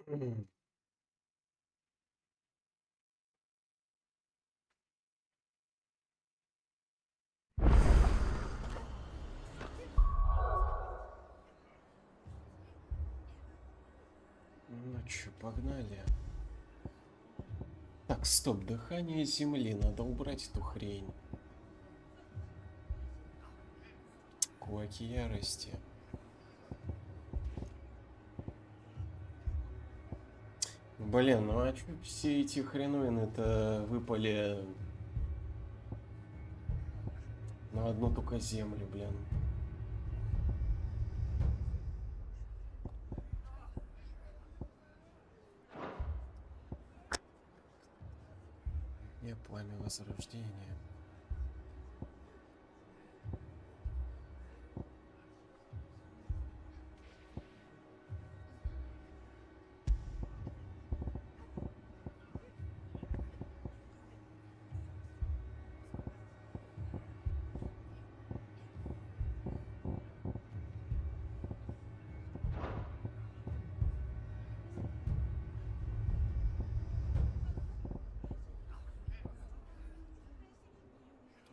М. Ну чё, погнали. Так, стоп, дыхание земли. Надо убрать эту хрень. Кулаки ярости. Блин, ну а чё все эти хреновины-то выпали на одну только землю, блин? Не, пламя возрождения.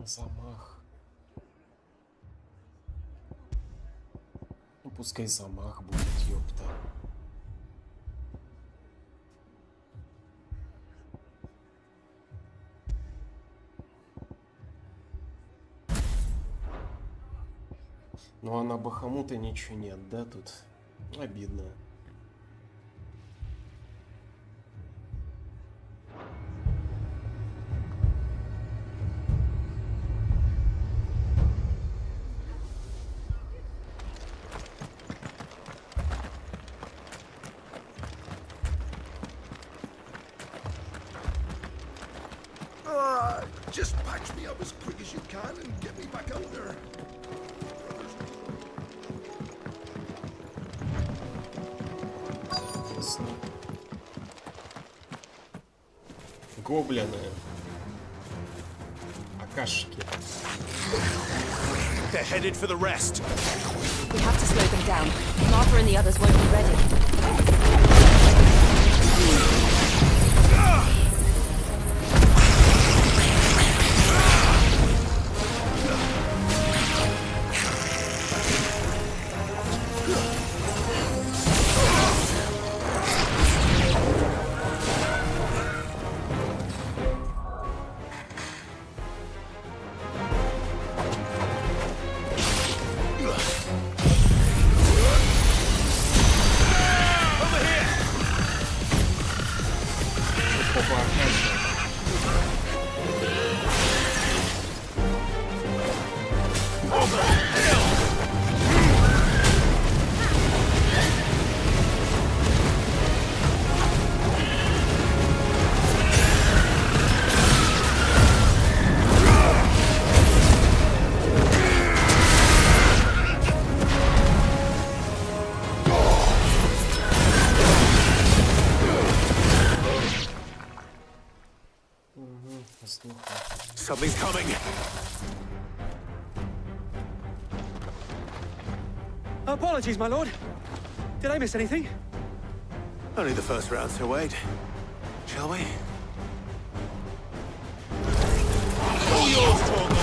Замах. Ну пускай замах будет, ёпта. Ну а на Бахамута ничего нет, да, тут? Обидно. Just patch me up as quick as you can and get me back out there. Гоблины. Акашки. They're headed for the rest. We have to slow them down. Martha and the others won't be ready. Something's coming. Apologies, my lord. Did I miss anything? Only the first round, so wait. Shall we? All yours, Torgal.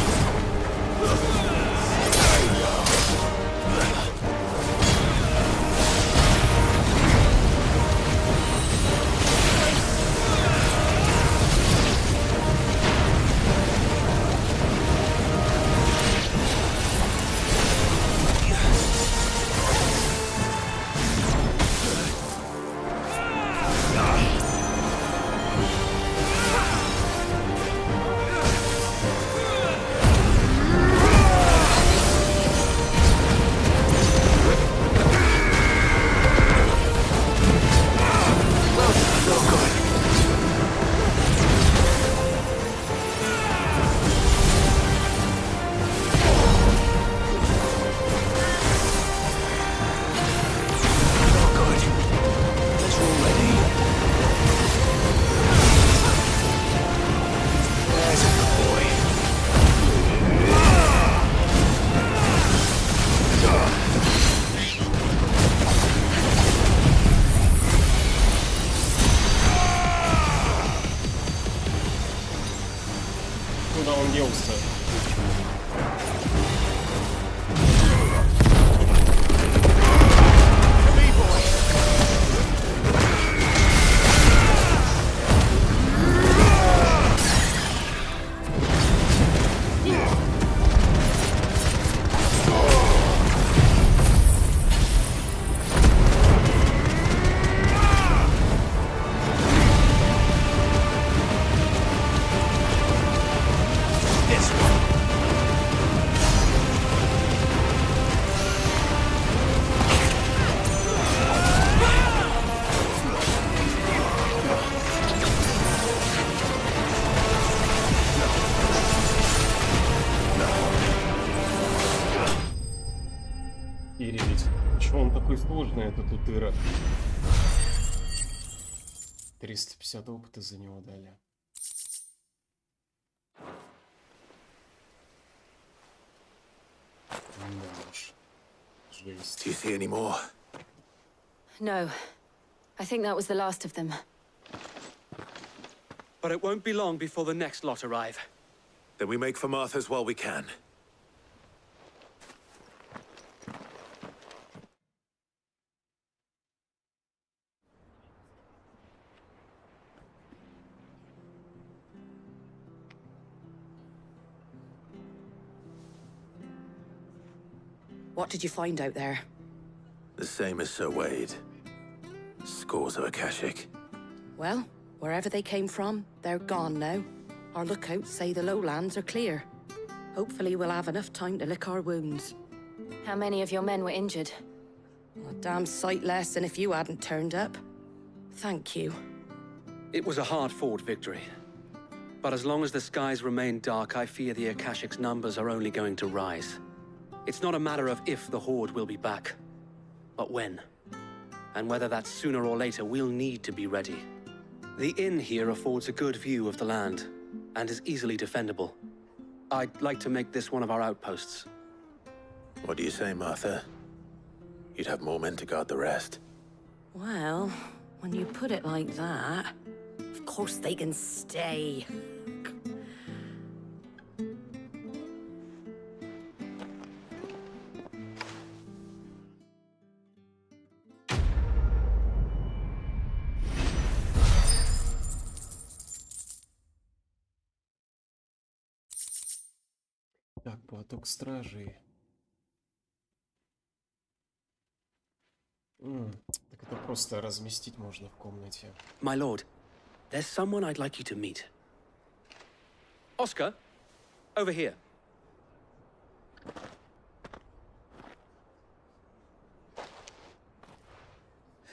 сложный этот утырок. 350 опыта за него дали. Да уж. Жесть. Do you see any more? No. I think that was the last of them. But it won't be long before the next lot arrive. Then we make for Martha's while we can. What did you find out there? The same as Sir Wade. Scores of Akashic. Well, wherever they came from, they're gone now. Our lookouts say the lowlands are clear. Hopefully we'll have enough time to lick our wounds. How many of your men were injured? A damn sight less than if you hadn't turned up. Thank you. It was a hard-fought victory. But as long as the skies remain dark, I fear the Akashic's numbers are only going to rise. It's not a matter of if the Horde will be back, but when. And whether that's sooner or later, we'll need to be ready. The inn here affords a good view of the land, and is easily defendable. I'd like to make this one of our outposts. What do you say, Martha? You'd have more men to guard the rest. Well, when you put it like that, of course they can stay. Так, поток стражей. Так это просто разместить можно в комнате. My lord, there's someone I'd like you to meet. Oscar, over here.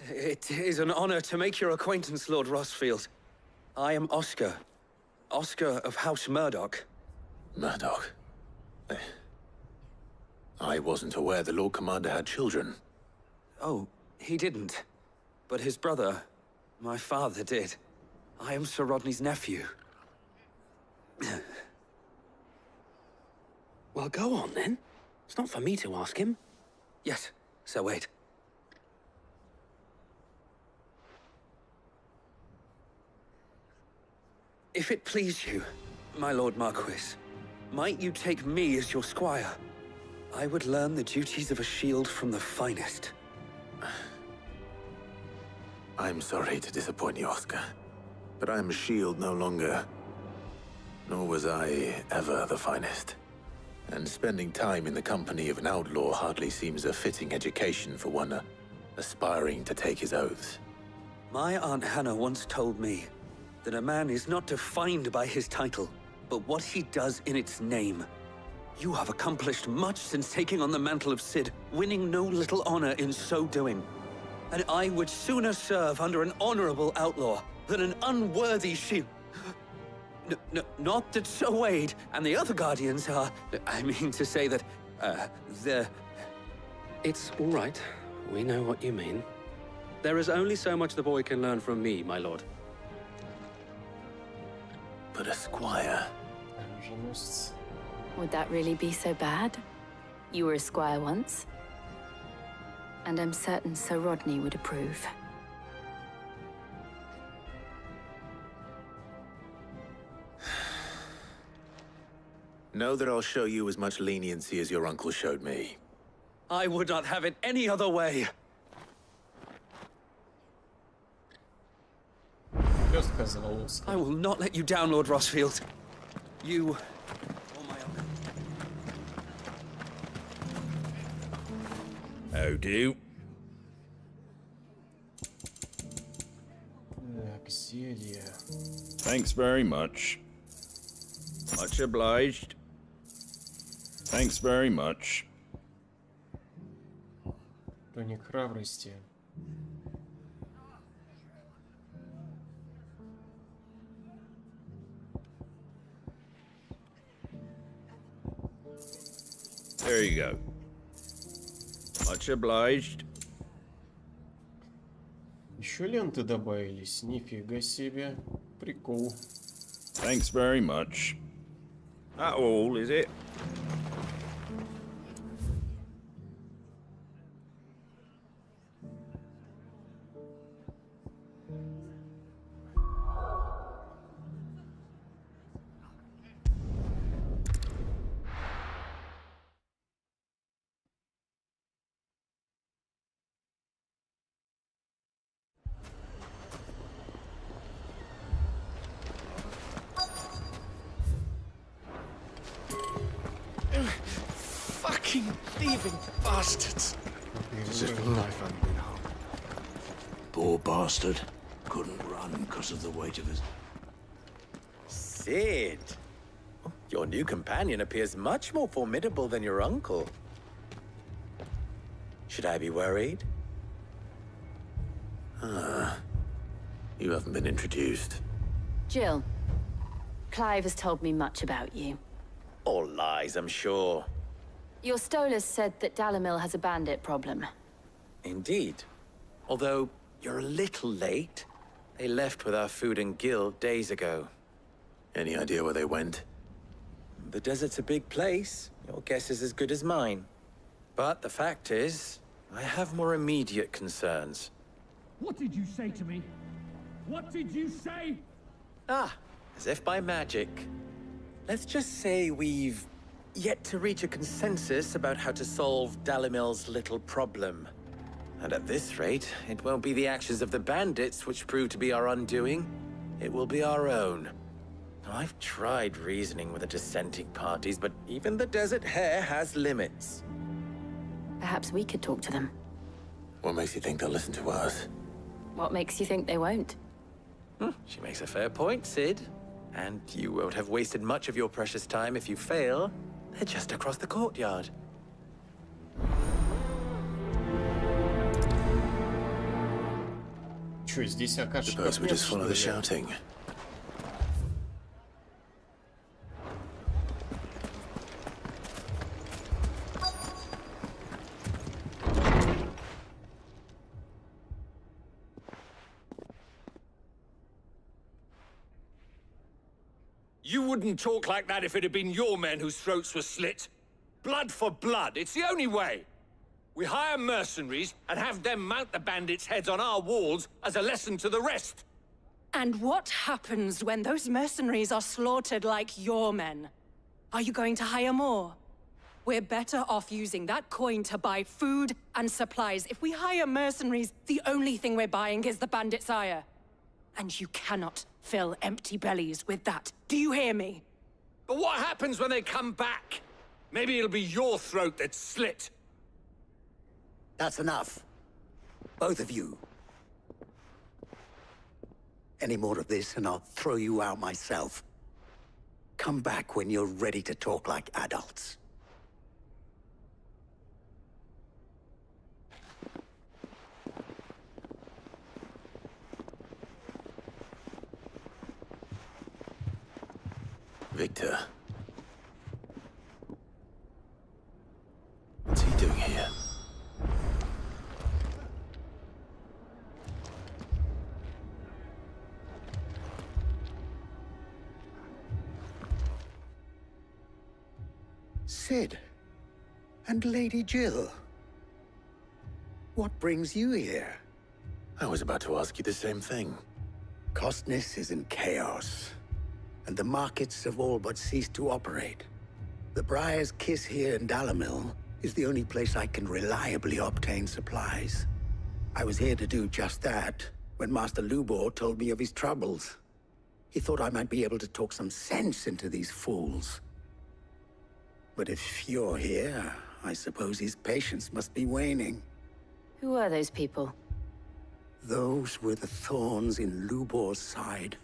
It is an honor to make your acquaintance, Lord Rossfield. I am Oscar. Oscar of House Murdoch. Murdoch. I wasn't aware the Lord Commander had children. Oh, he didn't. But his brother, my father, did. I am Sir Rodney's nephew. Well, go on then. It's not for me to ask him. Yes, Sir Wade. If it please you, my Lord Marquis, might you take me as your squire? I would learn the duties of a shield from the finest. I'm sorry to disappoint you, Oscar, but I am a shield no longer. Nor was I ever the finest. And spending time in the company of an outlaw hardly seems a fitting education for one aspiring to take his oaths. My Aunt Hannah once told me that a man is not defined by his title, but what he does in its name. You have accomplished much since taking on the mantle of Cid, winning no little honor in so doing. And I would sooner serve under an honorable outlaw than an unworthy shield. Not that Sir Wade and the other Guardians are... I mean to say that, they're... It's all right. We know what you mean. There is only so much the boy can learn from me, my lord. But a squire... Оруженосец. Would that really be so bad? You were a squire once. And I'm certain Sir Rodney would approve. Know that I'll show you as much leniency as your uncle showed me. I would not have it any other way. Что сказал Оскар? I will not let you down, Lord Rossfield. You... Oh, my honor. How do? Так, зелье. Thanks very much. Much obliged. Thanks very much. Тоник храбрости. There you go. Much obliged. Еще ленты добавились. Нифига себе. Прикол. Thanks very much. That all, is it? Fucking thieving bastards. As if life hadn't been hard. Poor bastard. Couldn't run because of the weight of his... Sid! Your new companion appears much more formidable than your uncle. Should I be worried? You haven't been introduced. Jill, Clive has told me much about you. All lies, I'm sure. Your Stolas said that Dalamil has a bandit problem. Indeed. Although, you're a little late. They left with our food and guild days ago. Any idea where they went? The desert's a big place. Your guess is as good as mine. But the fact is, I have more immediate concerns. What did you say to me? What did you say? Ah, as if by magic. Let's just say we've yet to reach a consensus about how to solve Dalimil's little problem. And at this rate, it won't be the actions of the bandits which prove to be our undoing. It will be our own. Now, I've tried reasoning with the dissenting parties, but even the Desert Hare has limits. Perhaps we could talk to them. What makes you think they'll listen to us? What makes you think they won't? She makes a fair point, Sid. And you won't have wasted much of your precious time if you fail. They're just across the courtyard. Чё, здесь окажется... Suppose we just follow the shouting. You wouldn't talk like that if it had been your men whose throats were slit. Blood for blood, it's the only way. We hire mercenaries and have them mount the bandits' heads on our walls as a lesson to the rest. And what happens when those mercenaries are slaughtered like your men? Are you going to hire more? We're better off using that coin to buy food and supplies. If we hire mercenaries, the only thing we're buying is the bandits' ire. And you cannot fill empty bellies with that. Do you hear me? But what happens when they come back? Maybe it'll be your throat that's slit. That's enough. Both of you. Any more of this and I'll throw you out myself. Come back when you're ready to talk like adults. Victor. What's he doing here? Sid. And Lady Jill. What brings you here? I was about to ask you the same thing. Costness is in chaos, and the markets have all but ceased to operate. The Briar's Kiss here in Dalamil is the only place I can reliably obtain supplies. I was here to do just that when Master Lubor told me of his troubles. He thought I might be able to talk some sense into these fools. But if you're here, I suppose his patience must be waning. Who are those people? Those were the thorns in Lubor's side.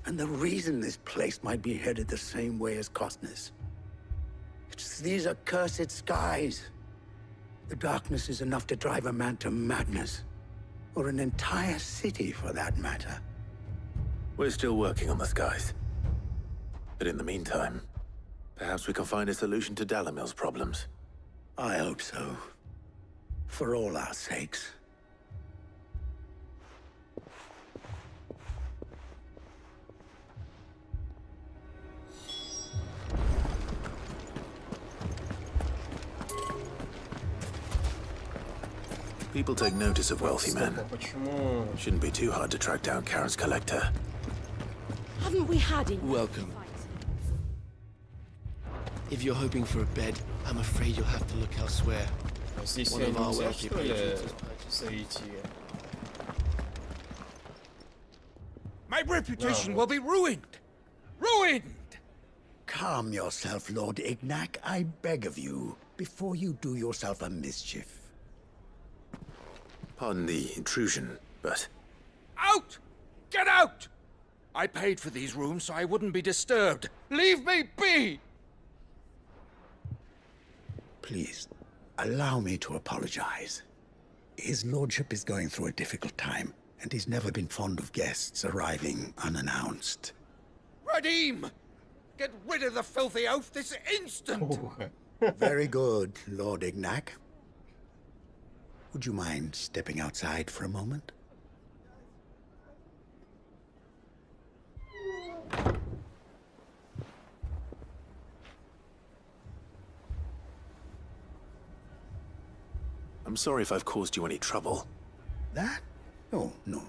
And the reason this place might be headed the same way as Costness. It's these accursed skies. The darkness is enough to drive a man to madness. Or an entire city, for that matter. We're still working on the skies. But in the meantime, perhaps we can find a solution to Dalamil's problems. I hope so. For all our sakes. People take notice of wealthy Стоп, men. а почему... Shouldn't be too hard to track down Karen's collector. Haven't we had enough? Welcome. If you're hoping for a bed, I'm afraid you'll have to look elsewhere. Здесь One of our нельзя, wealthy что ли, patrons has purchased. зайти? My reputation No. will be ruined! Ruined! Calm yourself, Lord Ignac, I beg of you, before you do yourself a mischief. Pardon the intrusion, but Out! Get out! I paid for these rooms so I wouldn't be disturbed. Leave me be! Please, allow me to apologize. His lordship is going through a difficult time, and he's never been fond of guests arriving unannounced. Radim! Get rid of the filthy oaf this instant! Very good, Lord Ignac. Would you mind stepping outside for a moment? I'm sorry if I've caused you any trouble. That? Oh, no.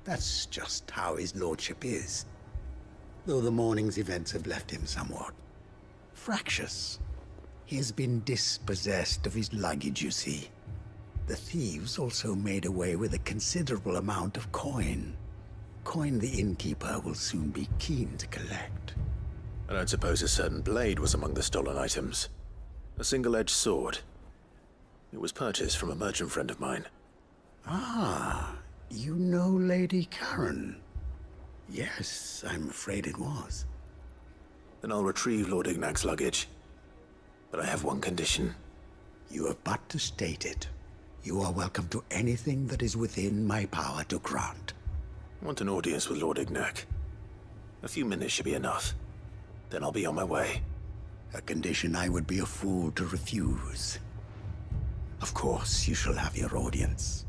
That's just how his lordship is. Though the morning's events have left him somewhat fractious. He has been dispossessed of his luggage, you see. The thieves also made away with a considerable amount of coin. Coin the innkeeper will soon be keen to collect. I don't suppose a certain blade was among the stolen items. A single-edged sword. It was purchased from a merchant friend of mine. Ah, you know Lady Karen. Yes, I'm afraid it was. Then I'll retrieve Lord Ignac's luggage. But I have one condition. You have but to state it. You are welcome to anything that is within my power to grant. I want an audience with Lord Ignac. A few minutes should be enough. Then I'll be on my way. A condition I would be a fool to refuse. Of course, you shall have your audience.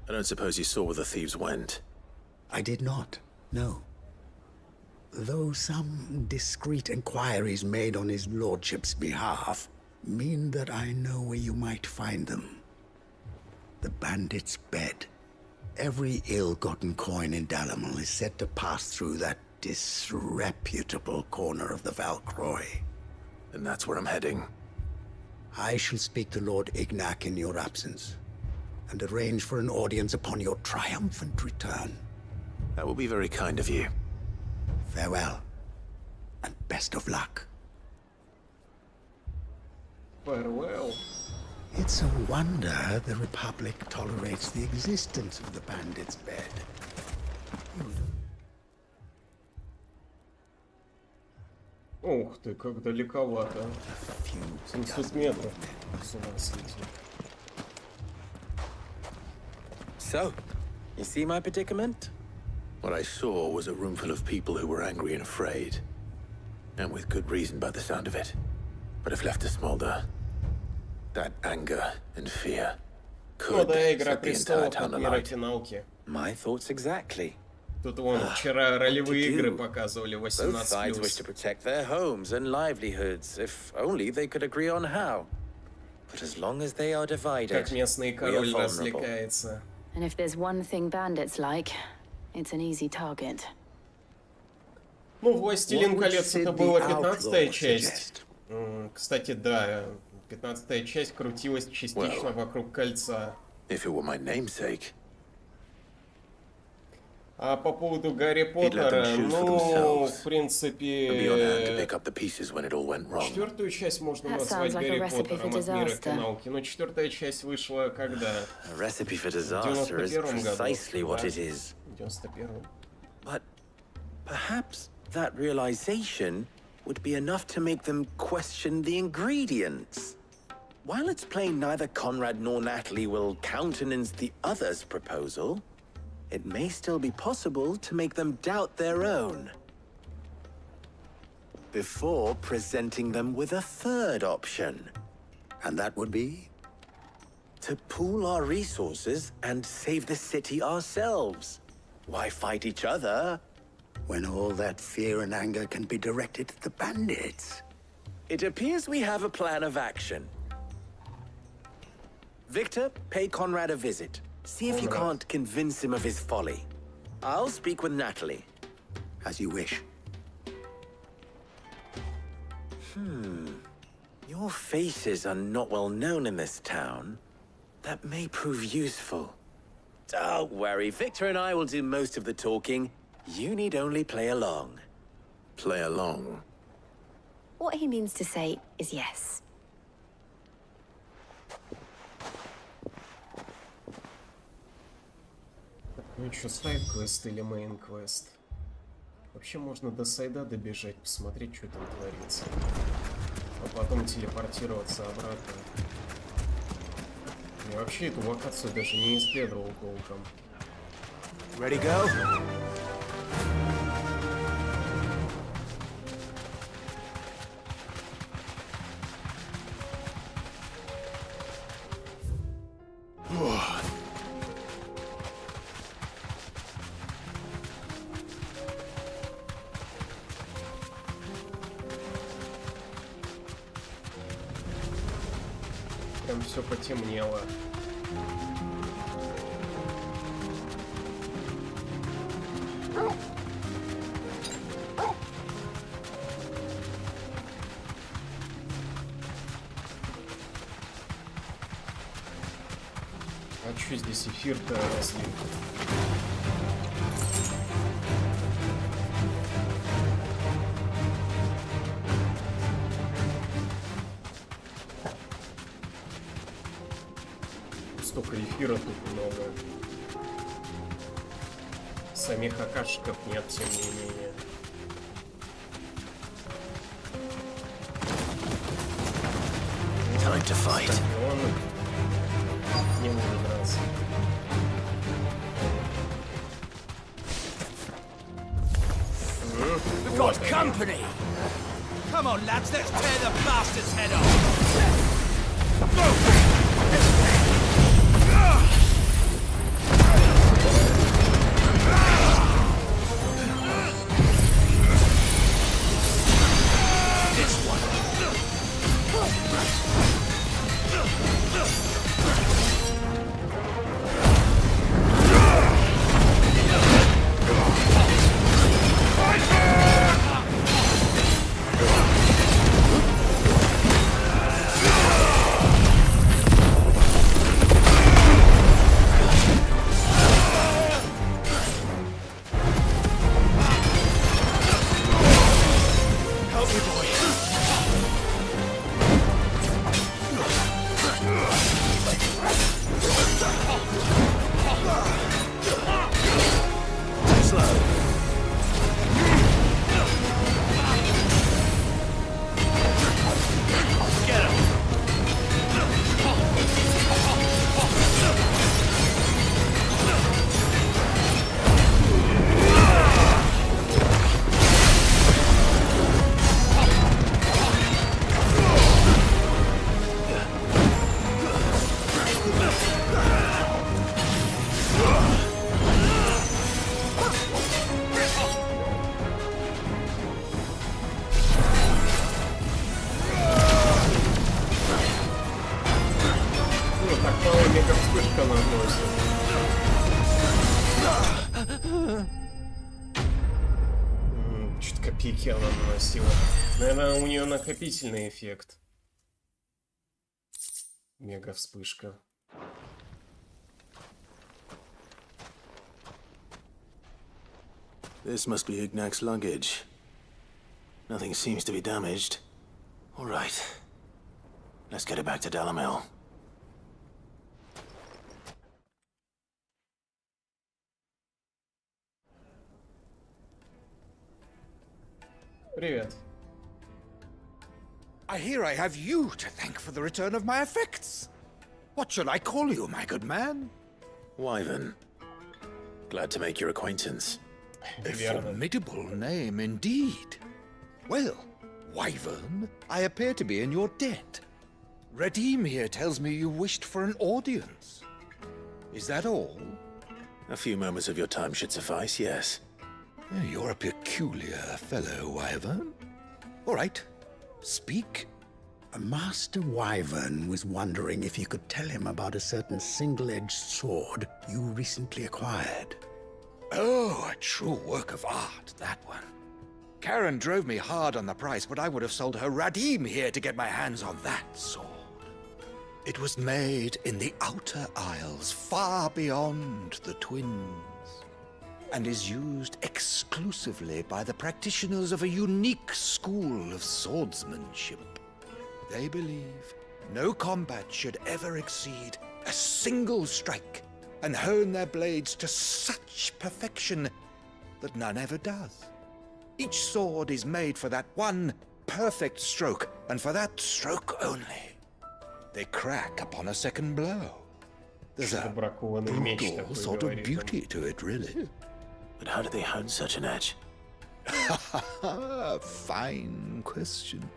I don't suppose you saw where the thieves went. I did not, no. Though some discreet inquiries made on his lordship's behalf mean that I know where you might find them. The bandit's bed. Every ill-gotten coin in Dalimil is said to pass through that disreputable corner of the Valcroy. And that's where I'm heading. I shall speak to Lord Ignac in your absence, and arrange for an audience upon your triumphant return. That will be very kind of you. Farewell, and best of luck. Farewell. It's a wonder the Republic tolerates the existence of the bandit's bed. Ух ты, как далековато. 700 метров. С ума сойти. So, you see my predicament? What I saw was a room full of people who were angry and afraid. And with good reason by the sound of it. But if left to smolder, that anger and fear Ну could да, Игра set the entire Престолов town как мир alight. финалки. My thoughts exactly. Тут вон вчера ролевые do? игры показывали Both sides wish 18+. to protect their homes and livelihoods, if only they could agree on how. But as long as they are divided, Как местный we are король vulnerable. развлекается. And if there's one thing bandits like, it's an easy target. Ну, «Властелин What would колец» это Sid была the 15-я Outlaw часть. Кстати, да, 15-я часть крутилась частично вокруг кольца. If it were my namesake, А по поводу Гарри let them Поттера, choose for ну, themselves. в принципе, I'd be on hand to pick up the pieces when it all went wrong. четвертую часть можно That назвать sounds like a Гарри recipe Поттером for от мира disaster. финалки. Но четвертая часть вышла когда? A recipe for disaster is 91-м году. precisely what Да, it is. в 91-м. But perhaps that realization would be enough to make them question the ingredients. While it's plain neither Conrad nor Natalie will countenance the other's proposal, it may still be possible to make them doubt their own. Before presenting them with a third option. And that would be? To pool our resources and save the city ourselves. Why fight each other? When all that fear and anger can be directed at the bandits. It appears we have a plan of action. Victor, pay Conrad a visit. See if you can't convince him of his folly. I'll speak with Natalie. As you wish. Your faces are not well known in this town. That may prove useful. Don't worry, Victor and I will do most of the talking. You need only play along. Play along? What he means to say is yes. Ну что, сайд-квест или мейн-квест? Вообще можно до сайда добежать, посмотреть, что там творится. А потом телепортироваться обратно. Я вообще эту локацию даже не исследовал толком. Ready, go? Прям все потемнело. А чё здесь эфир-то разлит? Столько эфира тут много. Самих акашиков нет, тем не менее. Time to fight. Он не может драться. We've got company! Come on, lads, let's tear the bastard's head off! Чуть копейки она наносила. Наверное, у нее накопительный эффект. Мега вспышка. This must be Ignac's luggage. Nothing seems to be damaged. All right. Let's get it back to Dalamel. Привет. I hear I have you to thank for the return of my effects. What shall I call you, my good man? Wyvern. Glad to make your acquaintance. A formidable name indeed. Well, Wyvern, I appear to be in your debt. Redeem here tells me you wished for an audience. Is that all? A few moments of your time should suffice, yes. You're a peculiar fellow, Wyvern. All right, speak, Master Wyvern was wondering if you could tell him about a certain single-edged sword you recently acquired. Oh, a true work of art, that one. Karen drove me hard on the price, but I would have sold her Radim here to get my hands on that sword. It was made in the Outer Isles, far beyond the Twins, and is used exclusively by the practitioners of a unique school of swordsmanship. They believe no combat should ever exceed a single strike, and hone their blades to such perfection that none ever does. Each sword is made for that one perfect stroke, and for that stroke only. They crack upon a second blow. There's a brutal sort of beauty to it, really. But how do they hone such an edge? Fine question.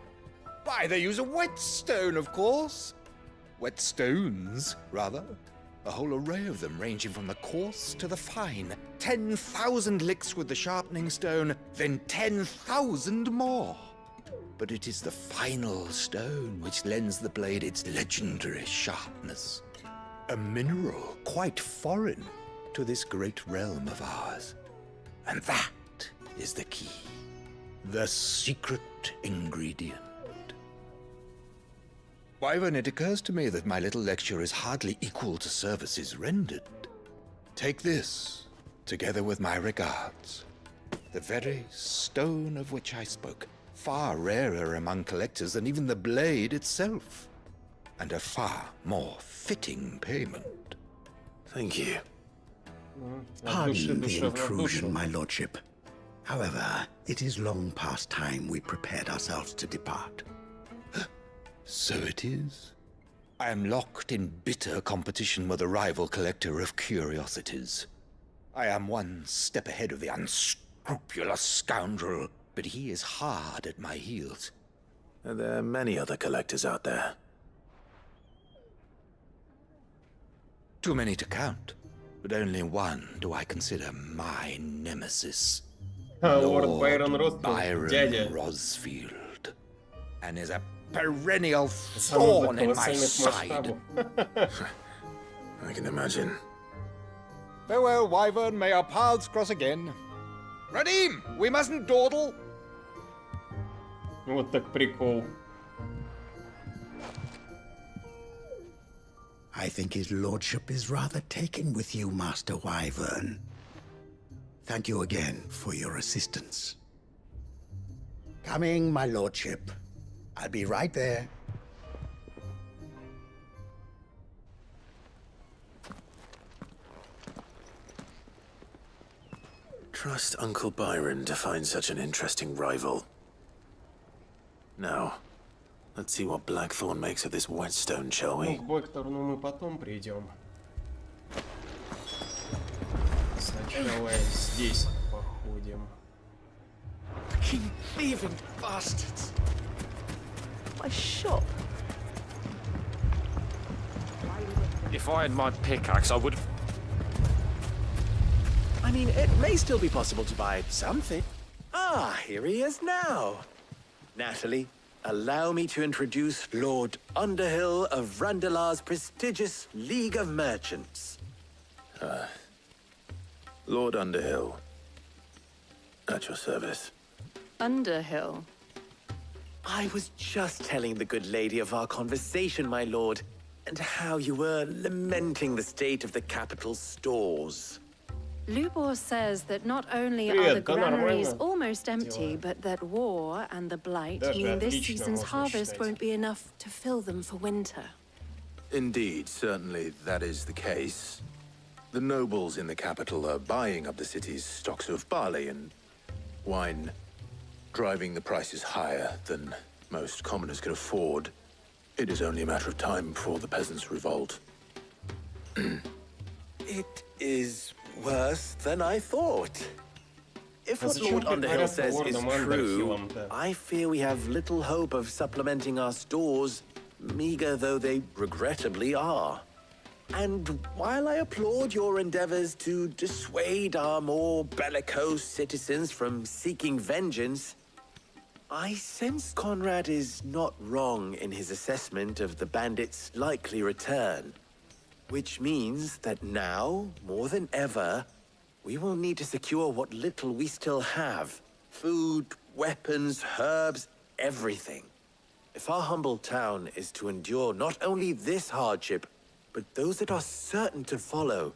Why, they use a whetstone, of course. Whetstones, rather. A whole array of them, ranging from the coarse to the fine. 10,000 licks with the sharpening stone, then 10,000 more. But it is the final stone which lends the blade its legendary sharpness. A mineral quite foreign to this great realm of ours. And that is the key. The secret ingredient. Wyvern, it occurs to me that my little lecture is hardly equal to services rendered. Take this, together with my regards. The very stone of which I spoke, far rarer among collectors than even the blade itself, and a far more fitting payment. Thank you. Pardon the intrusion, my lordship. However, it is long past time we prepared ourselves to depart. So it is. I am locked in bitter competition with a rival collector of curiosities. I am one step ahead of the unscrupulous scoundrel, but he is hard at my heels. Are there many other collectors out there? Too many to count, but only one do I consider my nemesis. Lord Byron Rosfield. And is a perennial thorn in my side. I can imagine. Farewell, Wyvern. May our paths cross again. Radim, we mustn't dawdle. Вот так прикол. I think his lordship is rather taken with you, Master Wyvern. Thank you again for your assistance. Coming, my lordship. I'll be right there. Trust Uncle Byron to find such an interesting rival. Now, let's see what Blackthorn makes of this whetstone, shall we? Ну, к Бэкторну мы потом придем. Сначала здесь походим. Fucking thieving bastards! My shop. If I had my pickaxe, I would have... I mean, it may still be possible to buy something. Ah, here he is now. Natalie, allow me to introduce Lord Underhill of Randalar's prestigious League of Merchants. Lord Underhill. At your service. Underhill. I was just telling the good lady of our conversation, my lord, and how you were lamenting the state of the capital's stores. Lubor says that not only are the Привет, да granaries нормально. almost empty, Дела. but that war and the blight Даже mean this отлично, season's можно harvest считать. won't be enough to fill them for winter. Indeed, certainly that is the case. The nobles in the capital are buying up the city's stocks of barley and wine, driving the prices higher than most commoners can afford. It is only a matter of time before the peasants revolt. It is worse than I thought. If А what зачем Lord Underhill притворяться says is лордом true, Андерхиллом-то? I fear we have little hope of supplementing our stores, meager though they regrettably are. And while I applaud your endeavors to dissuade our more bellicose citizens from seeking vengeance, I sense Conrad is not wrong in his assessment of the bandits' likely return. Which means that now, more than ever, we will need to secure what little we still have. Food, weapons, herbs, everything. If our humble town is to endure not only this hardship, but those that are certain to follow,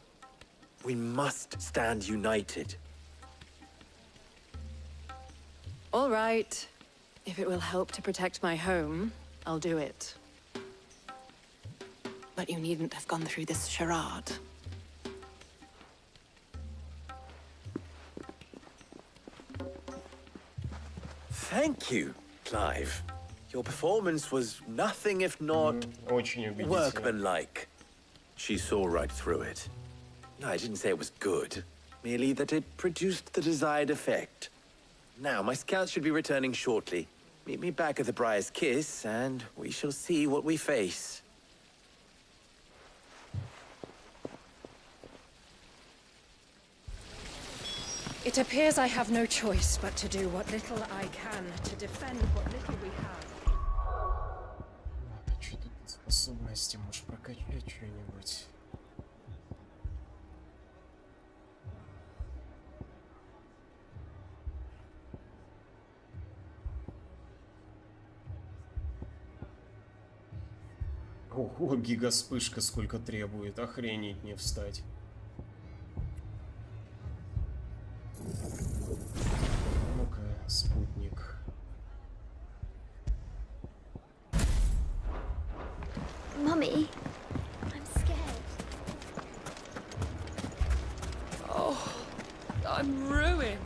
we must stand united. All right. If it will help to protect my home, I'll do it. But you needn't have gone through this charade. Thank you, Clive. Your performance was nothing if not Очень убедительно. workmanlike. She saw right through it. No, I didn't say it was good, merely that it produced the desired effect. Now, my scouts should be returning shortly. Meet me back at the Briar's Kiss, and we shall see what we face. It appears I have no choice but to do what little I can to defend what little we have. Что тут по способности? Можешь прокачать что-нибудь? Ого, гигаспышка сколько требует. Охренеть не встать. Ну-ка, спутник. Mummy, I'm scared. Oh, I'm ruined.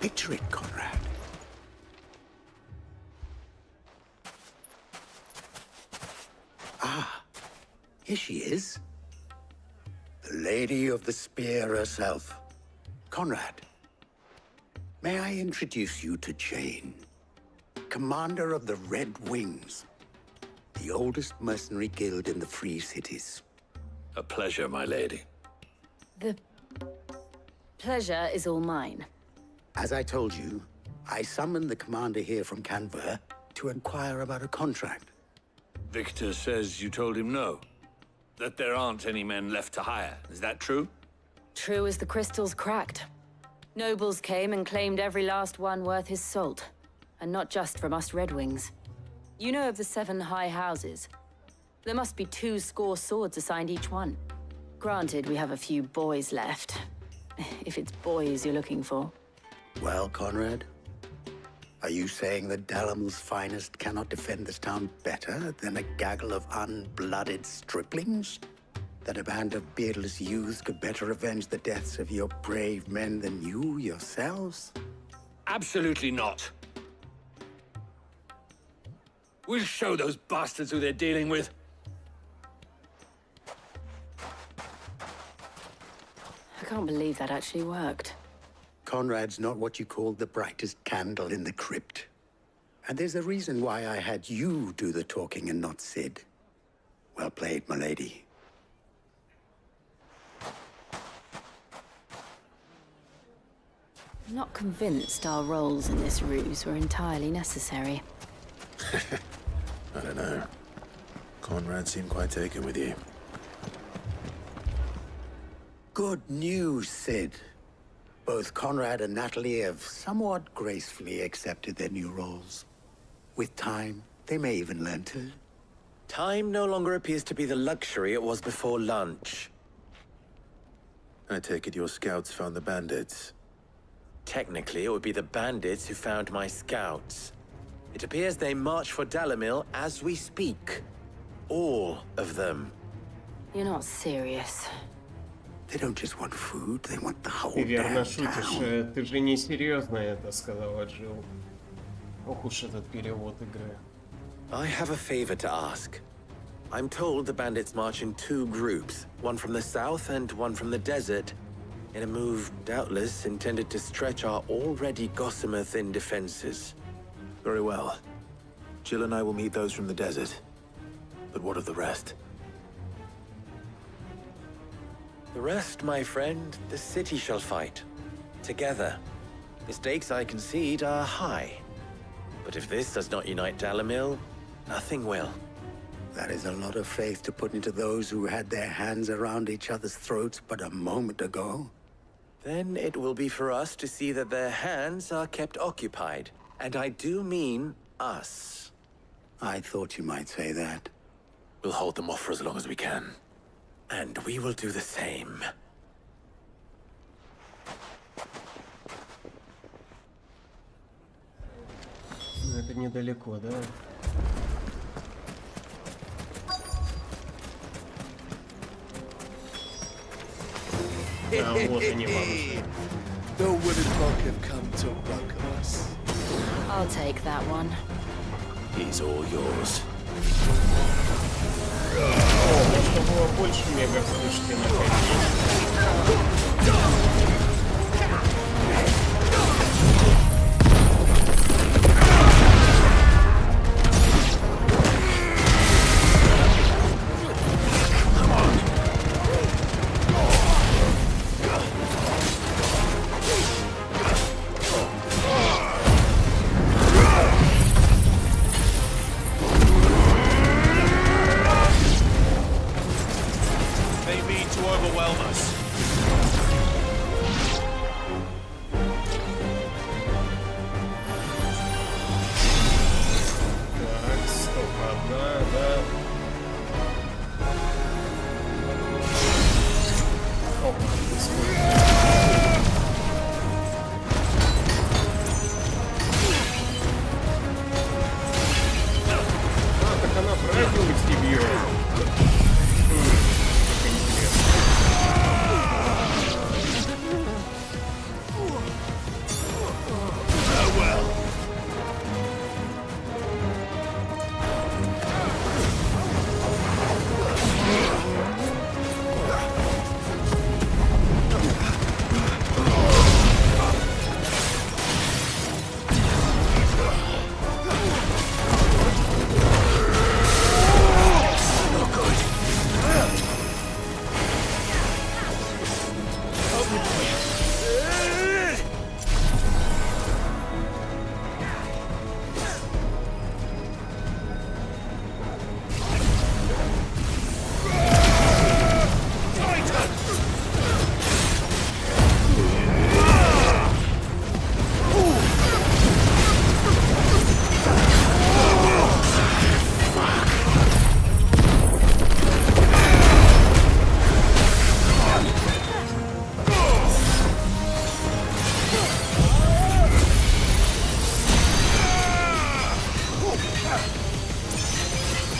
Picture it, Conrad. Ah, here she is. The Lady of the Spear herself. Conrad, may I introduce you to Jane, commander of the Red Wings, the oldest mercenary guild in the Free Cities. A pleasure, my lady. The pleasure is all mine. As I told you, I summoned the commander here from Canver to inquire about a contract. Victor says you told him no. That there aren't any men left to hire. Is that true? True as the crystals cracked. Nobles came and claimed every last one worth his salt. And not just from us Red Wings. You know of the 7 high houses. There must be 2 swords assigned each one. Granted, we have a few boys left. If it's boys you're looking for. Well, Conrad, are you saying that Dalamil's finest cannot defend this town better than a gaggle of unblooded striplings? That a band of beardless youths could better avenge the deaths of your brave men than you yourselves? Absolutely not. We'll show those bastards who they're dealing with. I can't believe that actually worked. Conrad's not what you called the brightest candle in the crypt. And there's a reason why I had you do the talking and not Sid. Well played, my lady. I'm not convinced our roles in this ruse were entirely necessary. I don't know. Conrad seemed quite taken with you. Good news, Sid. Both Conrad and Natalie have somewhat gracefully accepted their new roles. With time, they may even learn to. Time no longer appears to be the luxury it was before lunch. I take it your scouts found the bandits. Technically, it would be the bandits who found my scouts. It appears they march for Dalamil as we speak. All of them. You're not serious. They don't just want food, they want the whole Ты верно damn шутишь. town. Ты же не серьезно это сказала, Джилл. Ох уж этот перевод игры. I have a favor to ask. I'm told the bandits march in 2 groups, one from the south and one from the desert, in a move doubtless intended to stretch our already gossamer-thin defenses. Very well. Jill and I will meet those from the desert. But what of the rest? The rest, my friend, the city shall fight. Together. The stakes, I concede, are high. But if this does not unite Dalimil, nothing will. That is a lot of faith to put into those who had their hands around each other's throats but a moment ago. Then it will be for us to see that their hands are kept occupied. And I do mean us. I thought you might say that. We'll hold them off for as long as we can. And we will do the same. Ну, это недалеко, да? А, вот они, бабушки. The wooden folk have come to welcome us. I'll take that one. He's all yours. О, можно было больше мега вспышки находить. They mean to overwhelm us. Так, стоп, одна, да. Опа, а, так она в радиусе бьет. Как интересно.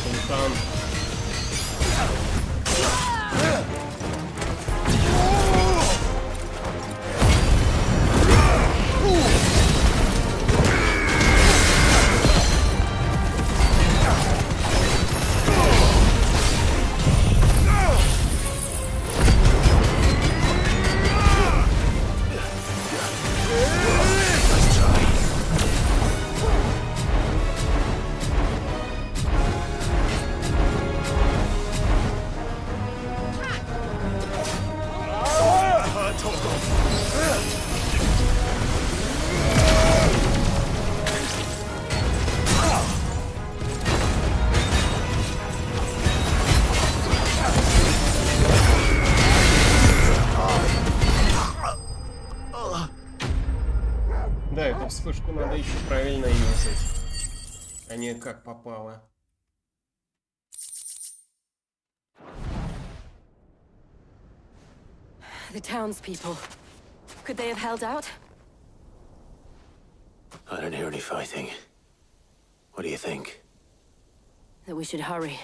Султан. Да, эту вспышку надо еще правильно юзать, а не как попало. The townspeople. Could they have held out? I don't hear any fighting. What do you think? That we should hurry.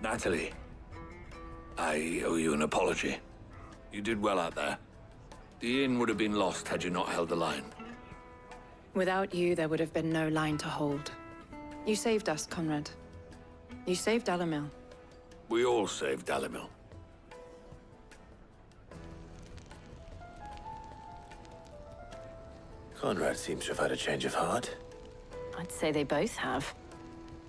Natalie, I owe you an apology. You did well out there. The inn would have been lost had you not held the line. Without you, there would have been no line to hold. You saved us, Conrad. You saved Dalimil. We all saved Dalimil. Conrad seems to have had a change of heart. I'd say they both have.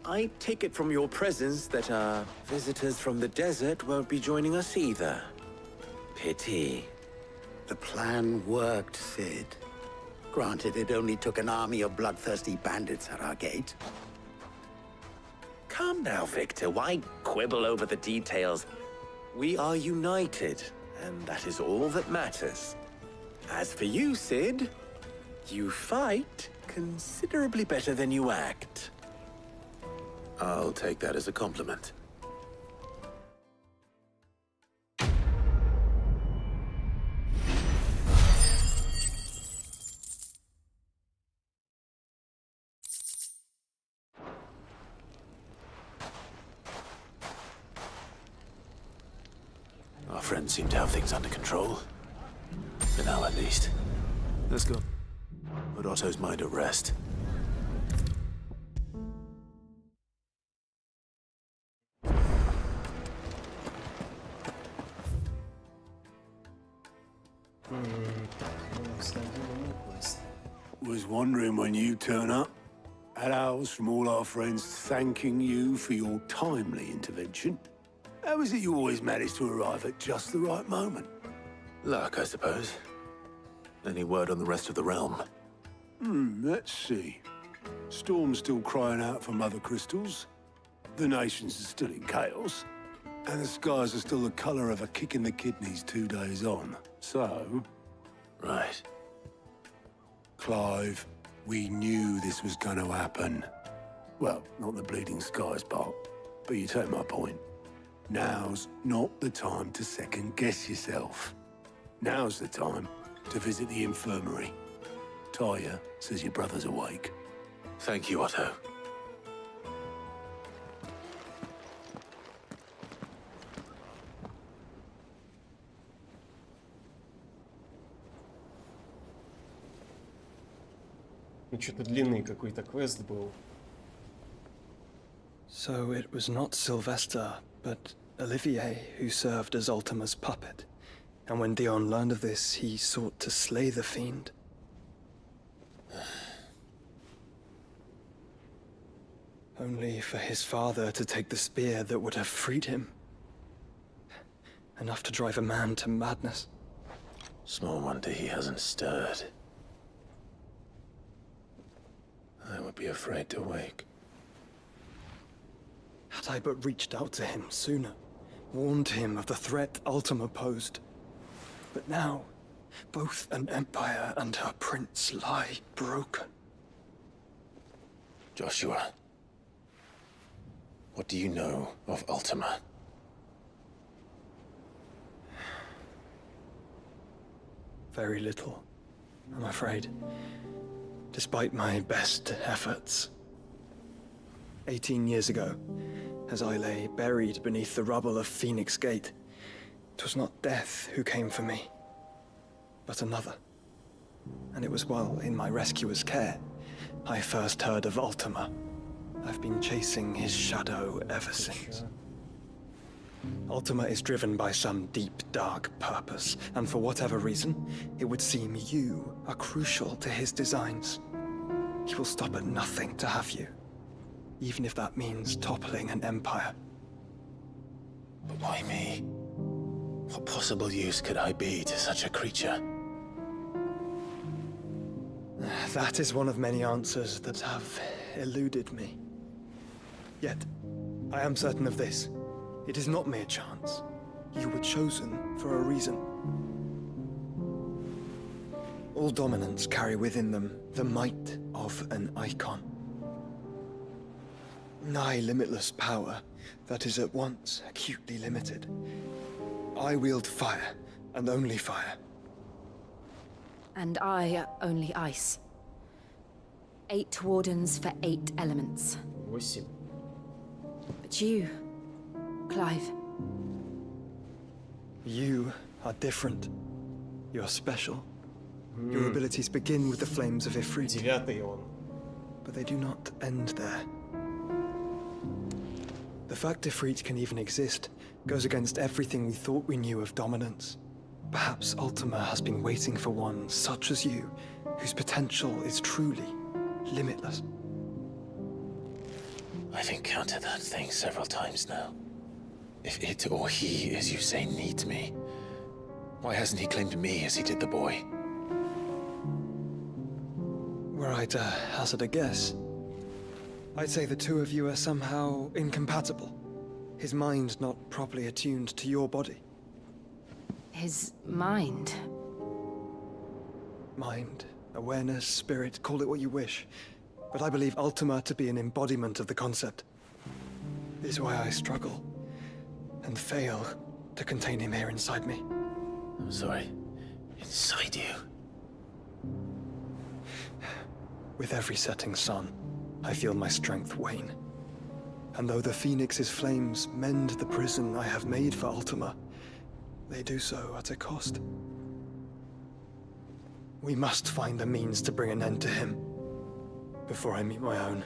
I take it from your presence that our visitors from the desert won't be joining us either. Pity. The plan worked, Sid. Granted, it only took an army of bloodthirsty bandits at our gate. Calm now, Victor. Why quibble over the details? We are united, and that is all that matters. As for you, Sid, you fight considerably better than you act. I'll take that as a compliment. Our friends seem to have things under control. For now, at least. Let's go. Put Otto's mind at rest. Was wondering when you turn up. Had owls from all our friends thanking you for your timely intervention. How is it you always manage to arrive at just the right moment? Luck, I suppose. Any word on the rest of the realm? Let's see. Storm's still crying out for mother crystals. The nations are still in chaos. And the skies are still the color of a kick in the kidneys 2 days on. So... Right. Clive, we knew this was going to happen. Well, not the bleeding skies part, but you take my point. Now's not the time to second-guess yourself. Now's the time to visit the infirmary. Talia says your brother's awake. Thank you, Otto. Ну, что-то длинный какой-то квест был. So it was not Sylvester, but Olivier who served as Ultima's puppet. And when Dion learned of this, he sought to slay the fiend. Only for his father to take the spear that would have freed him. Enough to drive a man to madness. Small wonder he hasn't stirred. I would be afraid to wake. Had I but reached out to him sooner, warned him of the threat Ultima posed. But now, both an empire and her prince lie broken. Joshua, what do you know of Ultima? Very little, I'm afraid. Despite my best efforts. 18 years ago, as I lay buried beneath the rubble of Phoenix Gate, 'twas not death who came for me, but another. And it was while in my rescuer's care, I first heard of Ultima. I've been chasing his shadow ever since. Ultima is driven by some deep, dark purpose, and for whatever reason, it would seem you are crucial to his designs. He will stop at nothing to have you, even if that means toppling an empire. But why me? What possible use could I be to such a creature? That is one of many answers that have eluded me. Yet, I am certain of this. It is not mere chance. You were chosen for a reason. All dominants carry within them the might of an icon. Nigh limitless power that is at once acutely limited. I wield fire, and only fire. And I only ice. 8 wardens for 8 elements. 8. But you, Clive. You are different. You're special. Your abilities begin with the flames of Ifrit, 9-й он. but they do not end there. The fact Ifrit can even exist goes against everything we thought we knew of dominance. Perhaps Ultima has been waiting for one such as you, whose potential is truly limitless. I've encountered that thing several times now. If it or he, as you say, needs me, why hasn't he claimed me as he did the boy? Were I to hazard a guess, I'd say the two of you are somehow incompatible. His mind not properly attuned to your body. His mind? Mind, awareness, spirit, call it what you wish. But I believe Ultima to be an embodiment of the concept. This is why I struggle and fail to contain him here inside me. I'm sorry. Inside you? With every setting sun, I feel my strength wane. And though the Phoenix's flames mend the prison I have made for Ultima, they do so at a cost. We must find the means to bring an end to him before I meet my own.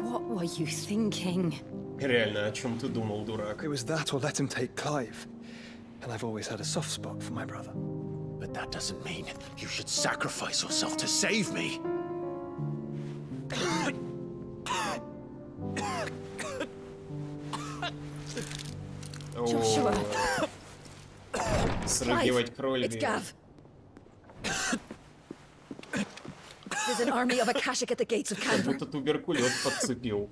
What were you thinking? Реально, о чем ты думал, дурак? It was that or let him take Clive. And I've always had a soft spot for my brother. But that doesn't mean you should sacrifice yourself to save me. Joshua. Срыгивать кроль. It's Gav. There's an army of Akashic at the gates of Как Canberra. будто туберкулез подцепил.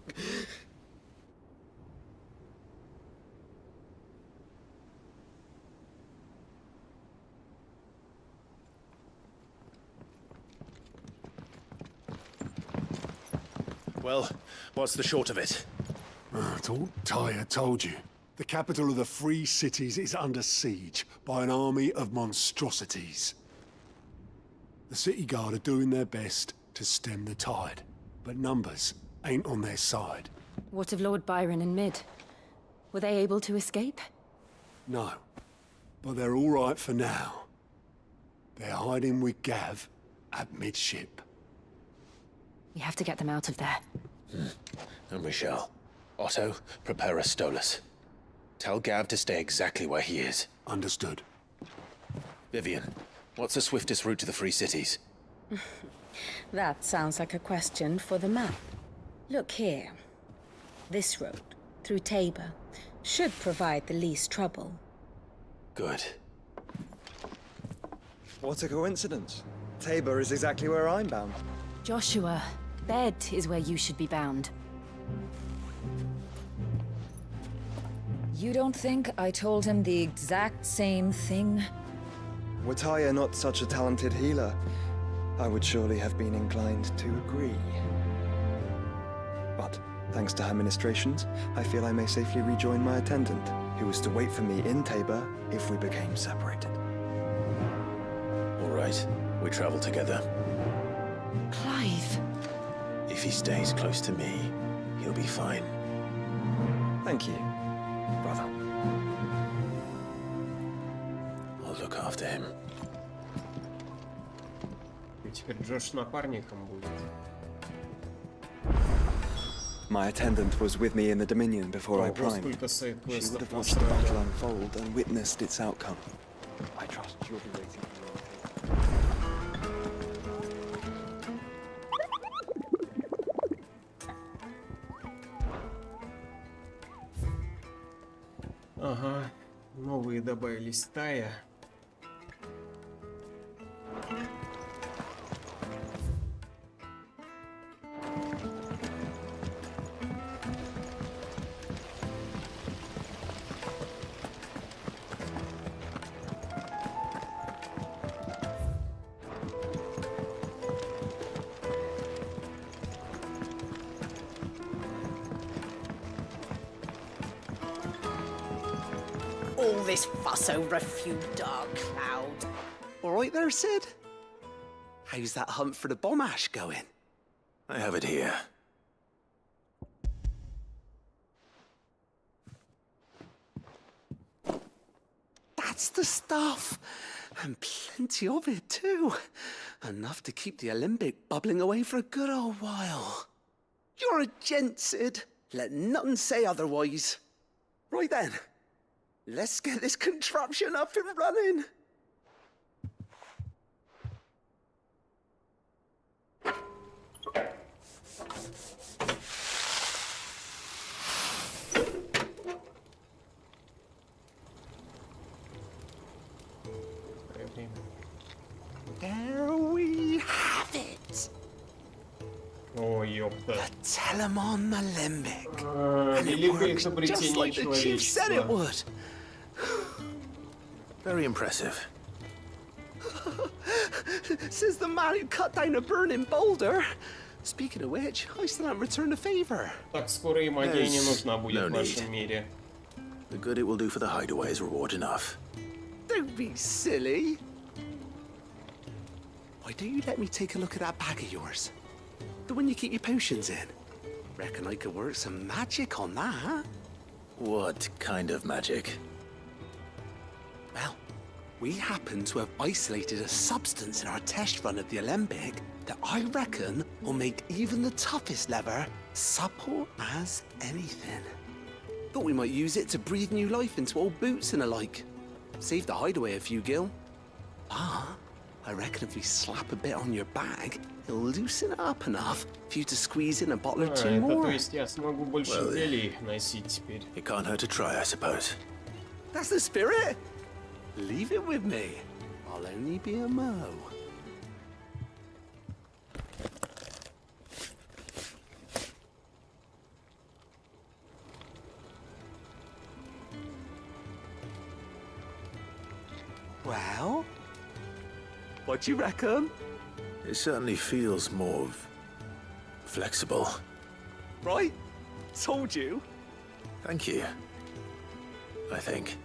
Well, what's the short of it? It's all Tyre told you. The capital of the Free Cities is under siege by an army of monstrosities. The city guard are doing their best to stem the tide, but numbers ain't on their side. What of Lord Byron and Mid? Were they able to escape? No, but they're all right for now. They're hiding with Gav at midship. We have to get them out of there. And we shall. Otto, prepare a Stolas. Tell Gav to stay exactly where he is. Understood. Vivian, what's the swiftest route to the Free Cities? That sounds like a question for the map. Look here. This road, through Tabor, should provide the least trouble. Good. What a coincidence. Tabor is exactly where I'm bound. Joshua, bed is where you should be bound. You don't think I told him the exact same thing? Were Tyre not such a talented healer, I would surely have been inclined to agree. But, thanks to her ministrations, I feel I may safely rejoin my attendant, who was to wait for me in Tabor if we became separated. All right, we travel together. Clive! If he stays close to me, he'll be fine. Thank you, brother. I'll look after him. И теперь Джош напарником будет. My attendant was with me in the Dominion before I Ого, primed. сколько She would сайд-квестов have watched the battle насрали. unfold and witnessed its outcome. I trust you'll be waiting for your Ага, новые добавились. Тая. All this fuss over a few dark clouds. All right there, Sid? How's that hunt for the bomb ash going? I have it here. That's the stuff. And plenty of it, too. Enough to keep the Olympic bubbling away for a good old while. You're a gent, Sid. Let none say otherwise. Right then, let's get this contraption up and running. There we have it. О, ёпта. Telemon Alembic. Великое изобретение like the chief said it человечества. would. Very impressive. Says the man who cut down a burning boulder. Speaking of which, I still haven't returned the favor. Так скоро и магия не нужна будет No в вашем need. мире. The good it will do for the hideaway is reward enough. Don't be silly. Why don't you let me take a look at that bag of yours? The one you keep your potions in. Reckon I could work some magic on that. What kind of magic? Well, we happen to have isolated a substance in our test run of the Alembic that I reckon will make even the toughest leather supple as anything. Thought we might use it to breathe new life into old boots and the like. Save the hideaway a few gil. Ah, I reckon if we slap a bit on your bag, it'll loosen it up enough for you to squeeze in a bottle or two Это то more. есть я смогу больше гелей носить теперь. It can't hurt to try, I suppose. That's the spirit. Leave it with me. I'll only be a mo. Well, what do you reckon? It certainly feels more flexible. Right? Told you. Thank you. I think.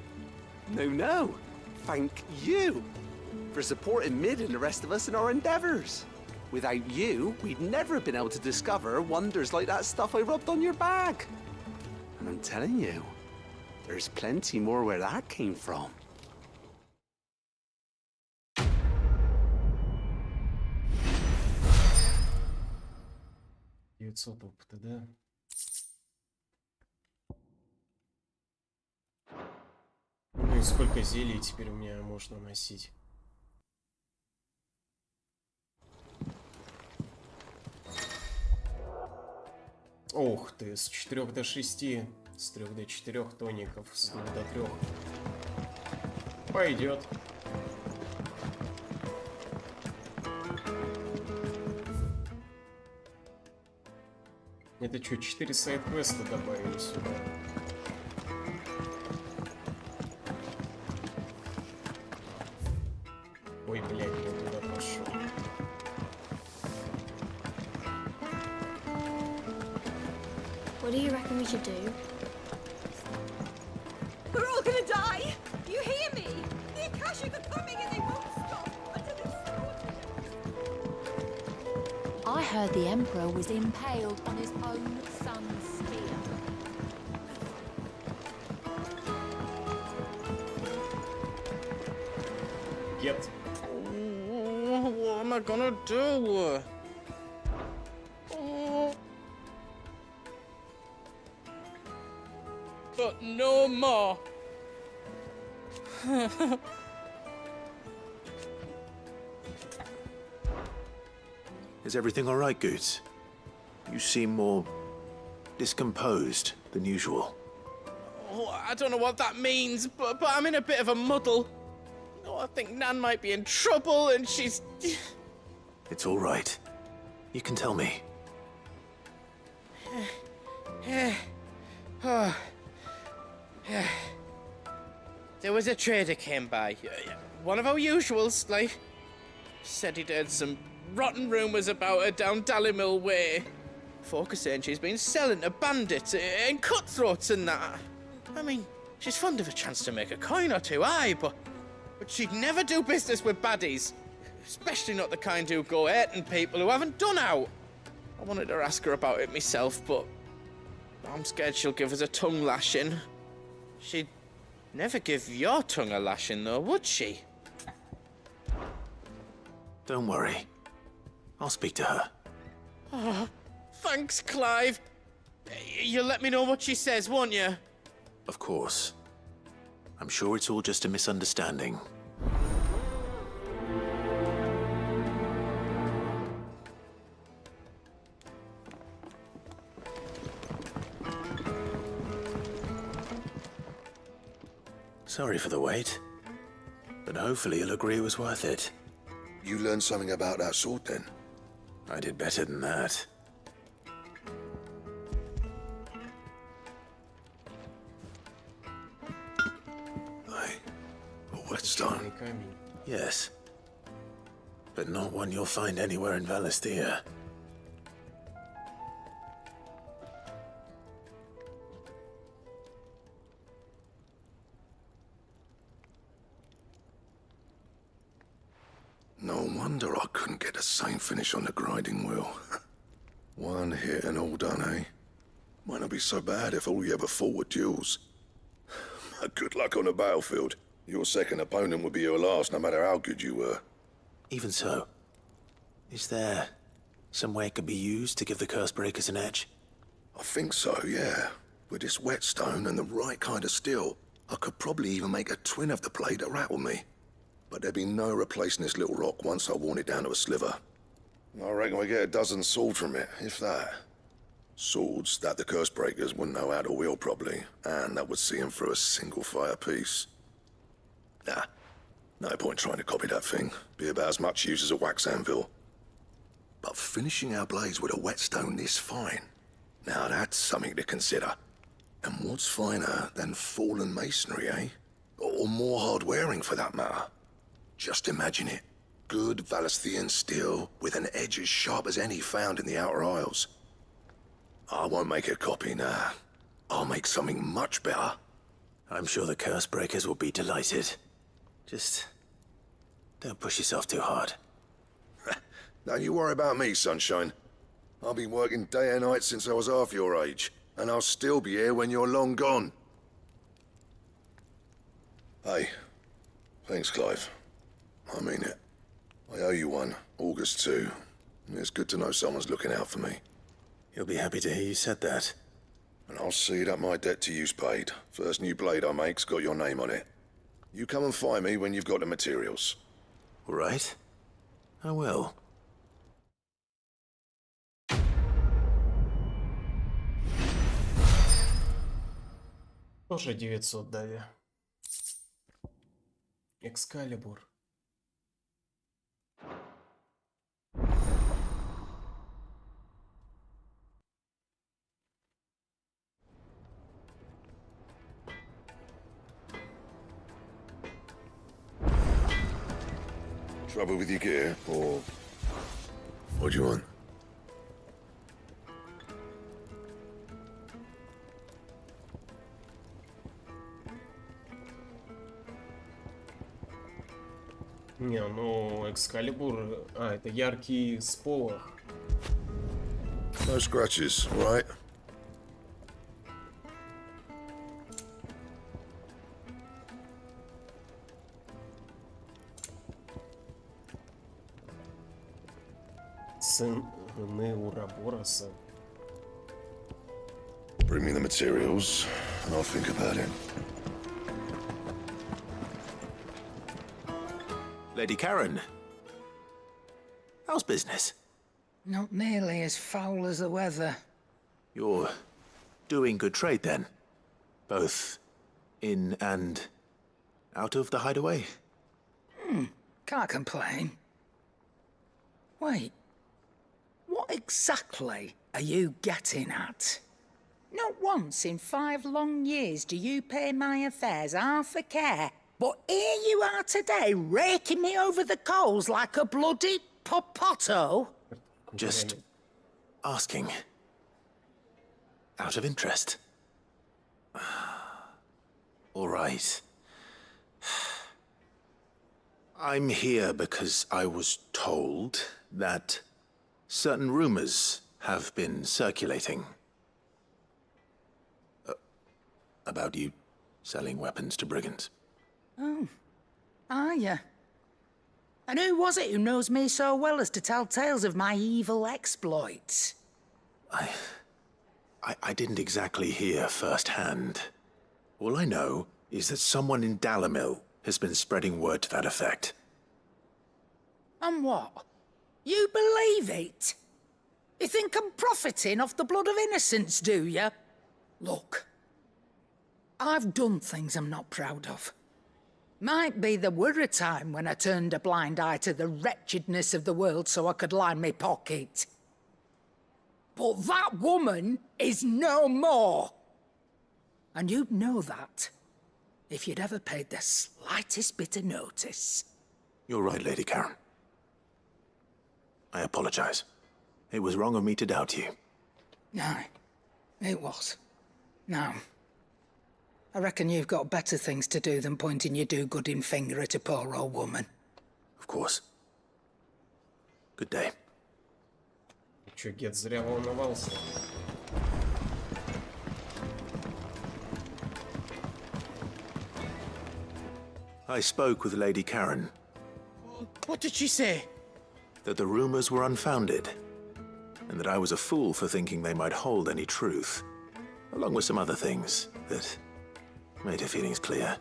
No. Thank you for supporting Mid and the rest of us in our endeavors. Without you, we'd never have been able to discover wonders like that stuff I rubbed on your bag. And I'm telling you, there's plenty more where that came from. Опыта, да? Ну и сколько зелий теперь у меня можно носить? Ух ты, с 4 до 6, с 3 до 4 тоников, с 2 до 3. Пойдет. Это что, 4 сайд-квеста добавили сюда? Ой, блядь, я туда пошел. What do you reckon we should do? We're all gonna die! You hear me? The Akashic are coming and they won't stop until it's I heard the Emperor was impaled on his own son's spear. Get. What am I gonna do? But no more. Is everything all right, Goots? You seem more discomposed than usual. Oh, I don't know what that means, but I'm in a bit of a muddle. Oh, I think Nan might be in trouble, and she's... It's all right. You can tell me. There was a trader came by. One of our usuals, like. Said he'd heard some rotten rumours about her down Dalimil Way. Folk are saying she's been selling to bandits and cutthroats and that. I mean, she's fond of a chance to make a coin or two, aye, but she'd never do business with baddies. Especially not the kind who go hurting people who haven't done out. I wanted to ask her about it myself, but I'm scared she'll give us a tongue lashing. She'd never give your tongue a lashing, though, would she? Don't worry. I'll speak to her. Oh, thanks, Clive. You'll let me know what she says, won't you? Of course. I'm sure it's all just a misunderstanding. Sorry for the wait, but hopefully you'll agree it was worth it. You learned something about that sword, then? I did better than that. A whetstone? Yes. But not one you'll find anywhere in Valisthea. No wonder I couldn't get the same finish on the grinding wheel. One hit and all done, eh? Might not be so bad if all you ever fought were duels. Good luck on the battlefield. Your second opponent would be your last, no matter how good you were. Even so, is there some way it could be used to give the Curse Breakers an edge? I think so, yeah. With this whetstone and the right kind of steel, I could probably even make a twin of the blade that rattled me. But there'd be no replacing this little rock once I worn it down to a sliver. I reckon we get a dozen swords from it, if that. Swords that the Curse Breakers wouldn't know how to wield properly, and that would see them through a single fire piece. Nah, no point trying to copy that thing. Be about as much use as a wax anvil. But finishing our blades with a whetstone this fine, now that's something to consider. And what's finer than fallen masonry, eh? Or more hard-wearing, for that matter. Just imagine it. Good Valisthean steel with an edge as sharp as any found in the Outer Isles. I won't make a copy, nah. I'll make something much better. I'm sure the Curse Breakers will be delighted. Just don't push yourself too hard. Don't you worry about me, sunshine. I've been working day and night since I was half your age, and I'll still be here when you're long gone. Hey, thanks, Clive. I mean it. I owe you one, August too. It's good to know someone's looking out for me. You'll be happy to hear you said that. And I'll see that my debt to you's paid. First new blade I make's got your name on it. You come and find me when you've got the materials. All right. I will. Тоже 900 дали. Экскалибур. Trouble with your gear, or... What do you want? Не, ну, Экскалибур... А, это яркий сполох. No scratches, right? Сыны Урабороса. Bring me the materials, and I'll think about it. Lady Karen, how's business? Not nearly as foul as the weather. You're doing good trade then? Both in and out of the hideaway? Can't complain. Wait. What exactly are you getting at? Not once in 5 long years do you pay my affairs half a care. But here you are today, raking me over the coals like a bloody popoto. Just asking. Out of interest. All right. I'm here because I was told that certain rumors have been circulating. About you selling weapons to brigands. Oh, are ya? And who was it who knows me so well as to tell tales of my evil exploits? I didn't exactly hear firsthand. All I know is that someone in Dalimil has been spreading word to that effect. And what? You believe it? You think I'm profiting off the blood of innocents, do you? Look, I've done things I'm not proud of. Might be there were a time when I turned a blind eye to the wretchedness of the world so I could line my pocket. But that woman is no more. And you'd know that if you'd ever paid the slightest bit of notice. You're right, Lady Karen. I apologize. It was wrong of me to doubt you. No, it was. No. I reckon you've got better things to do than pointing your do-gooding finger at a poor old woman. Of course. Good day. Чё, Гет зря волновался? I spoke with Lady Karen. What did she say? That the rumors were unfounded, and that I was a fool for thinking they might hold any truth, along with some other things that made her feelings clear.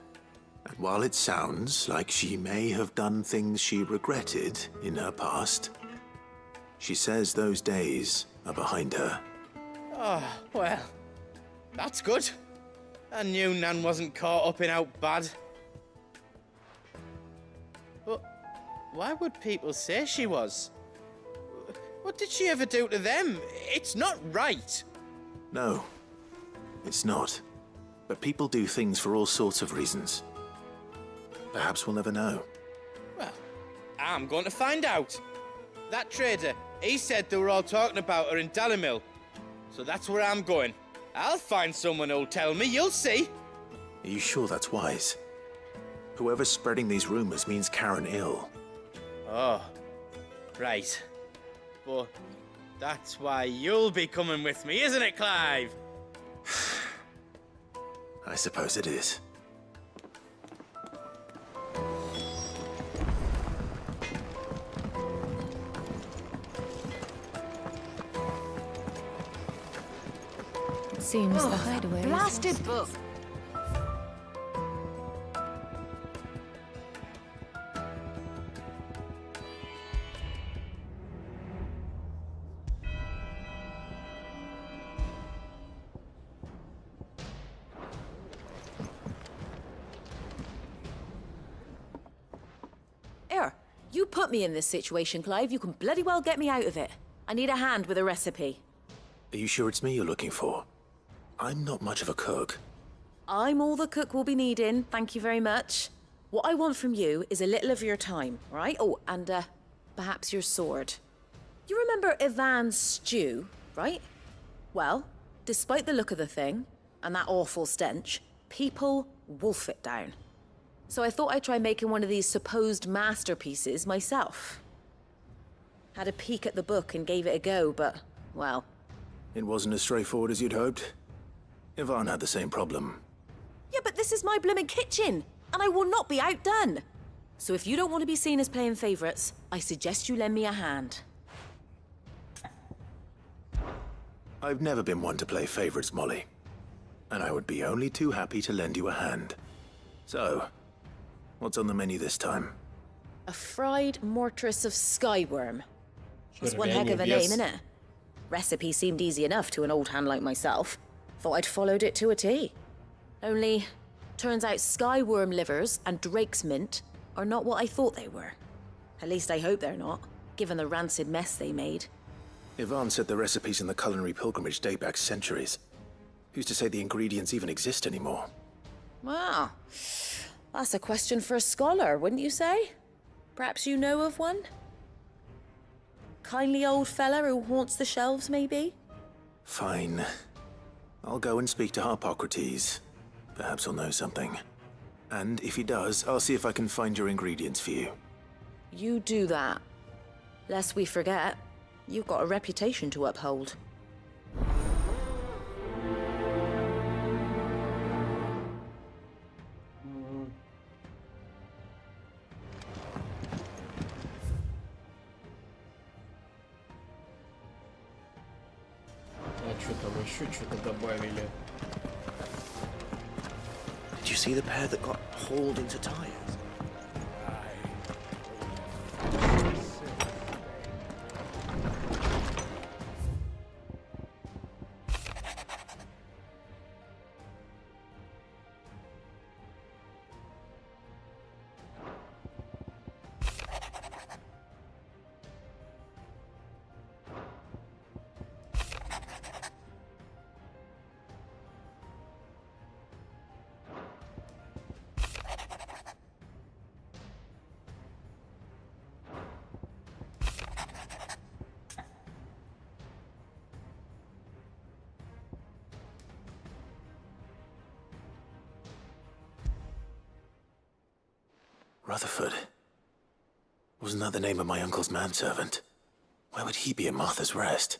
And while it sounds like she may have done things she regretted in her past, she says those days are behind her. Oh, well, that's good. I knew Nan wasn't caught up in out bad. But why would people say she was? What did she ever do to them? It's not right. No, it's not. But people do things for all sorts of reasons. Perhaps we'll never know. Well, I'm going to find out. That trader, he said they were all talking about her in Dalimil. So that's where I'm going. I'll find someone who'll tell me, you'll see. Are you sure that's wise? Whoever's spreading these rumors means Karen ill. Oh, right. But that's why you'll be coming with me, isn't it, Clive? I suppose it is. It seems the hideaway is Blasted book! You put me in this situation, Clive. You can bloody well get me out of it. I need a hand with a recipe. Are you sure it's me you're looking for? I'm not much of a cook. I'm all the cook will be needing, thank you very much. What I want from you is a little of your time, right? Oh, and perhaps your sword. You remember Ivan's stew, right? Well, despite the look of the thing, and that awful stench, people wolf it down. So I thought I'd try making one of these supposed masterpieces myself. Had a peek at the book and gave it a go, but, well... It wasn't as straightforward as you'd hoped. Ivan had the same problem. Yeah, but this is my blimmin' kitchen, and I will not be outdone. So if you don't want to be seen as playing favourites, I suggest you lend me a hand. I've never been one to play favourites, Molly. And I would be only too happy to lend you a hand. So, what's on the menu this time? A fried mortress of skyworm. That's one Sure, heck of a yes. name, innit? Recipe seemed easy enough to an old hand like myself. Thought I'd followed it to a T. Only, turns out skyworm livers and drake's mint are not what I thought they were. At least I hope they're not, given the rancid mess they made. Ivan said the recipes in the culinary pilgrimage date back centuries. Who's to say the ingredients even exist anymore? Wow. That's a question for a scholar, wouldn't you say? Perhaps you know of one? Kindly old fella who haunts the shelves, maybe? Fine. I'll go and speak to Harpocrates. Perhaps he'll know something. And if he does, I'll see if I can find your ingredients for you. You do that. Lest we forget, you've got a reputation to uphold. Что там еще что-то добавили? Did you see the pair that got hauled into tires? Rutherford. Wasn't that the name of my uncle's manservant? Why would he be at Martha's Rest?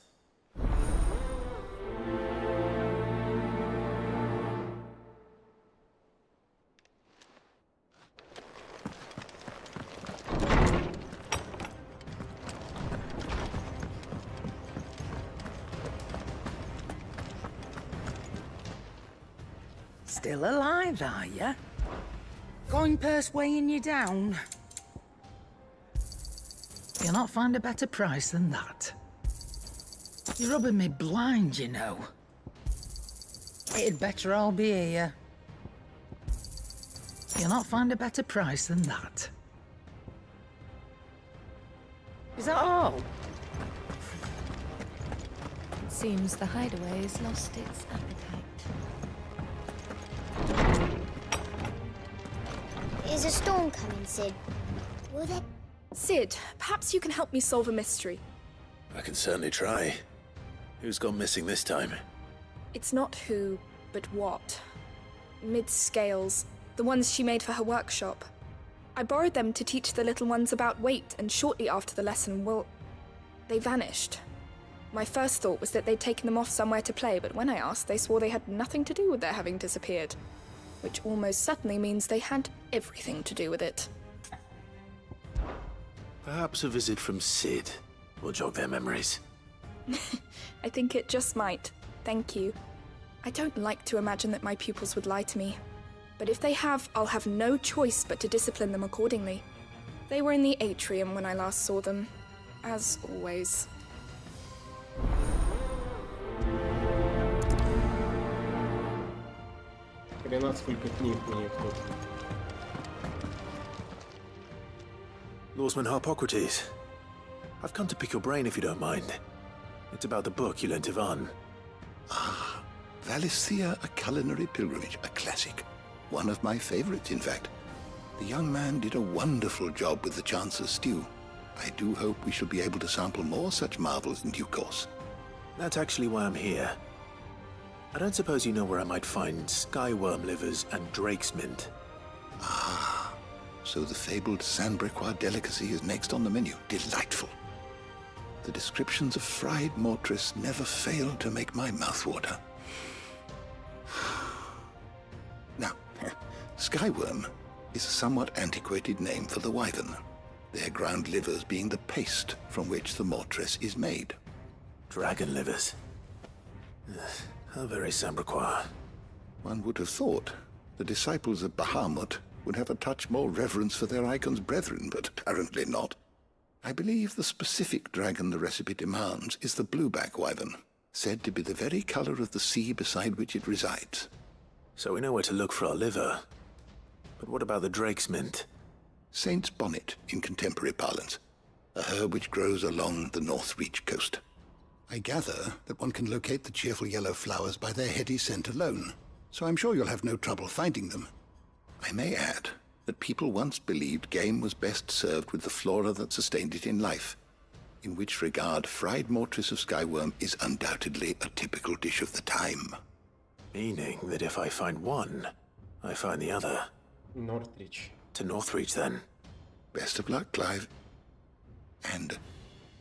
Still alive, are you? Going purse weighing you down? You'll not find a better price than that. You're rubbing me blind, you know. It'd better all be here. You'll not find a better price than that. Is that all? It seems the hideaway has lost its appetite. Is a storm coming, Sid? Will there... Sid, perhaps you can help me solve a mystery. I can certainly try. Who's gone missing this time? It's not who, but what. Mid's scales, the ones she made for her workshop. I borrowed them to teach the little ones about weight, and shortly after the lesson, well, they vanished. My first thought was that they'd taken them off somewhere to play, but when I asked, they swore they had nothing to do with their having disappeared. Which almost certainly means they had everything to do with it. Perhaps a visit from Sid will jog their memories. I think it just might. Thank you. I don't like to imagine that my pupils would lie to me. But if they have, I'll have no choice but to discipline them accordingly. They were in the atrium when I last saw them. As always. Хрена сколько книг у них тут. Lawsman Harpocrates. I've come to pick your brain if you don't mind. It's about the book you lent Ivan. Ah, Valisthea, A Culinary Pilgrimage, a classic. One of my favorites, in fact. The young man did a wonderful job with the Chance's stew. I do hope we shall be able to sample more such marvels in due course. That's actually why I'm here. I don't suppose you know where I might find skyworm livers and drake's mint. Ah, so the fabled Sandbrequois delicacy is next on the menu. Delightful. The descriptions of fried mortress never fail to make my mouth water. Now, skyworm is a somewhat antiquated name for the wyvern, their ground livers being the paste from which the mortress is made. Dragon livers. How very Sandbrequois. One would have thought the disciples of Bahamut would have a touch more reverence for their icon's brethren, but apparently not. I believe the specific dragon the recipe demands is the blueback wyvern, said to be the very color of the sea beside which it resides. So we know where to look for our liver. But what about the drake's mint? Saint's bonnet in contemporary parlance, a herb which grows along the North Reach coast. I gather that one can locate the cheerful yellow flowers by their heady scent alone, so I'm sure you'll have no trouble finding them. I may add that people once believed game was best served with the flora that sustained it in life, in which regard fried mortress of skyworm is undoubtedly a typical dish of the time. Meaning that if I find one, I find the other. Northreach. To Northreach, then. Best of luck, Clive. And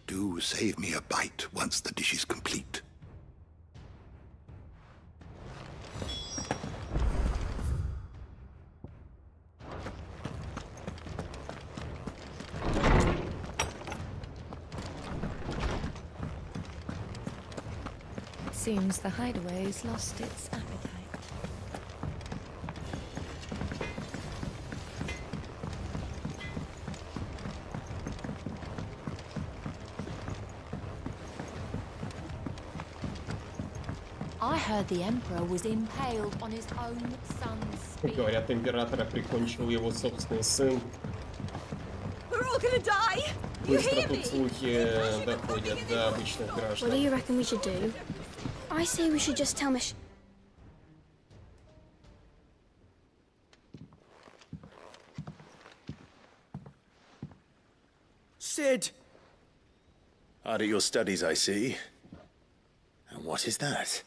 do save me a bite once the dish is complete. Seems the hideaway's lost its appetite. I heard the Emperor was impaled on his own son's spear. Говорят, императора прикончил его собственный сын. We're all gonna die! You Быстро hear тут me? слухи доходят до обычных What do граждан. you reckon we should do? I say we should just tell Sid! Hard at your studies, I see. And what is that?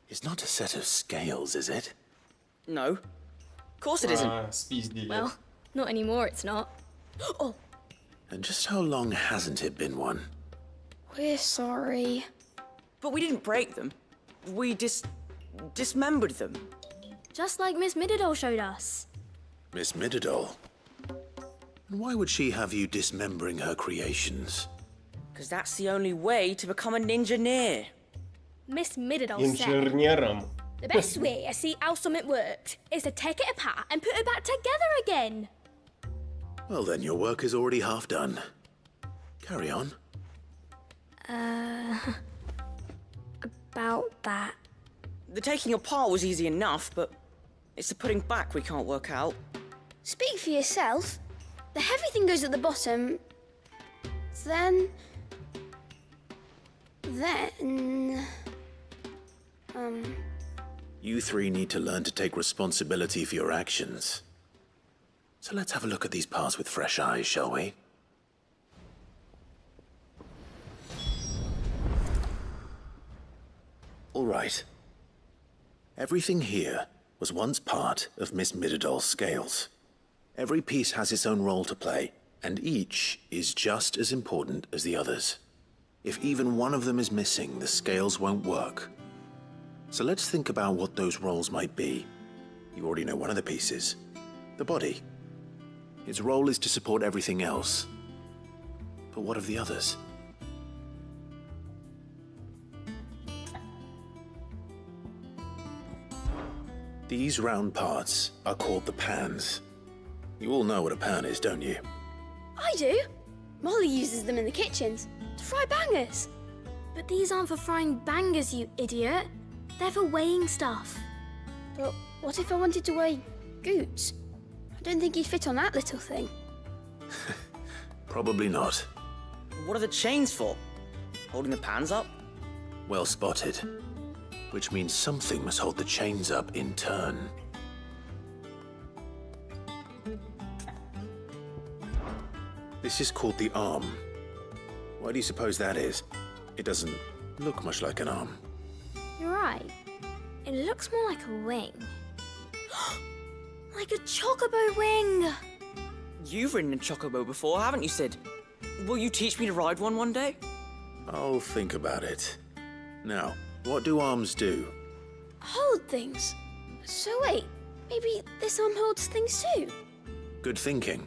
It's not a set of scales, is it? No. Of course it isn't. Спиздили. Well, not anymore, it's not. Oh, And just how long hasn't it been one? we're sorry. But we didn't break them. We dismembered them. Just like Miss Mididol showed us. Miss Mididol? And why would she have you dismembering her creations? Because that's the only way to become a ninja-neer. Miss Mididol said Инженером. the best way to see how something worked is to take it apart and put it back together again. Well, then your work is already half done. Carry on. About that. The taking apart was easy enough, but it's the putting back we can't work out. Speak for yourself. The heavy thing goes at the bottom. Then... You three need to learn to take responsibility for your actions. So let's have a look at these parts with fresh eyes, shall we? All right. Everything here was once part of Miss Mididol's scales. Every piece has its own role to play, and each is just as important as the others. If even one of them is missing, the scales won't work. So let's think about what those roles might be. You already know one of the pieces. The body. Its role is to support everything else. But what of the others? These round parts are called the pans. You all know what a pan is, don't you? I do. Molly uses them in the kitchens to fry bangers. But these aren't for frying bangers, you idiot. They're for weighing stuff. But what if I wanted to weigh goods? I don't think he'd fit on that little thing. Probably not. What are the chains for? Holding the pans up? Well spotted. Which means something must hold the chains up in turn. This is called the arm. Why do you suppose that is? It doesn't look much like an arm. You're right. It looks more like a wing. Like a chocobo wing! You've ridden a chocobo before, haven't you, Sid? Will you teach me to ride one day? I'll think about it. Now, what do arms do? Hold things. So wait, maybe this arm holds things too? Good thinking.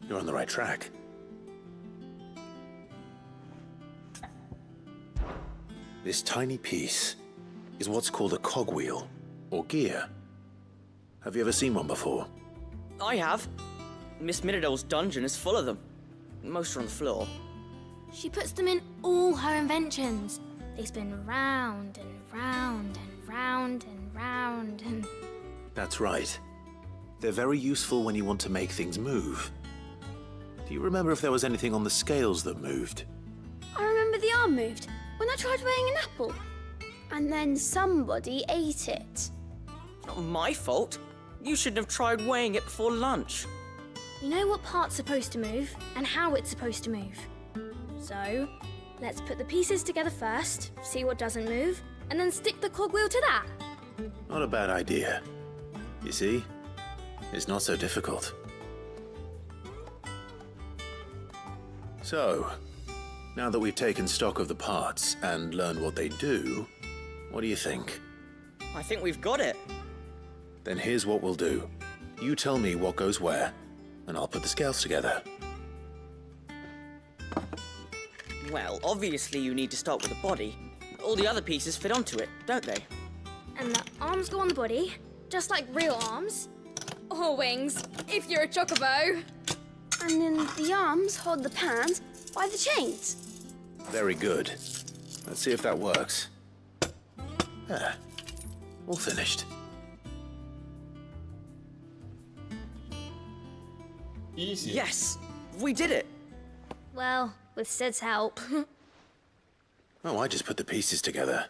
You're on the right track. This tiny piece is what's called a cogwheel, or gear. Have you ever seen one before? I have. Miss Mididol's dungeon is full of them. Most are on the floor. She puts them in all her inventions. They spin round and round and round and round and... That's right. They're very useful when you want to make things move. Do you remember if there was anything on the scales that moved? I remember the arm moved when I tried weighing an apple. And then somebody ate it. Not my fault. You shouldn't have tried weighing it before lunch. You know what part's supposed to move and how it's supposed to move. So, let's put the pieces together first, see what doesn't move, and then stick the cogwheel to that. Not a bad idea. You see? It's not so difficult. So, now that we've taken stock of the parts and learned what they do, what do you think? I think we've got it. Then here's what we'll do. You tell me what goes where, and I'll put the scales together. Well, obviously you need to start with the body. all the other pieces fit onto it, don't they? And the arms go on the body, just like real arms. Or wings, if you're a chocobo. And then the arms hold the pans by the chains. Very good. Let's see if that works. Ah, all finished. Easy. Yes, we did it. Well, with Sid's help. Oh, I just put the pieces together.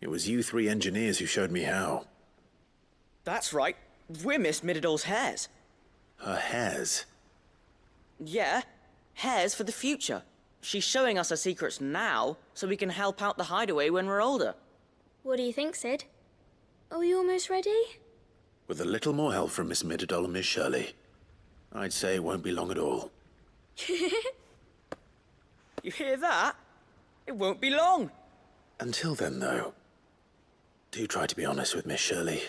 It was you three engineers who showed me how. That's right. We're Miss Mididol's heirs. Her hairs? Yeah, heirs for the future. She's showing us her secrets now, so we can help out the hideaway when we're older. What do you think, Sid? Are we almost ready? With a little more help from Miss Mididol and Miss Shirley, I'd say it won't be long at all. You hear that? It won't be long. Until then, though, do try to be honest with Miss Shirley.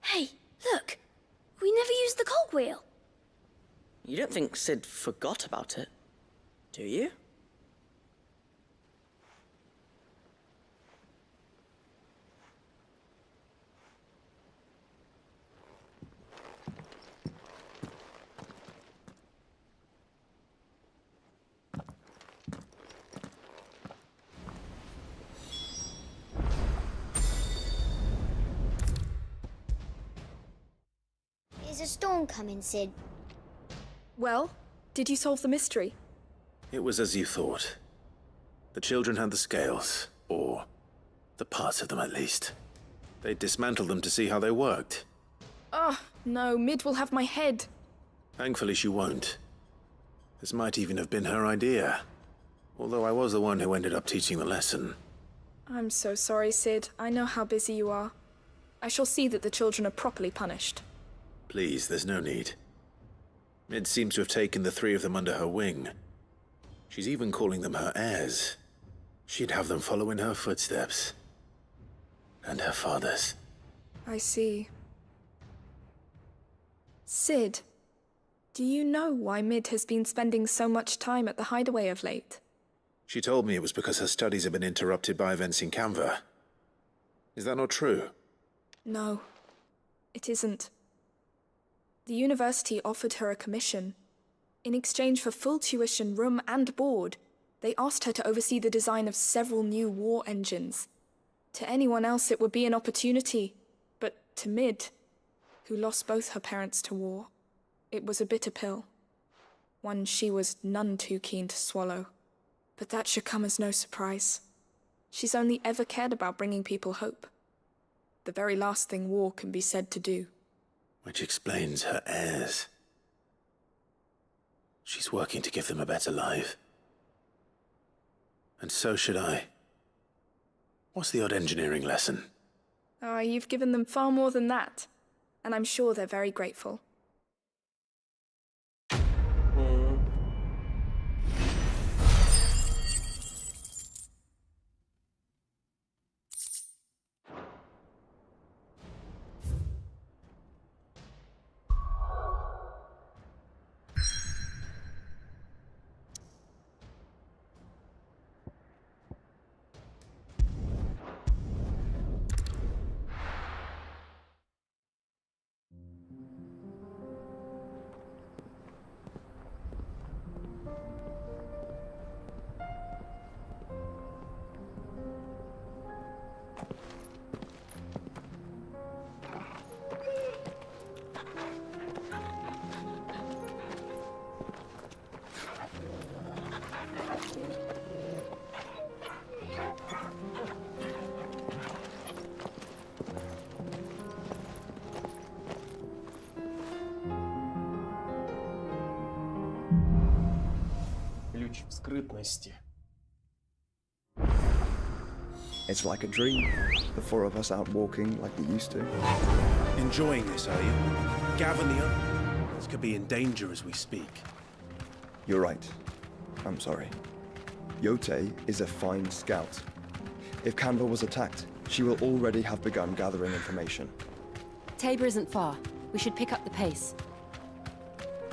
Hey, look! We never used the cogwheel. You don't think Sid forgot about it, do you? Is a storm coming, Sid? Well, did you solve the mystery? It was as you thought. The children had the scales, or the parts of them at least. They dismantled them to see how they worked. Oh, no, Mid will have my head. Thankfully she won't. This might even have been her idea. Although I was the one who ended up teaching the lesson. I'm so sorry, Sid. I know how busy you are. I shall see that the children are properly punished. Please, there's no need. Mid seems to have taken the three of them under her wing. She's even calling them her heirs. She'd have them follow in her footsteps. And her father's. I see. Sid, do you know why Mid has been spending so much time at the hideaway of late? She told me it was because her studies have been interrupted by events in Canva. Is that not true? No, it isn't. The university offered her a commission. In exchange for full tuition, room and board, they asked her to oversee the design of several new war engines. To anyone else it would be an opportunity, but to Mid, who lost both her parents to war, it was a bitter pill. One she was none too keen to swallow. But that should come as no surprise. She's only ever cared about bringing people hope. The very last thing war can be said to do. Which explains her heirs. She's working to give them a better life. And so should I. What's the odd engineering lesson? Oh, you've given them far more than that. And I'm sure they're very grateful. Ключ в скрытности. It's like a dream. The four of us out walking like we used to. Enjoying this, are you? Gavin the other? This could be in danger as we speak. You're right. I'm sorry. Yote is a fine scout. If Canva was attacked, she will already have begun gathering information. Tabor isn't far. We should pick up the pace.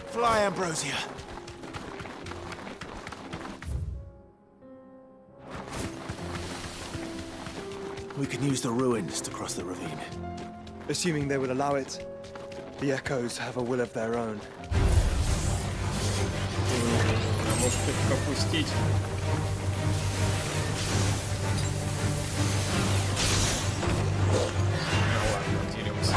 Fly, Ambrosia. We can use the ruins to cross the ravine. Assuming they will allow it, the echoes have a will of their own. Может их пропустить. Ладно, деремся.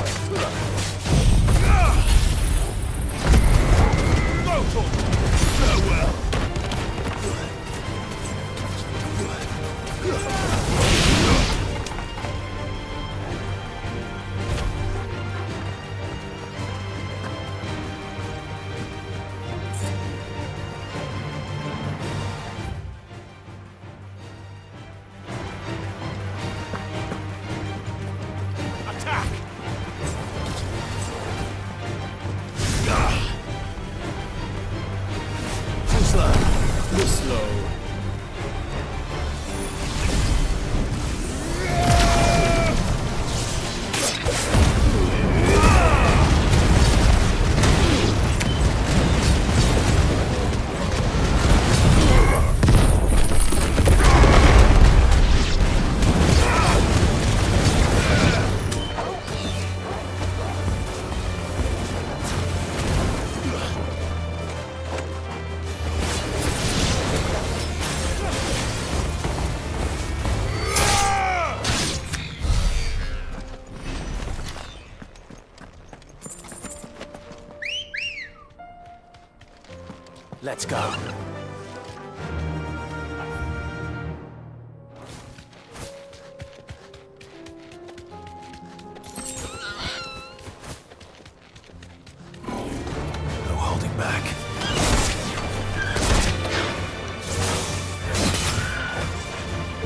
Let's go. No holding back.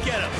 Get him!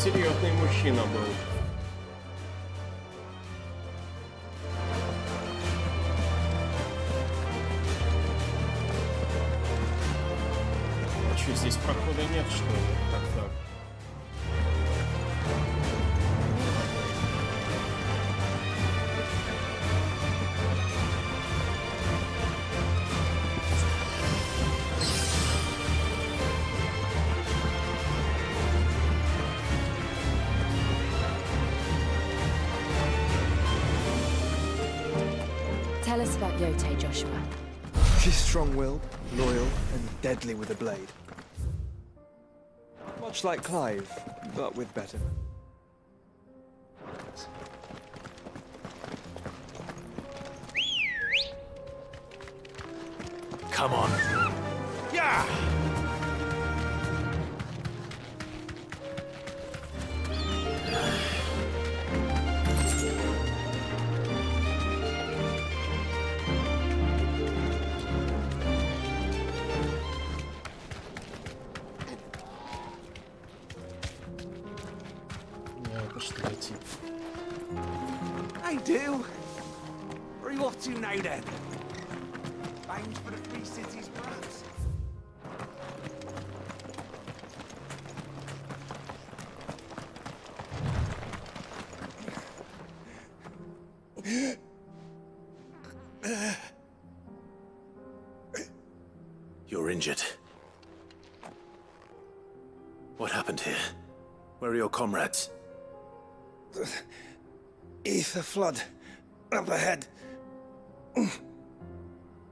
Серьезный мужчина был. А что, здесь прохода нет, что ли? Так. Tell us about Yote, Joshua. She's strong-willed, loyal, and deadly with a blade. Much like Clive, but with better. Come on. Yeah! хочет войти. I do. Where are you off to now then? Bound for the Free Cities, perhaps? You're injured. What happened here? Where are your comrades? Ether flood up ahead.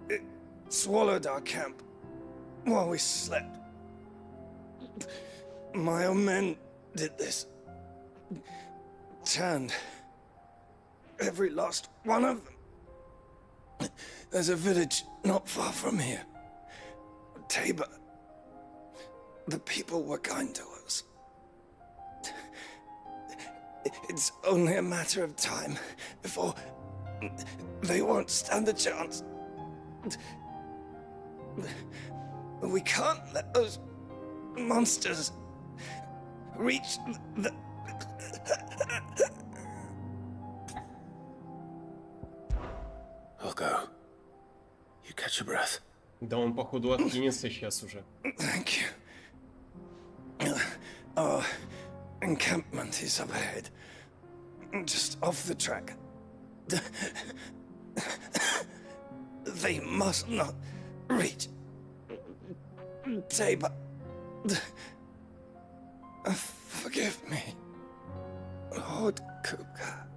It swallowed our camp while we slept. My own men did this. Turned every last one of them. There's a village not far from here. Tabor. The people were kind to us. It's only a matter of time before they won't stand a chance. We can't let those monsters reach the... I'll go. You catch your breath. Да он, походу, откинется сейчас уже. Thank you. Our encampment is up ahead. Just off the track. They must not reach Tabor. Forgive me, Lord Cougar.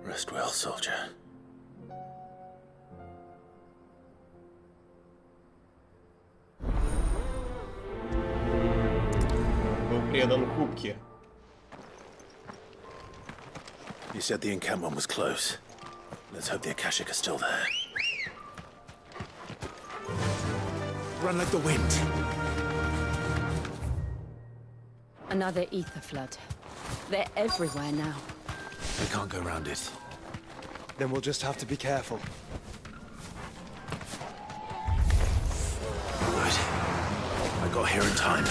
Rest well, soldier. Был предан кубке. You said the encampment was close. Let's hope the Akashic are still there. Run like the wind. Another ether flood. They're everywhere now. We can't go around it. Then we'll just have to be careful. Right. I got here in time.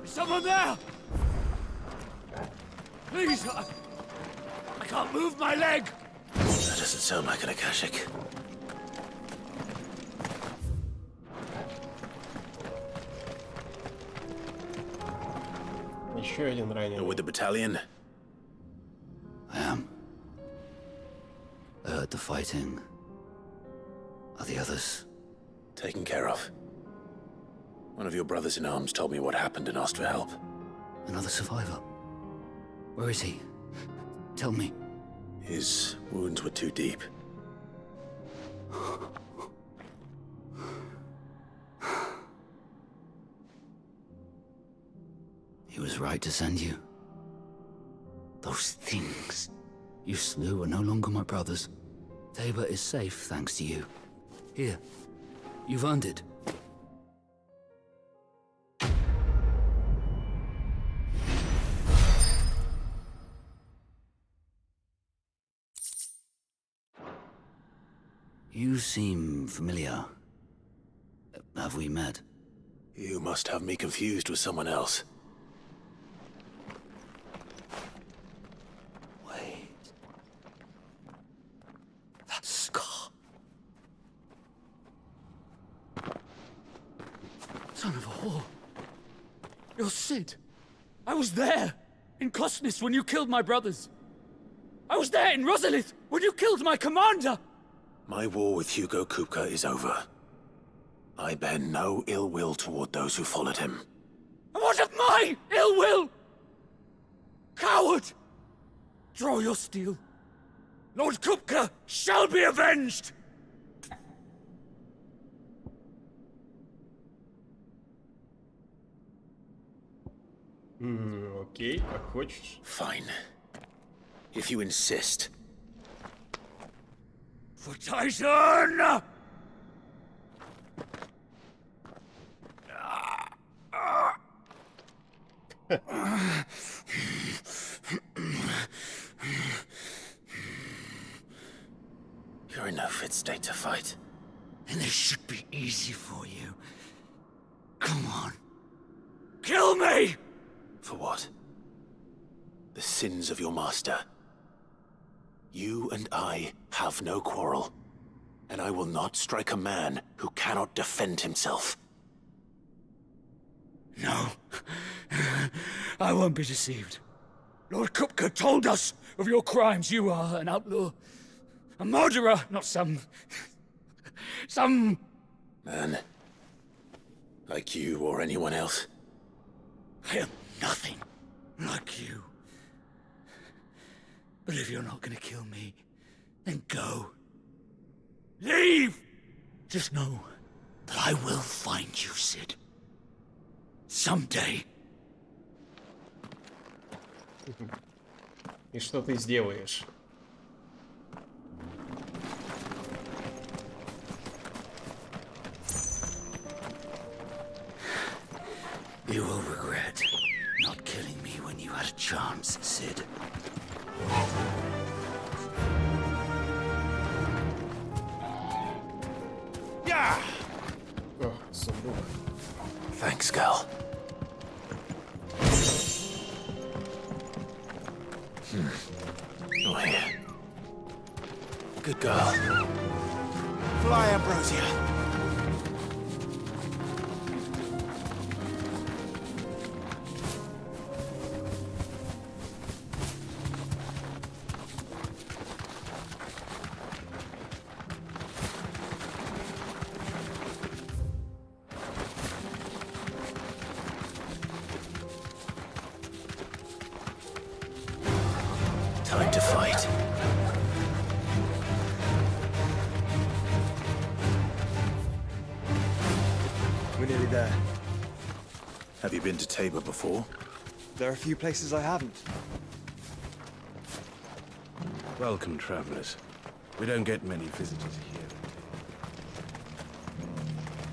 Someone there! Please, I can't move my leg! That doesn't sound like an Akashic. Еще один раненый. You're with the battalion? I am. I heard the fighting. Are the others? Taken care of. One of your brothers in arms told me what happened and asked for help. Another survivor? Where is he? Tell me. His wounds were too deep. He was right to send you. Those things you slew are no longer my brothers. Tabor is safe thanks to you. Here, you've earned it. You seem familiar. Have we met? You must have me confused with someone else. Wait. That scar. Son of a whore. You're Sid. I was there in Cosnis when you killed my brothers. I was there in Rosalith when you killed my commander. My war with Hugo Kupka is over. I bear no ill will toward those who followed him. And what of my ill will? Coward! Draw your steel. Lord Kupka shall be avenged! Окей, как хочешь. Fine. If you insist. For Titan! You're in no fit state to fight. And this should be easy for you. Come on. Kill me! For what? The sins of your master. You and I have no quarrel, and I will not strike a man who cannot defend himself. No. I won't be deceived. Lord Kupka told us of your crimes. You are an outlaw. A murderer, not some... Man. Like you or anyone else. I am nothing like you. But if you're not gonna kill me, then go. Leave! Just know that I will find you, Sid. Someday. И что ты сделаешь? You will regret not killing me when you had a chance, Sid. Yeah! О, сундук. Thanks, girl. Oh, here. Good girl. Fly, Ambrosia. Time to fight. We're nearly there. Have you been to Tabor before? There are a few places I haven't. Welcome, travelers. We don't get many visitors here.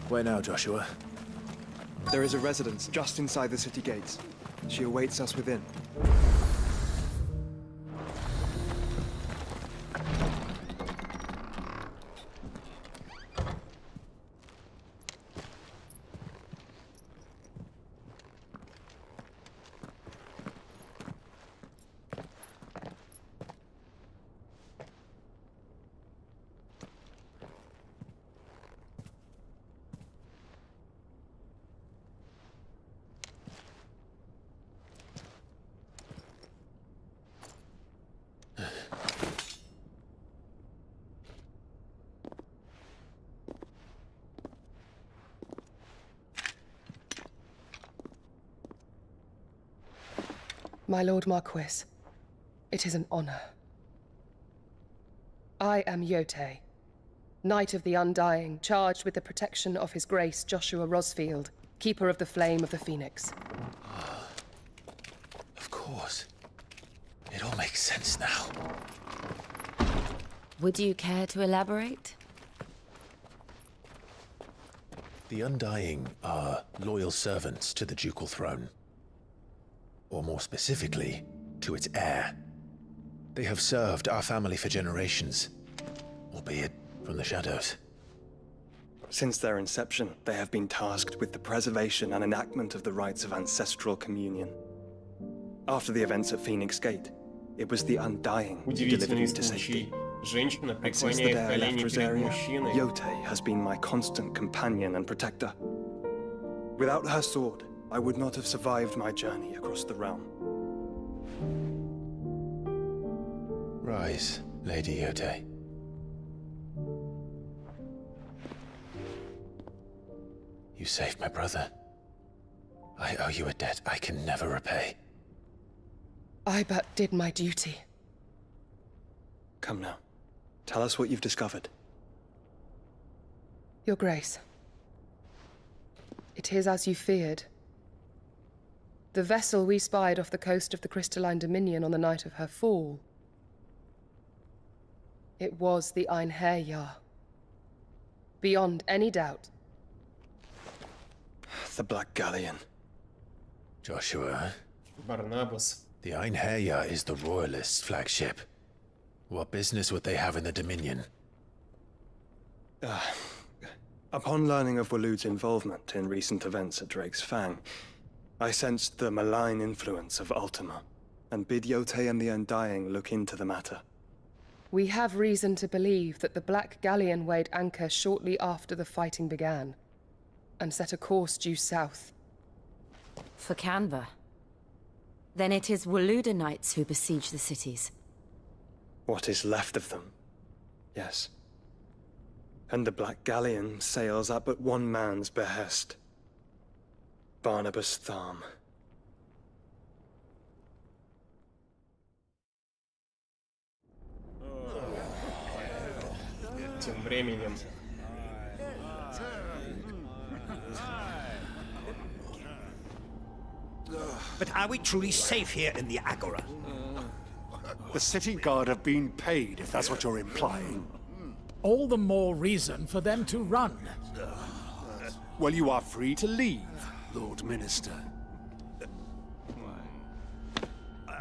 Where now, Joshua? There is a residence just inside the city gates. She awaits us within. My Lord Marquis, it is an honor. I am Yote, Knight of the Undying, charged with the protection of His Grace Joshua Rosfield, Keeper of the Flame of the Phoenix. Of course. It all makes sense now. Would you care to elaborate? The Undying are loyal servants to the ducal throne. Or more specifically, to its heir. They have served our family for generations, albeit from the shadows. Since their inception, they have been tasked with the preservation and enactment of the rites of ancestral communion. After the events at Phoenix Gate, it was the Undying who delivered me to safety. Женщина And since the day преклоняет I left колени перед Rosaria, мужчиной. Yote has been my constant companion and protector. Without her sword, I would not have survived my journey across the realm. Rise, Lady Yote. You saved my brother. I owe you a debt I can never repay. I but did my duty. Come now. Tell us what you've discovered. Your Grace. It is as you feared. The vessel we spied off the coast of the Crystalline Dominion on the night of her fall. It was the Einherjar. Beyond any doubt. The Black Galleon. Joshua. Barnabas. The Einherjar is the Royalists' flagship. What business would they have in the Dominion? Upon learning of Waloed's involvement in recent events at Drake's Fang, I sensed the malign influence of Ultima, and bid Yote and the Undying look into the matter. We have reason to believe that the Black Galleon weighed anchor shortly after the fighting began, and set a course due south. For Canva. Then it is Waloed knights who besiege the cities. What is left of them, yes. And the Black Galleon sails at but one man's behest. Barnabas Tharm. Тем временем. But are we truly safe here in the Agora? The city guard have been paid, if that's what you're implying. All the more reason for them to run. Well, you are free to leave, Lord Minister.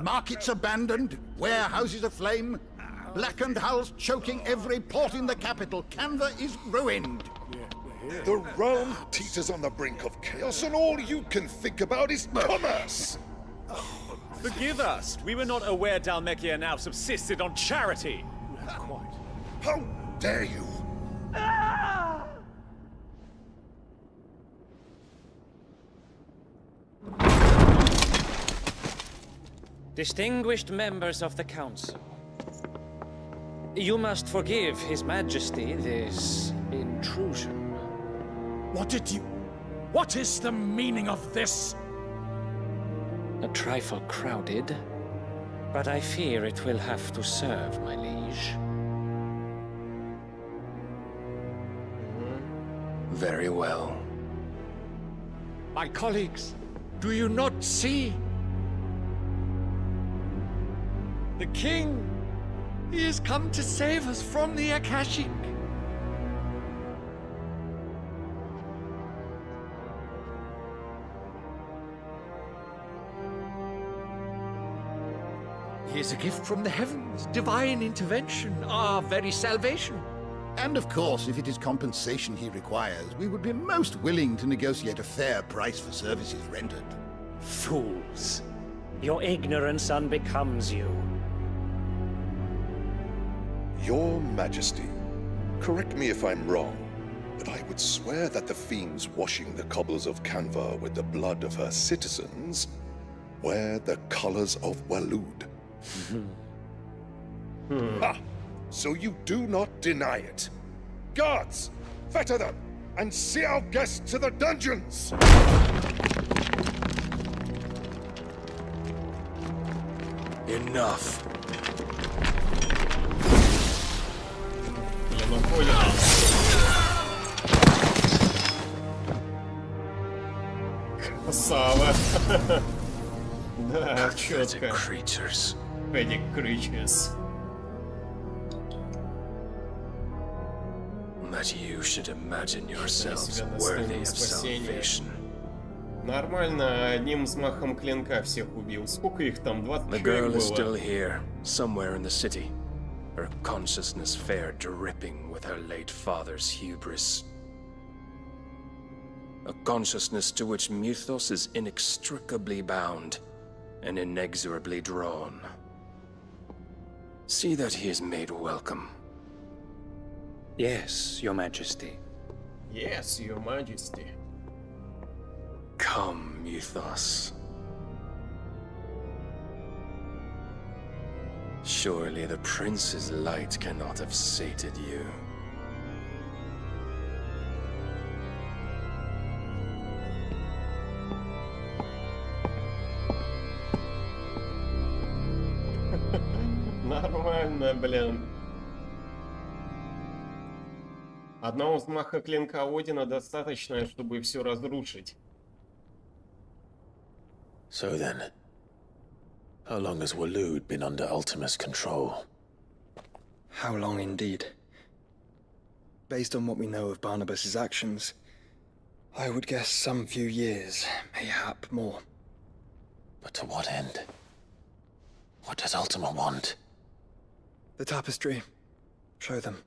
Markets abandoned, warehouses aflame, blackened hulls choking every port in the capital. Canva is ruined. The realm teeters on the brink of chaos, and all you can think about is commerce! Forgive us! We were not aware Dhalmekia now subsisted on charity! How dare you! Distinguished members of the Council, you must forgive His Majesty this intrusion. What is the meaning of this? A trifle crowded, but I fear it will have to serve, my liege. Very well. My colleagues, do you not see? The king! He has come to save us from the Akashic! He is a gift from the heavens, divine intervention, our very salvation. And of course, if it is compensation he requires, we would be most willing to negotiate a fair price for services rendered. Fools! Your ignorance unbecomes you. Your Majesty, correct me if I'm wrong, but I would swear that the fiends washing the cobbles of Canva with the blood of her citizens wear the colors of Waloed. Ha! So you do not deny it. Guards, fetter them, and see our guests to the dungeons! Enough. Красава. Да, Pathetic чётко. creatures. Pathetic creatures. That you should imagine yourselves себя worthy достойным of спасения. salvation. Нормально, одним взмахом клинка всех убил. Сколько их там? 20 The человек girl is было? still here, somewhere in the city. her consciousness fair dripping with her late father's hubris. A consciousness to which Mythos is inextricably bound and inexorably drawn. See that he is made welcome. Yes, Your Majesty. Yes, Your Majesty. Come, Mythos. Surely the Prince's light cannot have sated you. Нормально, блин. Одного взмаха клинка Одина достаточно, чтобы все разрушить. So then, how long has Waloed been under Ultima's control? How long indeed? Based on what we know of Barnabas's actions, I would guess some few years, mayhap more. But to what end? What does Ultima want? The tapestry. Show them.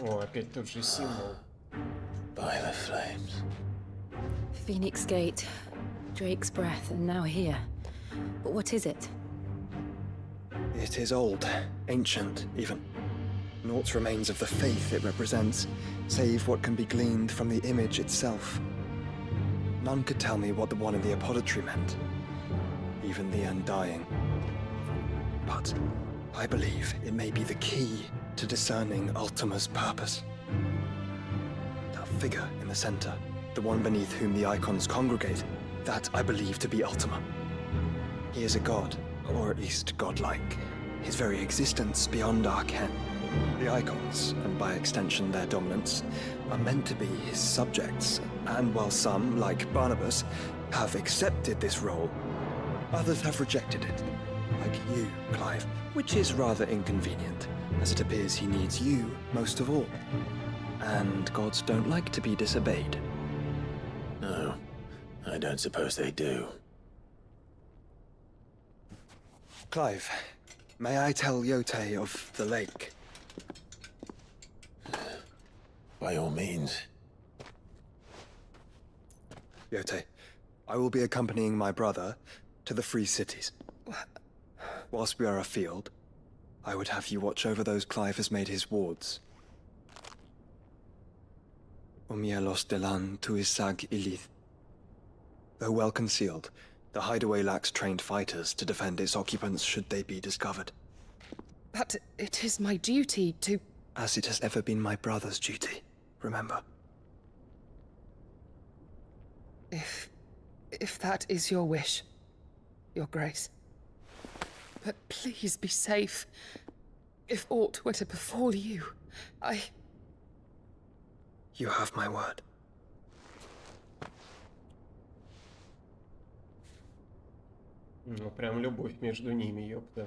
О, опять тот же символ. By the flames. Phoenix Gate, Drake's Breath, and now here. But what is it? It is old, ancient, even. Naught remains of the faith it represents, save what can be gleaned from the image itself. None could tell me what the one in the apothecary meant, even the Undying. But I believe it may be the key to discerning Ultima's purpose. That figure in the center, the one beneath whom the icons congregate, that I believe to be Ultima. He is a god, or at least godlike. His very existence beyond our ken. The icons, and by extension their dominance, are meant to be his subjects, and while some, like Barnabas, have accepted this role, others have rejected it. Like you, Clive, which is rather inconvenient, as it appears he needs you most of all. And gods don't like to be disobeyed. No, I don't suppose they do. Clive, may I tell Yote of the lake? By all means. Yote, I will be accompanying my brother to the Free Cities. Whilst we are afield, I would have you watch over those Clive has made his wards. Omielos delan tuisag ilith. Though well concealed, the hideaway lacks trained fighters to defend its occupants should they be discovered. But it is my duty to... As it has ever been my brother's duty, remember. If that is your wish, Your Grace. But please be safe. If aught were to befall you, You have my word. Ну, прям любовь между ними, ёпта.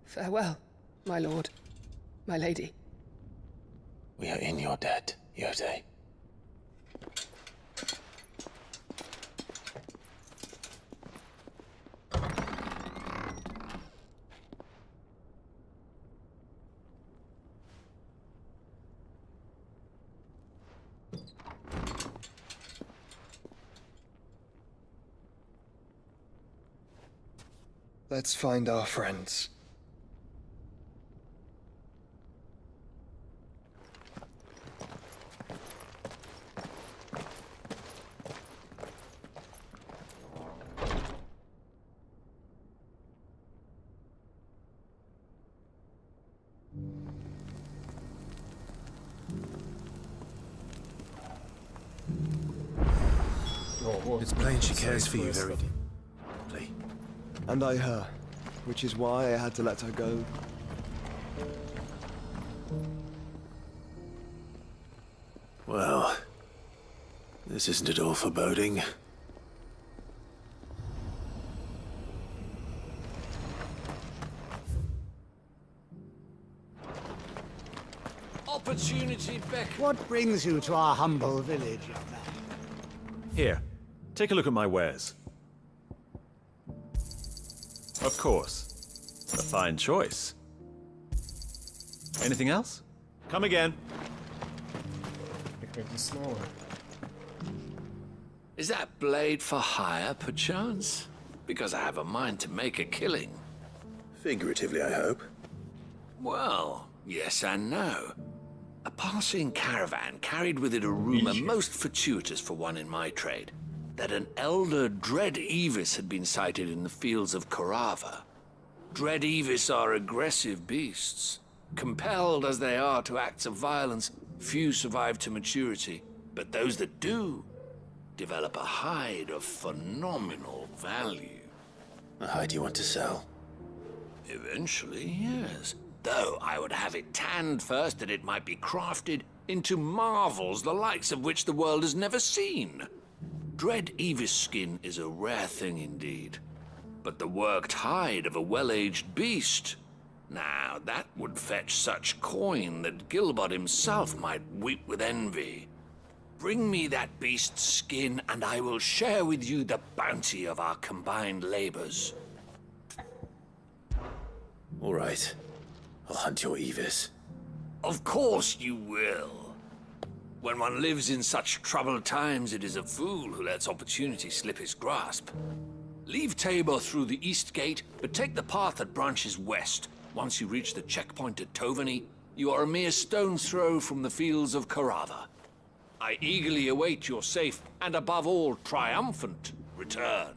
Farewell, my lord, my lady. We are in your debt, Yote. Let's find our friends. It's plain she cares for you very deeply. And I her, which is why I had to let her go. Well, this isn't at all foreboding. Opportunity beck. What brings you to our humble village, young man? Here, take a look at my wares. Of course. A fine choice. Anything else? Come again. Приходи снова. Is that blade for hire, perchance? Because I have a mind to make a killing. Figuratively, I hope. Well, yes and no. A passing caravan carried with it a rumor most fortuitous for one in my trade, that an elder Dread Evis had been sighted in the fields of Carava. Dread Evis are aggressive beasts. Compelled as they are to acts of violence, few survive to maturity, but those that do develop a hide of phenomenal value. A hide you want to sell? Eventually, yes. Though I would have it tanned first that it might be crafted into marvels the likes of which the world has never seen. Dread Evis skin is a rare thing indeed. But the worked hide of a well-aged beast, now that would fetch such coin that Gilbert himself might weep with envy. Bring me that beast's skin, and I will share with you the bounty of our combined labors. All right. I'll hunt your Evis. Of course you will. When one lives in such troubled times, it is a fool who lets opportunity slip his grasp. Leave Tabor through the east gate, but take the path that branches west. Once you reach the checkpoint at Tovany, you are a mere stone's throw from the fields of Carava. I eagerly await your safe, and above all, triumphant return.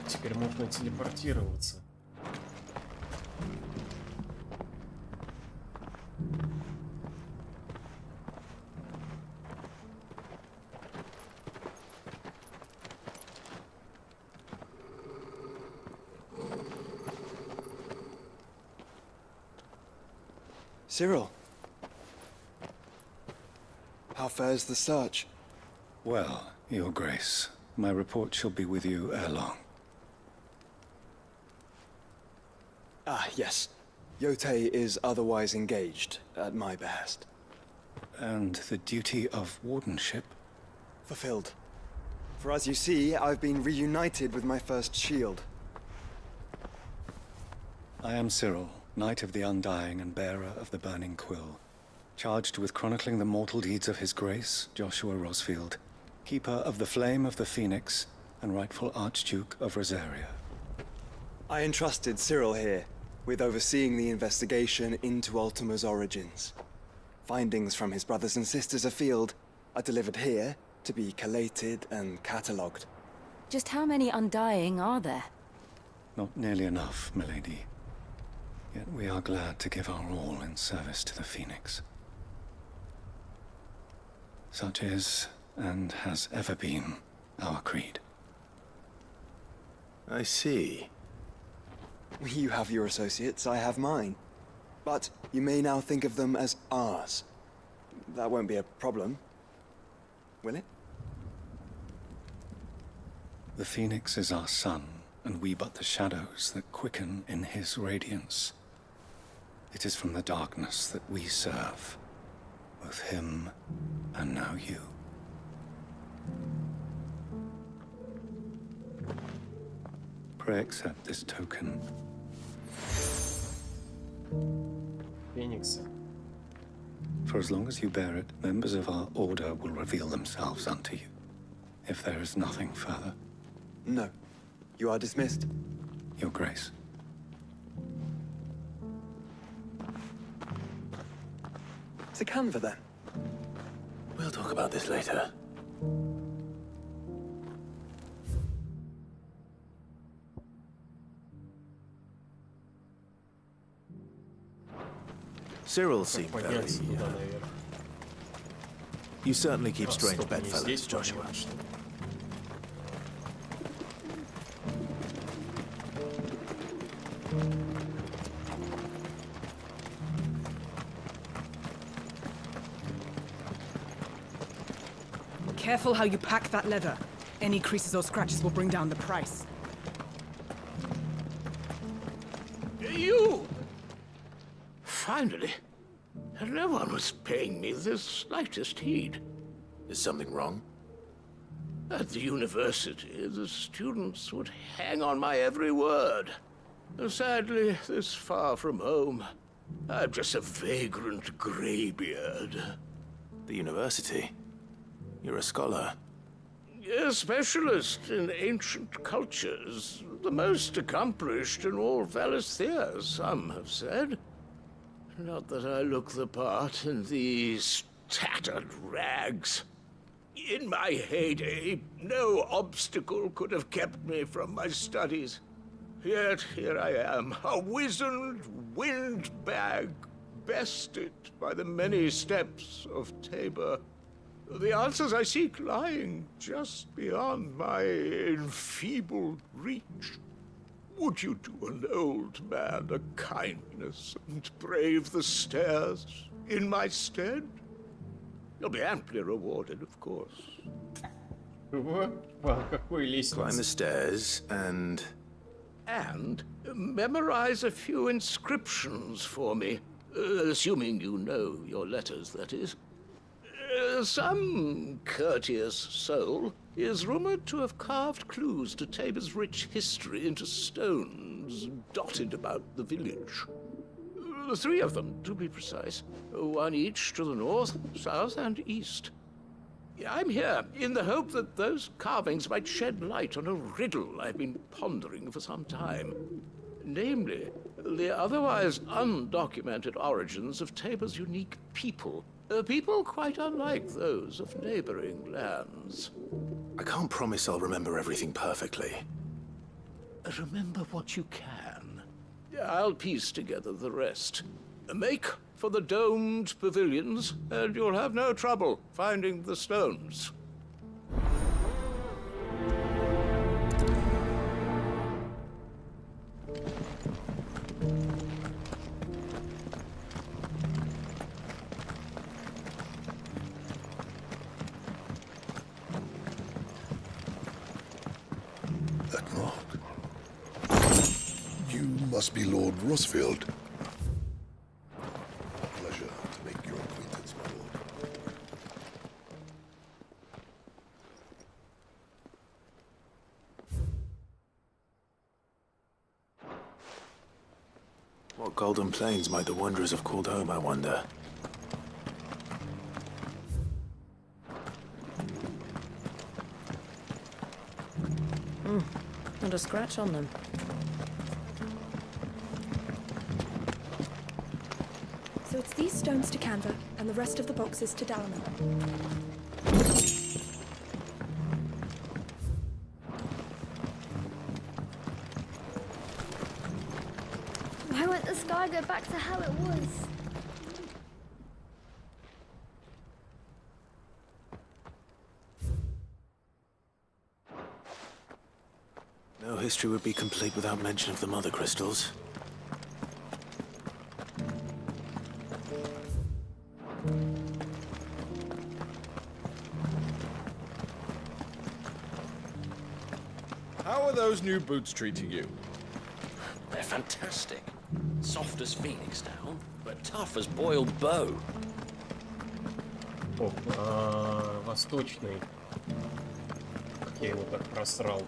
Теперь можно телепортироваться. Cyril, how fares the search? Well, Your Grace, my report shall be with you ere long. Ah, yes. Yotei is otherwise engaged, at my behest. And the duty of wardenship? Fulfilled. For as you see, I've been reunited with my first shield. I am Cyril, Knight of the Undying and bearer of the Burning Quill, charged with chronicling the mortal deeds of His Grace, Joshua Rosfield, keeper of the Flame of the Phoenix and rightful Archduke of Rosaria. I entrusted Cyril here with overseeing the investigation into Ultima's origins. Findings from his brothers and sisters afield are delivered here to be collated and catalogued. Just how many Undying are there? Not nearly enough, milady. Yet we are glad to give our all in service to the Phoenix. Such is, and has ever been, our creed. I see. You have your associates, I have mine. But you may now think of them as ours. That won't be a problem, will it? The Phoenix is our sun, and we but the shadows that quicken in his radiance. It is from the darkness that we serve, both him and now you. Pray accept this token. Эникс. For as long as you bear it, members of our order will reveal themselves unto you. If there is nothing further. No. You are dismissed. Your Grace. To Canva, then. We'll talk about this later. Cyril seemed very... Подняться туда наверх. You certainly keep А, strange стоп, не bedfellows, здесь, Joshua. по-моему, что ли? Careful how you pack that leather. Any creases or scratches will bring down the price. You! Finally. No one was paying me the slightest heed. Is something wrong? At the university, the students would hang on my every word. Sadly, this far from home, I'm just a vagrant greybeard. The university? You're a scholar. A specialist in ancient cultures. The most accomplished in all Valisthea, some have said. Not that I look the part in these tattered rags. In my heyday, no obstacle could have kept me from my studies. Yet here I am, a wizened windbag, bested by the many steps of Tabor. The answers I seek lying just beyond my enfeebled reach. Would you do an old man a kindness and brave the stairs in my stead? You'll be amply rewarded, of course. Climb the stairs and... And memorize a few inscriptions for me, assuming you know your letters, that is. Some courteous soul is rumored to have carved clues to Tabor's rich history into stones dotted about the village. 3 of them, to be precise. 1 each to the north, south, and east. I'm here in the hope that those carvings might shed light on a riddle I've been pondering for some time. Namely, the otherwise undocumented origins of Tabor's unique people. People quite unlike those of neighboring lands. I can't promise I'll remember everything perfectly. Remember what you can. I'll piece together the rest. Make for the domed pavilions, and you'll have no trouble finding the stones. That mark. You must be Lord Rosfield. A pleasure to make your acquaintance, my lord. What golden plains might the wanderers have called home, I wonder? Not a scratch on them. So it's these stones to Canva, and the rest of the boxes to Dalaman. Why won't the sky go back to how it was? No history would be complete without mention of the mother crystals. How are those new boots treating you? They're fantastic. Soft as phoenix down, but tough as boiled bow. Восточный. Как я его так просрал.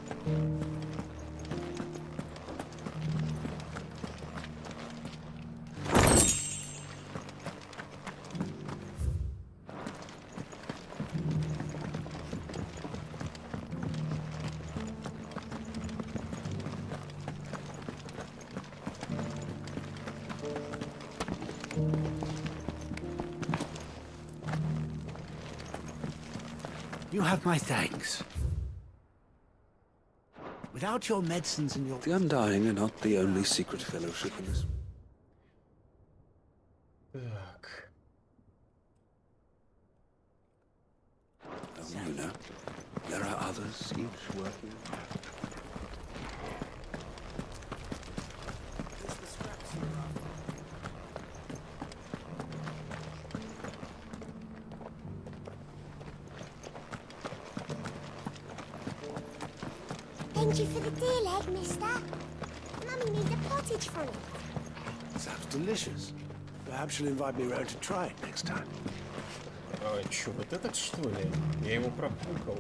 You have my thanks. Without your medicines and your... The Undying are not the only secret fellowship in this. Так. some, you know. There are others, each working. Thank you for the deal egg, mister. Mummy made a pottage from it. Sounds delicious. Perhaps she'll invite me around to try it next time. А, чё, вот этот что ли? Я его пропукал.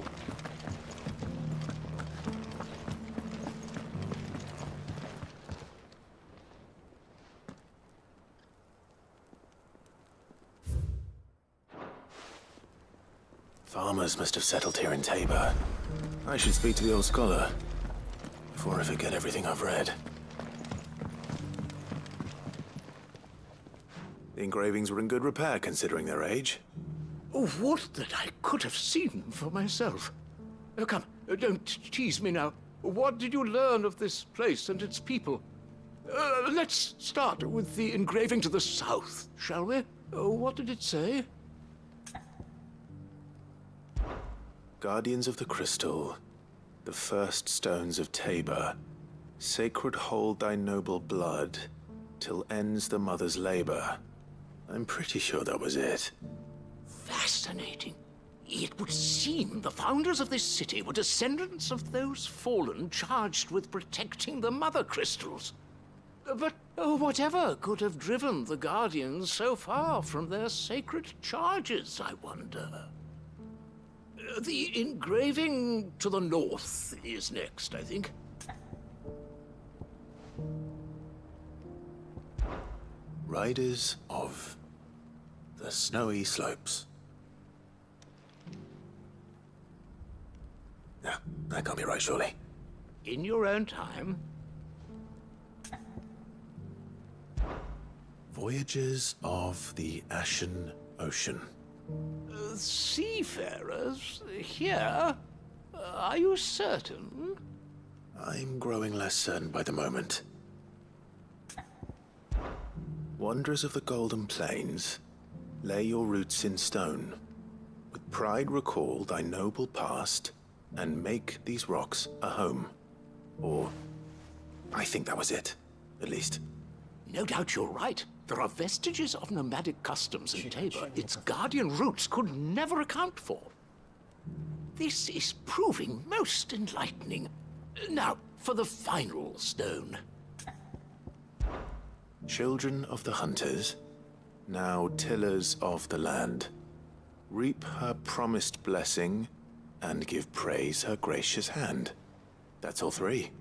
Farmers must have settled here in Tabor. I should speak to the old scholar before I forget everything I've read. The engravings were in good repair considering their age. Oh, what that I could have seen for myself. Oh, come, don't tease me now. What did you learn of this place and its people? Let's start with the engraving to the south, shall we? What did it say? Guardians of the Crystal, the first stones of Tabor, sacred hold thy noble blood, till ends the mother's labor. I'm pretty sure that was it. Fascinating. It would seem the founders of this city were descendants of those fallen charged with protecting the mother crystals. But whatever could have driven the Guardians so far from their sacred charges, I wonder? The engraving to the north is next, I think. Riders of the snowy slopes. No, that can't be right, surely. In your own time. Voyagers of the Ashen Ocean. Seafarers here? Are you certain? I'm growing less certain by the moment. Wanderers of the Golden Plains, lay your roots in stone. With pride recall thy noble past, and make these rocks a home. Or, I think that was it, at least. No doubt you're right. There are vestiges of nomadic customs in Tabor its guardian roots could never account for. This is proving most enlightening. Now, for the final stone. Children of the hunters, now tillers of the land, reap her promised blessing and give praise her gracious hand. That's all three.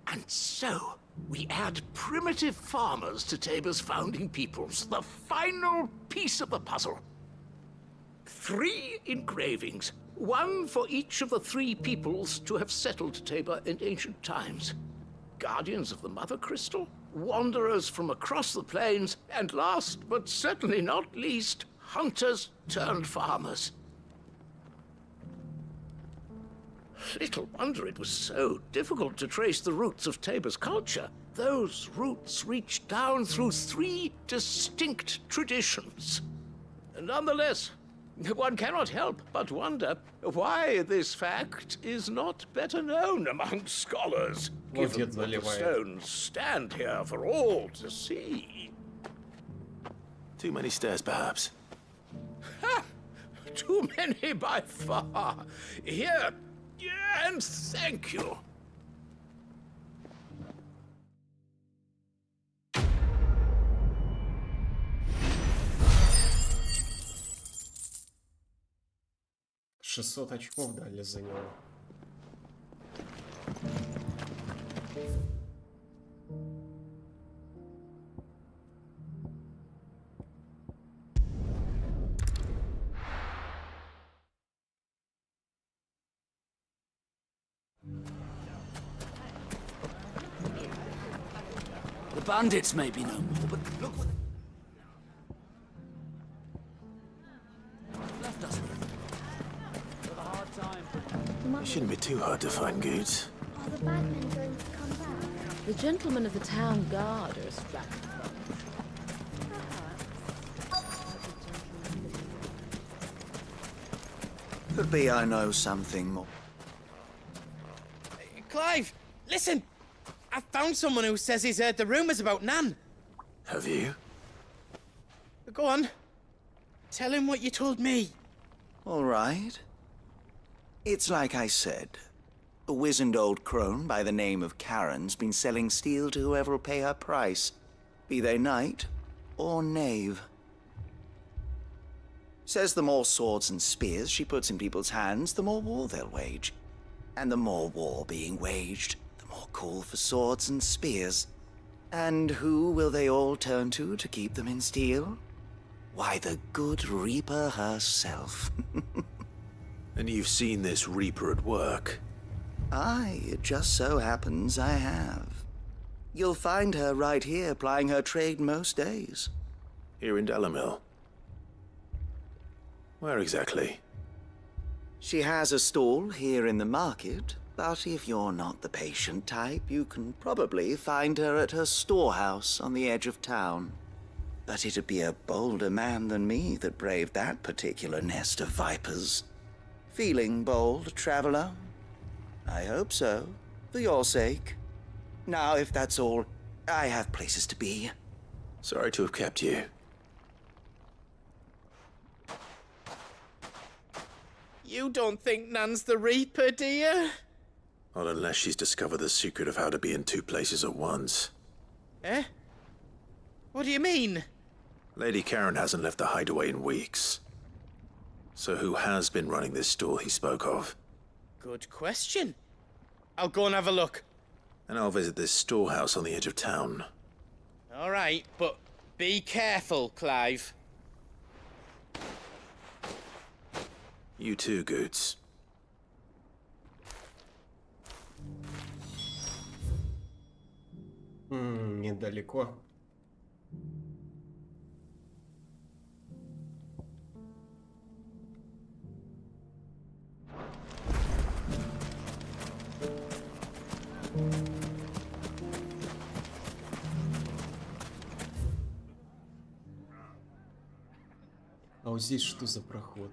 And so, we add primitive farmers to Tabor's founding peoples, the final piece of the puzzle. 3 engravings, one for each of the 3 peoples to have settled Tabor in ancient times. Guardians of the Mother Crystal, wanderers from across the plains, and last but certainly not least, hunters turned farmers. Little wonder it was so difficult to trace the roots of Tabor's culture. Those roots reach down through 3 distinct traditions. Nonetheless, one cannot help but wonder why this fact is not better known among scholars, given that the stones stand here for all to see. Too many stairs, perhaps. Ha! Too many by far. Here, and thank you. $600 очков дали за него. The bandits may be no more, but look what... left us with. It shouldn't be too hard to find goods. Are the bad men going to come back? The gentlemen of the town guard are strapped. Could be I know something more. Clive, listen! I found someone who says he's heard the rumours about Nan. Have you? Go on. Tell him what you told me. All right. It's like I said. A wizened old crone by the name of Karen's been selling steel to whoever'll pay her price, be they knight or knave. Says the more swords and spears she puts in people's hands, the more war they'll wage. And the more war being waged, the more call for swords and spears. And who will they all turn to keep them in steel? Why, the good Reaper herself. And you've seen this Reaper at work? Aye, it just so happens I have. You'll find her right here plying her trade most days. Here in Delamil? Where exactly? She has a stall here in the market, but if you're not the patient type, you can probably find her at her storehouse on the edge of town. But it'd be a bolder man than me that braved that particular nest of vipers. Feeling bold, traveler? I hope so, for your sake. Now, if that's all, I have places to be. Sorry to have kept you. You don't think Nan's the Reaper, do you? Not unless she's discovered the secret of how to be in two places at once. Eh? What do you mean? Lady Karen hasn't left the hideaway in weeks. So who has been running this stall he spoke of? Good question. I'll go and have a look. And I'll visit this storehouse on the edge of town. All right, but be careful, Clive. You too, Goots. Недалеко. А вот здесь что за проход?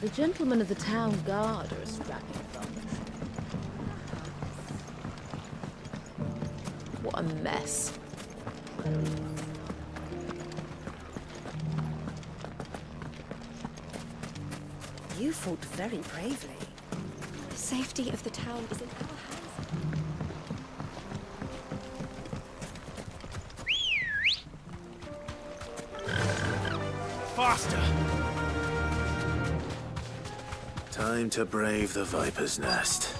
The gentlemen of the town guard are a strapping bunch. What a mess. You fought very bravely. The safety of the town is in our hands. Faster! Time to brave the Viper's Nest.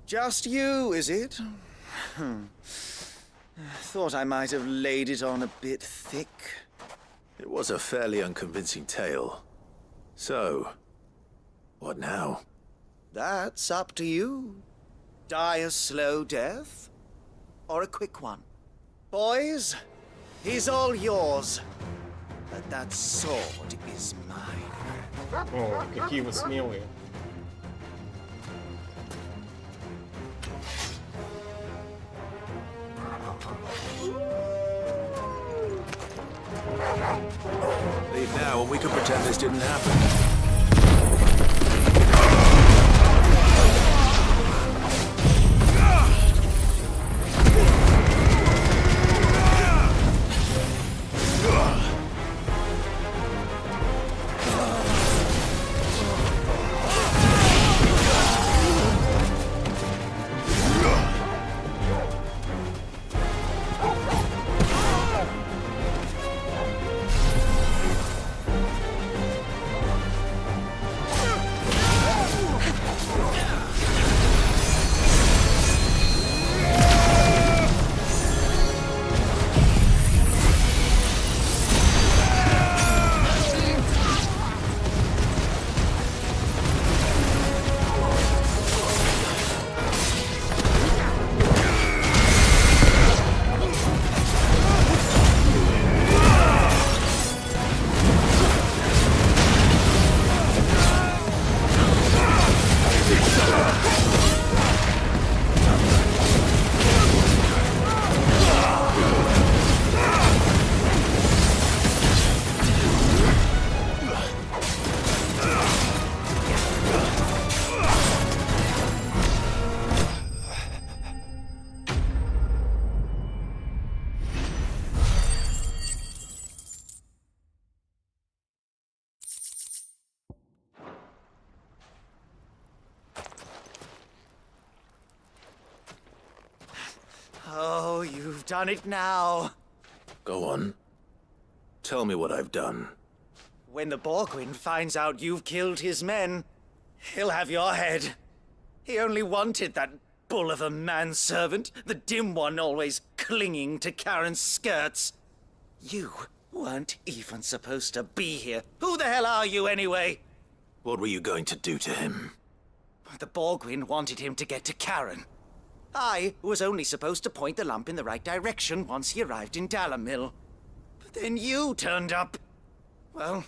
Just you, is it? Thought I might have laid it on a bit thick. It was a fairly unconvincing tale. So, what now? That's up to you. Die a slow death, or a quick one. Boys, he's all yours. But that sword is mine. О, какие вы смелые. Leave now and we can pretend this didn't happen. done it now. Go on. Tell me what I've done. When the Borgwyn finds out you've killed his men, he'll have your head. He only wanted that bull of a manservant, the dim one always clinging to Karen's skirts. You weren't even supposed to be here. Who the hell are you anyway? What were you going to do to him? The Borgwyn wanted him to get to Karen. I was only supposed to point the lamp in the right direction once he arrived in Dalamil. But then you turned up. Well,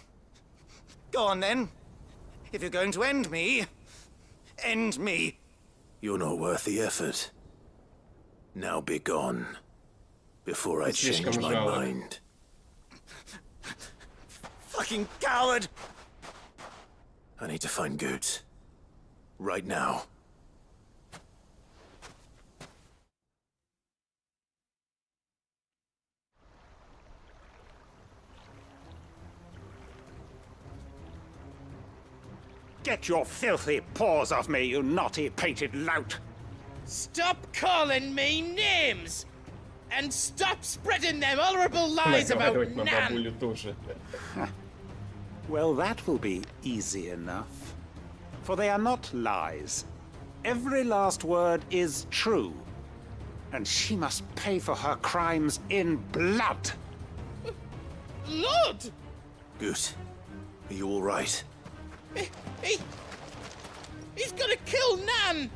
go on then. If you're going to end me, end me. You're not worth the effort. Now be gone, before I change my mind. Fucking coward! I need to find Goots. Right now. Get your filthy paws off me, you naughty painted lout! Stop calling me names! And stop spreading them horrible lies about Наговаривать на Nan! бабулю тоже. Well, that will be easy enough. For they are not lies. Every last word is true. And she must pay for her crimes in blood. Lord! Goot, are you all right? He's gonna kill Nan!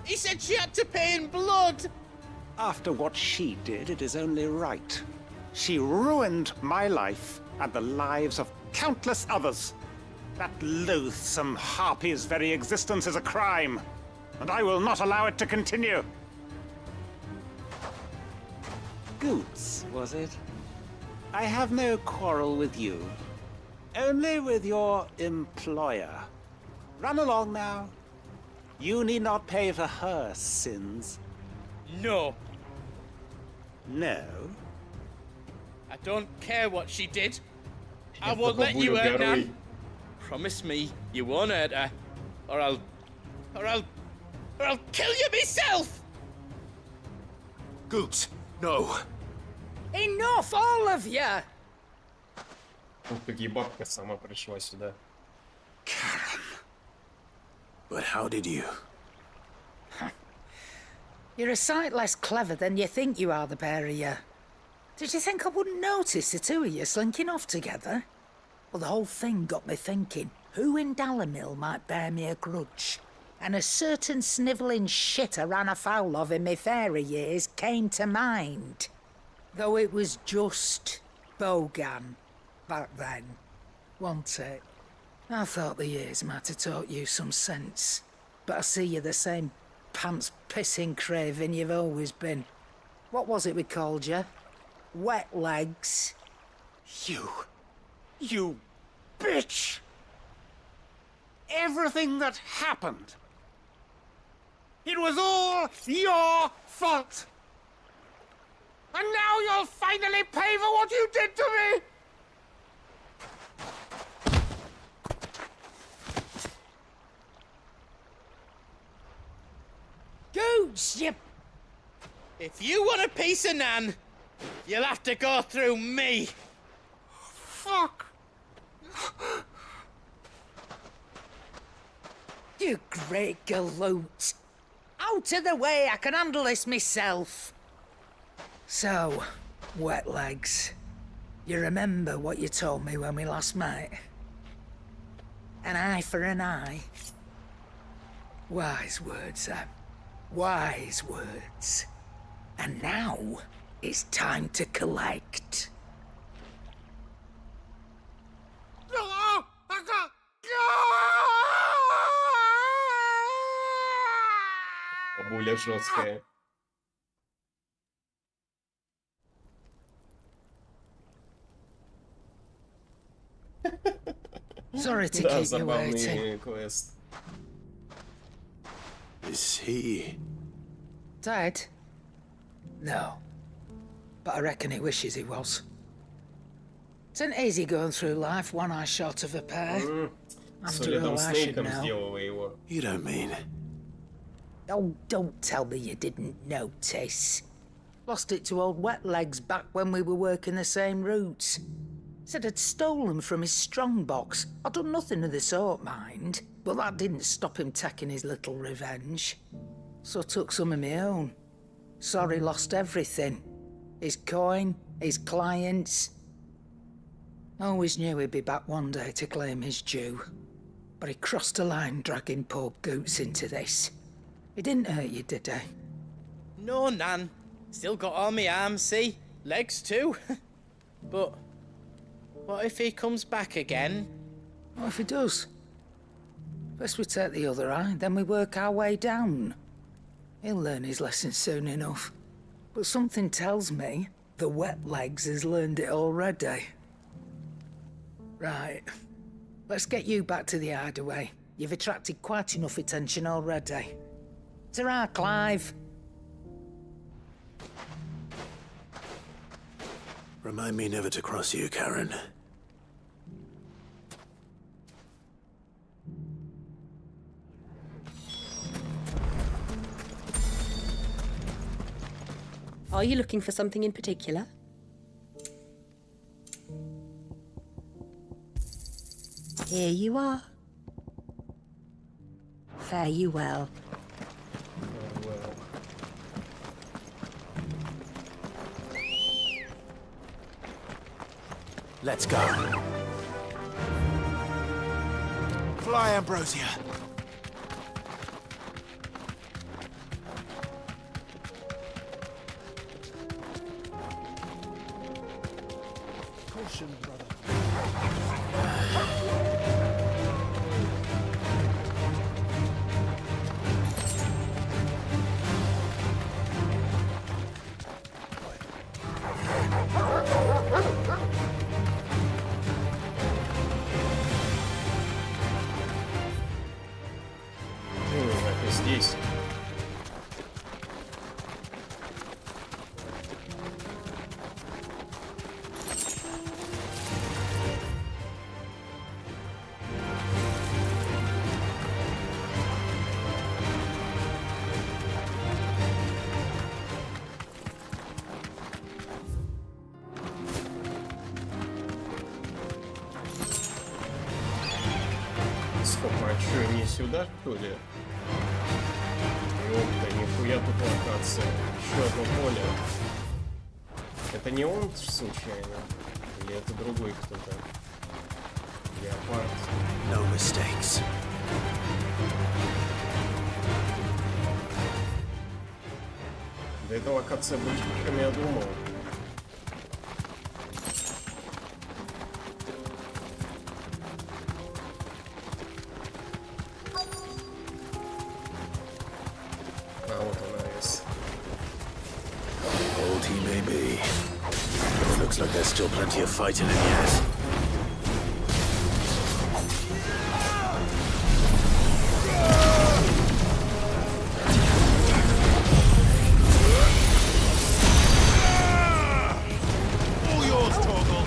He said she had to pay in blood! After what she did, it is only right. She ruined my life and the lives of countless others. That loathsome harpy's very existence is a crime, and I will not allow it to continue. Goots, was it? I have no quarrel with you. Only with your employer. Run along now. You need not pay for her sins. No. No? I don't care what she did. I won't let you hurt her. Promise me you won't hurt her, or I'll kill you myself! Goots, no. Enough, all of you! Ух ты, ебабка сама пришла сюда. But how did you? You're a sight less clever than you think you are, the pair of you. Did you think I wouldn't notice the two of you slinking off together? Well, the whole thing got me thinking, who in Dalamil might bear me a grudge? And a certain snivelling shit I ran afoul of in my fairy years came to mind. Though it was just Bogan back then, wasn't it? I thought the years might have taught you some sense, but I see you're the same pants-pissing craven you've always been. What was it we called you? Wet legs? You bitch! Everything that happened, it was all your fault! And now you'll finally pay for what you did to me! Goots, you... If you want a piece of Nan, you'll have to go through me. Fuck! You great galoot! Out of the way, I can handle this myself. So, wet legs, you remember what you told me when we last met? An eye for an eye. Wise words, Sam. Wise words. And now, it's time to collect. Бабуля жесткая. Sorry to Да, keep you забавный waiting. квест. Is he... Dead? No. But I reckon he wishes he was. It isn't easy going through life one eye short of a pair. After all, I should know. You don't mean... Oh, don't tell me you didn't notice. Lost it to old Wet Legs back when we were working the same routes. Said I'd stolen from his strongbox. I'd done nothing of the sort, mind. But that didn't stop him taking his little revenge. So I took some of my own. Sorry, lost everything. His coin, his clients. Always knew he'd be back one day to claim his due. But he crossed a line dragging poor Goots into this. He didn't hurt you, did he? No, Nan. Still got all my arms, see? Legs too. But what if he comes back again? What if he does? First we take the other eye, then we work our way down. He'll learn his lesson soon enough. But something tells me the Wet Legs has learned it already. Right. Let's get you back to the hideaway. You've attracted quite enough attention already. Ta-ra, Clive. Remind me never to cross you, Karen. Are you looking for something in particular? Here you are. Fare you well. Let's go. Fly, Ambrosia. Caution, brother. Это здесь. Стоп, а что, не сюда, что ли? Ёпта, нихуя тут локация. Еще одно поле. Это не он случайно? Или это другой кто-то? Леопард. No mistakes. Да эта локация больше, чем я думал. Old he may be. Looks like there's still plenty of fight in it yet. All yours, Torgal.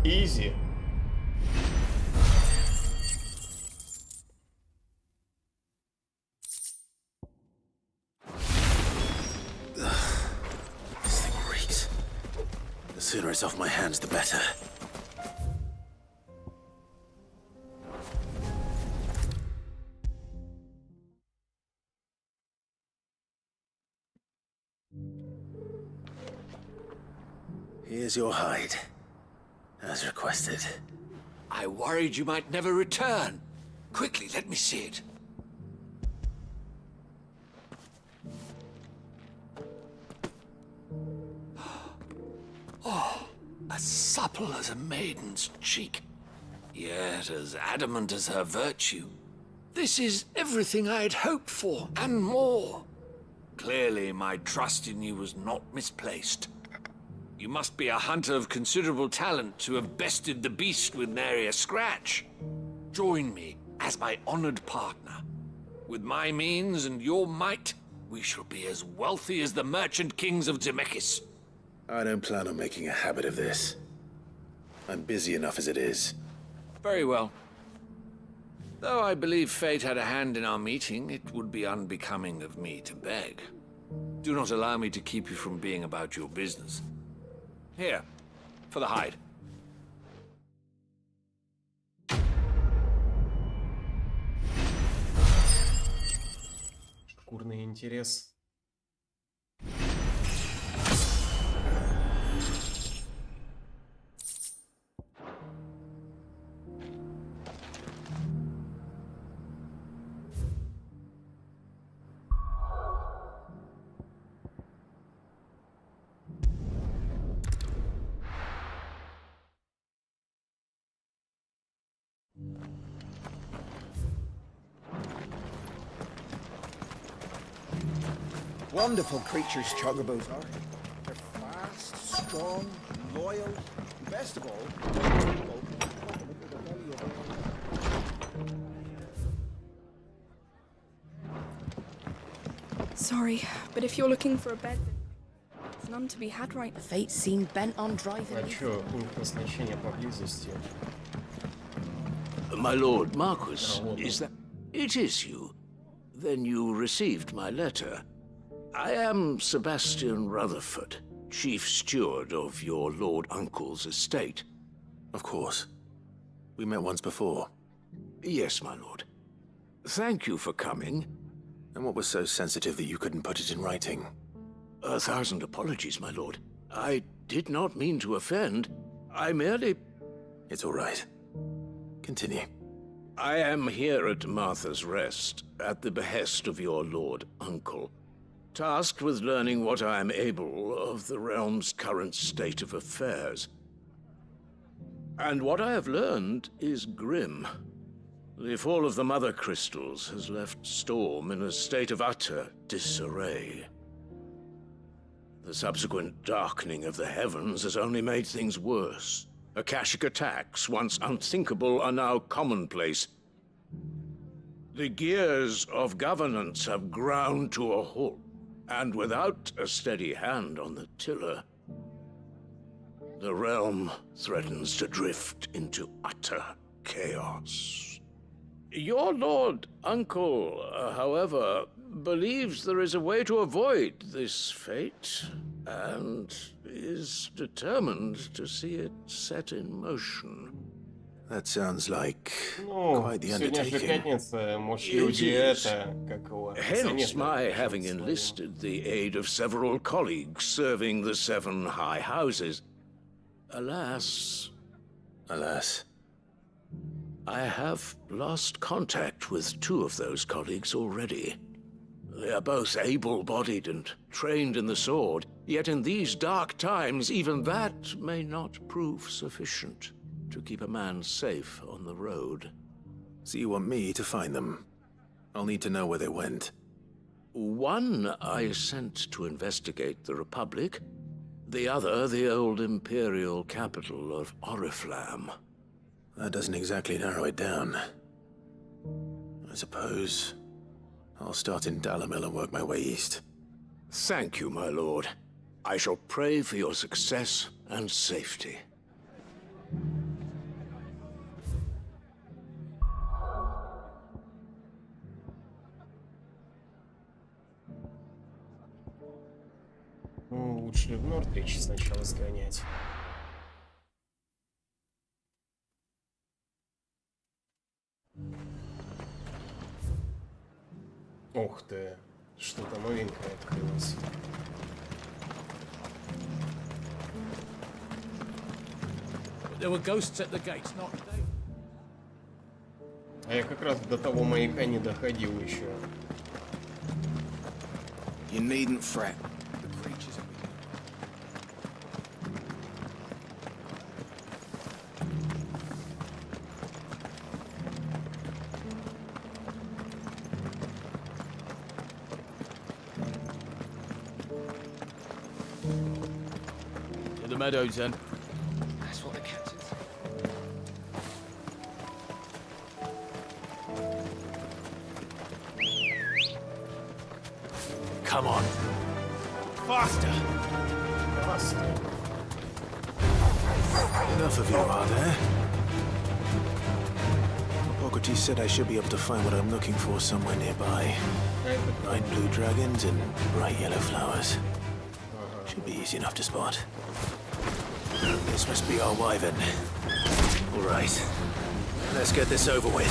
Easy. This thing reeks. The sooner it's off my hands, the better. Here's your hide, as requested. I worried you might never return. Quickly, let me see it. Oh, a as supple as a maiden's cheek, yet as adamant as her virtue. This is everything I had hoped for, and more. Clearly, my trust in you was not misplaced. You must be a hunter of considerable talent to have bested the beast with nary a scratch. Join me as my honored partner. With my means and your might, we shall be as wealthy as the merchant kings of Zemeckis. I don't plan on making a habit of this. I'm busy enough as it is. Very well. Though I believe fate had a hand in our meeting, it would be unbecoming of me to beg. Do not allow me to keep you from being about your business. Here, for the hide. Шкурный интерес. Wonderful creatures, chogabos are. They're fast, strong, loyal, best of all, Sorry, but if you're looking for a bed, there's none to be had right now. Fate seemed bent on driving А me. чё, пункт назначения поблизости? My lord Marquis, is that... It is you. Then you received my letter. I am Sebastian Rutherford, chief steward of your lord uncle's estate. Of course. We met once before. Yes, my lord. Thank you for coming. And what was so sensitive that you couldn't put it in writing? 1,000 apologies, my lord. I did not mean to offend. I merely... It's all right. Continue. I am here at Martha's Rest, at the behest of your lord uncle, tasked with learning what I am able of the realm's current state of affairs. And what I have learned is grim. The fall of the Mother Crystals has left Storm in a state of utter disarray. The subsequent darkening of the heavens has only made things worse. Akashic attacks, once unthinkable, are now commonplace. The gears of governance have ground to a halt, and without a steady hand on the tiller, the realm threatens to drift into utter chaos. Your lord uncle, however, believes there is a way to avoid this fate, and is determined to see it set in motion. That sounds like Ну, quite the сегодня же undertaking. пятница, может, It люди is. это, как его, Hence заметно my решат having свою. enlisted the aid of several colleagues serving the 7 high houses. Alas, I have lost contact with 2 of those colleagues already. They are both able-bodied and trained in the sword, yet in these dark times, even that may not prove sufficient to keep a man safe on the road. So you want me to find them? I'll need to know where they went. One I sent to investigate the Republic, the other the old Imperial capital of Oriflamme. That doesn't exactly narrow it down. I suppose I'll start in Dalamil and work my way east. Thank you, my lord. I shall pray for your success and safety. Ну, лучше в Нордрич сначала сгонять. Ух ты, что-то новенькое открылось. There were ghosts at the gates, not today. А я как раз до того маяка не доходил еще. You needn't fret. The creatures To the meadows, then. That's what the captain said. Come on. Faster! Faster. Enough of you, are there? Hippocrates said I should be able to find what I'm looking for somewhere nearby. 9 blue dragons and bright yellow flowers. Should be easy enough to spot. This must be our wyvern. All right. Let's get this over with.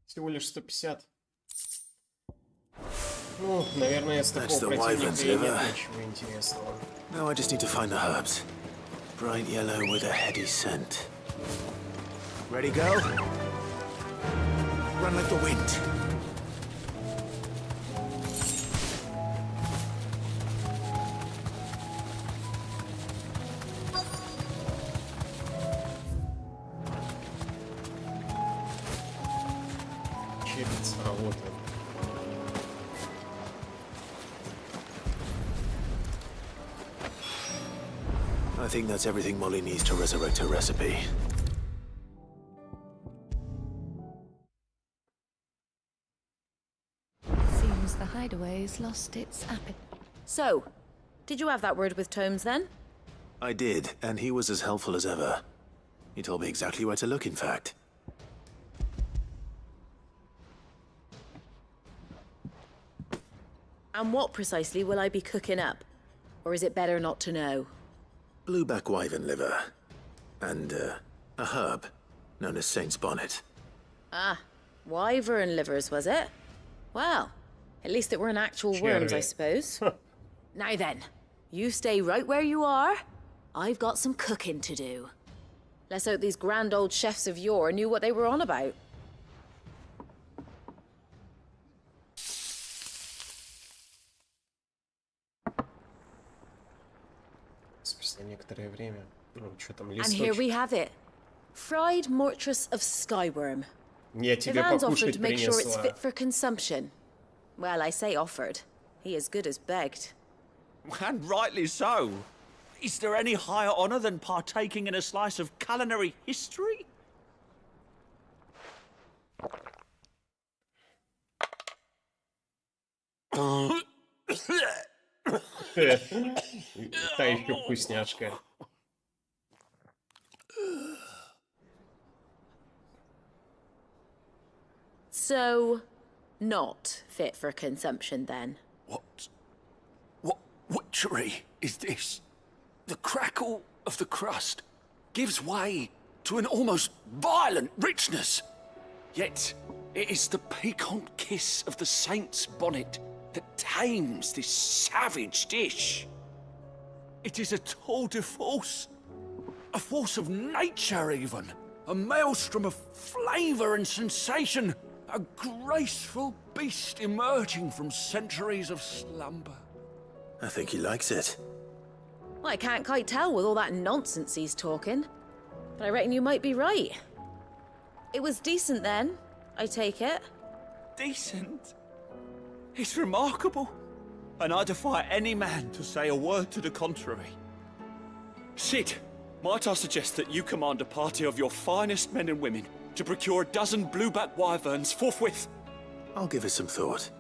Всего лишь 150. Ну, наверное, с такого противника и нет ничего интересного. Now I just need to find the herbs. Bright yellow with a heady scent. Ready, go? Run like the wind. Черец работает. I think that's everything Molly needs to resurrect her recipe. Seems the hideaway's lost its appetite. So, did you have that word with Tomes then? I did, and he was as helpful as ever. He told me exactly where to look, in fact. And what precisely will I be cooking up? Or is it better not to know? Blueback wyvern liver. And, a herb known as Saint's Bonnet. Ah, wyvern livers, was it? Well, at least it weren't actual worms, I suppose. Now then, you stay right where you are. I've got some cooking to do. Let's hope these grand old chefs of yore knew what they were on about. Спустя некоторое время. Ну, что там, And here we листочек? have it. Fried mortress of skyworm. Я тебе Ivan's offered покушать to make sure it's принесла. fit for consumption. Well, I say offered. He as good as begged. And rightly so. Is there any higher honor than partaking in a slice of culinary history? Та еще вкусняшка. So, not fit for consumption then? What witchery is this? The crackle of the crust gives way to an almost violent richness. Yet, it is the piquant kiss of the saint's bonnet that tames this savage dish. It is a tour de force. A force of nature, even. A maelstrom of flavour and sensation. A graceful beast emerging from centuries of slumber. I think he likes it. Well, I can't quite tell with all that nonsense he's talking. But I reckon you might be right. It was decent then, I take it. Decent? It's remarkable. And I defy any man to say a word to the contrary. Sid, might I suggest that you command a party of your finest men and women to procure a dozen blueback wyverns forthwith? I'll give it some thought.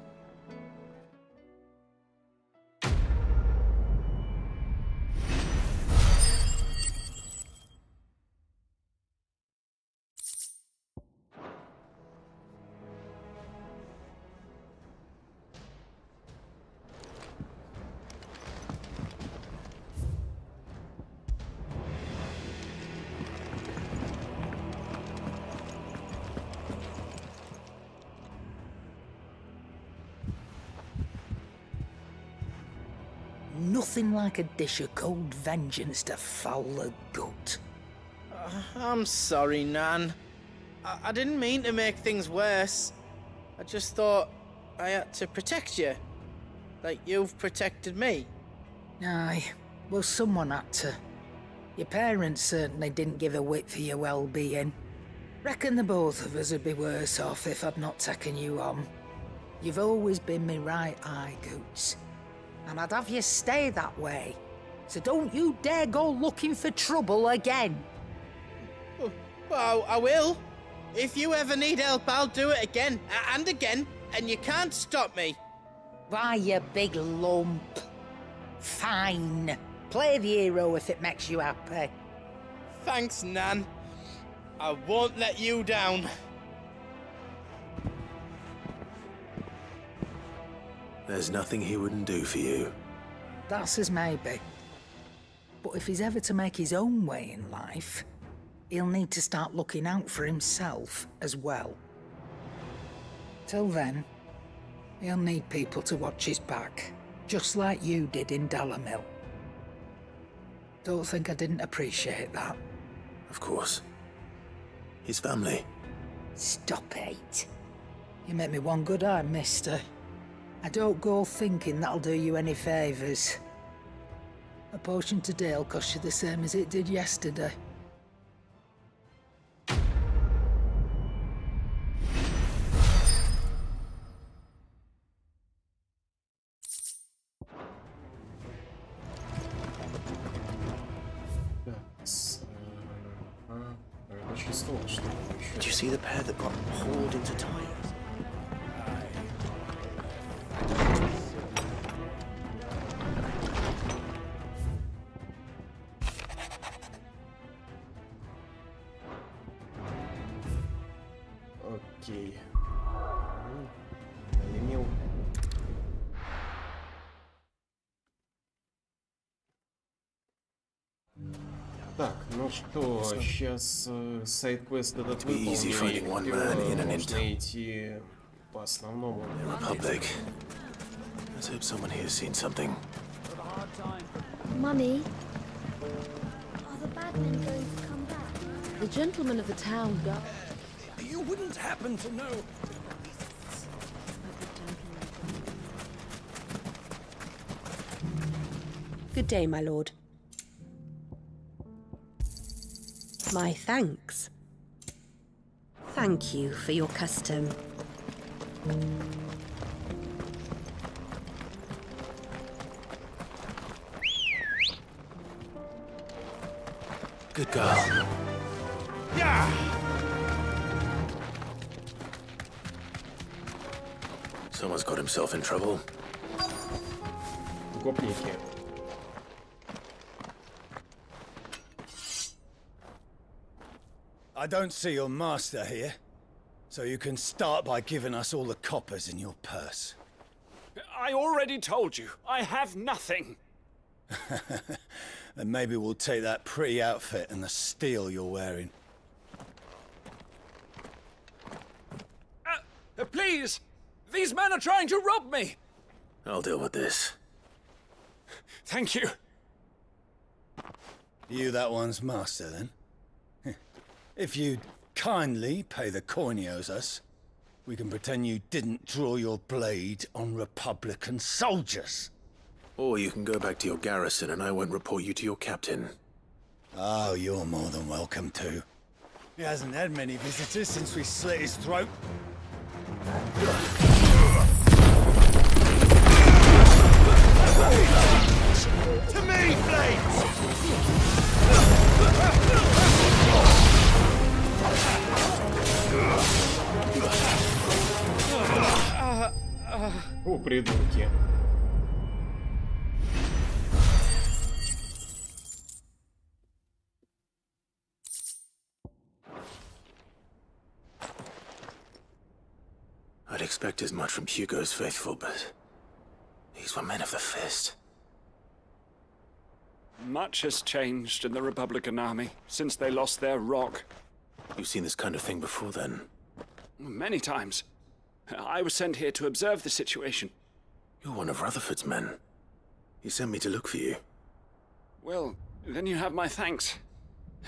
Nothing like a dish of cold vengeance to foul the gut. I'm sorry, Nan. I didn't mean to make things worse. I just thought I had to protect you. Like you've protected me. Aye, well, someone had to. Your parents certainly didn't give a whit for your well-being. Reckon the both of us would be worse off if I'd not taken you on. You've always been me right eye, Goots. And I'd have you stay that way. So don't you dare go looking for trouble again. Well, I will. If you ever need help, I'll do it again and again, and you can't stop me. Why, you big lump. Fine. Play the hero if it makes you happy. Thanks, Nan. I won't let you down. There's nothing he wouldn't do for you. That's as maybe. But if he's ever to make his own way in life, he'll need to start looking out for himself as well. Till then, he'll need people to watch his back, just like you did in Dalamil. Don't think I didn't appreciate that. Of course. His family. Stop it. You make me one good eye, mister. I don't go thinking that'll do you any favours. A potion today'll cost you the same as it did yesterday. Did you see the pair that got hauled into tires? Окей. Налимил. Так, ну что, сейчас сайд-квест этот выполню, и можно идти по основному. Republic. Let's hope someone here has seen something. Mummy, are the bad men going to come back? The gentleman of the town guard. You wouldn't happen to know. Good day, my lord. My thanks. Thank you for your custom. Good girl. Yeah! Someone's got himself in trouble. Гопники. I don't see your master here, so you can start by giving us all the coppers in your purse. I already told you, I have nothing. Then maybe we'll take that pretty outfit and the steel you're wearing. Please! These men are trying to rob me! I'll deal with this. Thank you. You that one's master, then? If you'd kindly pay the coin he owes us, we can pretend you didn't draw your blade on Republican soldiers. Or you can go back to your garrison and I won't report you to your captain. Oh, you're more than welcome to. He hasn't had many visitors since we slit his throat. To me, blades! О, придурки. I'd expect as much from Hugo's faithful, but these were men of the fist. Much has changed in the Republican army since they lost their rock. You've seen this kind of thing before, then? Many times. I was sent here to observe the situation. You're one of Rutherford's men. He sent me to look for you. Well, then you have my thanks.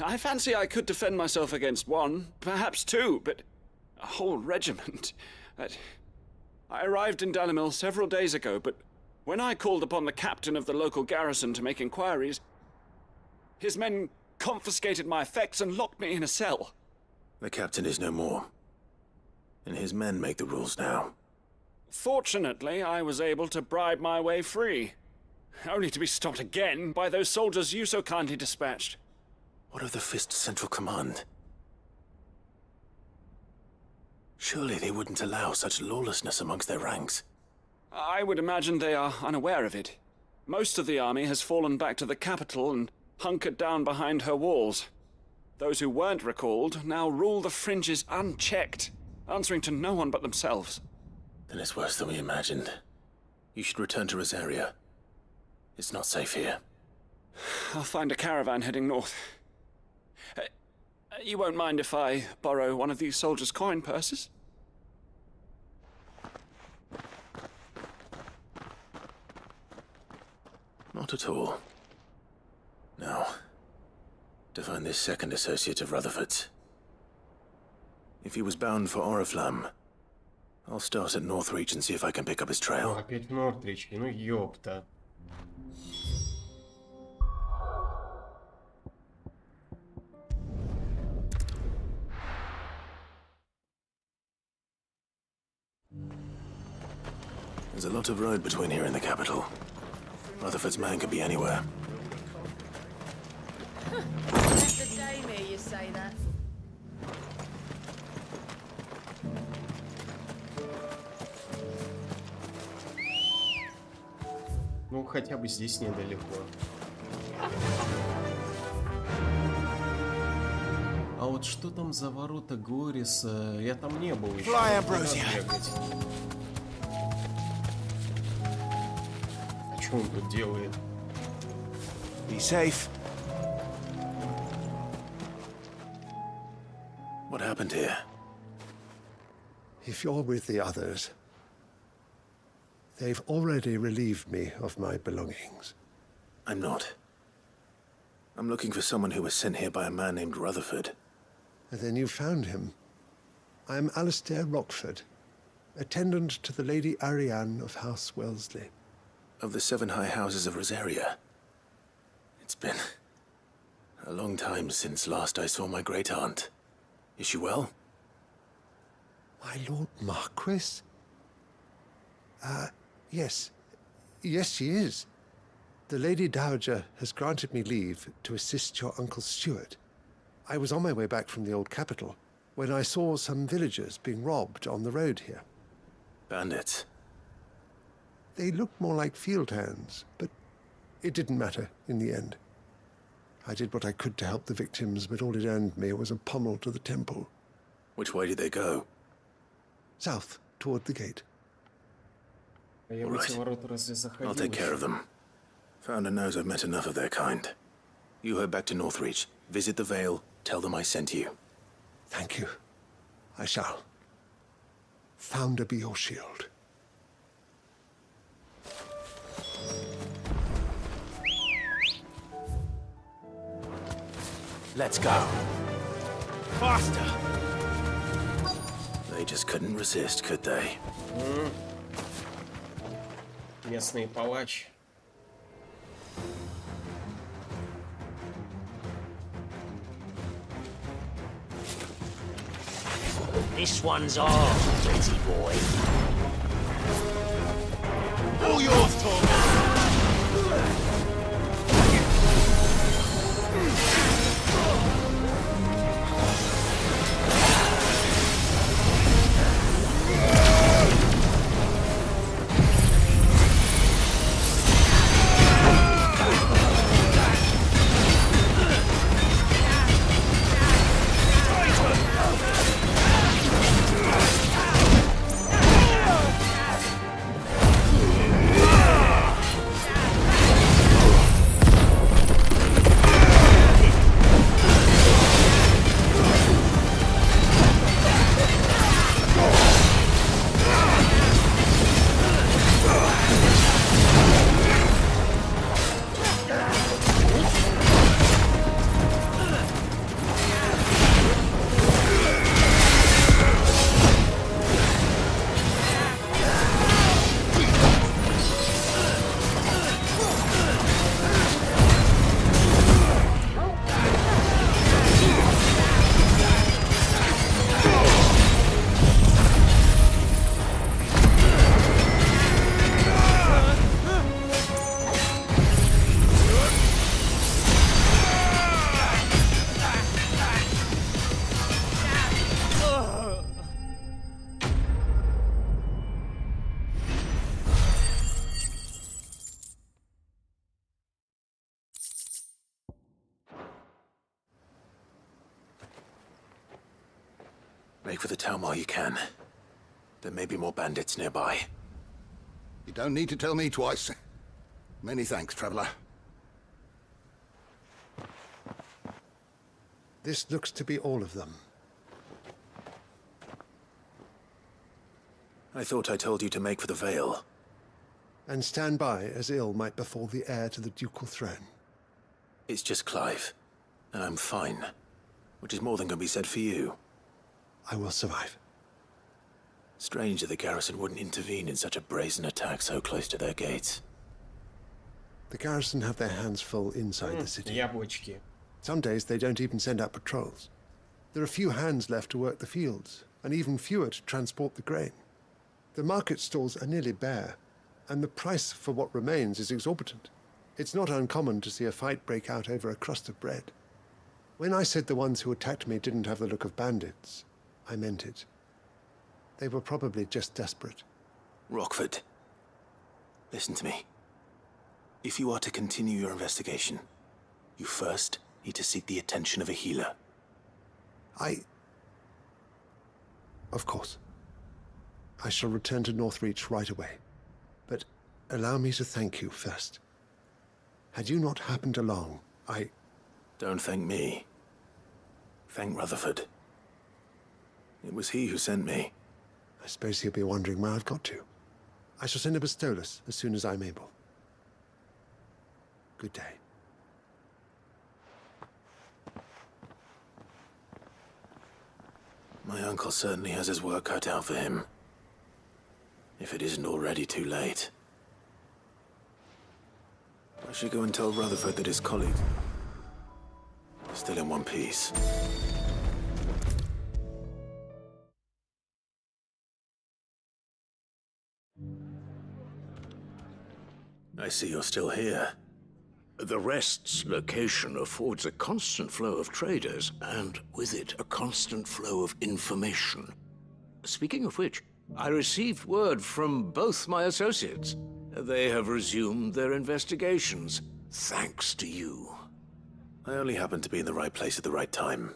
I fancy I could defend myself against one, perhaps two, but a whole regiment. I arrived in Dalimil several days ago, but when I called upon the captain of the local garrison to make inquiries, his men confiscated my effects and locked me in a cell. The captain is no more, and his men make the rules now. Fortunately, I was able to bribe my way free, only to be stopped again by those soldiers you so kindly dispatched. What of the Fist's central command? Surely they wouldn't allow such lawlessness amongst their ranks. I would imagine they are unaware of it. Most of the army has fallen back to the capital and hunkered down behind her walls. Those who weren't recalled now rule the fringes unchecked, answering to no one but themselves. Then it's worse than we imagined. You should return to Rosaria. It's not safe here. I'll find a caravan heading north. You won't mind if I borrow one of these soldiers' coin purses? Not at all. Now, to find this second associate of Rutherford's. If he was bound for Oriflamme, I'll start at Northreach and see if I can pick up his trail. Опять в Нортриче, ну ёпта. There's a lot of road between here and the capital. Rutherford's man could be anywhere. That's the day me, you say that. Ну, хотя бы здесь недалеко. А вот что там за ворота Гориса? Я там не был еще. А что он тут делает? Be safe. What happened here? If you're with the others, they've already relieved me of my belongings. I'm not. I'm looking for someone who was sent here by a man named Rutherford. And then you found him. I'm Alistair Rockford, attendant to the Lady Ariane of House Wellesley. Of the 7 high houses of Rosaria. It's been a long time since last I saw my great-aunt. Is she well? My Lord Marquis? Yes. Yes, she is. The Lady Dowager has granted me leave to assist your Uncle Stuart. I was on my way back from the old capital when I saw some villagers being robbed on the road here. Bandits? They looked more like field hands, but it didn't matter in the end. I did what I could to help the victims, but all it earned me was a pommel to the temple. Which way did they go? South, toward the gate. All right. I'll take care of them. Founder knows I've met enough of their kind. You head back to Northreach, visit the Vale, tell them I sent you. Thank you. I shall. Founder be your shield. Let's go. Faster! They just couldn't resist, could they? Местный палач. This one's ours, pretty boy. All yours, Tom! Make for the town while you can. There may be more bandits nearby. You don't need to tell me twice. Many thanks, traveler. This looks to be all of them. I thought I told you to make for the Vale. And stand by as ill might befall the heir to the ducal throne. It's just Clive, and I'm fine. Which is more than can be said for you. I will survive. Strange that the garrison wouldn't intervene in such a brazen attack so close to their gates. The garrison have their hands full inside the city. Яблочки. Some days they don't even send out patrols. There are few hands left to work the fields, and even fewer to transport the grain. The market stalls are nearly bare, and the price for what remains is exorbitant. It's not uncommon to see a fight break out over a crust of bread. When I said the ones who attacked me didn't have the look of bandits, I meant it. They were probably just desperate. Rockford, listen to me. If you are to continue your investigation, you first need to seek the attention of a healer. Of course. I shall return to Northreach right away. But allow me to thank you first. Had you not happened along, Don't thank me. Thank Rutherford. It was he who sent me. I suppose he'll be wondering where I've got to. I shall send a Prestolus as soon as I'm able. Good day. My uncle certainly has his work cut out for him. If it isn't already too late. I should go and tell Rutherford that his colleague is still in one piece. I see you're still here. The Rest's location affords a constant flow of traders, and with it, a constant flow of information. Speaking of which, I received word from both my associates. They have resumed their investigations, thanks to you. I only happened to be in the right place at the right time.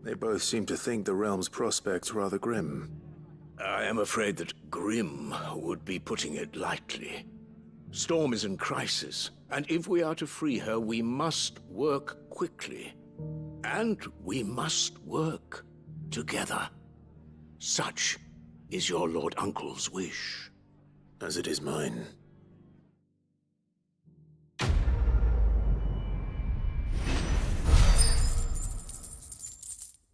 They both seem to think the realm's prospects rather grim. I am afraid that grim would be putting it lightly. Storm is in crisis, and if we are to free her, we must work quickly. And we must work together. Such is your Lord Uncle's wish. As it is mine.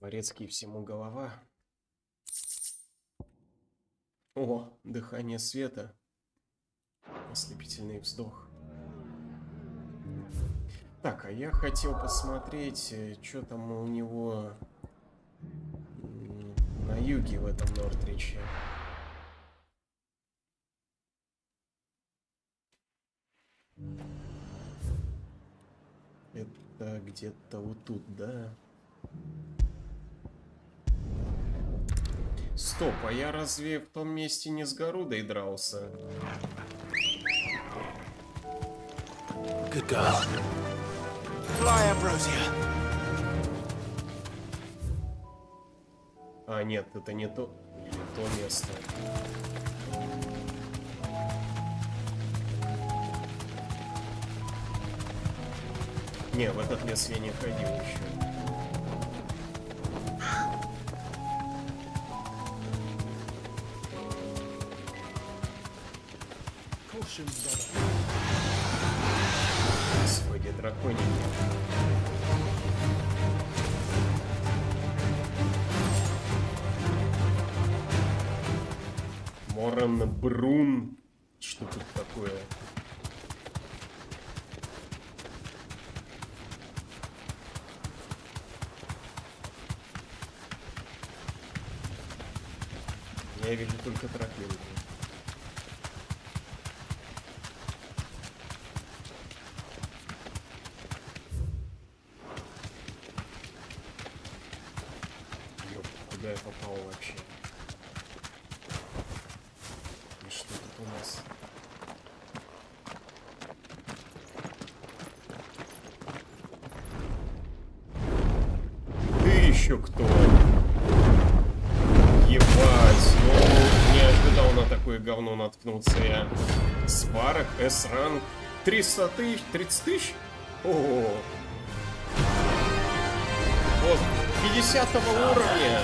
Дворецкий всему голова. О, дыхание света. Ослепительный вздох. Так, а я хотел посмотреть, что там у него на юге в этом Нортриче. Это где-то вот тут, да? Стоп, а я разве в том месте не с Гарудой дрался? Good girl. Fly, Ambrosia. А, нет, это не то... Или то место. Не, в этот лес я не ходил еще. Господи, драконики. Моран Брун. Что тут такое? Я вижу только тропинку. Куда я попал вообще? И что тут у нас? Ты еще кто? такое говно наткнулся я. Сварок, S-ранг. 300 тысяч, 30 тысяч? О, вот, 50-го уровня.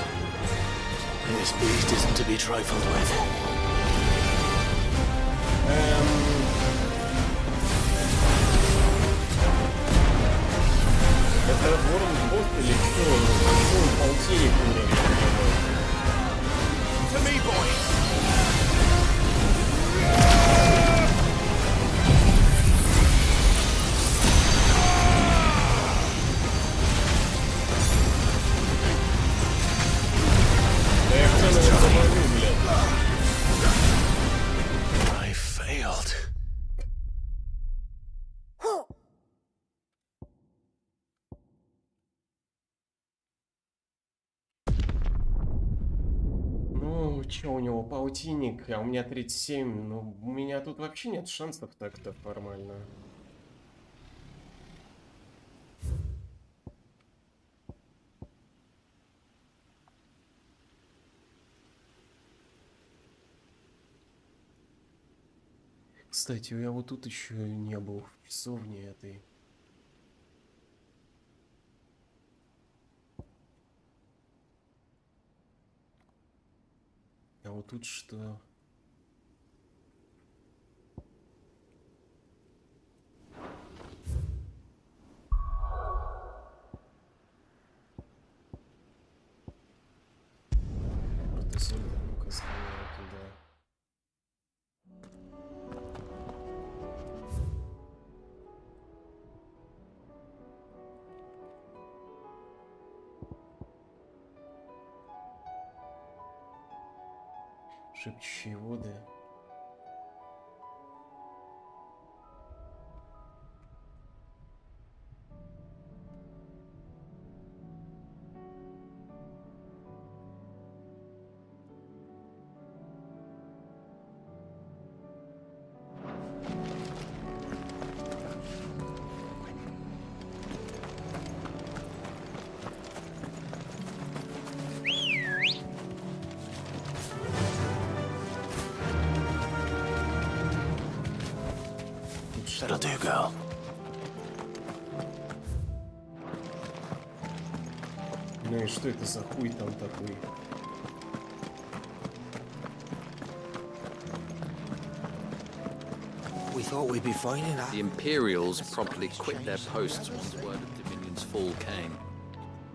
This beast isn't to be trifled with. Это ворон-бот или что? Почему он полтинник уровня? To me, boy! I failed. Ну, чё, у него паутинник, а у меня 37. Ну, у меня тут вообще нет шансов так-то формально. Кстати, я вот тут еще не был в часовне этой. А вот тут что? Протезоль, ну-ка сгоняю туда. Шепчущие воды. That'll do, girl. Ну и что это за хуй там такой? We thought we'd be finding that. The Imperials promptly quit their posts once word of Dominion's fall came.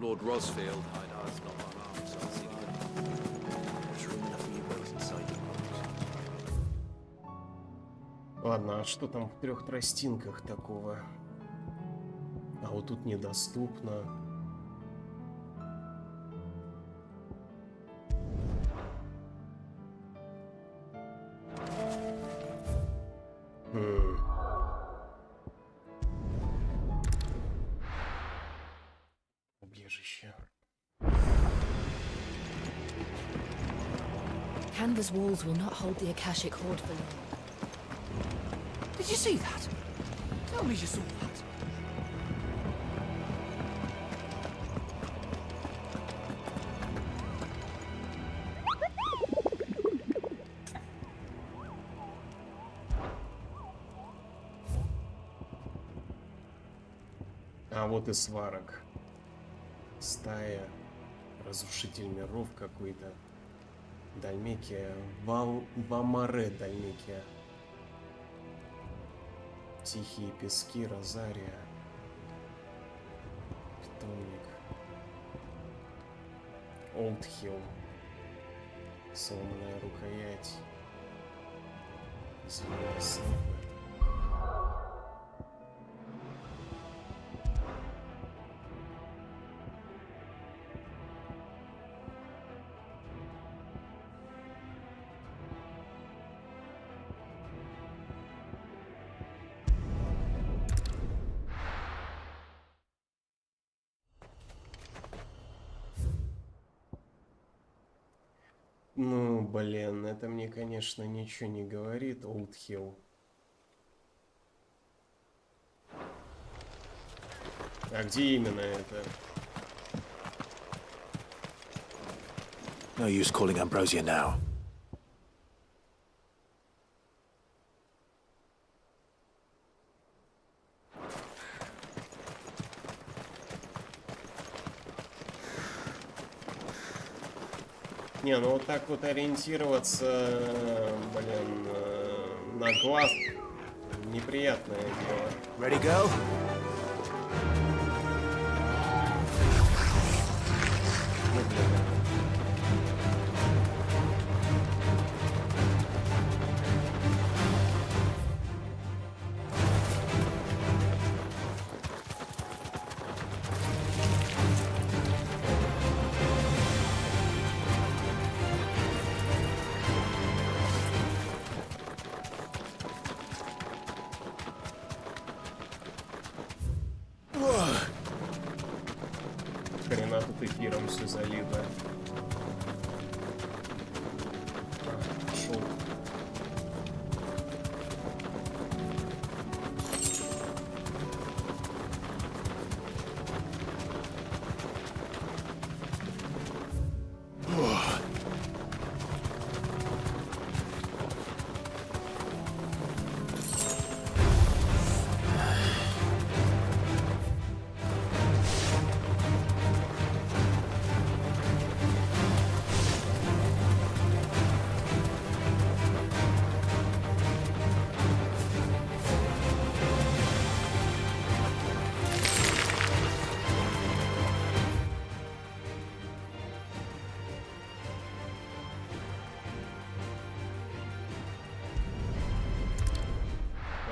Lord Rosfield hired us not long after, so I'll see you. There's room enough for you both inside the boat. Ладно, а что там в 3 тростинках такого? А вот тут недоступно. Убежище. Canvas walls will not hold the Akashic Horde for long. Did you see that? Tell me you saw that. А вот и сварок. Стая. Разрушитель миров какой-то. Дальмекия. Вамаре Дальмекия. Тихие пески, Розария. Питомник. Олдхилл. Сломанная рукоять. Зеленый снег. Ну, блин, это мне, конечно, ничего не говорит, Олдхилл. А где именно это? No use calling Ambrosia now. Не, ну вот так вот ориентироваться, блин, на глаз неприятное дело. Ready, go? Ну, блин. Хрена тут эфиром все залито. Шел.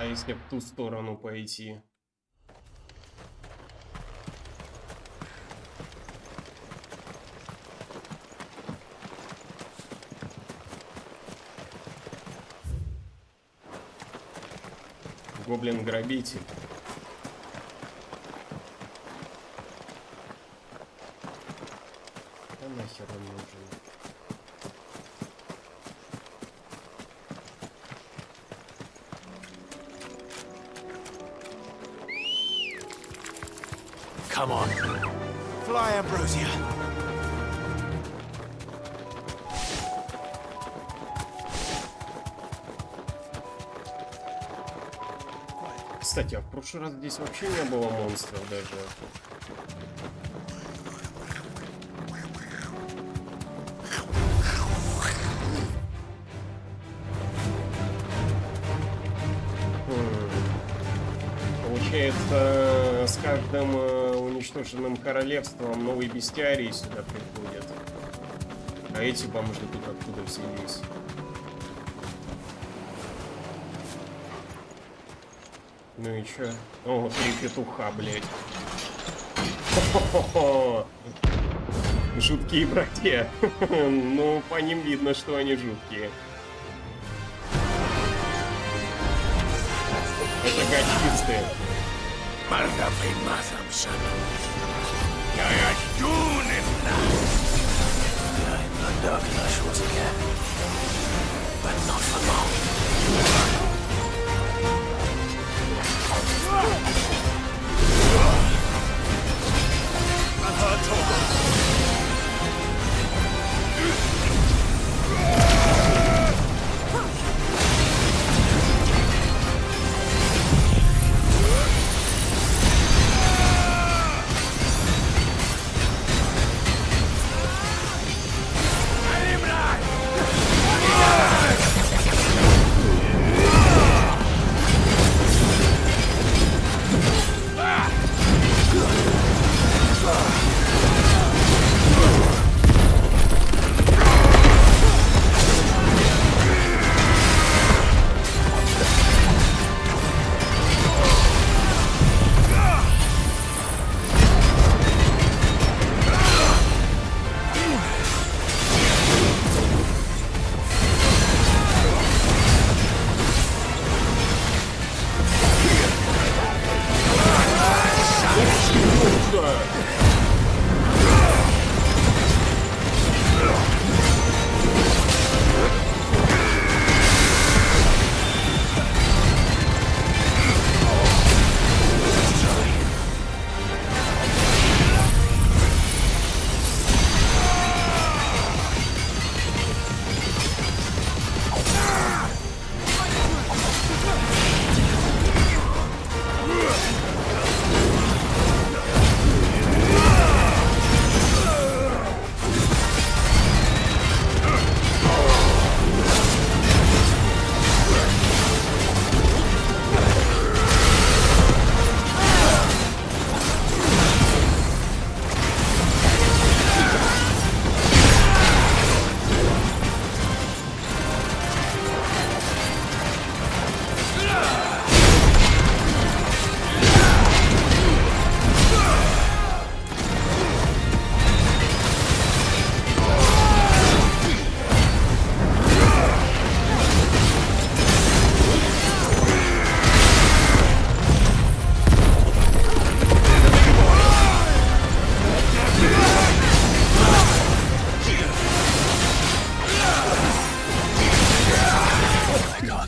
А если в ту сторону пойти? Гоблин-грабитель. Да нахер он нужен? Come on. Fly, Ambrosia. Кстати, а в прошлый раз здесь вообще не было монстров даже. Получается, с каждым уничтоженным королевством новые бестиарии сюда приходят. А эти бомжи тут откуда взялись? Ну и чё? О, 3 петуха, блядь. Хо-хо-хо. Жуткие братья. Ну, по ним видно, что они жуткие. Это гачисты.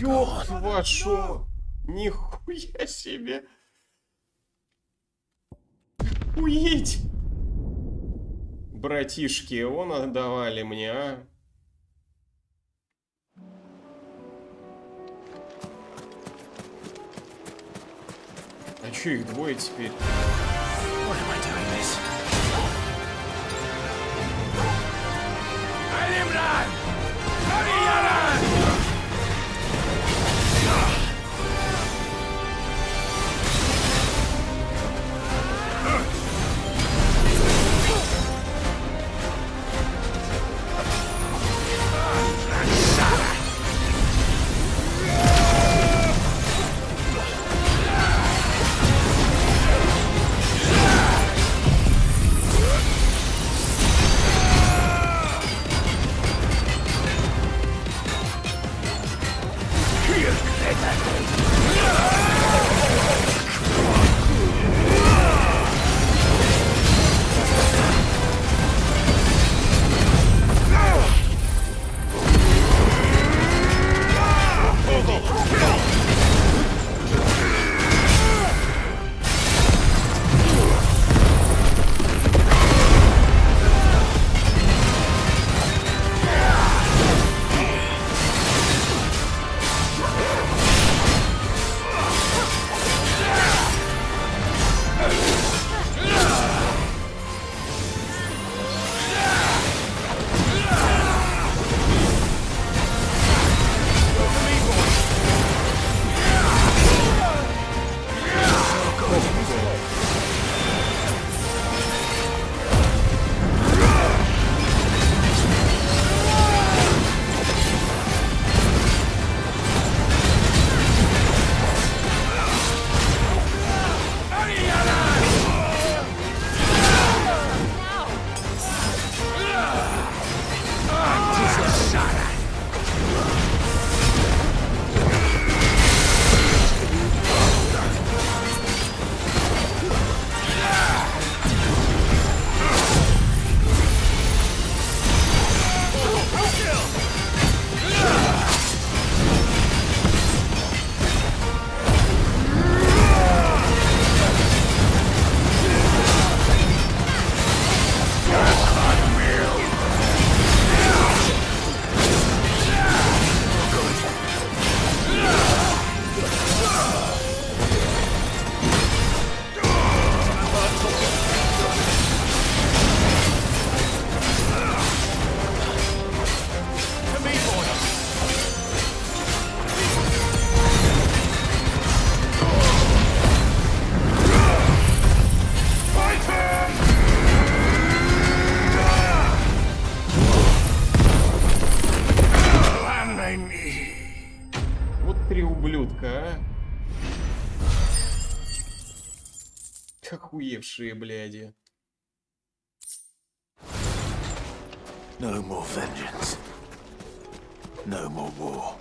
Ёб вашу! Нихуя себе! Охуеть! Братишки, он отдавали мне, а? А чё, их двое теперь? Охуевшие, бляди. No more vengeance. No more war.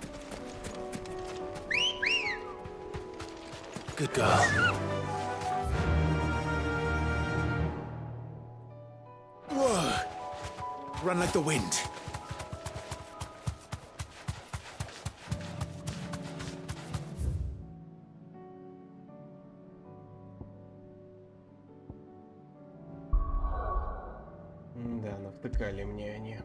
Good girl. Whoa. Run like the wind. Да, навтыкали мне они.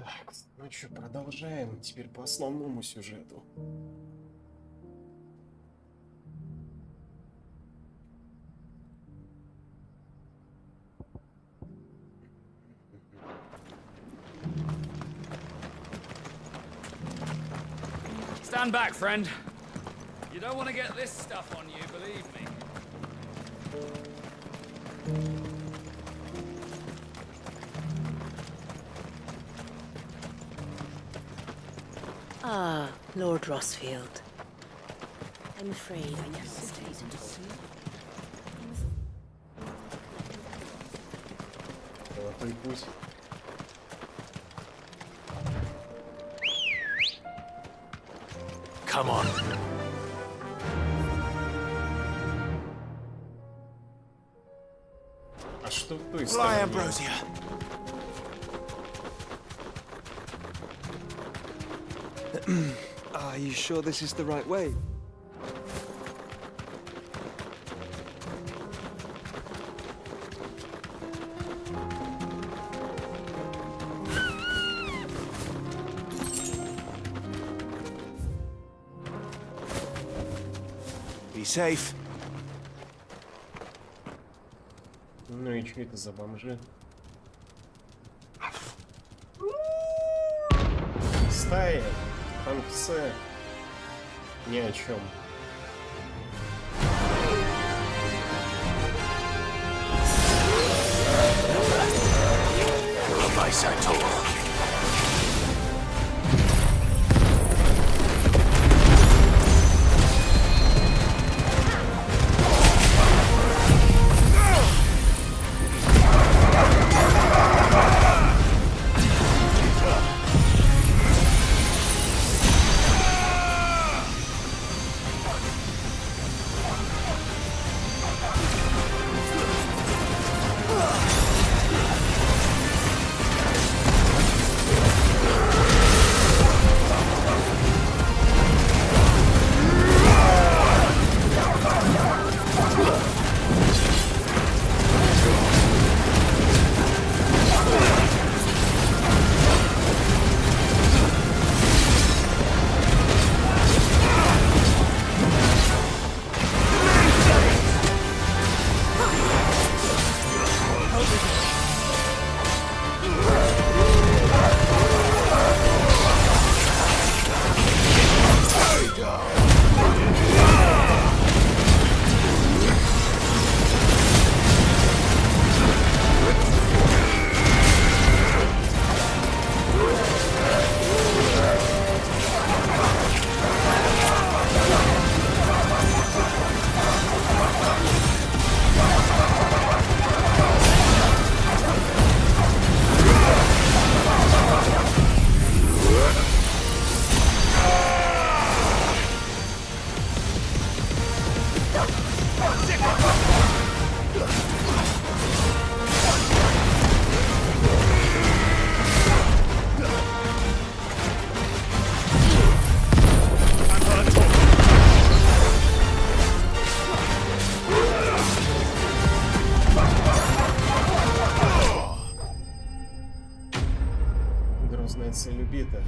Так, ну что, продолжаем. Теперь по основному сюжету. Stand back, friend. You don't want to get this stuff on you, believe me. Ah, Lord Rosfield. I'm afraid I cannot stay to talk. Золотой путь. Come on. А что в той Fly, стороне? Ambrosia. Are you sure this is the right way? Be safe. Ну и что это за бомжи? Стая, танкцы, ни о чем. Грозная цель убита.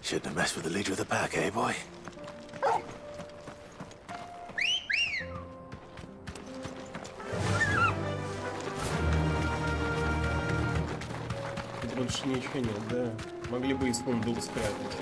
Shouldn't have messed with the leader of the pack, eh, boy? Тут больше ничего нет, да? Могли бы и сундук спрятать.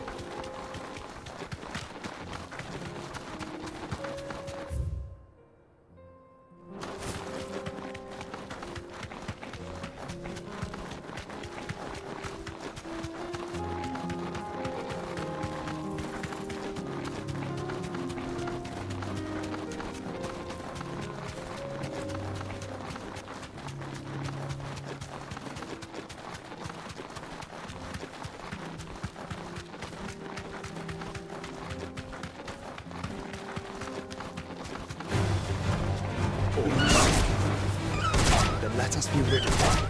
Then let us be rid of them.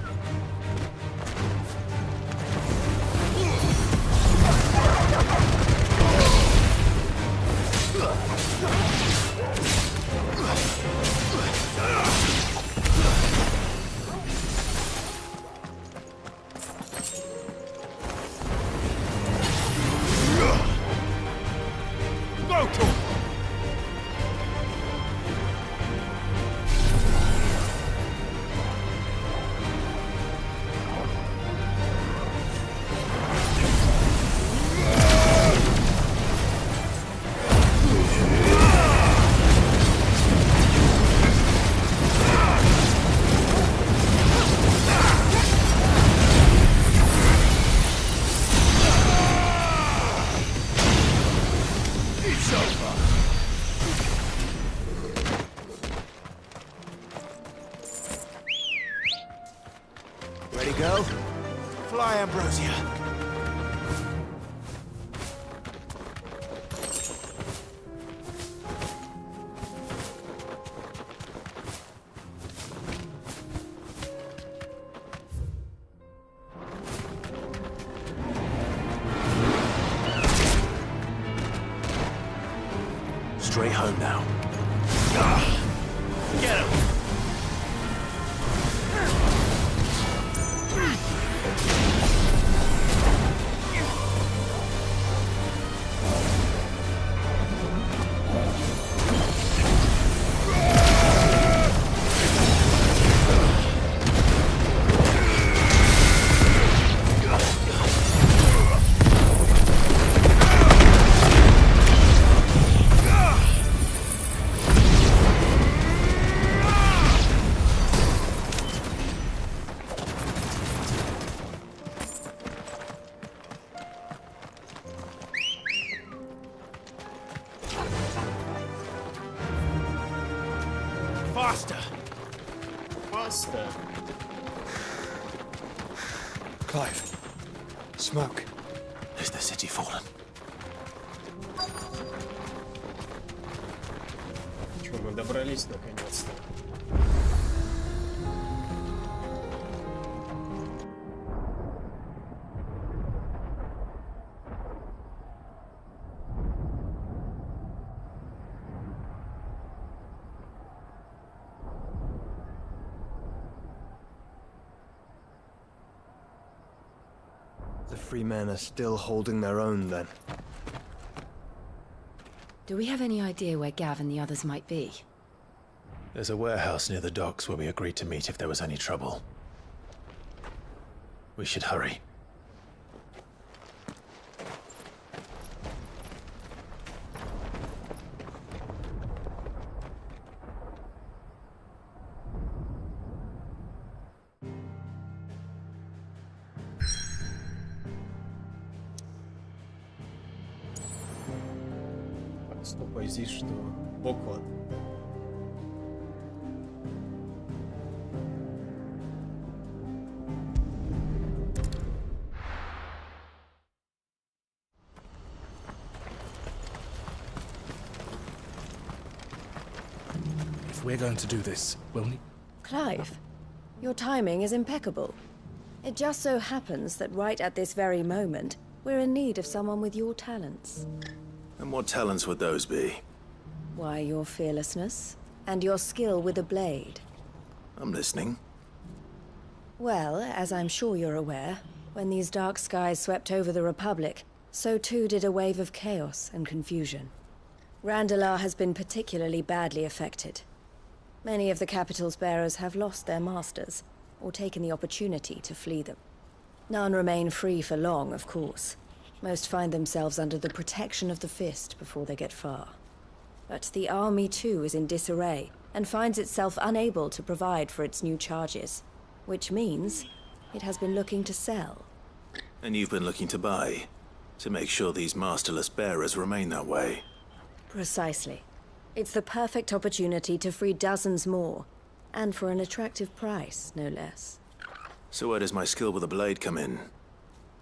Ready, go? Fly, Ambrosia. Straight home now. Get him! Faster! Faster! Clive. Smoke. Is the city fallen? Чё, мы добрались наконец-то? The free men are still holding their own, then. Do we have any idea where Gav and the others might be? There's a warehouse near the docks where we agreed to meet if there was any trouble. We should hurry. Стоп, а здесь что? Буква. If we're going to do this, we'll need... Clive, your timing is impeccable. It just so happens that right at this very moment, we're in need of someone with your talents. And what talents would those be? Why, your fearlessness and your skill with a blade. I'm listening. Well, as I'm sure you're aware, when these dark skies swept over the Republic, so too did a wave of chaos and confusion. Randalar has been particularly badly affected. Many of the capital's bearers have lost their masters, or taken the opportunity to flee them. None remain free for long, of course. Most find themselves under the protection of the Fist before they get far. But the army too is in disarray, and finds itself unable to provide for its new charges. Which means it has been looking to sell. And you've been looking to buy, to make sure these masterless bearers remain that way. Precisely. It's the perfect opportunity to free dozens more, and for an attractive price, no less. So where does my skill with a blade come in?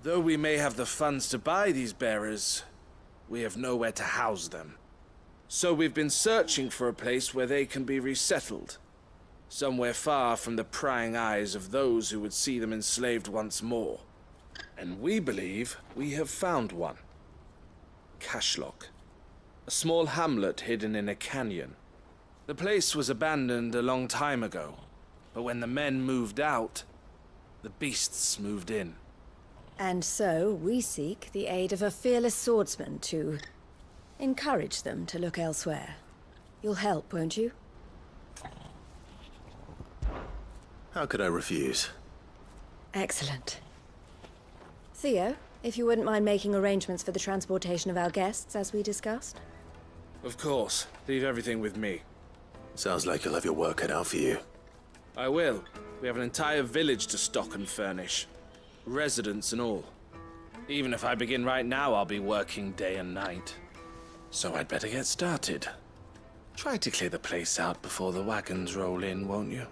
Though we may have the funds to buy these bearers, we have nowhere to house them. So we've been searching for a place where they can be resettled. Somewhere far from the prying eyes of those who would see them enslaved once more. And we believe we have found one. Cashlock. A small hamlet hidden in a canyon. The place was abandoned a long time ago, but when the men moved out, the beasts moved in. And so we seek the aid of a fearless swordsman to encourage them to look elsewhere. You'll help, won't you? How could I refuse? Excellent. Theo, if you wouldn't mind making arrangements for the transportation of our guests, as we discussed. Of course. Leave everything with me. Sounds like you'll have your work cut out for you. I will. We have an entire village to stock and furnish. Residents and all. Even if I begin right now, I'll be working day and night. So I'd better get started. Try to clear the place out before the wagons roll in, won't you?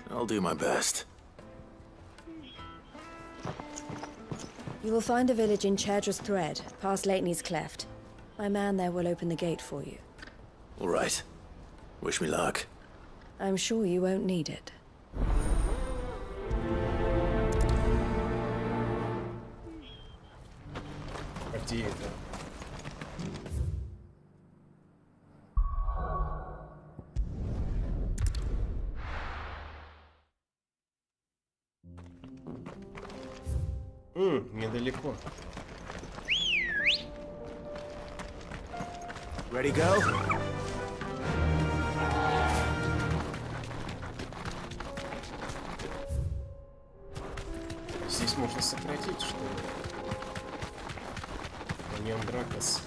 I'll do my best. You will find a village in Chairdra's Thread, past Lateney's Cleft. My man there will open the gate for you. All right. Wish me luck. I'm sure you won't need it. А где это? Недалеко. Ready, go? Здесь можно сократить, что ли? На нем Дракос.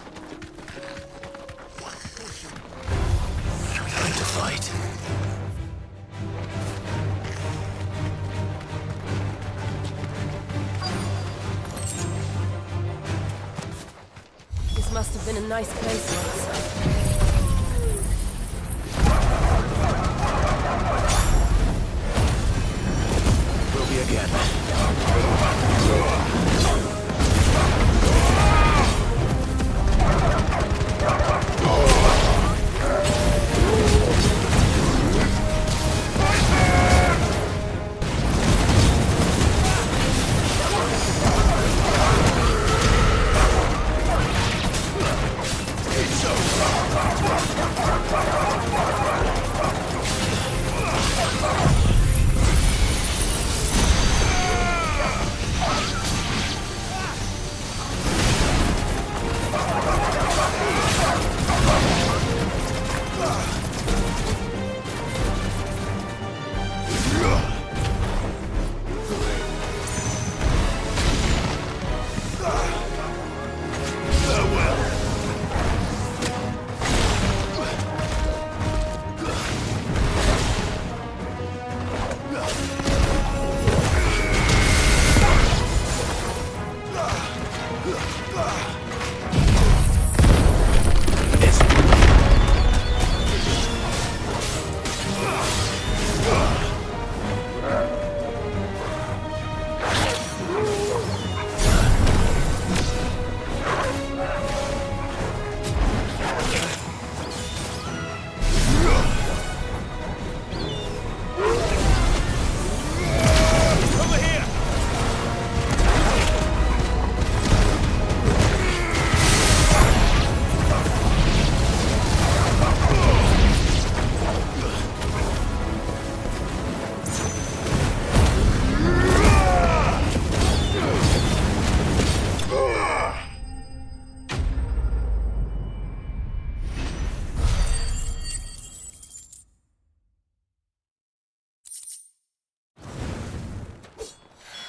Time to fight. This must have been a nice place once. Will be again.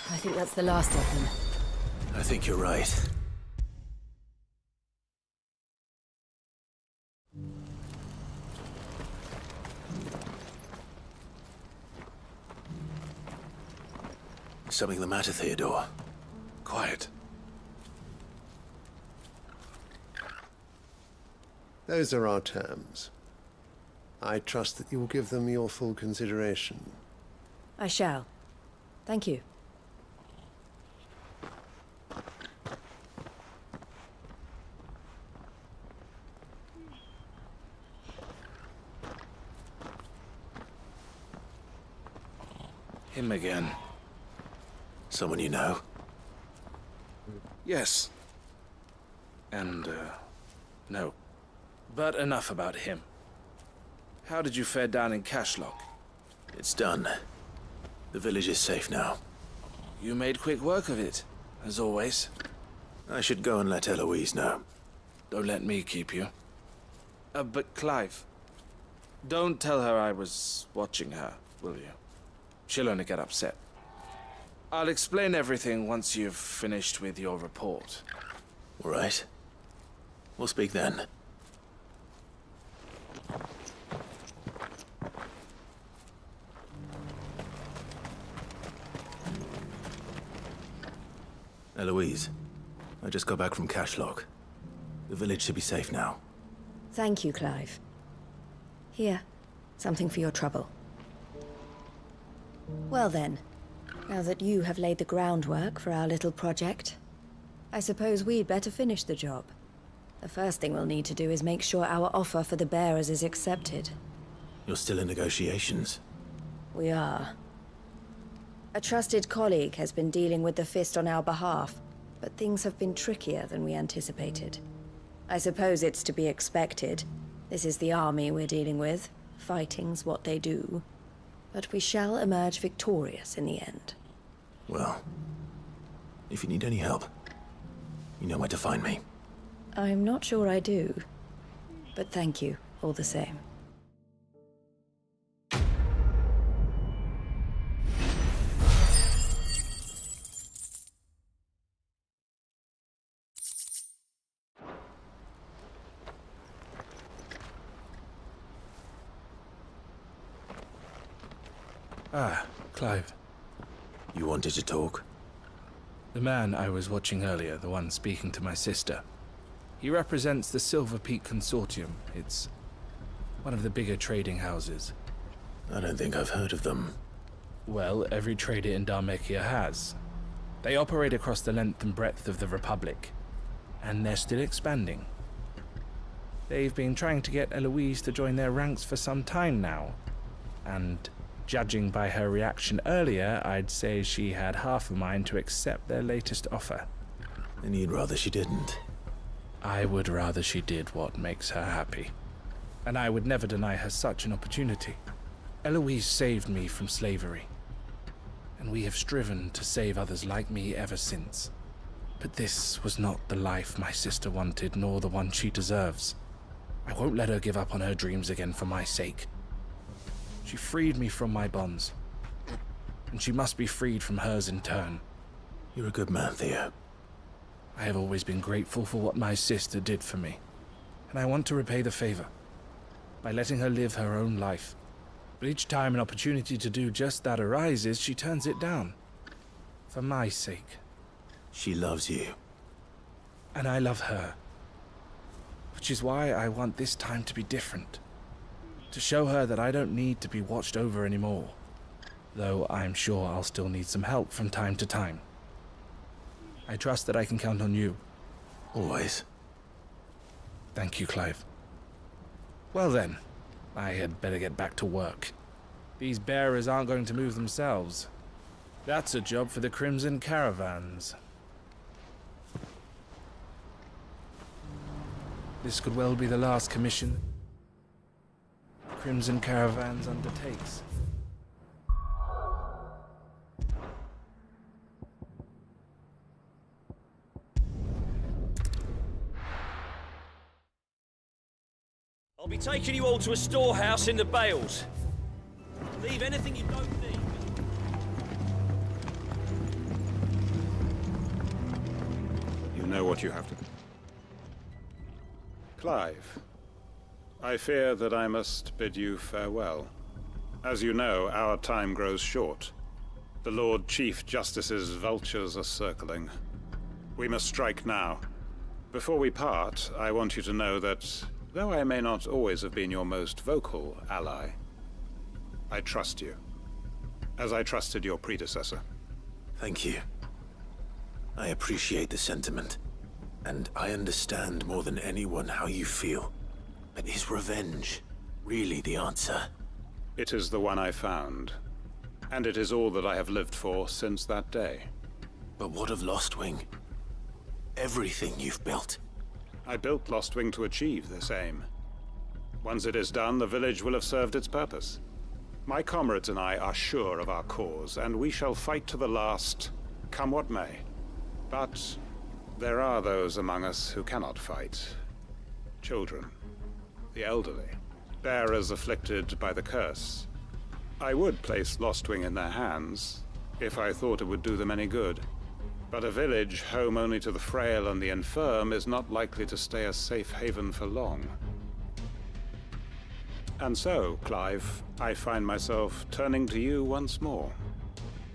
I think that's the last of them. I think you're right. Something the matter, Theodore? Quiet. Those are our terms. I trust that you will give them your full consideration. I shall. Thank you. Him again. Someone you know? Yes. And, no. But enough about him. How did you fare down in Cashlock? It's done. The village is safe now. You made quick work of it, as always. I should go and let Eloise know. Don't let me keep you. But Clive, don't tell her I was watching her, will you? She'll only get upset. I'll explain everything once you've finished with your report. All right. We'll speak then. Eloise, I just got back from Cashlock. The village should be safe now. Thank you, Clive. Here, something for your trouble. Well then, now that you have laid the groundwork for our little project, I suppose we'd better finish the job. The first thing we'll need to do is make sure our offer for the bearers is accepted. You're still in negotiations? We are. A trusted colleague has been dealing with the Fist on our behalf, but things have been trickier than we anticipated. I suppose it's to be expected. This is the army we're dealing with. Fighting's what they do. But we shall emerge victorious in the end. Well, if you need any help, you know where to find me. I'm not sure I do, but thank you all the same. Ah, Clive. You wanted to talk? The man I was watching earlier, the one speaking to my sister. He represents the Silver Peak Consortium. It's one of the bigger trading houses. I don't think I've heard of them. Well, every trader in Dhalmekia has. They operate across the length and breadth of the Republic, and they're still expanding. They've been trying to get Eloise to join their ranks for some time now, and judging by her reaction earlier, I'd say she had half a mind to accept their latest offer. And you'd rather she didn't? I would rather she did what makes her happy. And I would never deny her such an opportunity. Eloise saved me from slavery. And we have striven to save others like me ever since. But this was not the life my sister wanted, nor the one she deserves. I won't let her give up on her dreams again for my sake. She freed me from my bonds. And she must be freed from hers in turn. You're a good man, Theo. I have always been grateful for what my sister did for me. And I want to repay the favor by letting her live her own life. But each time an opportunity to do just that arises, she turns it down. For my sake. She loves you. And I love her. Which is why I want this time to be different. To show her that I don't need to be watched over anymore. Though I'm sure I'll still need some help from time to time. I trust that I can count on you. Always. Thank you, Clive. Well then, I had better get back to work. These bearers aren't going to move themselves. That's a job for the Crimson Caravans. This could well be the last commission Crimson Caravans undertakes. I'll be taking you all to a storehouse in the Bales. Leave anything you don't need. You know what you have to do. Clive, I fear that I must bid you farewell. As you know, our time grows short. The Lord Chief Justice's vultures are circling. We must strike now. Before we part, I want you to know that though I may not always have been your most vocal ally, I trust you, as I trusted your predecessor. Thank you. I appreciate the sentiment, and I understand more than anyone how you feel. But is revenge really the answer? It is the one I found, and it is all that I have lived for since that day. But what of Lostwing? Everything you've built. I built Lostwing to achieve this aim. Once it is done, the village will have served its purpose. My comrades and I are sure of our cause, and we shall fight to the last, come what may. But there are those among us who cannot fight. Children, the elderly, bearers afflicted by the curse. I would place Lostwing in their hands, if I thought it would do them any good. But a village home only to the frail and the infirm is not likely to stay a safe haven for long. And so, Clive, I find myself turning to you once more.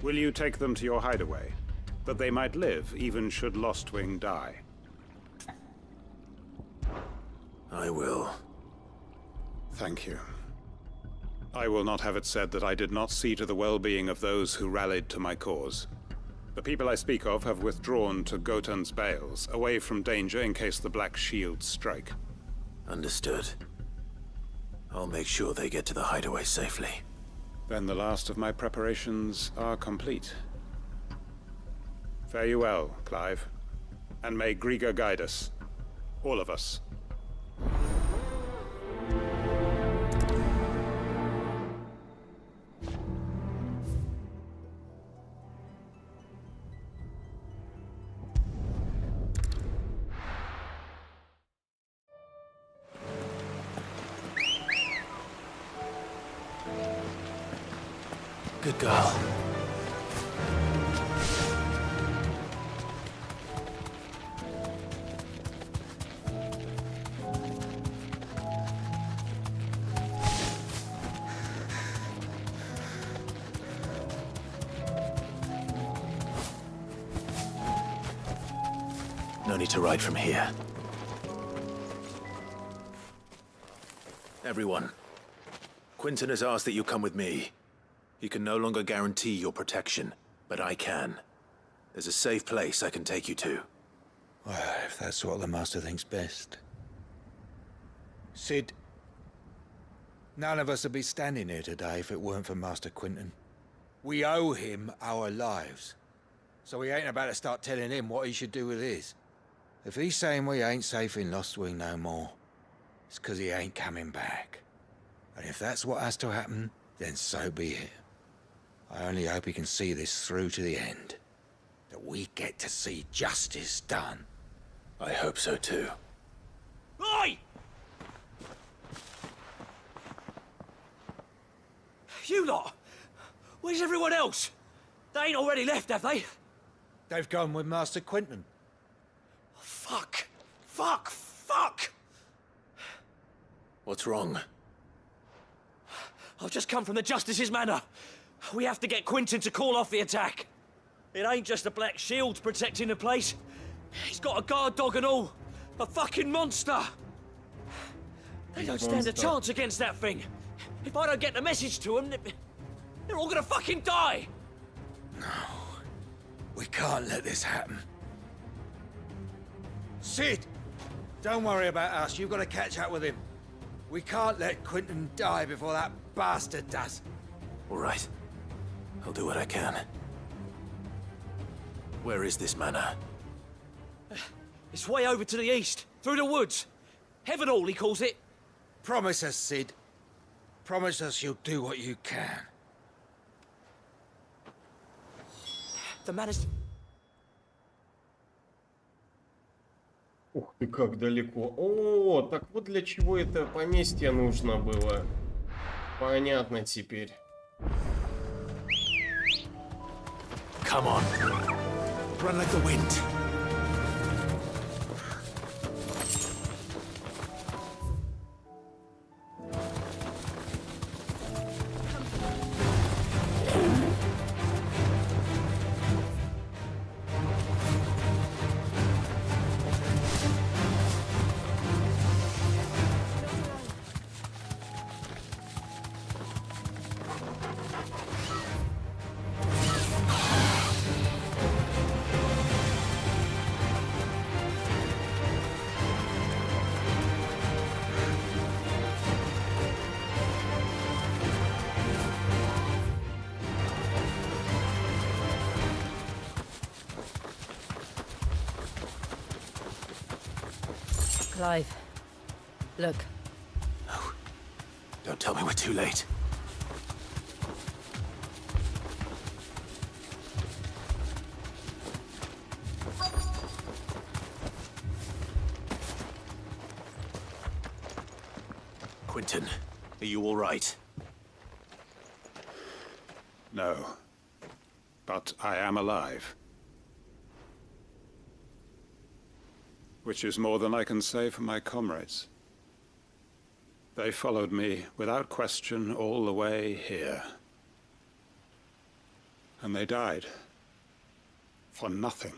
Will you take them to your hideaway, that they might live even should Lostwing die? I will. Thank you. I will not have it said that I did not see to the well-being of those who rallied to my cause. The people I speak of have withdrawn to Gotan's Bales, away from danger in case the Black Shields strike. Understood. I'll make sure they get to the hideaway safely. Then the last of my preparations are complete. Fare you well, Clive. And may Griga guide us. All of us. Good girl. No need to ride from here. Everyone, Quinton has asked that you come with me. He can no longer guarantee your protection, but I can. There's a safe place I can take you to. Well, if that's what the Master thinks best. Sid, none of us would be standing here today if it weren't for Master Quinton. We owe him our lives. So we ain't about to start telling him what he should do with his. If he's saying we ain't safe in Lost Wing no more, it's 'cause he ain't coming back. And if that's what has to happen, then so be it. I only hope he can see this through to the end. That we get to see justice done. I hope so too. Oi! You lot! Where's everyone else? They ain't already left, have they? They've gone with Master Quinton. Fuck! Fuck! Fuck! What's wrong? I've just come from the Justice's Manor. We have to get Quinton to call off the attack. It ain't just the Black Shields protecting the place. He's got a guard dog and all. A fucking monster. They don't stand a chance against that thing. If I don't get the message to them, they're all gonna fucking die. No. We can't let this happen. Sid! Don't worry about us. You've got to catch up with him. We can't let Quinton die before that bastard does. All right. I'll do what I can. Where is this manor? It's way over to the east, through the woods. Heaven Hall, he calls it. Promise us, Sid. Promise us you'll do what you can. The manor's... Ух ты, как далеко. О, так вот для чего это поместье нужно было. Понятно теперь. Come on. Run like the wind. Clive, look. No. Don't tell me we're too late. Quinton, are you all right? No. But I am alive. Which is more than I can say for my comrades. They followed me without question all the way here. And they died. For nothing.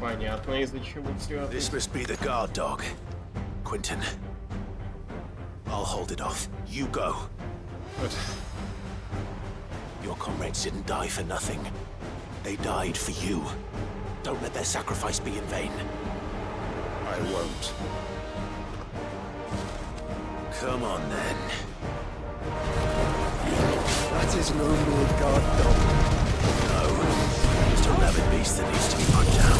Понятно, из-за чего все. This must be the guard dog. Quinton, I'll hold it off. You go. But... Your comrades didn't die for nothing. They died for you. Don't let their sacrifice be in vain. I won't. Come on, then. That is no more guard dog. No. Just a rabid beast that needs to be put down.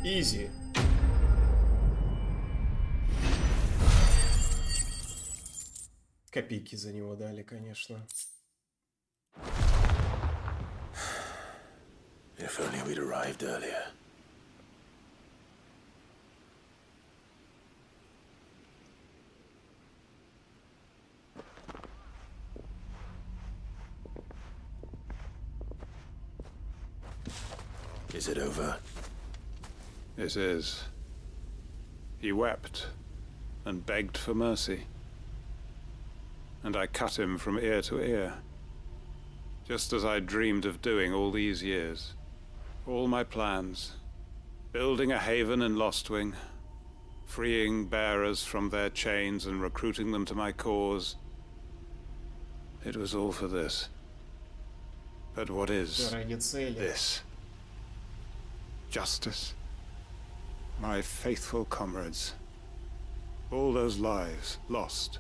Изи. Копейки за него дали, конечно. If only we'd arrived earlier. Is it over? It is. He wept and begged for mercy. And I cut him from ear to ear. Just as I dreamed of doing all these years. All my plans. Building a haven in Lostwing. Freeing bearers from their chains and recruiting them to my cause. It was all for this. But what is this? Justice? My faithful comrades. All those lives lost.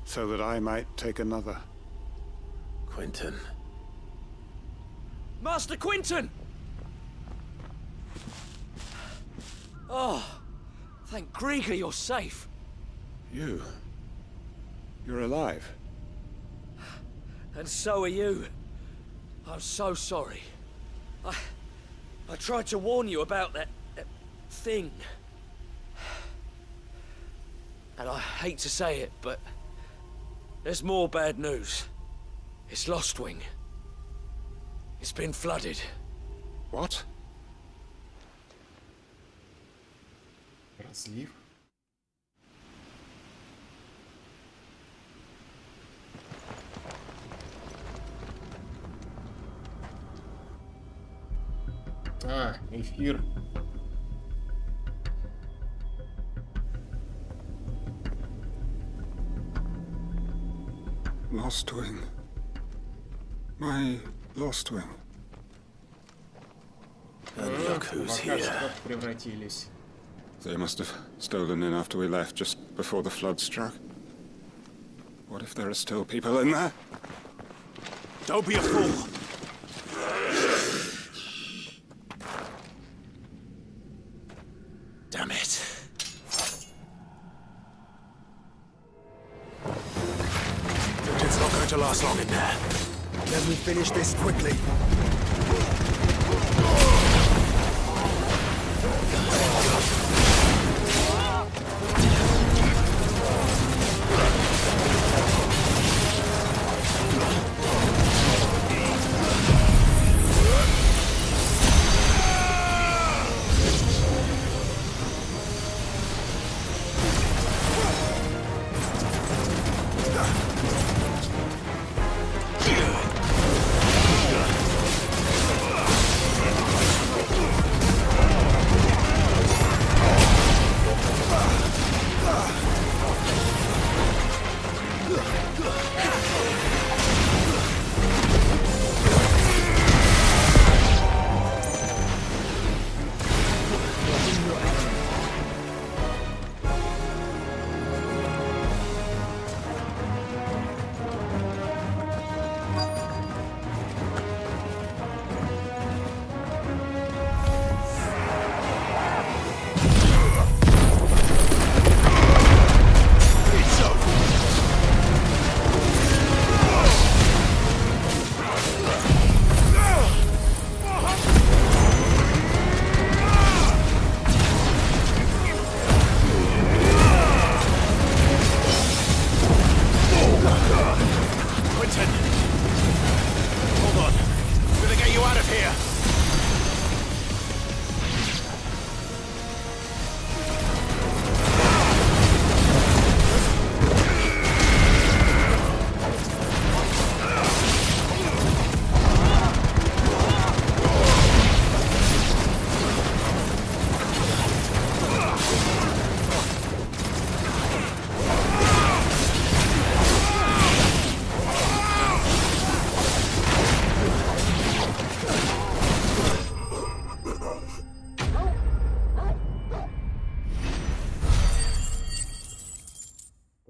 So that I might take another. Quentin. Master Quentin! Oh, thank Grieger you're safe. You're alive. And so are you. I'm so sorry. I tried to warn you about that thing. And I hate to say it, but there's more bad news. It's Lostwing. It's been flooded. What? Разлив. А, эфир. Lostwing. My Lostwing. Look who's here. Превратились. They must have stolen in after we left, just before the flood struck. What if there are still people in there? Don't be a fool! Damn it. It's not going to last long in there. Then we finish this quickly.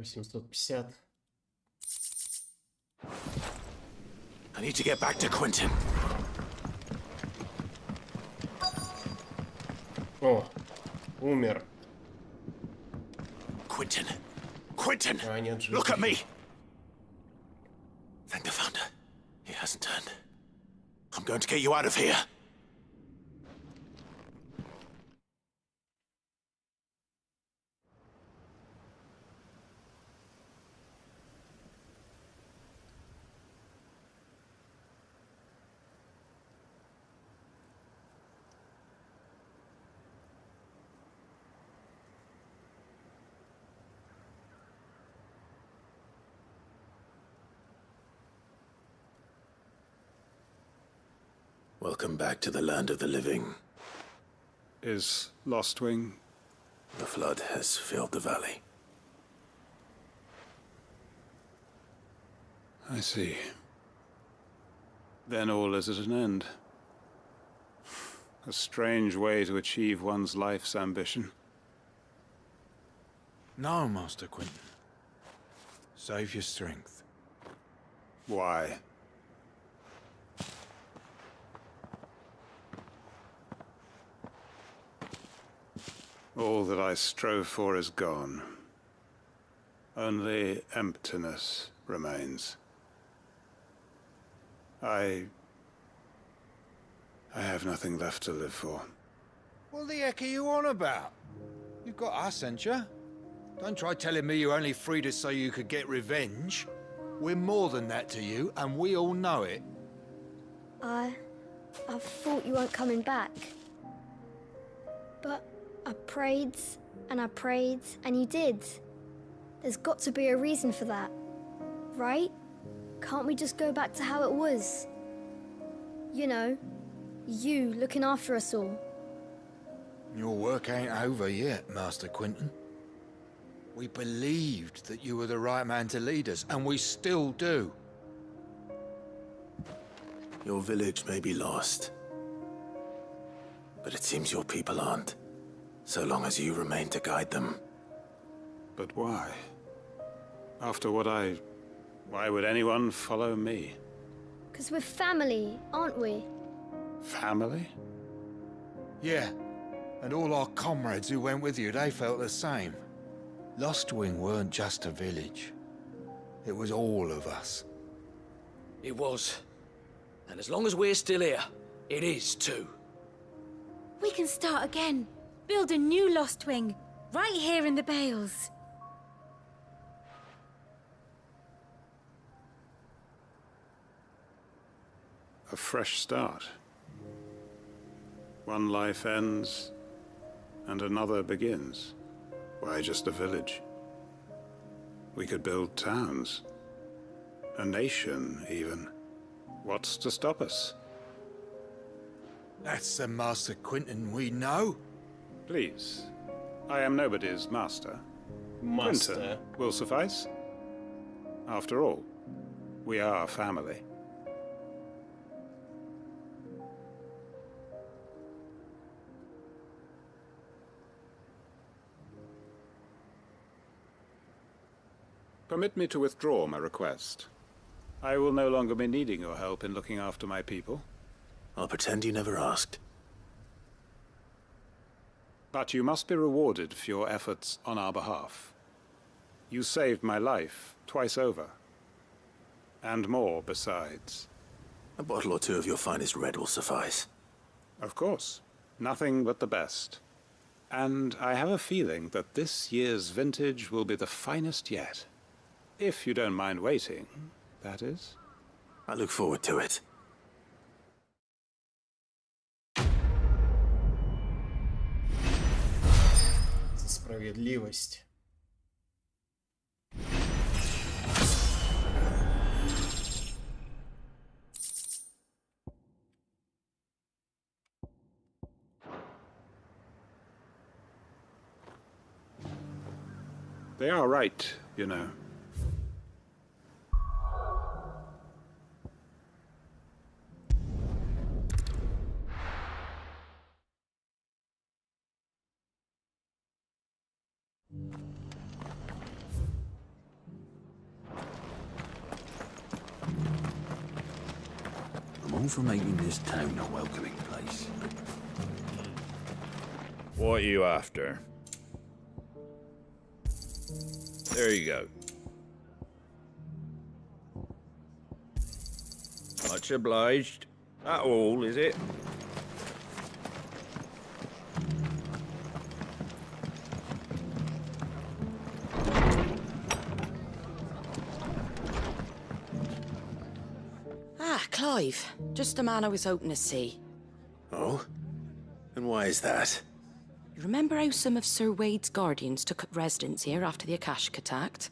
850. I need to get back to Quentin. О, умер. Quentin. Quentin! А, нет, жив. Look at me! Thank the Founder. He hasn't turned. I'm going to get you out of here. Welcome back to the land of the living. Is Lostwing? The flood has filled the valley. I see. Then all is at an end. A strange way to achieve one's life's ambition. No, Master Quentin. Save your strength. Why? All that I strove for is gone. Only emptiness remains. I have nothing left to live for. What the heck are you on about? You've got us, ain't you? Don't try telling me you only freed us so you could get revenge. We're more than that to you, and we all know it. I thought you weren't coming back. But I prayed, and you did. There's got to be a reason for that, right? Can't we just go back to how it was? You know, you looking after us all. Your work ain't over yet, Master Quentin. We believed that you were the right man to lead us, and we still do. Your village may be lost, but it seems your people aren't. So long as you remain to guide them. But why? After what why would anyone follow me? 'Cause we're family, aren't we? Family? Yeah, and all our comrades who went with you, they felt the same. Lostwing weren't just a village. It was all of us. It was. And as long as we're still here, it is too. We can start again. Build a new Lostwing, right here in the Bales. A fresh start. One life ends, and another begins. Why just a village? We could build towns. A nation, even. What's to stop us? That's the Master Quentin we know. Please. I am nobody's master. Master. Quentin will suffice. After all, we are family. Permit me to withdraw my request. I will no longer be needing your help in looking after my people. I'll pretend you never asked. But you must be rewarded for your efforts on our behalf. You saved my life twice over. And more besides. A bottle or two of your finest red will suffice. Of course. Nothing but the best. And I have a feeling that this year's vintage will be the finest yet. If you don't mind waiting, that is. I look forward to it. За справедливость. They are right, you know. known for making this town a welcoming place. What are you after? There you go. Much obliged. That all, is it? Ah, Clive. Just the man I was hoping to see. Oh? And why is that? You remember how some of Sir Wade's guardians took up residence here after the Akashic attacked?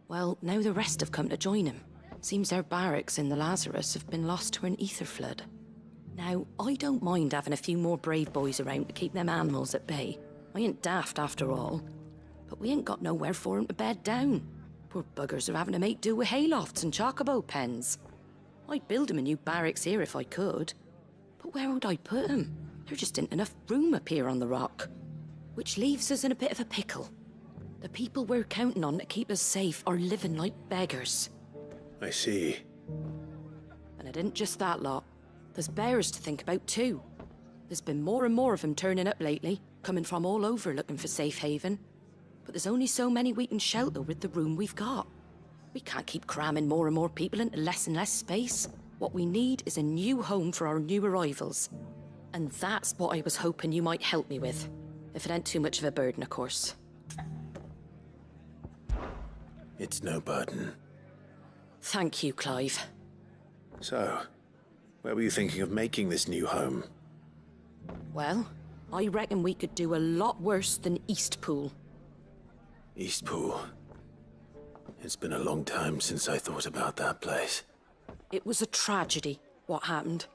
Well, now the rest have come to join him. Seems their barracks in the Lazarus have been lost to an ether flood. Now, I don't mind having a few more brave boys around to keep them animals at bay. I ain't daft after all. But we ain't got nowhere for 'em to bed down. Poor buggers are having to make do with haylofts and chocobo pens. I'd build 'em a new barracks here if I could. But where would I put 'em? There just ain't enough room up here on the rock. Which leaves us in a bit of a pickle. The people we're counting on to keep us safe are living like beggars. I see. And it ain't just that lot. There's bears to think about too. There's been more and more of them turning up lately, coming from all over looking for safe haven. But there's only so many we can shelter with the room we've got. We can't keep cramming more and more people into less and less space. What we need is a new home for our new arrivals. And that's what I was hoping you might help me with. If it ain't too much of a burden, of course. It's no burden. Thank you, Clive. So, where were you thinking of making this new home? Well, I reckon we could do a lot worse than Eastpool. Eastpool. It's been a long time since I thought about that place. It was a tragedy, what happened.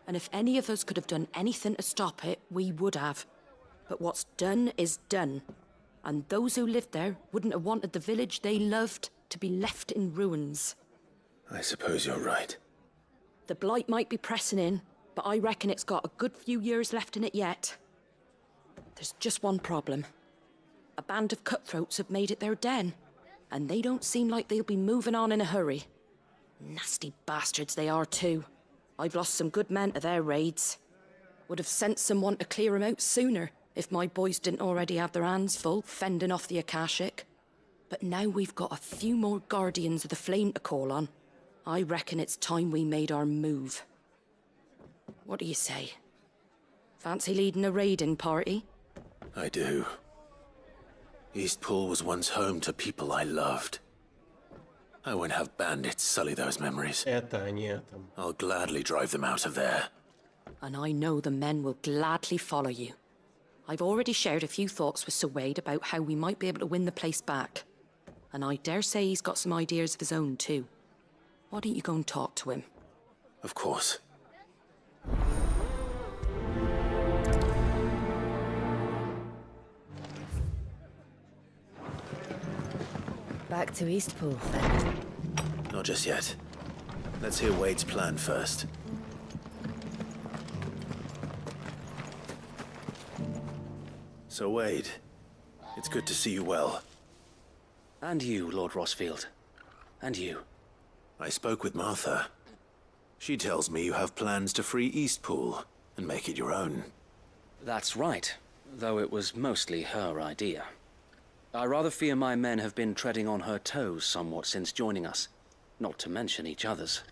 And if any of us could have done anything to stop it, we would have. But what's done is done. And those who lived there wouldn't have wanted the village they loved to be left in ruins. I suppose you're right. The blight might be pressing in, but I reckon it's got a good few years left in it yet. There's just one problem. A band of cutthroats have made it their den, and they don't seem like they'll be moving on in a hurry. Nasty bastards they are too. I've lost some good men to their raids. Would have sent someone to clear 'em out sooner if my boys didn't already have their hands full fending off the Akashic. But now we've got a few more guardians of the flame to call on. I reckon it's time we made our move. What do you say? Fancy leading a raiding party? I do. Eastpool was once home to people I loved. I won't have bandits sully those memories. Это они этом. I'll gladly drive them out of there. And I know the men will gladly follow you. I've already shared a few thoughts with Sir Wade about how we might be able to win the place back. And I dare say he's got some ideas of his own too. Why don't you go and talk to him? Of course. Back to Eastpool, then. Not just yet. Let's hear Wade's plan first. So, Wade, it's good to see you well. And you, Lord Rosfield. And you. I spoke with Martha. She tells me you have plans to free Eastpool and make it your own. That's right, though it was mostly her idea. I rather fear my men have been treading on her toes somewhat since joining us, not to mention each other's.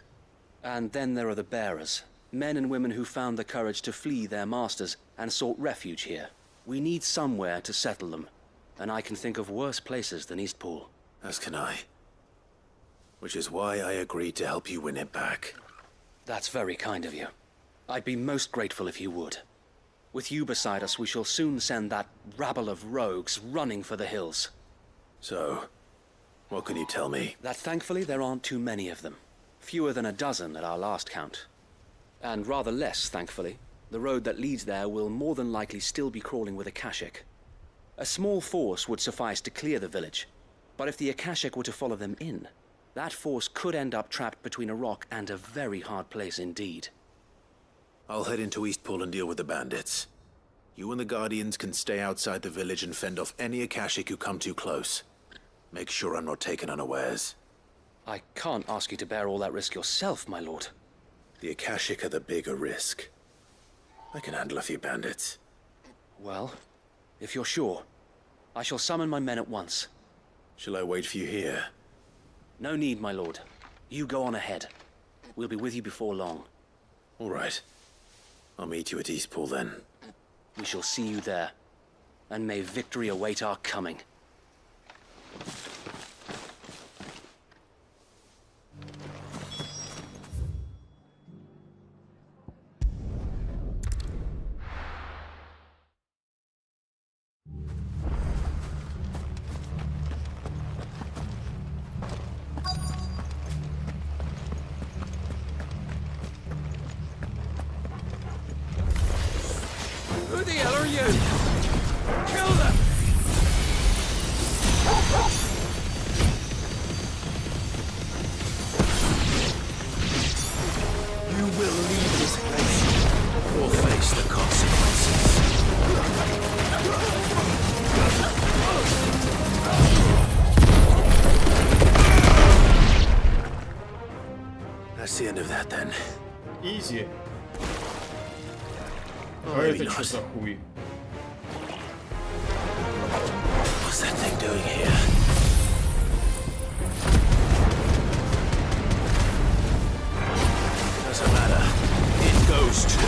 And then there are the bearers, men and women who found the courage to flee their masters and sought refuge here. We need somewhere to settle them, and I can think of worse places than Eastpool. As can I. Which is why I agreed to help you win it back. That's very kind of you. I'd be most grateful if you would. With you beside us, we shall soon send that rabble of rogues running for the hills. So, what can you tell me? That thankfully there aren't too many of them. Fewer than a dozen at our last count. And rather less, thankfully. The road that leads there will more than likely still be crawling with Akashic. A small force would suffice to clear the village, but if the Akashic were to follow them in, that force could end up trapped between a rock and a very hard place indeed. I'll head into Eastpool and deal with the bandits. You and the Guardians can stay outside the village and fend off any Akashic who come too close. Make sure I'm not taken unawares. I can't ask you to bear all that risk yourself, my lord. The Akashic are the bigger risk. I can handle a few bandits. Well, if you're sure, I shall summon my men at once. Shall I wait for you here? No need, my lord. You go on ahead. We'll be with you before long. All right. I'll meet you at Eastpool then. We shall see you there. And may victory await our coming. Who the hell are you? Kill them! You will leave this place or face the consequences. That's the end of that then. Easy. Oh, А maybe это not. что за хуй? What's that thing doing here? Doesn't matter. It goes too.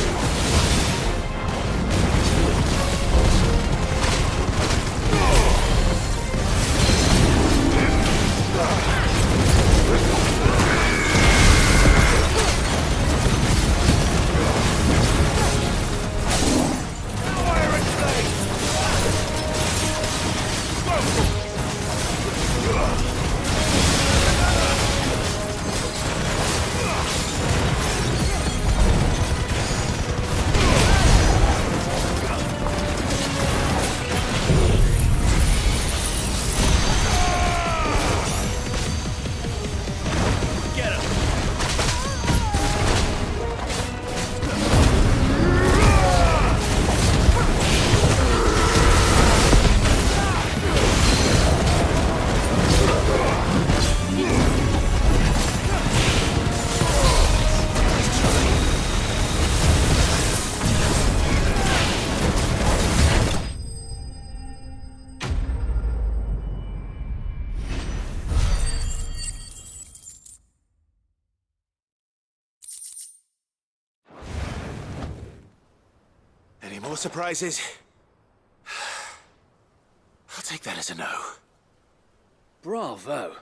Any more surprises? I'll take that as a no. Bravo!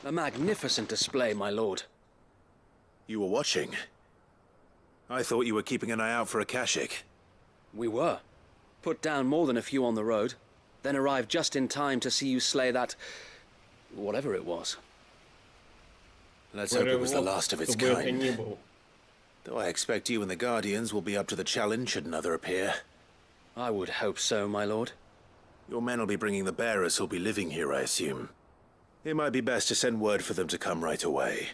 A magnificent display, my lord. You were watching? I thought you were keeping an eye out for Akashic. We were. Put down more than a few on the road, then arrived just in time to see you slay that... whatever it was. Let's hope it was the last of its kind. Though I expect you and the Guardians will be up to the challenge should another appear. I would hope so, my lord. Your men will be bringing the bearers who'll be living here, I assume. It might be best to send word for them to come right away,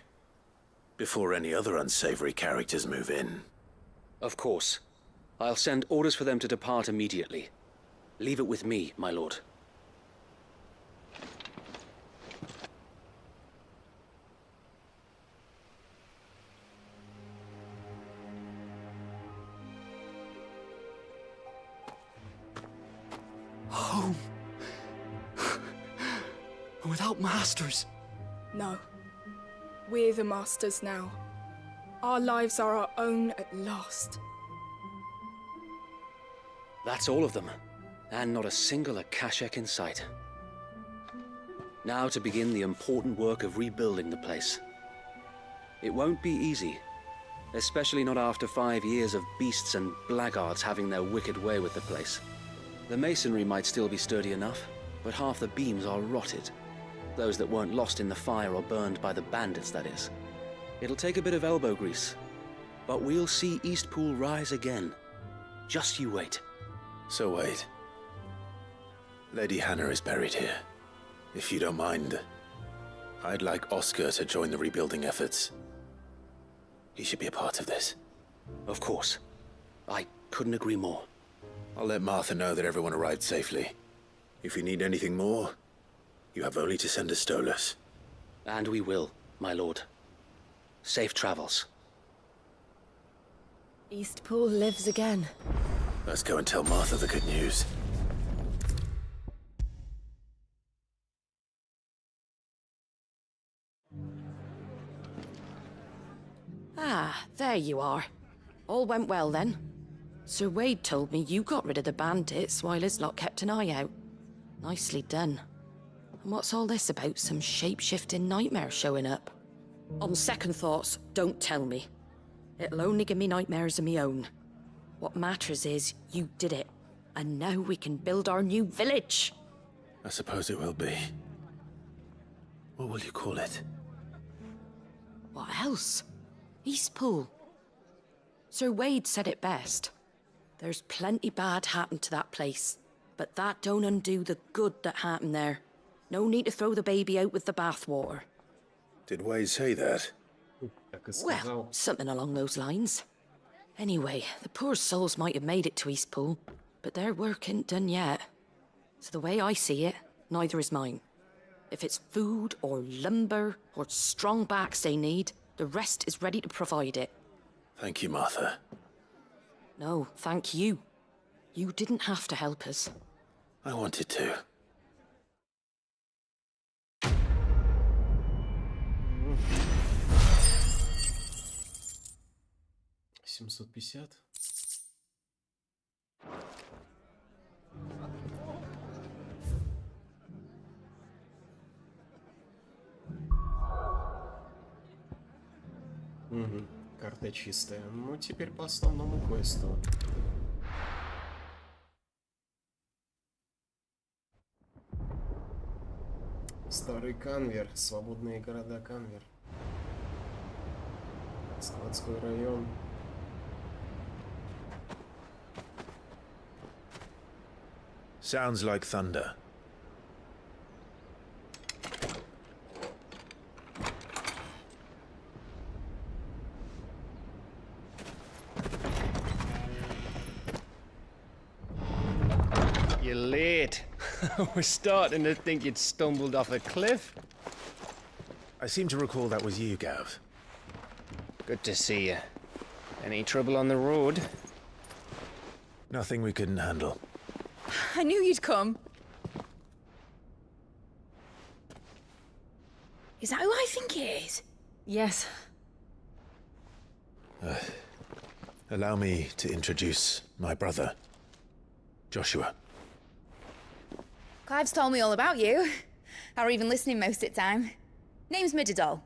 before any other unsavory characters move in. Of course. I'll send orders for them to depart immediately. Leave it with me, my lord. Home. Without masters. No. We're the masters now. Our lives are our own at last. That's all of them. And not a single Akashic in sight. Now to begin the important work of rebuilding the place. It won't be easy. Especially not after 5 years of beasts and blackguards having their wicked way with the place. The masonry might still be sturdy enough, but half the beams are rotted. Those that weren't lost in the fire or burned by the bandits, that is. It'll take a bit of elbow grease, but we'll see Eastpool rise again. Just you wait. So wait. Lady Hannah is buried here. If you don't mind, I'd like Oscar to join the rebuilding efforts. He should be a part of this. Of course. I couldn't agree more. I'll let Martha know that everyone arrived safely. If you need anything more, you have only to send a Stolas. And we will, my lord. Safe travels. Eastpool lives again. Let's go and tell Martha the good news. Ah, there you are. All went well then. Sir Wade told me you got rid of the bandits while his lot kept an eye out. Nicely done. And what's all this about some shape-shifting nightmare showing up? On second thoughts, don't tell me. It'll only give me nightmares of me own. What matters is you did it. And now we can build our new village. I suppose it will be. What will you call it? What else? Eastpool. Sir Wade said it best. There's plenty bad happened to that place, but that don't undo the good that happened there. No need to throw the baby out with the bathwater. Did Wade say that? Well, something along those lines. Anyway, the poor souls might have made it to Eastpool, but their work ain't done yet. So the way I see it, neither is mine. If it's food or lumber or strong backs they need, the rest is ready to provide it. Thank you, Martha. No, thank you. You didn't have to help us. I wanted to. 750. Угу, карта чистая. Ну, теперь по основному квесту. Старый Канвер, свободные города Канвер. Складской район. Sounds like thunder. You're late. We're starting to think you'd stumbled off a cliff. I seem to recall that was you, Gav. Good to see you. Any trouble on the road? Nothing we couldn't handle. I knew you'd come. Is that who I think it is? Yes. Allow me to introduce my brother, Joshua. Clive's told me all about you. Or even listening most of the time. Name's Mididol.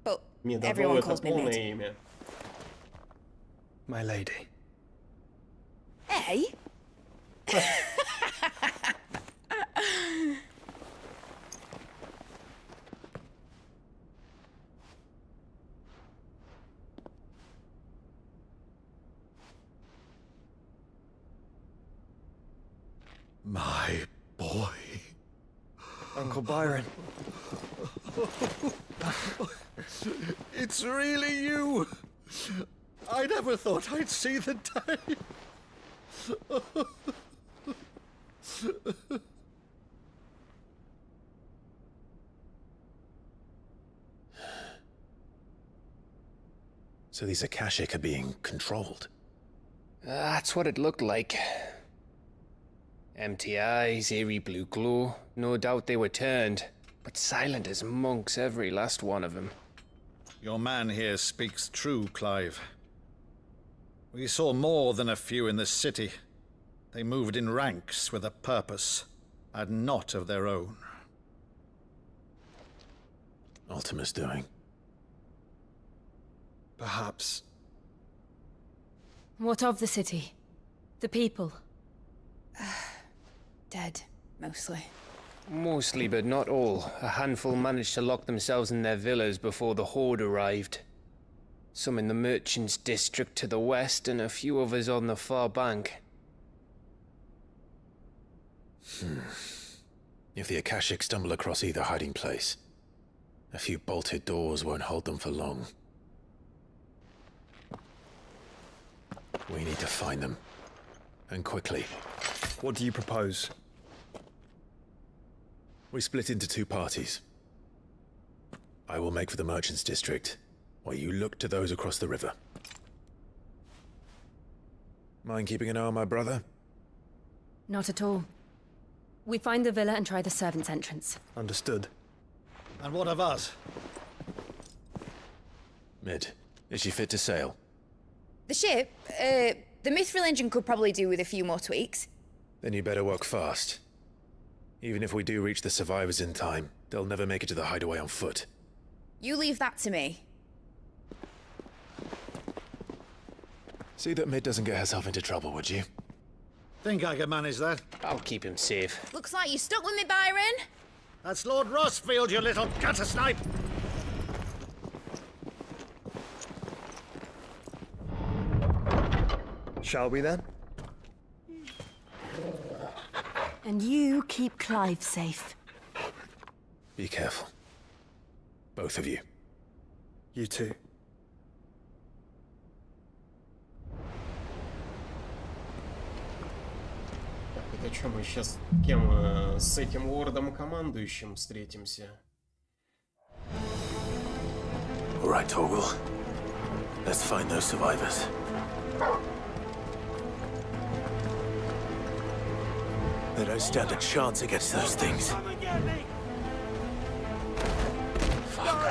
But everyone calls me Mid. My lady. Hey? My boy. Uncle Byron. It's really you. I never thought I'd see the day. So these Akashic are being controlled? That's what it looked like. Empty eyes, eerie blue glow. No doubt they were turned, but silent as monks, every last one of them. Your man here speaks true, Clive. We saw more than a few in the city. They moved in ranks with a purpose, and not of their own. Ultima's doing. Perhaps. What of the city? The people? Dead, mostly. Mostly, but not all. A handful managed to lock themselves in their villas before the Horde arrived. Some in the Merchants' District to the west, and a few others on the far bank. If the Akashic stumble across either hiding place, a few bolted doors won't hold them for long. We need to find them. And quickly. What do you propose? We split into two parties. I will make for the Merchants' District, while you look to those across the river. Mind keeping an eye on my brother? Not at all. We find the villa and try the servants' entrance. Understood. And what of us? Mid, is she fit to sail? The ship, the mithril engine could probably do with a few more tweaks. Then you better work fast. Even if we do reach the survivors in time, they'll never make it to the hideaway on foot. You leave that to me. See that Mid doesn't get herself into trouble, would you? Think I can manage that? I'll keep him safe. Looks like you stuck with me, Byron. That's Lord Rossfield, you little gutter snipe! Shall we then? And you keep Clive safe. Be careful. Both of you. You too. Это что, мы сейчас кем с этим лордом-командующим встретимся? All right, Torgal. Let's find those survivors. They don't stand a chance against those things. Так,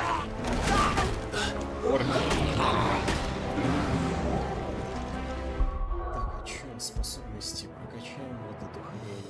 а чё, способности прокачаем вот эту хрень.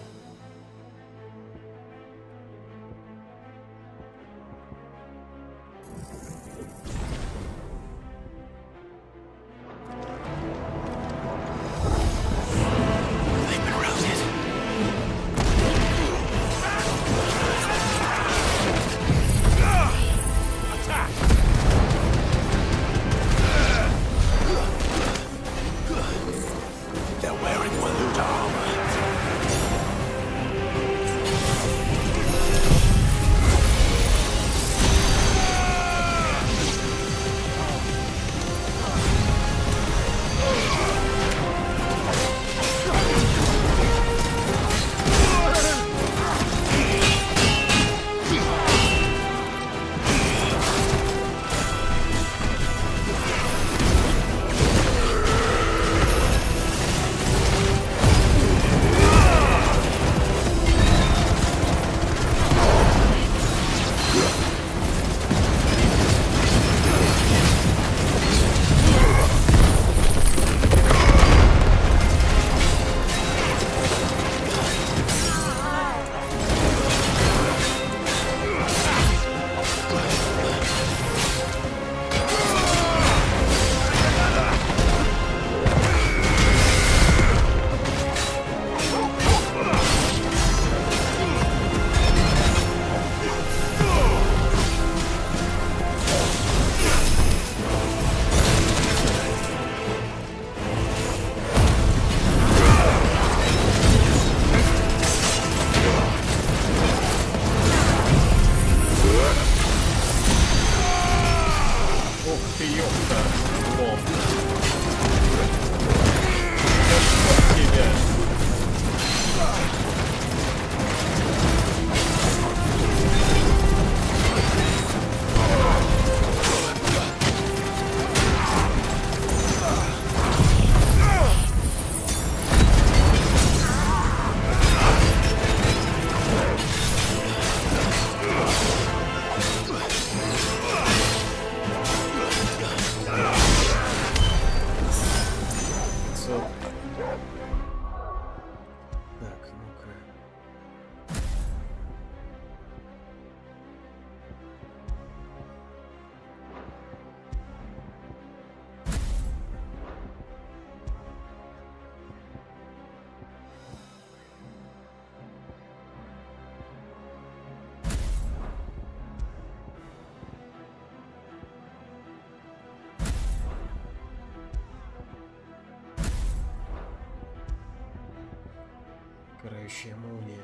Карающая молния.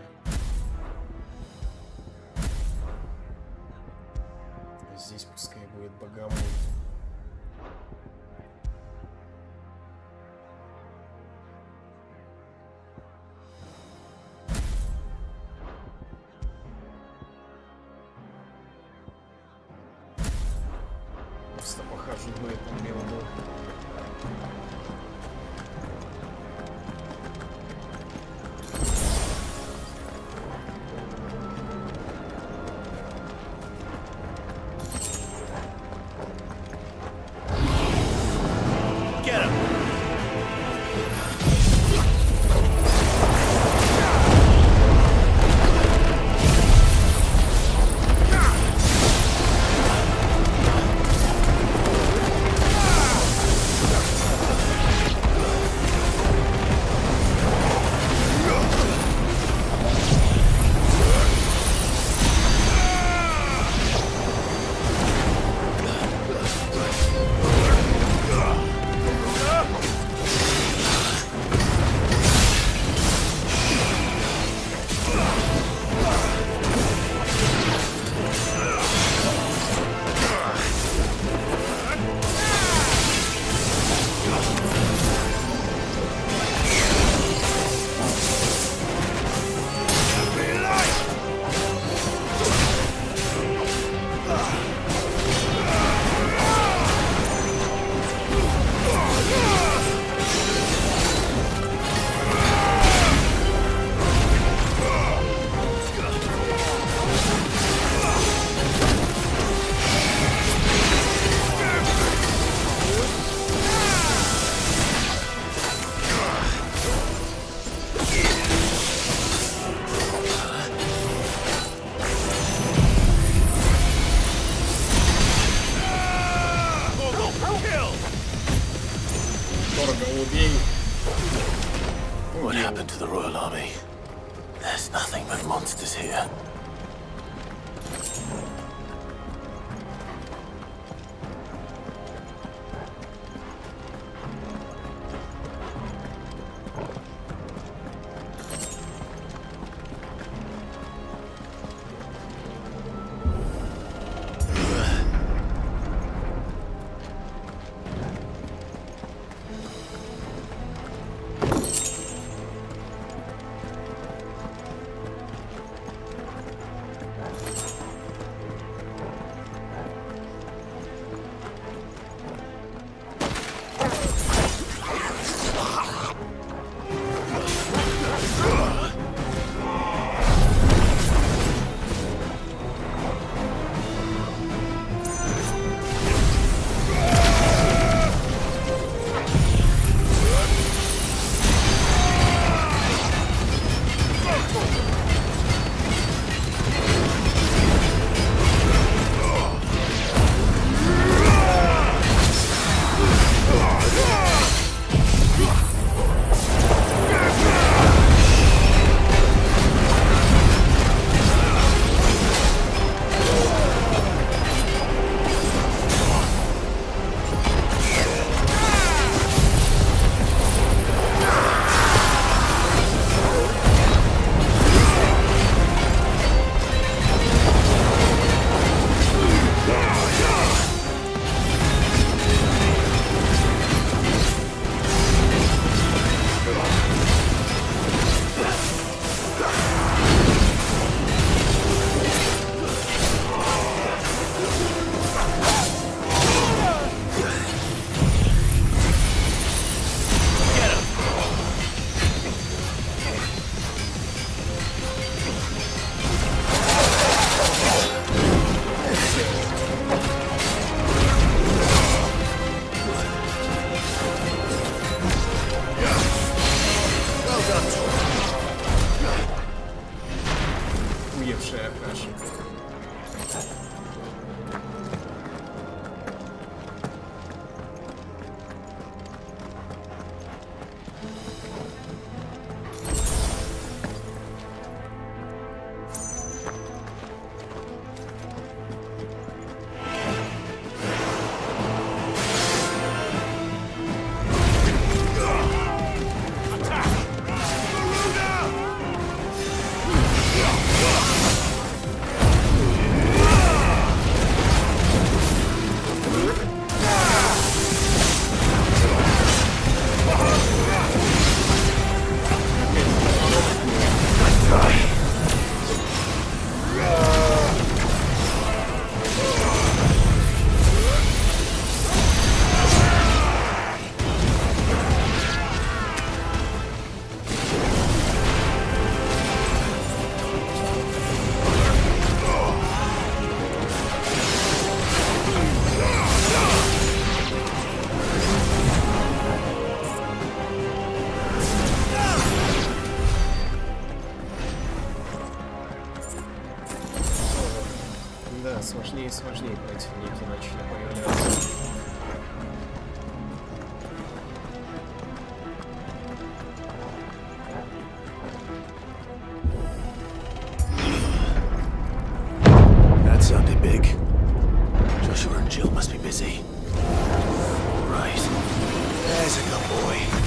А здесь пускай будет богомол. Просто похожу живу эту мелоду. What happened to the Royal Army? There's nothing but monsters here. Да, сложнее и сложнее противники начали появляться. That sounded big. Joshua and Jill must be busy. Right. There's a good boy.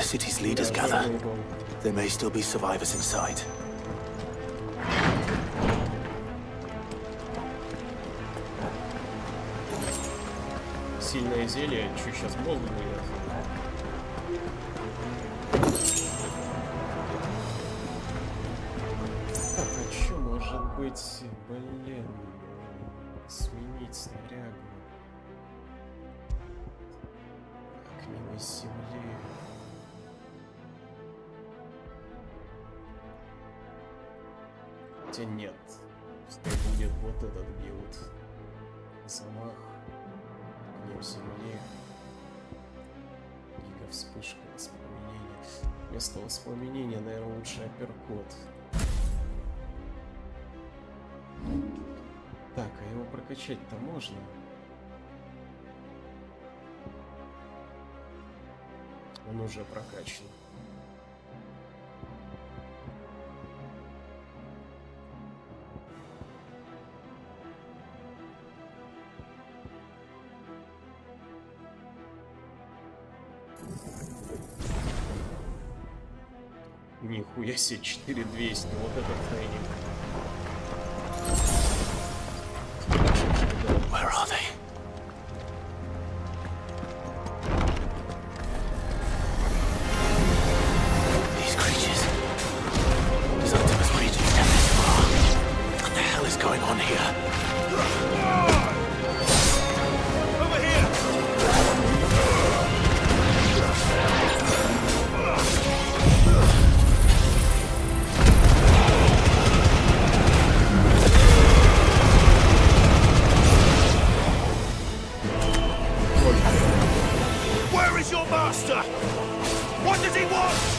city's leaders gather. There may still be survivors inside. Сильное зелье, чё сейчас бомбу будет? Так, а чё может быть, блин, сменить снарягу? Так, мимо земли. Хотя нет, пускай будет вот этот билд. Замах. Гнев земли. Гига вспышка, воспламенение. Вместо воспламенения, наверное, лучше апперкот. Так, а его прокачать-то можно? Он уже прокачан. Нихуя себе, 4200, вот это тренинг. Where are they? These creatures. These Optimus creatures down this far. What the hell is going on here? Over here! Where's your master? What does he want?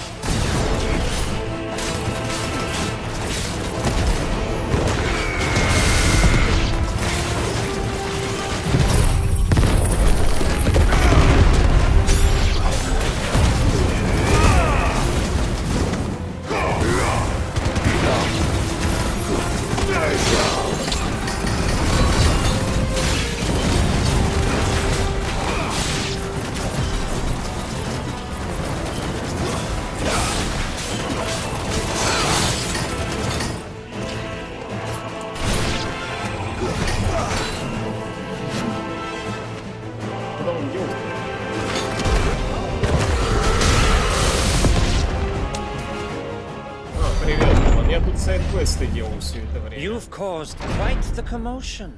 You've caused quite the commotion.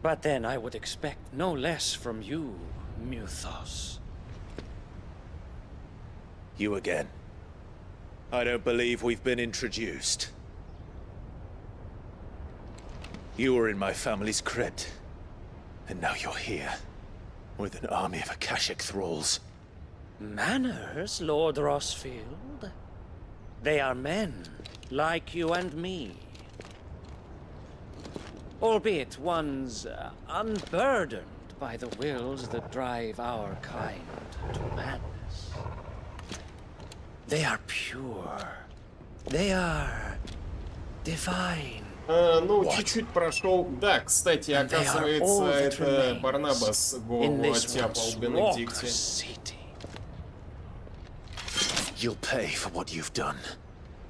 But then I would expect no less from you, Muthos. You again. I don't believe we've been introduced. You were in my family's crypt. And now you're here. With an army of Akashic thralls. Manners, Lord Rosfield? They are men, like you and me. Albeit ones unburdened by the wills that drive our kind to madness. They are pure. They are divine. Ну, чуть-чуть прошел. Да, кстати, оказывается, это Барнабас голову оттяпал Бенедикте. You'll pay for what you've done.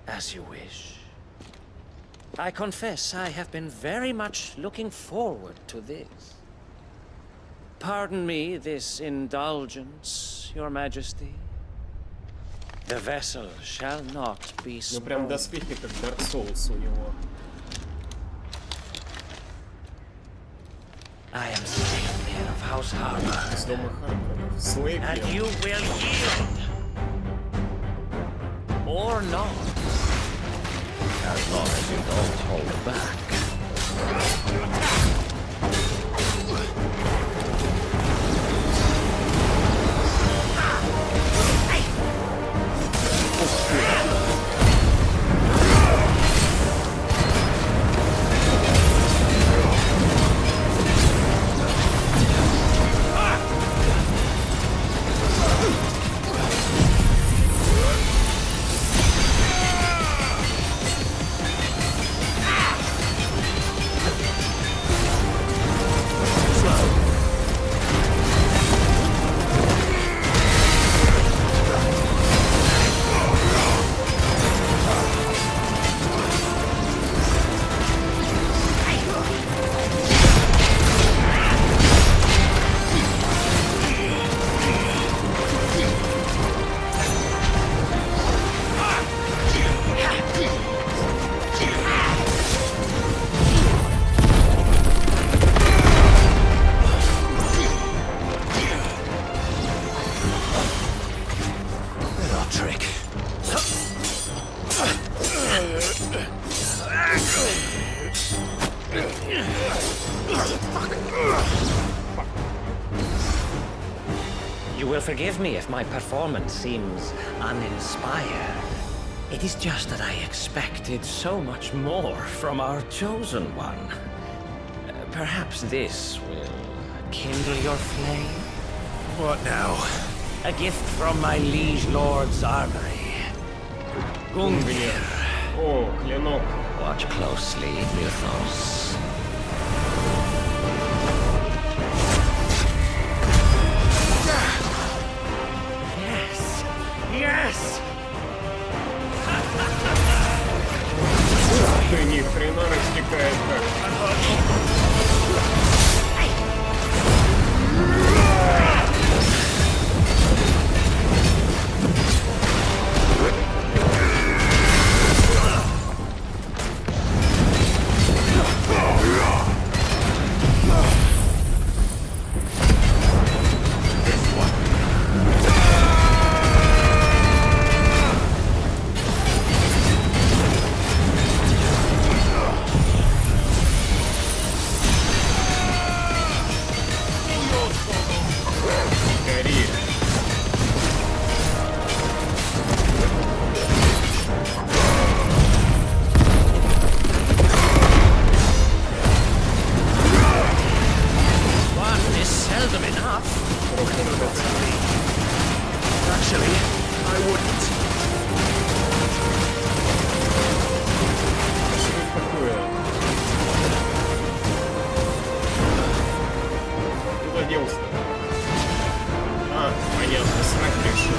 As you wish. I confess I have been very much looking forward to this. Pardon me this indulgence, Your Majesty. The vessel shall not be Ну, прям доспехи, как Dark Souls у него. I am Slayer of House Harper. Из дома Харперов. Слейв. And you will yield. Or not. As long as you don't hold back. You will forgive me if my performance seems uninspired. It is just that I expected so much more from our chosen one. Perhaps this will kindle your flame? What now? A gift from my liege lord's armory. Gungnir. Oh, клинок. Watch closely, Muthos. Yes! Yes! Ты ни хрена растекает как. Actually, I wouldn't. Что это такое? Куда делся? А, понятно, срать решил.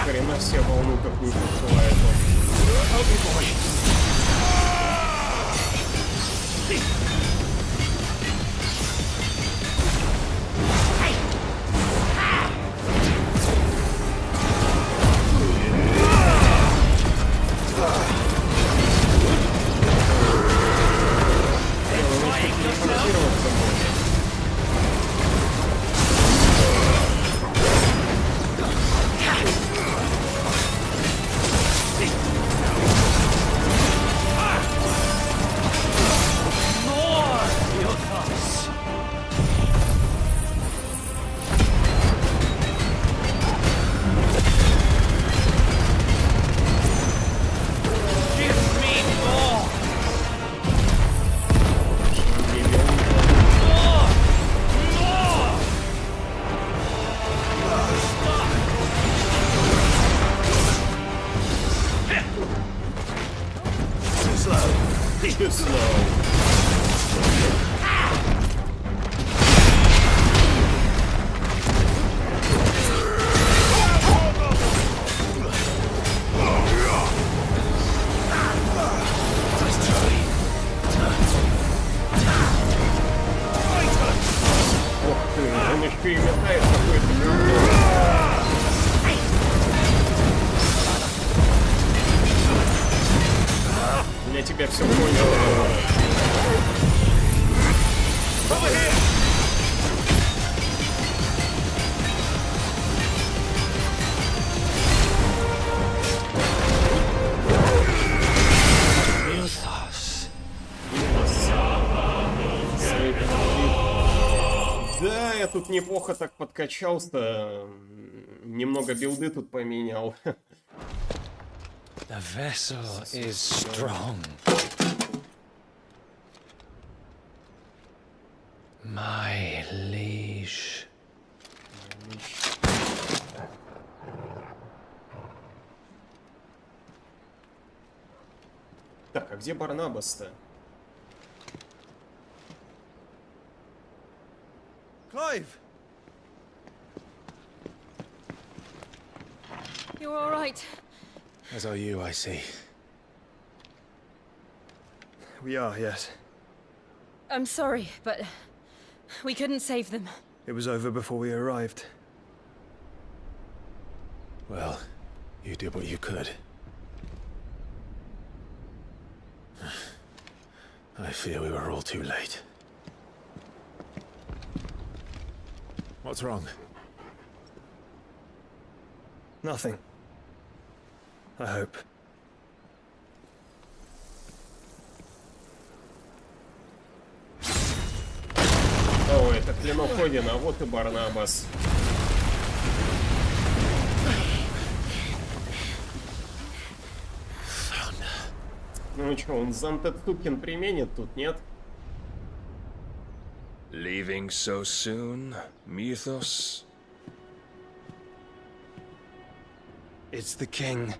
Хрена себе волну какую посылает он. Too slow. Ох ты, он еще и метает какой-то. Я тебя все понял. Да, я тут неплохо так подкачался. Немного билды тут поменял. The vessel is strong. My liege. Так, а где Барнабас-то? Clive! You're all right. As are you, I see. We are, yes. I'm sorry, but we couldn't save them. It was over before we arrived. Well, you did what you could. I fear we were all too late. What's wrong? Nothing. I hope. О, это клинок Одина, а вот и Барнабас. Ну что, он Зантетсукен применит тут, нет? Leaving so soon, Mythos? It's the king.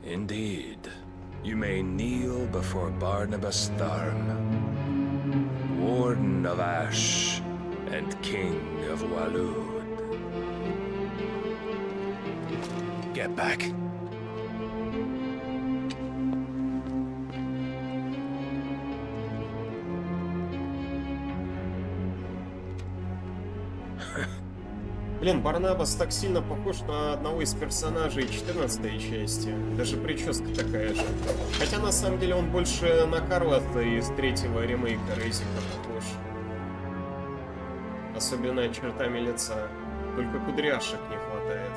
Indeed. You may kneel before Barnabas Tharm, Warden of Ash and King of Waloed. Get back. Блин, Барнабас так сильно похож на одного из персонажей 14-й части. Даже прическа такая же. Хотя на самом деле он больше на Карлоса из третьего ремейка Рейзика похож. Особенно чертами лица. Только кудряшек не хватает.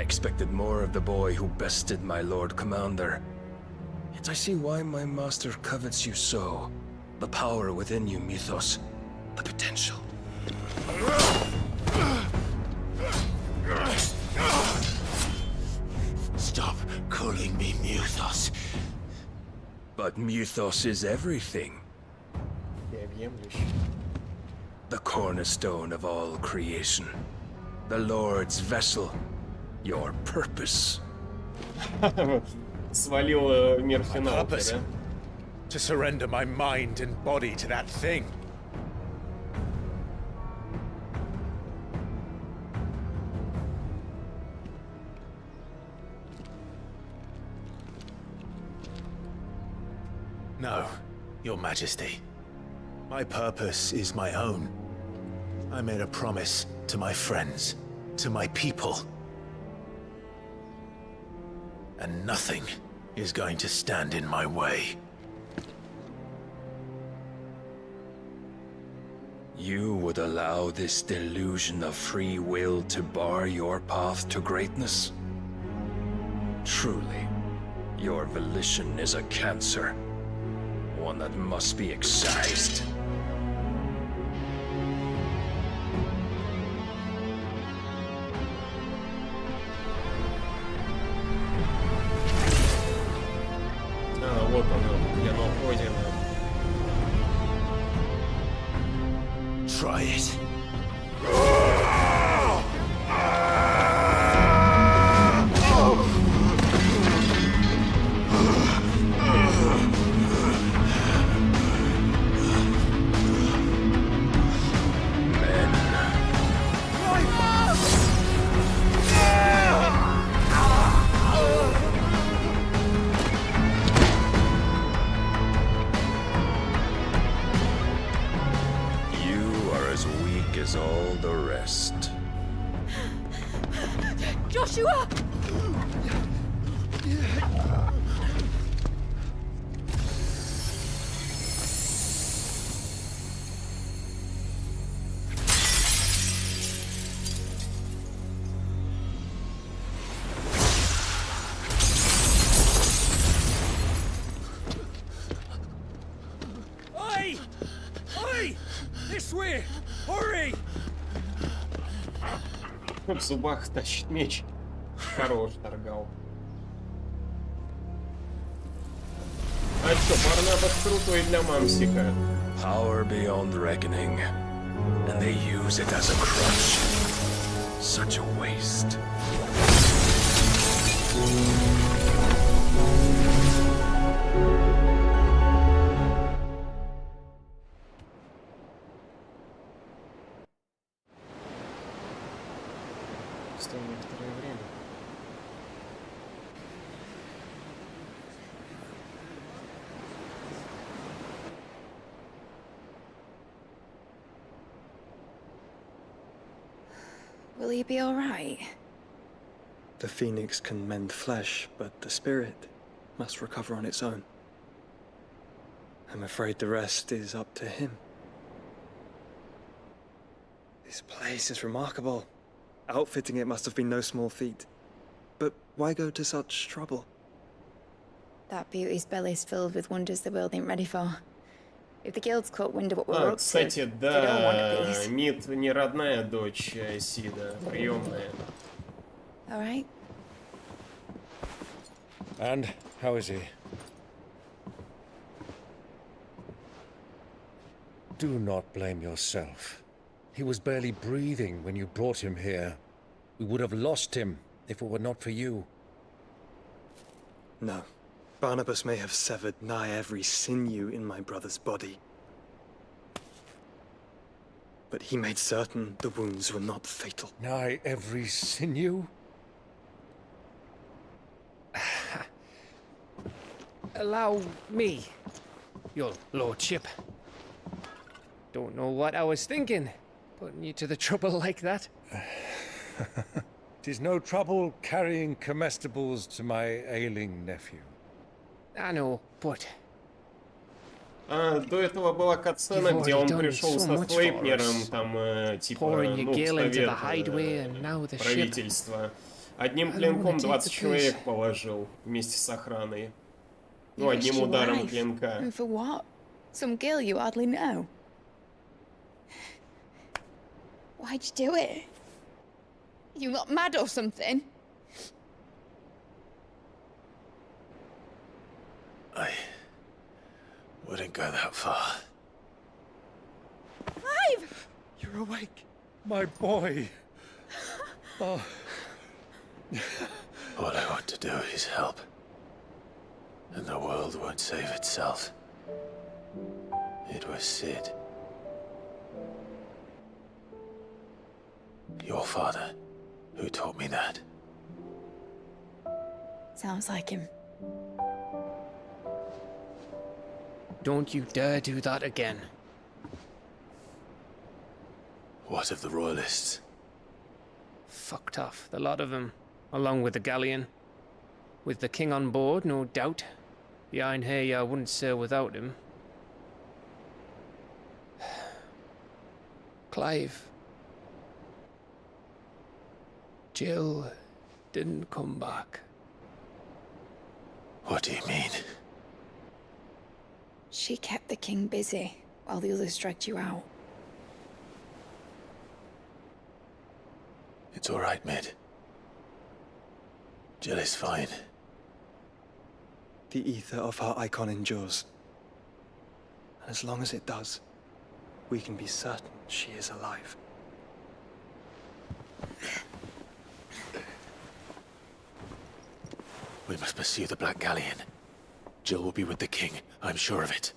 expected more of the boy who bested my Lord Commander. Yet I see why my master covets you so. The power within you, Mythos. The potential. Stop calling me Mythos. But Mythos is everything. The cornerstone of all creation. The Lord's vessel. Your purpose. Свалила мир финалки, да? To surrender my mind and body to that thing. No, Your Majesty. My purpose is my own. I made a promise to my friends, to my people. And nothing is going to stand in my way. You would allow this delusion of free will to bar your path to greatness? Truly, your volition is a cancer. One that must be excised. Вот оно, где оно пройдено. Try it. All the rest. Joshua! Oi! Oi! This way! Hurry! В зубах тащит меч. Хорош, торгал. А что, Барнабас крутой для мамсика. Power beyond reckoning. And they use it as a crutch. Such a waste. Некоторое время. Will he be all right? The phoenix can mend flesh, but the spirit must recover on its own. I'm afraid the rest is up to him. This place is remarkable. Outfitting it must have been no small feat. But why go to such trouble? That beauty's belly's filled with wonders the world ain't ready for. If the guilds caught wind of what we're up кстати, to, they don't want a да, piece. Мид не родная дочь Сида, приемная. All right. And how is he? Do not blame yourself. He was barely breathing when you brought him here. We would have lost him if it were not for you. No. Barnabas may have severed nigh every sinew in my brother's body. But he made certain the wounds were not fatal. Nigh every sinew? Allow me, your lordship. Don't know what I was thinking, putting you to the trouble like that. 'Tis no trouble carrying comestibles to my ailing nephew. I know, but... До этого была катсцена, где он пришел со Слейпнером, там, типа, ну, в совет правительства. Одним клинком 20 человек положил вместе с охраной. Ну, одним ударом клинка. And for what? Some girl you hardly know. Why'd you do it? You not mad or something? I wouldn't go that far. Clive! You're awake, my boy. Oh. All I want to do is help. And the world won't save itself. It was Sid. Your father, who taught me that. Sounds like him. Don't you dare do that again. What of the Royalists? Fucked off, the lot of them, along with the galleon. With the king on board, no doubt. Behind here, I wouldn't sail without him. Clive. Jill didn't come back. What do you mean? She kept the king busy while the others dragged you out. It's all right, Mid. Jill is fine. The ether of her icon endures. And as long as it does, we can be certain she is alive. We must pursue the Black Galleon. Jill will be with the king, I'm sure of it.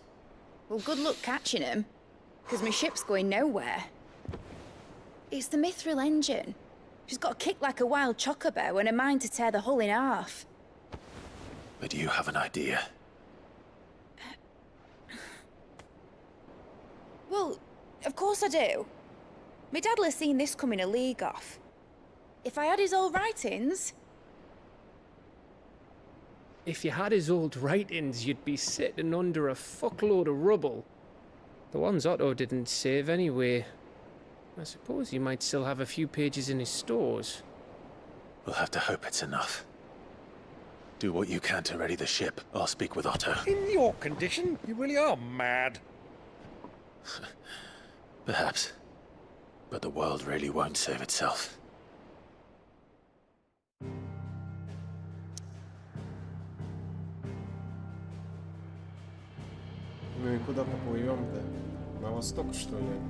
Well, good luck catching him, because my ship's going nowhere. It's the Mithril engine. She's got a kick like a wild chocobo and a mind to tear the hull in half. But you have an idea. Well, of course I do. My dad'll have seen this coming a league off. If I had his old writings... If you had his old writings, you'd be sitting under a fuckload of rubble. The ones Otto didn't save anyway. I suppose he might still have a few pages in his stores. We'll have to hope it's enough. Do what you can to ready the ship. I'll speak with Otto. In your condition, you really are mad. Perhaps. But the world really won't save itself. Ну и куда поплывем-то? На восток, что ли?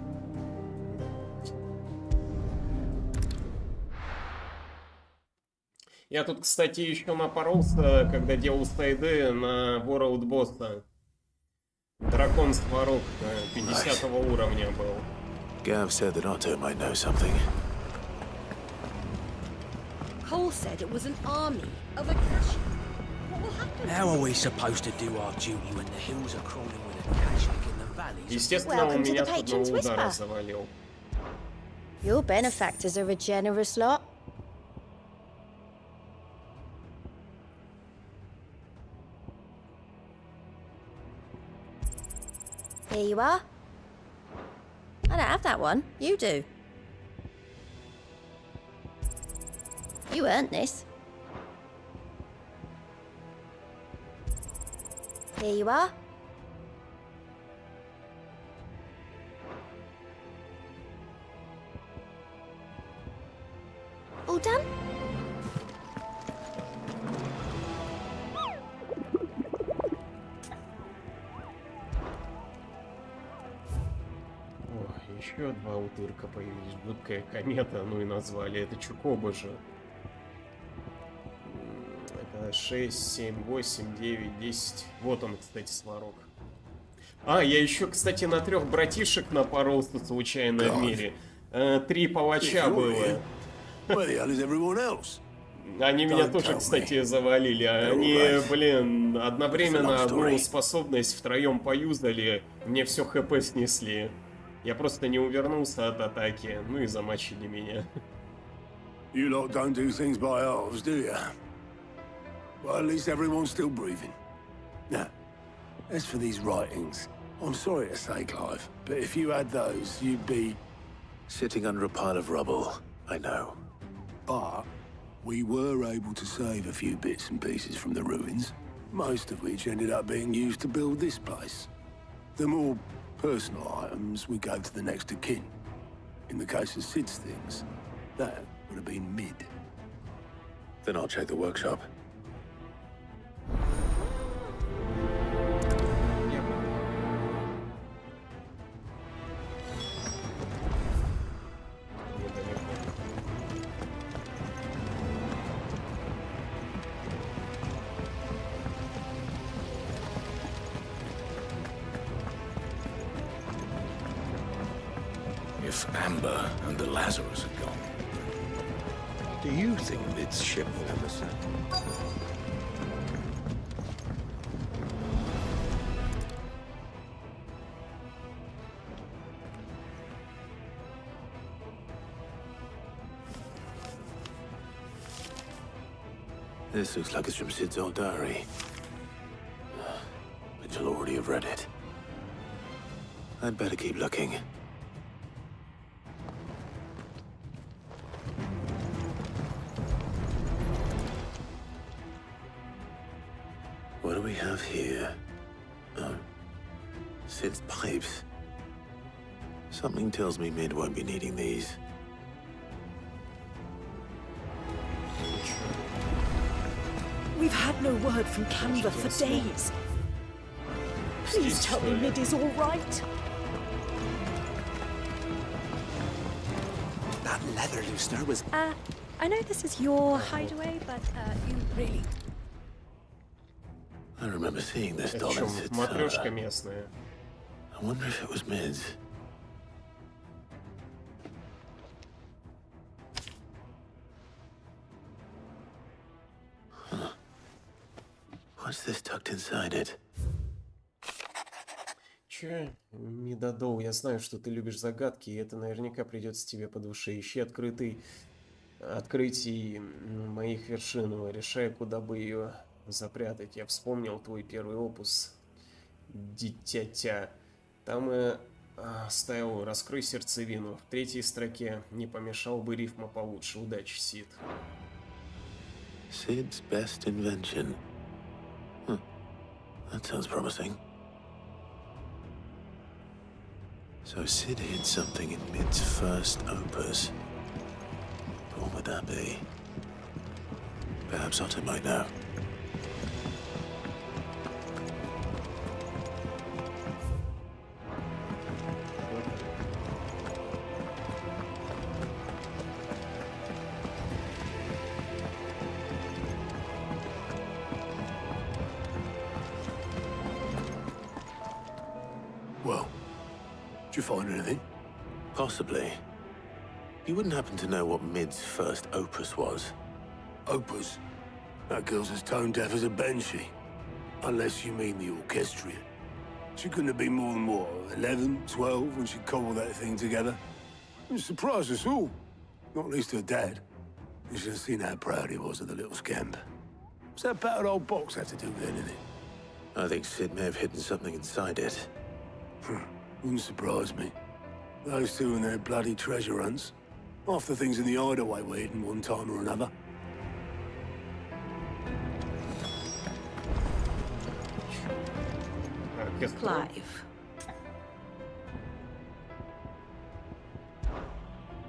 Я тут, кстати, еще напоролся, когда делал стайды на World босса. Дракон Сварог 50 уровня был. Gav said that Otto might know something. Cole said it was an army of Akashi. What will happen? How are we supposed to do our duty when the hills are crawling with Akashic in the valleys? Естественно, он меня с одного удара завалил. Your benefactors are a generous lot. Here you are. I don't have that one. You do. You earned this. Here you are. All done? Еще два утырка появились. Жуткая комета, ну и назвали это Чукоба же. Это 6, 7, 8, 9, 10. Вот он, кстати, Сварог. А, я еще, кстати, на 3 братишек напоролся случайно в мире. 3 палача было. Они меня тоже, кстати, завалили. Они, блин, одновременно одну способность втроем поюзали. Мне все хп снесли. Я просто не увернулся от атаки, ну и замочили меня. You lot don't do things by halves, do you? Well, at least everyone's still breathing. Now, as for these writings, I'm sorry to say, Clive, but if you had those, you'd be... Sitting under a pile of rubble, I know. But We were able to save a few bits and pieces from the ruins, most of which ended up being used to build this place. The more personal items we gave to the next of kin. In the case of Sid's things, that would have been mid. Then I'll check the workshop. If Amber and the Lazarus are gone, do you think Mid's ship will ever sail? This looks like it's from Sid's old diary. But you'll already have read it. I'd better keep looking. What do we have here? Oh, Sid's pipes. Something tells me Mid won't be needing these. We've had no word from Canva for days. Please tell me Mid is all right. That leather loosener was... I know this is your hideaway, but you really... I remember seeing this doll in Sid's Матрешка местная. I wonder if it was Mid's. Huh. What's this tucked inside it? Че, Мидодол, я знаю, что ты любишь загадки, и это наверняка придется тебе по душе. Ищи открытий моих вершин, решай, куда бы ее запрятать. Я вспомнил твой первый опус, Дитятя. Там и ставил «Раскрой сердцевину». В третьей строке не помешал бы рифма получше. Удачи, Сид. Sid's best invention. Huh. That sounds promising. So Sid hid something in Mid's first opus. What would that be? Perhaps Otto might know. Well, did you find anything? Possibly. You wouldn't happen to know what Mid's first opus was? Opus? That girl's as tone deaf as a banshee. Unless you mean the orchestrion. She couldn't have been more than, what, 11, 12 when she cobbled that thing together? It surprised us all. Not least her dad. You should have seen how proud he was of the little scamp. What's that battered old box have to do with anything? I think Sid may have hidden something inside it. Wouldn't surprise me. Those two and their bloody treasure hunts. Half the things in the hideaway were hidden one time or another. Clive.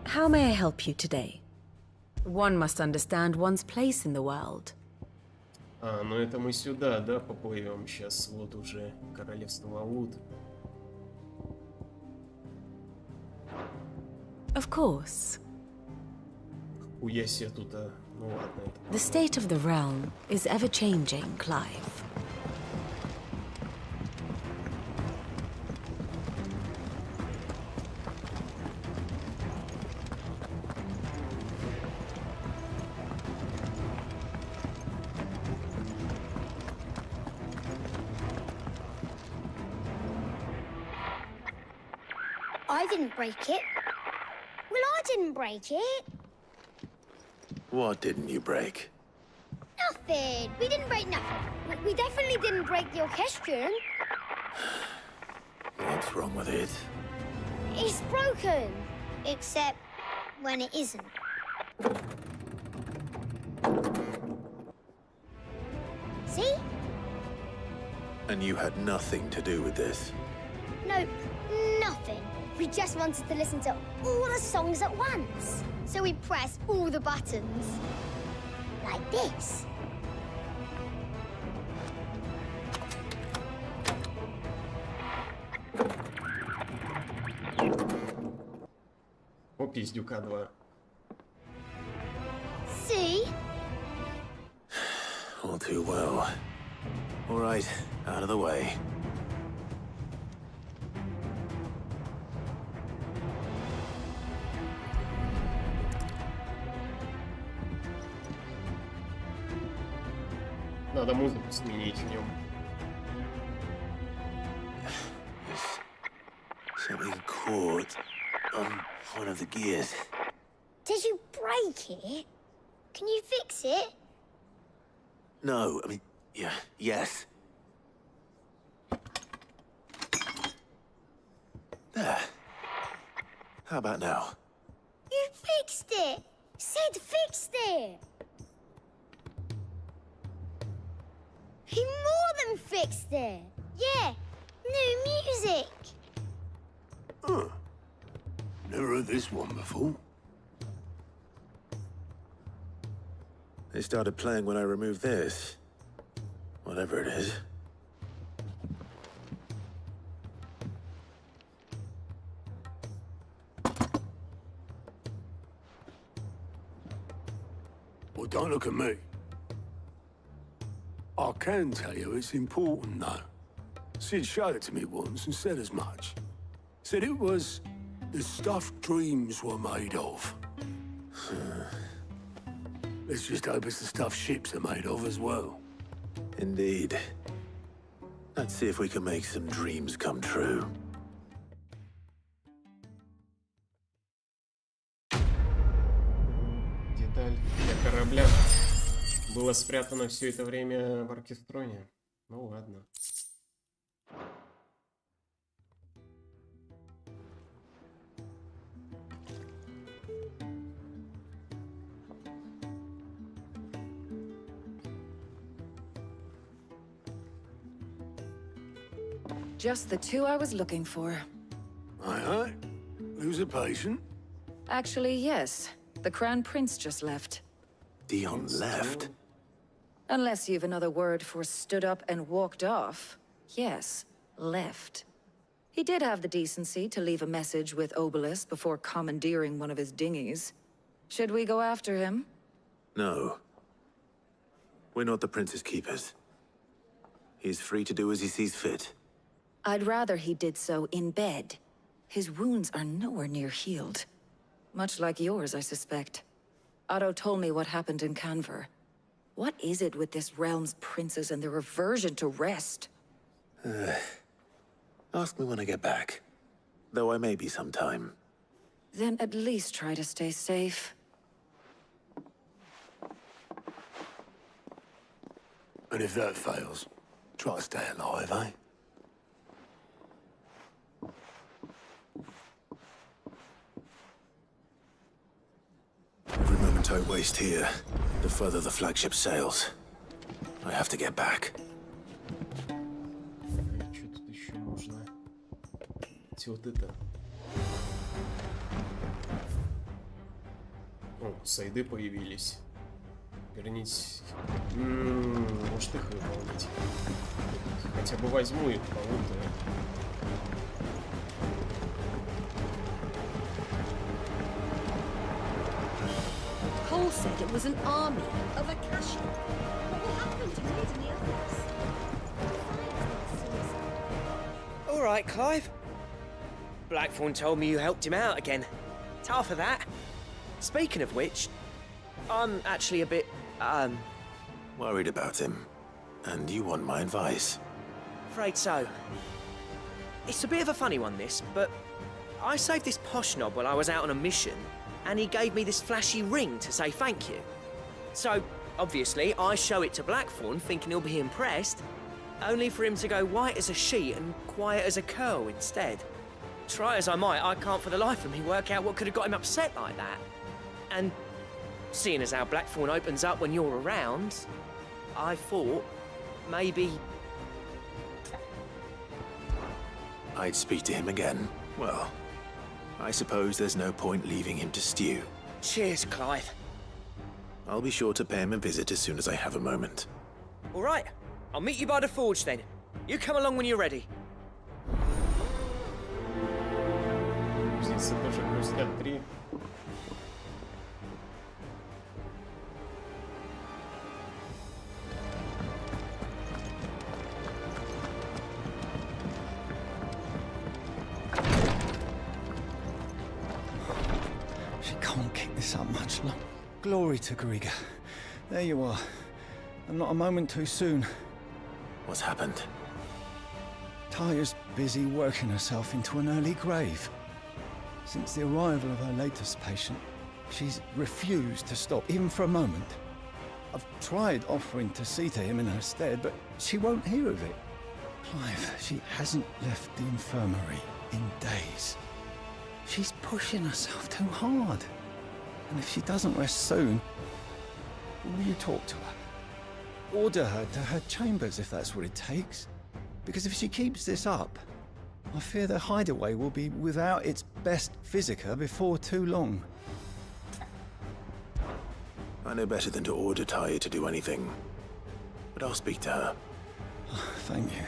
How may I help you today? One must understand one's place in the world. Ну это мы сюда, да, поплывем сейчас. Вот уже королевство Валут. Of course. Хуя себе тут, ну ладно, это... The state of the realm is ever-changing, Clive. I didn't break it. Well, I didn't break it. What didn't you break? Nothing. We didn't break nothing. We definitely didn't break the orchestrion. What's wrong with it? It's broken. Except when it isn't. And you had nothing to do with this? Nope, nothing. We just wanted to listen to all the songs at once. So we pressed all the buttons. Like this. О, пиздюка 2. See? All too well. All right, out of the way. Надо музыку сменить в нем. Something caught on one of the gears. Did you break it? Can you fix it? No, I mean, yeah, yes. There. How about now? You fixed it! Sid fixed it! He more than fixed it! Yeah, new music! Huh. Never heard this one before. They started playing when I removed this. Whatever it is. Well, don't look at me. I can tell you it's important, though. Sid showed it to me once and said as much. Said it was the stuff dreams were made of. Let's just hope it's the stuff ships are made of as well. Indeed. Let's see if we can make some dreams come true. Деталь для корабля. Было спрятано все это время в оркестроне. Ну ладно. Just the two I was looking for. Aye. Who's a patient? Actually, yes. The Crown Prince just left. Dion left? Unless you've another word for stood up and walked off. Yes, left. He did have the decency to leave a message with Obelisk before commandeering one of his dinghies. Should we go after him? No. We're not the Prince's keepers. He's free to do as he sees fit. I'd rather he did so in bed. His wounds are nowhere near healed. Much like yours, I suspect. Otto told me what happened in Canver. What is it with this realm's princes and their aversion to rest? Ask me when I get back. Though I may be sometime. Then at least try to stay safe. And if that fails, try to stay alive, eh? Every moment I waste here, the further the flagship sails. I have to get back. Что тут еще можно? Вот это. О, сайды появились. Вернись. Может их выполнить. Хотя бы возьму их кого-то. Cole said it was an army of Akasha. What will happen to Ned and the others? All right, Clive. Blackthorn told me you helped him out again. It's half of that. Speaking of which, I'm actually a bit, Worried about him. And you want my advice? afraid so. It's a bit of a funny one, this, but I saved this posh knob while I was out on a mission, and he gave me this flashy ring to say thank you. So, obviously, I show it to Blackthorn, thinking he'll be impressed, only for him to go white as a sheet and quiet as a curl instead. Try as I might, I can't for the life of me work out what could have got him upset like that. And seeing as how Blackthorn opens up when you're around, I thought maybe I'd speak to him again. Well, I suppose there's no point leaving him to stew. Cheers, Clive. I'll be sure to pay him a visit as soon as I have a moment. All right, I'll meet you by the forge then. You come along when you're ready. Кузница тоже грустят 3. She can't keep this up much longer. Glory to Igre. There you are. And not a moment too soon. What's happened? Taya's busy working herself into an early grave. Since the arrival of her latest patient, she's refused to stop, even for a moment. I've tried offering to see to him in her stead, but she won't hear of it. Clive, she hasn't left the infirmary in days. She's pushing herself too hard. And if she doesn't rest soon, will you talk to her? Order her to her chambers if that's what it takes. Because if she keeps this up, I fear the hideaway will be without its best physica before too long. I know better than to order Taya to do anything. But I'll speak to her. Thank you.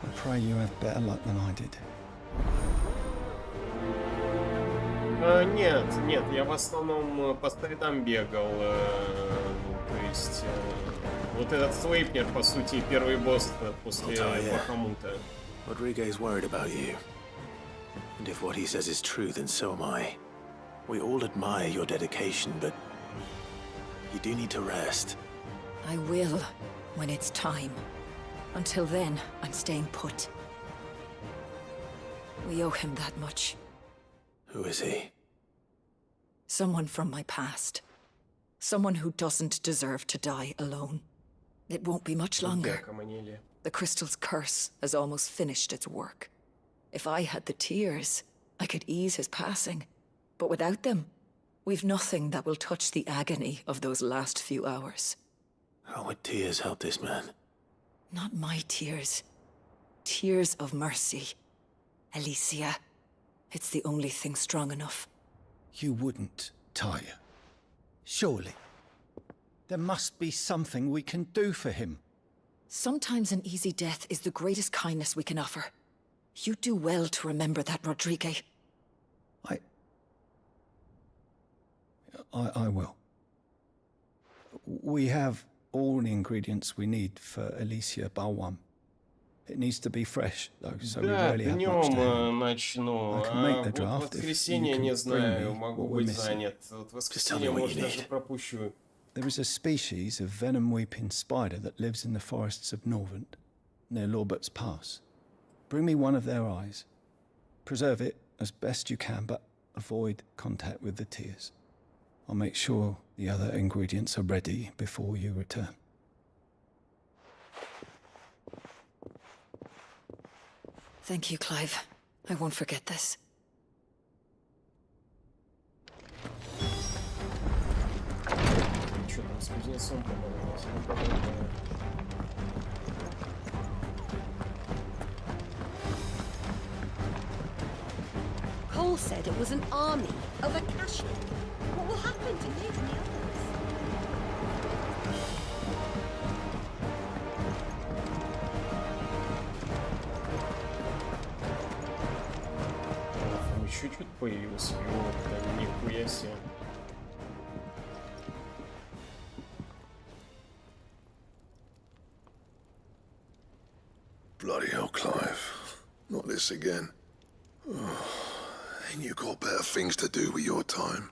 I pray you have better luck than I did. Нет, я в основном по средам бегал, то есть вот этот Слейпнер, по сути, первый босс после Бахамута. Rodriguez worried about you. And if what he says is true, then so am I. We all admire your dedication, but you do need to rest. I will, when it's time. Until then, I'm staying put. We owe him that much. Who is he? Someone from my past. Someone who doesn't deserve to die alone. It won't be much longer. The crystal's curse has almost finished its work. If I had the tears, I could ease his passing. But without them, we've nothing that will touch the agony of those last few hours. How would tears help this man? Not my tears. Tears of mercy. Alicia. It's the only thing strong enough. You wouldn't, Taya. Surely. There must be something we can do for him. Sometimes an easy death is the greatest kindness we can offer. You do well to remember that, Rodrigue. I will. We have all the ingredients we need for Alicia Balwam. It needs to be fresh, though, so we rarely have much to hand. Начну, I can make the вот draft if you воскресенье can не bring знаю, me могу what we're быть missing. занят. Вот воскресенье, может, даже пропущу. There is a species of venom-weeping spider that lives in the forests of Norvent, near Lorbert's Pass. Bring me one of their eyes. Preserve it as best you can, but avoid contact with the tears. I'll make sure the other ingredients are ready before you return. Thank you, Clive. I won't forget this. Что там с кузнецом? Cole said it was an army of Akashic. What will happen to Nid and the others? Еще что-то появилось. О, нихуя себе. Bloody hell, Clive. Not this again. Oh, ain't you got better things to do with your time?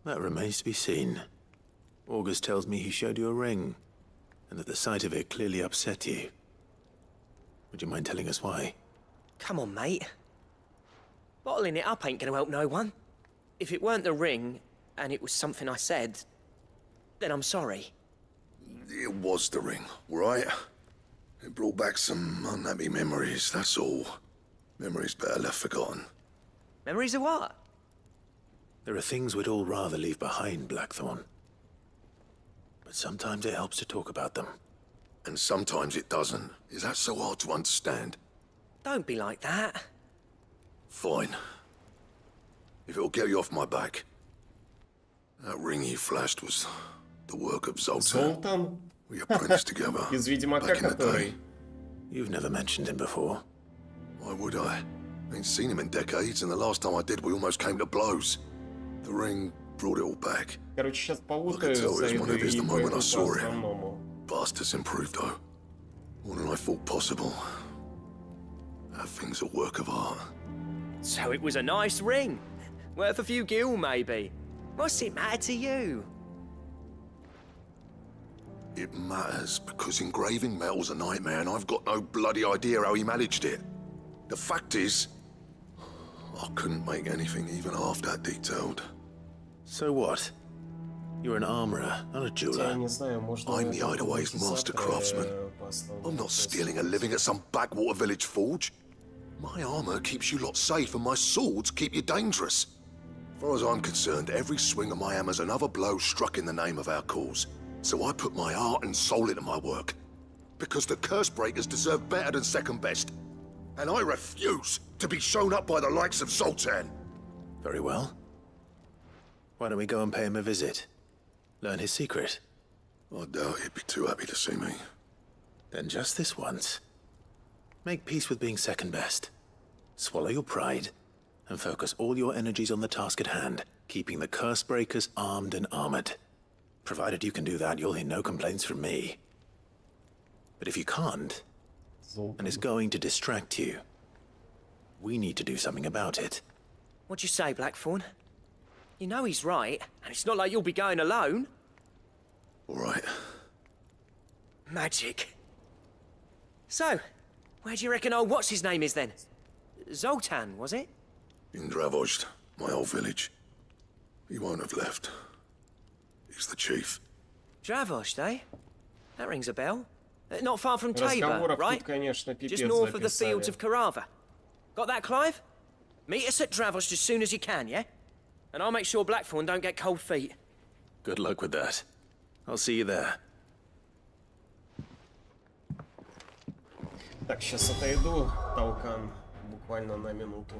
That remains to be seen. August tells me he showed you a ring, and that the sight of it clearly upset you. Would you mind telling us why? Come on, mate. Bottling it up ain't gonna help no one. If it weren't the ring, and it was something I said, then I'm sorry. It was the ring, right? It brought back some unhappy memories, that's all. Memories better left forgotten. Memories of what? There are things we'd all rather leave behind, Blackthorn. But sometimes it helps to talk about them. And sometimes it doesn't. Is that so hard to understand? Don't be like that. Fine. If it'll get you off my back. That ring you flashed was the work of Zoltan. Золтан? We apprenticed together. Из Ведьмака, back in the который... day. You've never mentioned him before. Why would I? Ain't seen him in decades, and the last time I did, we almost came to blows. The ring brought it all back. Короче, сейчас I путаю could tell it was one of his the moment I saw it. по-основному. Bastards improved, though. More than I thought possible. That thing's a work of art. So it was a nice ring. Worth a few gil, maybe. What's it matter to you? It matters because engraving metal's a nightmare, and I've got no bloody idea how he managed it. The fact is, I couldn't make anything even half that detailed. So what? You're an armorer, not a jeweler. I'm the Hideaway's master craftsman. I'm not stealing a living at some backwater village forge. My armor keeps you lot safe, and my swords keep you dangerous. As far as I'm concerned, every swing of my hammer's another blow struck in the name of our cause. So I put my heart and soul into my work. Because the curse breakers deserve better than second best. And I refuse to be shown up by the likes of Zoltan. Very well. Why don't we go and pay him a visit? Learn his secret. I doubt he'd be too happy to see me. Then just this once. Make peace with being second best. Swallow your pride, and focus all your energies on the task at hand, keeping the curse breakers armed and armored. Provided you can do that, you'll hear no complaints from me. But if you can't, and it's going to distract you, we need to do something about it. What'd you say, Blackthorn? You know he's right, and it's not like you'll be going alone. All right. Magic. So, where do you reckon old what's-his-name is then? Zoltan, was it? In Dravozd, my old village. He won't have left. He's the chief. Dravozd, eh? That rings a bell. Not far from Tabor, Разговоров right? тут, конечно, пипец Just north of the записали. fields of Carava. Got that, Clive? Meet us at Dravozd as soon as you can, yeah? And I'll make sure Blackthorn don't get cold feet. Good luck with that. I'll see you there. Так, сейчас отойду, Толкан, буквально на минуту.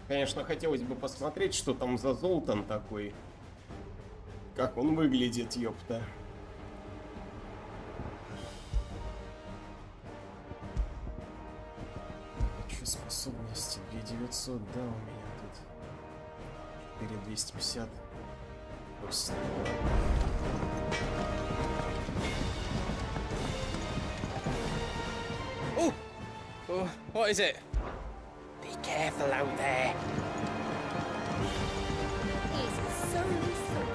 Конечно, хотелось бы посмотреть, что там за Золтан такой. Как он выглядит, ёпта. Что способности? 2900, да, у меня тут. 4250. Пусть. Oh, what is it? Be careful out there. It's so useful.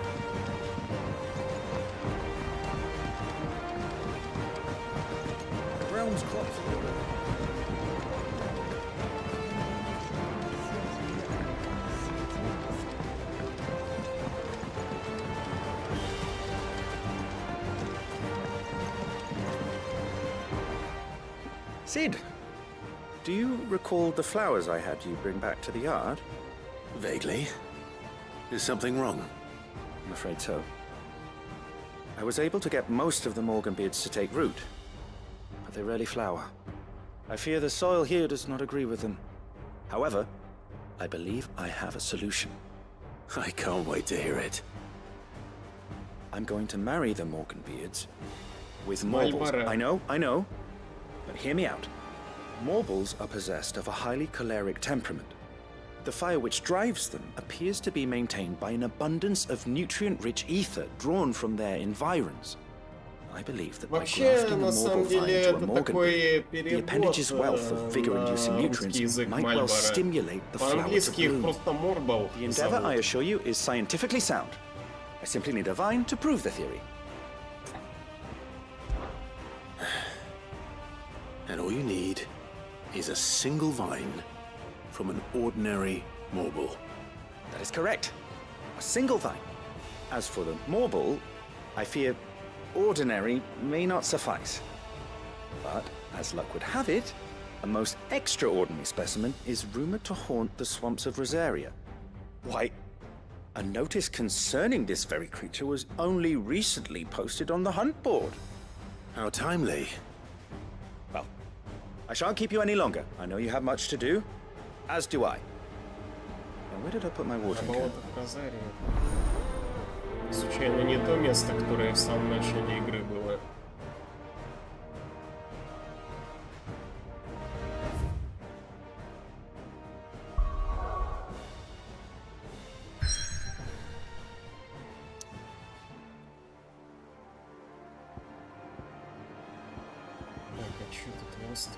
The realm's crops. Sid, do you recall the flowers I had you bring back to the yard? Vaguely. Is something wrong? I'm afraid so. I was able to get most of the Morganbeards to take root, but they rarely flower. I fear the soil here does not agree with them. However, I believe I have a solution. I can't wait to hear it. I'm going to marry the Morganbeards with Morbles. I know. But hear me out. Morbles are possessed of a highly choleric temperament. The fire which drives them appears to be maintained by an abundance of nutrient-rich ether drawn from their environs. I believe that by grafting a Morble vine to a Morganbeard, the appendage's wealth of vigor-inducing nutrients might well stimulate the flower to bloom. The endeavor, I assure you, is scientifically sound. I simply need a vine to prove the theory. And all you need is a single vine from an ordinary Morble. That is correct. A single vine. As for the Morble, I fear ordinary may not suffice. But, as luck would have it, a most extraordinary specimen is rumored to haunt the swamps of Rosaria. Why, a notice concerning this very creature was only recently posted on the hunt board. How timely. Well, I shan't keep you any longer. I know you have much to do, as do I. Now, where did I put my watering can? Случайно не то место, которое в самом начале игры было. Так, а что тут мост?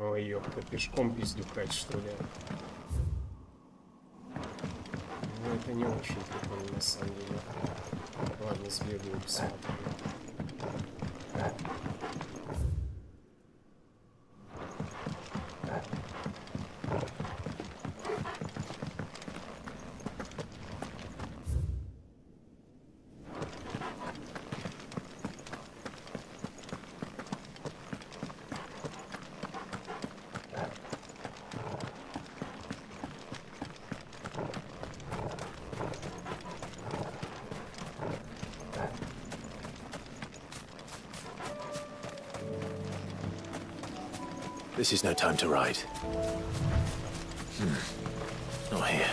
Ой, ёпта, пешком пиздюкать, что ли? Ну, это не очень прикольно, на самом деле. Ладно, сбегаю, посмотрю. This is no time to ride. Not here.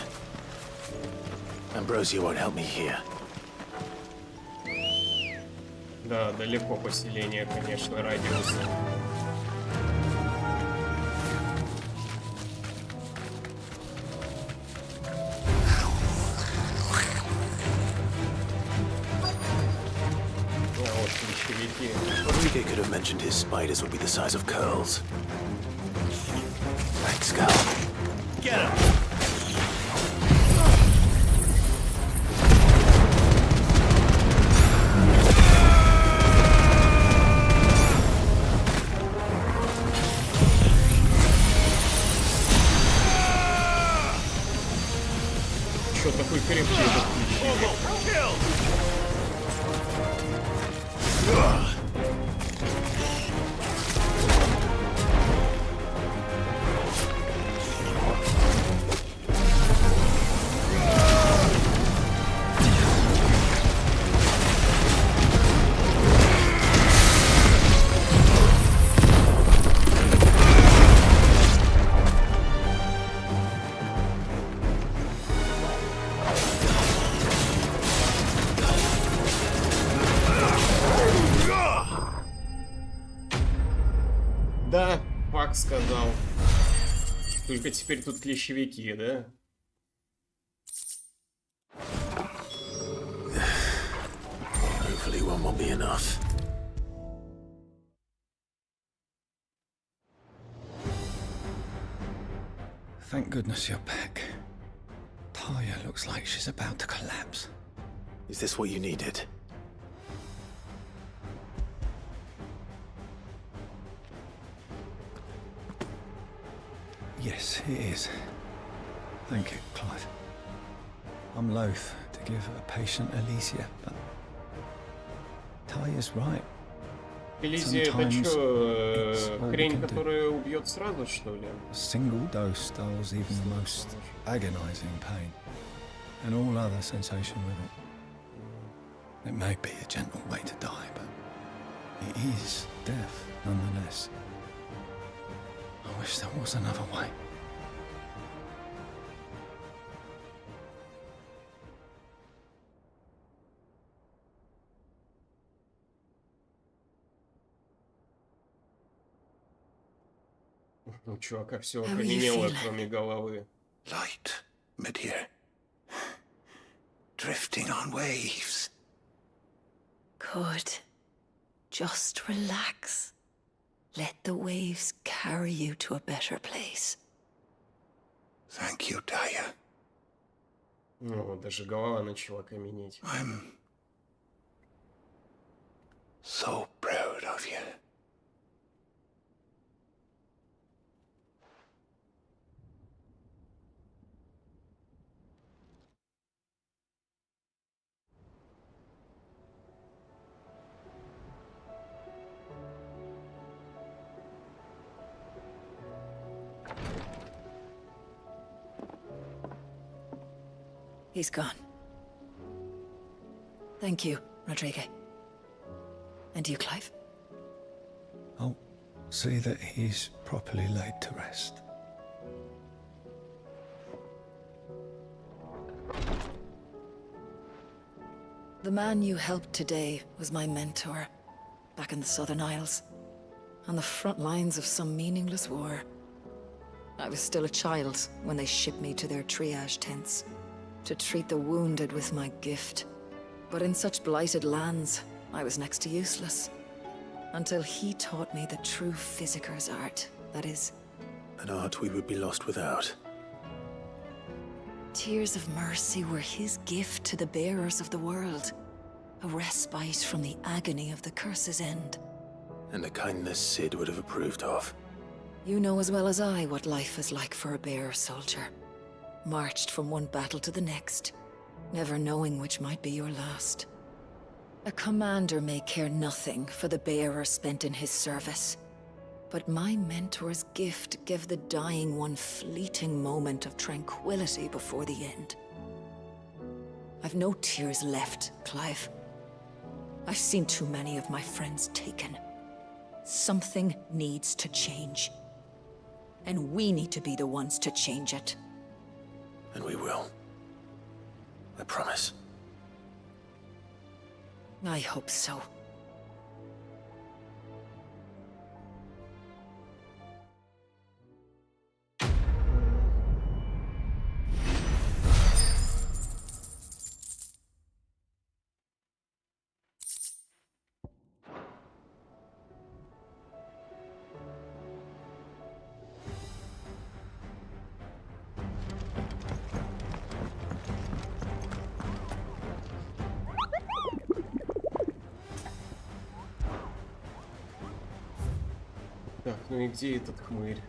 Ambrosia won't help me here. Да, далеко поселение, конечно, радиус. Enrique could have mentioned his spiders would be the size of curls. Thanks, Cal. Get him! Чё такой крепкий этот ключ? Да, Пак сказал. Только теперь тут клещевики, да? Hopefully one will be enough. Thank goodness you're back. Talia looks like she's about to collapse. Is this what you needed? Yes, it is. Thank you, Clive. I'm loath to give a patient Elysia, but Talia's right. Элизия, это что, хрень, которая убьет сразу, что ли? A single dose dulls even the most agonizing pain, and all other sensation with it. It may be a gentle way to die, but it is death nonetheless. I wish there was another way. У чувака все окаменело, кроме головы. Light, mid-here. Drifting on waves. Good. Just relax. Let the waves carry you to a better place. Thank you, Talia. Ну, даже голова начала каменеть. I'm so proud of you. He's gone. Thank you, Rodrigo. And you, Clive? I'll see that he's properly laid to rest. The man you helped today was my mentor, back in the Southern Isles, on the front lines of some meaningless war. I was still a child when they shipped me to their triage tents, to treat the wounded with my gift. But in such blighted lands, I was next to useless. Until he taught me the true physicker's art, that is. An art we would be lost without. Tears of mercy were his gift to the bearers of the world. A respite from the agony of the curse's end. And a kindness Sid would have approved of. You know as well as I what life is like for a bearer soldier. Marched from one battle to the next, never knowing which might be your last. A commander may care nothing for the bearer spent in his service. But my mentor's gift gave the dying one fleeting moment of tranquility before the end. I've no tears left, Clive. I've seen too many of my friends taken. Something needs to change. And we need to be the ones to change it. And we will. I promise. I hope so. Так, ну и где этот хмырь?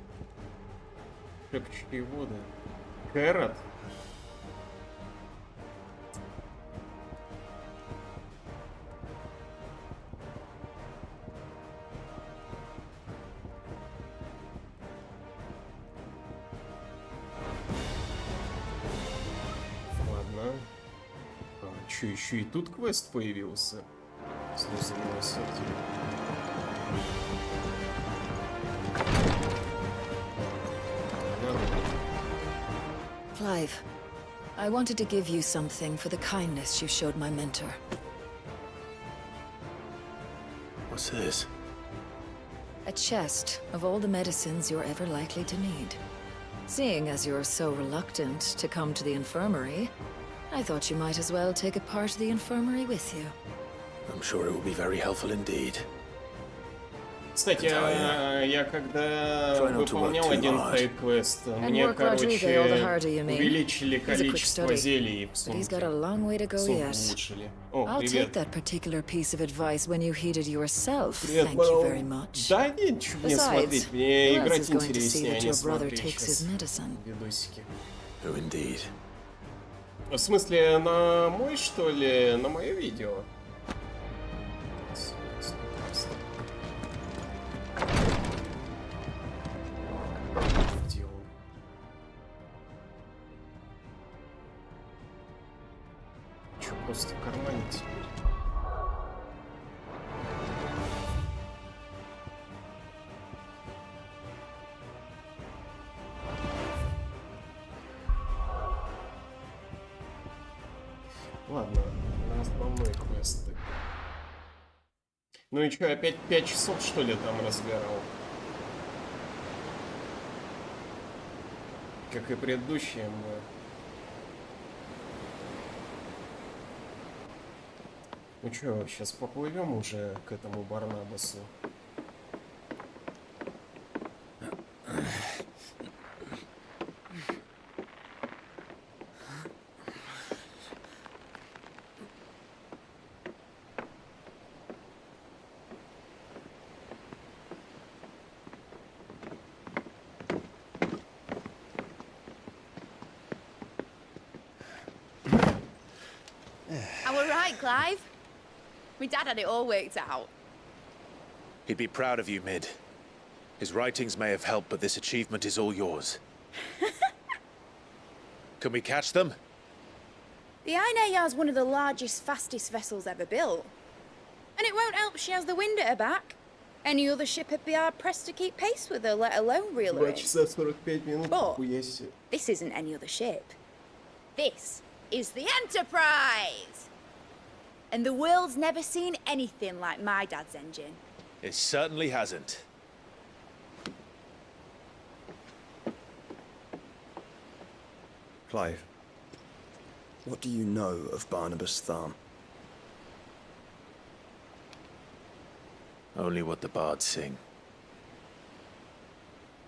Шепчущие воды. Кэрот? Ладно. А, чё, еще и тут квест появился? Слезы милосердия. Clive, I wanted to give you something for the kindness you showed my mentor. What's this? A chest of all the medicines you're ever likely to need. Seeing as you're so reluctant to come to the infirmary, I thought you might as well take a part of the infirmary with you. I'm sure it will be very helpful indeed. Кстати, я когда выполнял один сайд-квест, мне, короче, увеличили количество зелий в сумке. Сумку улучшили. О, привет. Привет, да нет, ничего не смотреть, мне играть интереснее, а не смотреть сейчас видосики. В смысле, на мой, что ли? На мое видео? Где он? Чё, просто в кармане теперь? Ладно, на основной квест. Ну и чё, опять 5 часов, что ли, там разбирал? Как и предыдущие мы. Ну чё, сейчас поплывем уже к этому Барнабасу. Clive? My dad had it all worked out. He'd be proud of you, Mid. His writings may have helped, but this achievement is all yours. Can we catch them? The Ainayar's one of the largest, fastest vessels ever built. And it won't help she has the wind at her back. Any other ship would be hard-pressed to keep pace with her, let alone reel her in. But this isn't any other ship. This is the Enterprise! And the world's never seen anything like my dad's engine. It certainly hasn't. Clive, what do you know of Barnabas Tharm? Only what the bards sing.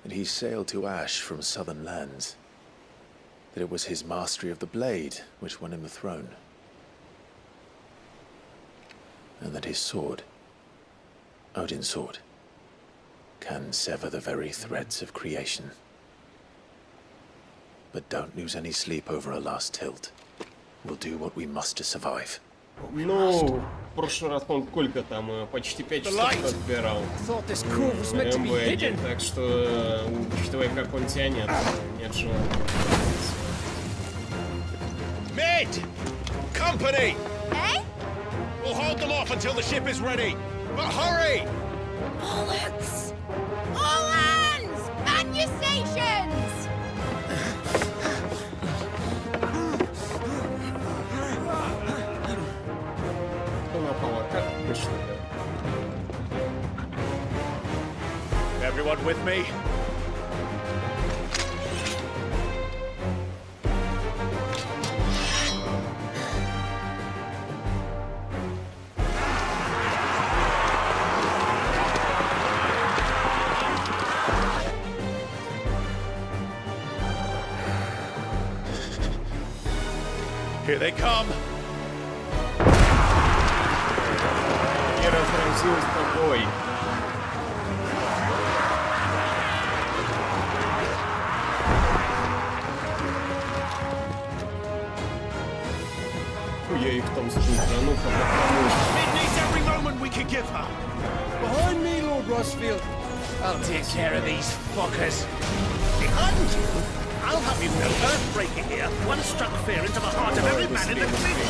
That he sailed to Ash from southern lands. That it was his mastery of the blade which won him the throne. And that his sword, Odin's sword, can sever the very threads of creation. But don't lose any sleep over a last tilt. We'll do what we must to survive. Ну, в прошлый раз он сколько там, почти 5 часов разбирал. МБ1, так что, учитывая, как он тянет, нет желания. Mid! Company! Eh? We'll hold them off until the ship is ready. But hurry! Bullets! All hands! Man your stations! Everyone with me? Here they come. Я разразил с тобой. Я их там слушаю, ну-ка, It needs every moment we can give her. Behind me, Lord Rosfield. I'll take care of these fuckers. Behind you? I'll have you know, Earthbreaker here once struck fear into the heart of every man in the fleet.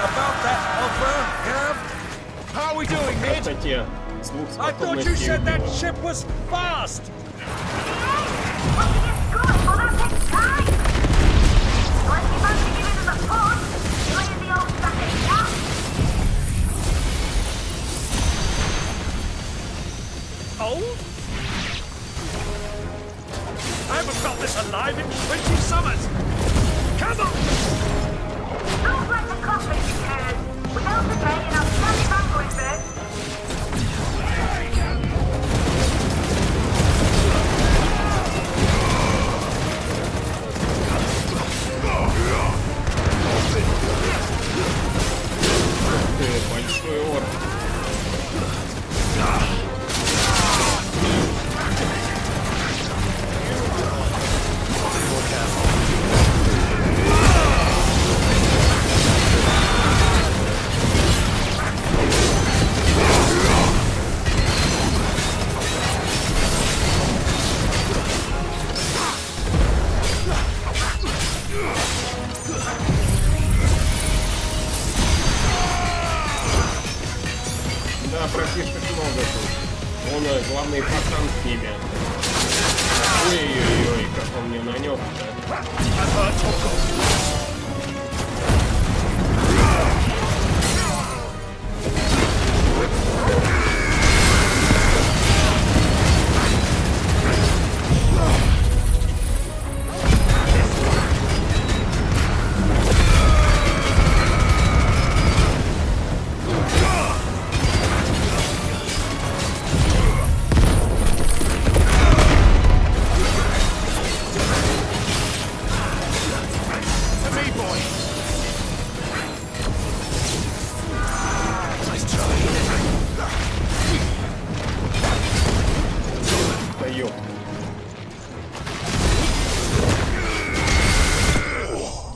About that offer, we doing, Mid? I thought you said that ship was fast! Old? I haven't felt this alive in 20 summers! Come on! Don't let the coffee turn. Without the day and I'll stand it back with it. Большой орк. Да, практически много тут. Он главный пацан с ними. Ой-ой-ой, как он мне нанес-то.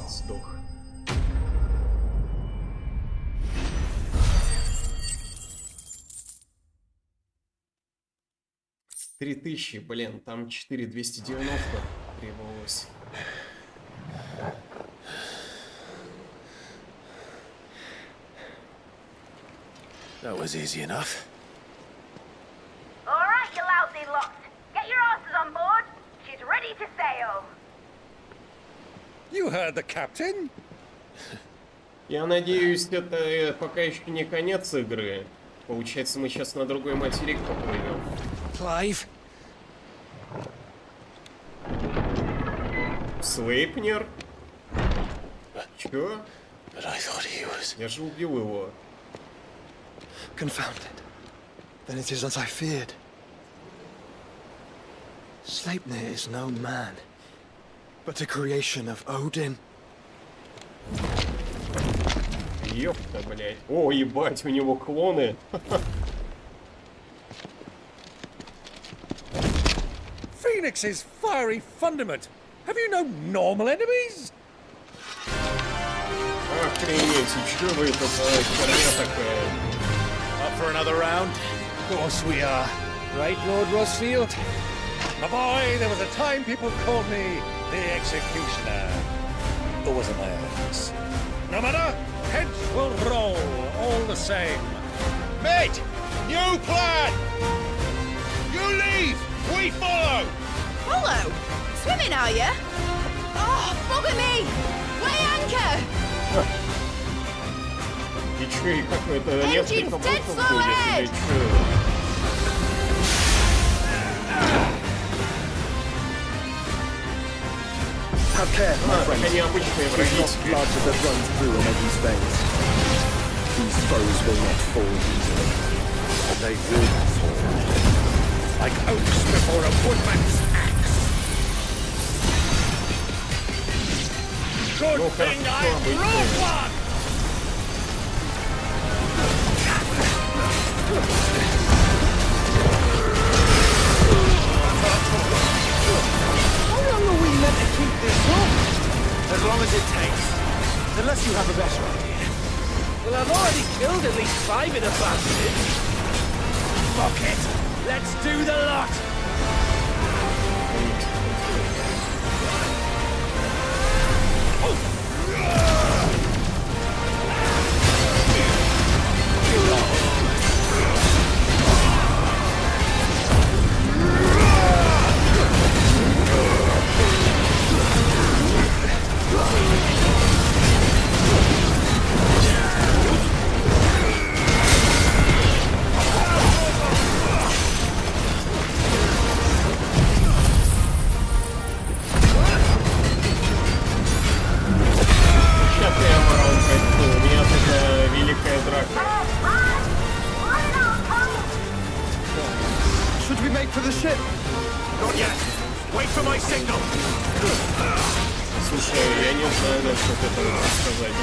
Сдох. 3000, блин, там 4290 требовалось. That was easy enough. All right, you lousy lot. Get your asses on board. She's ready to sail. You heard the captain. Я надеюсь, это пока еще не конец игры. Получается, мы сейчас на другой материк поплывем. Clive. Слейпнер? Чё? But I thought he was... Я же убил его. Confounded. Then it is as I feared. Sleipnir is no man, but a creation of Odin. Ёпта, блядь. О, ебать, у него клоны. Phoenix's fiery fundament. Have you no normal enemies? Охренеть, и чё вы это за херня такая? Up for another round? Of course we are. Right, Lord Rosfield? My boy, there was a time people called me the Executioner. Or was it my enemies? No matter, heads will roll all the same. Mate, new plan! You lead, we follow! Follow? Swimming, are you? Oh, bugger me! Weigh anchor! И чё, и какой-то несколько ботов будет, или чё? Have care, my friends. Это необычные враги. Blood that runs through in Eddie's veins. These foes will not fall easily, but they will fall. Like oaks before a woodman's axe. Good thing I brought one! How long are we meant to keep this up? As long as it takes. Unless you have a better idea. Well, I've already killed at least 5 of the bastards. Fuck it! Let's do the lot! wait for the ship. Not yet. Wait for my signal. Слушай, я не знаю даже, как это рассказать.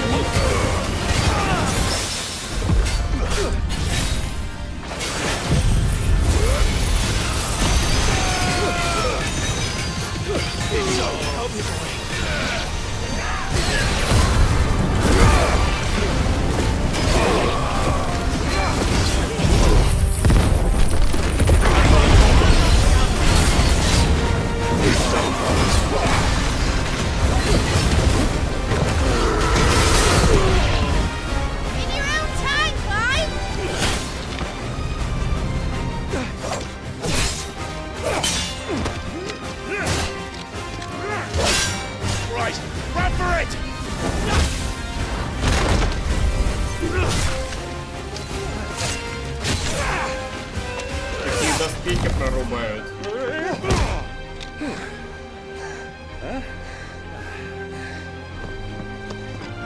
Доспехи прорубают.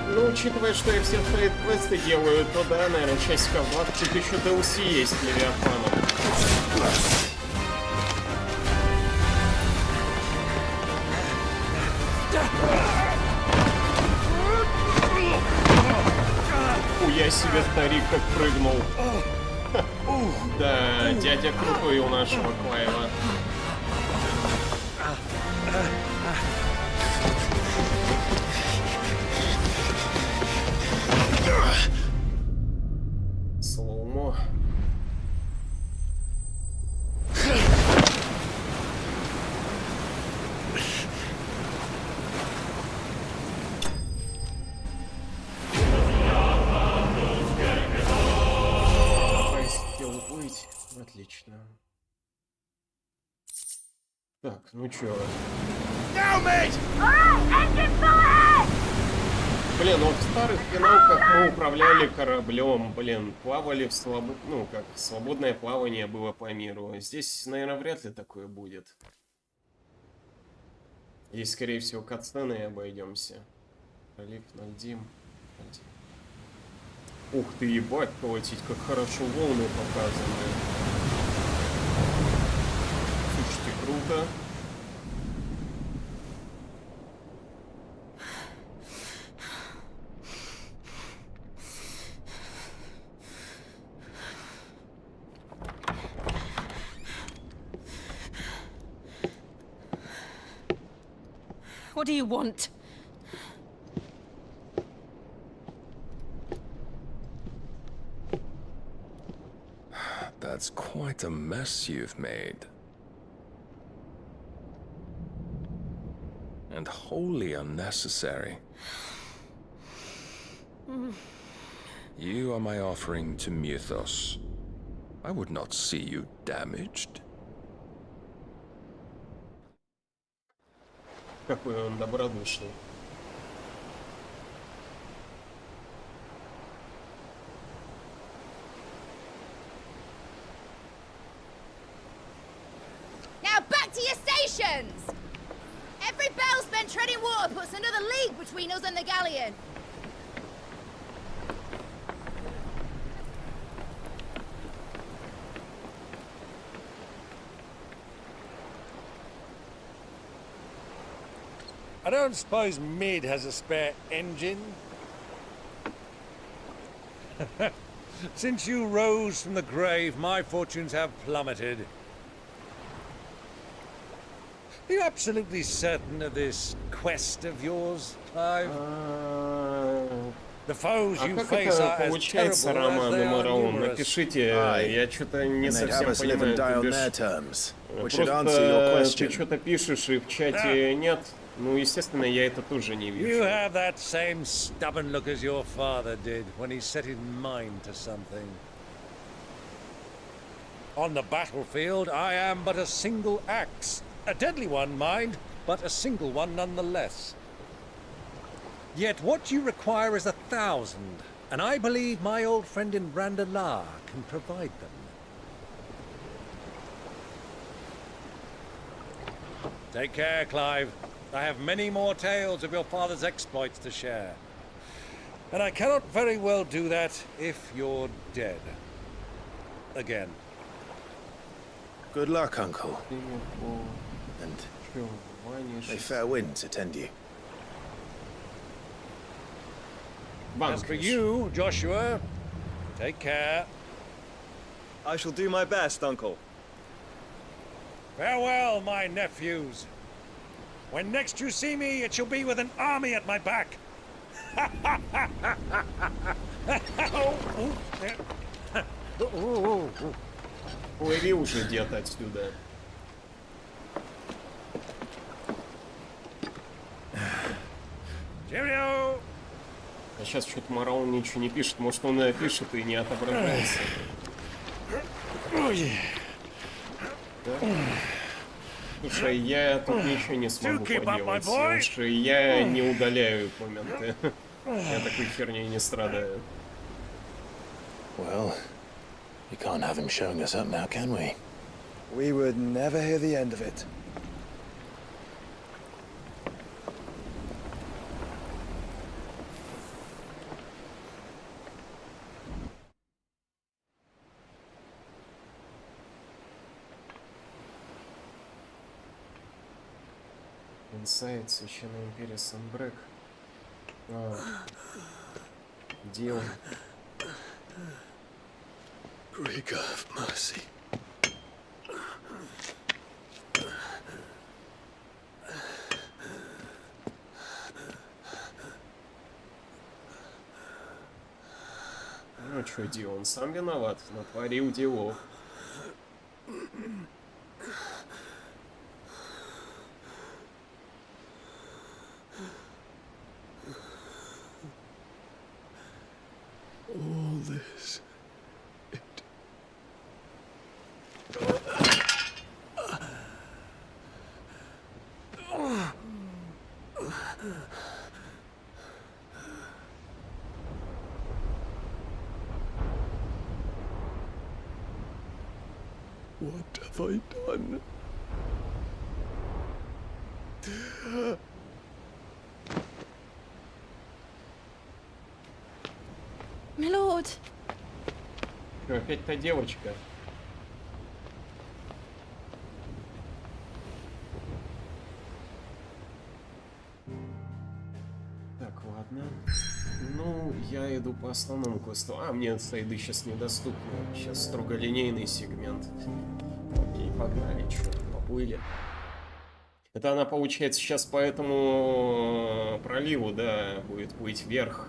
Ну, учитывая, что я все сайд-квесты делаю, то да, наверное, часиков 20 тут еще DLC есть с Левиафаном. Я себе старик как прыгнул. Да, дядя крутой у нашего Клайва. Слоумо. Отлично. Так, ну чё? Блин, вот в старых финалках мы управляли кораблем, блин, плавали в ну как, свободное плавание было по миру. Здесь, наверное, вряд ли такое будет. Здесь, скорее всего, катсцены и обойдемся. Пролив, Нальдим. Ух ты, ебать, колотить, как хорошо волны показаны. Слушайте, круто. What do you want? That's quite a mess you've made. And wholly unnecessary. You are my offering to Mythos. I would not see you damaged. Какой он добродушный. Every bell spent treading water puts another league between us and the galleon. I don't suppose Mid has a spare engine? Since you rose from the grave, my fortunes have plummeted. Are you absolutely certain of this quest of yours, Clive? The foes you face are as terrible as they are numerous. Напишите, я что-то не совсем понимаю. Просто ты что-то пишешь и в чате нет. Ну, естественно, я это тоже не вижу. You have that same stubborn look as your father did when he set his mind to something. On the battlefield, I am but a single axe. A deadly one, mind, but a single one nonetheless. Yet what you require is 1,000, and I believe my old friend in Randalar can provide them. Take care, Clive. I have many more tales of your father's exploits to share. And I cannot very well do that if you're dead. Again. Good luck, Uncle. And may fair winds attend you. As for you, Joshua, take care. I shall do my best, Uncle. Farewell, my nephews. When next you see me, it shall be with an army at my back. Плыви уже, дед, отсюда. Cheerio! А сейчас что-то Мараон ничего не пишет. Может, он и пишет и не отображается. Да? Слушай, я тут ничего не смогу поделать. Слушай, я не удаляю моменты. Я такой херней не страдаю. Well, you can't have him showing us up now, can we? We would never hear the end of it. Инсайд, Священная Империя, Санбрек. Где он? Greek of mercy. Ну что, Ди, он сам виноват, натворил делов. All this. What have I done? My lord. Что, опять та девочка? Так, ладно. Ну, я иду по основному квесту. А, мне сайды сейчас недоступны. Сейчас строго линейный сегмент. Окей, погнали, что, поплыли. Это она, получается, сейчас по этому проливу, да, будет плыть вверх.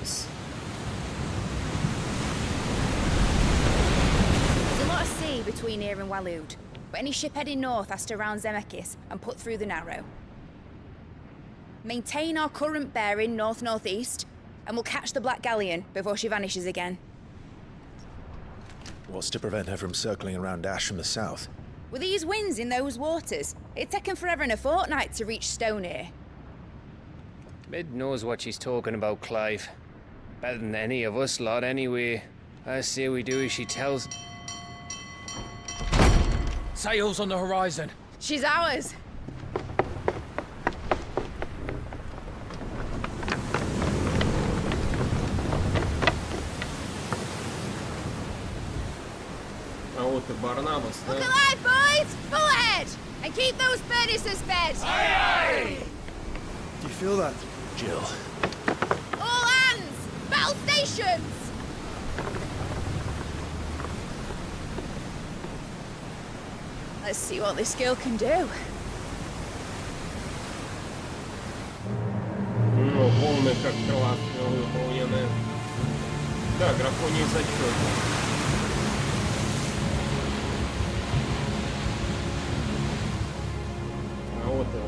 There's a lot of sea between here and Waloed, but any ship heading north has to round Zemeckis and put through the Narrow. Maintain our current bearing north-northeast, and we'll catch the Black Galleon before she vanishes again. What's to prevent her from circling around Ash from the south? With these winds in those waters, it'd taken forever and a fortnight to reach Stone here. Mid knows what she's talking about, Clive. Better than any of us lot, anyway. I say we do as she tells. Sails on the horizon. She's ours. А вот и Барнабас, да? Look alive, boys! Full ahead! And keep those furnaces fed! Aye, aye! Do you feel that? Jill. All hands! Battle stations! Let's see what this girl can do. Ну, волны как крылатка выполнены. Да, графоний зачет. А вот он.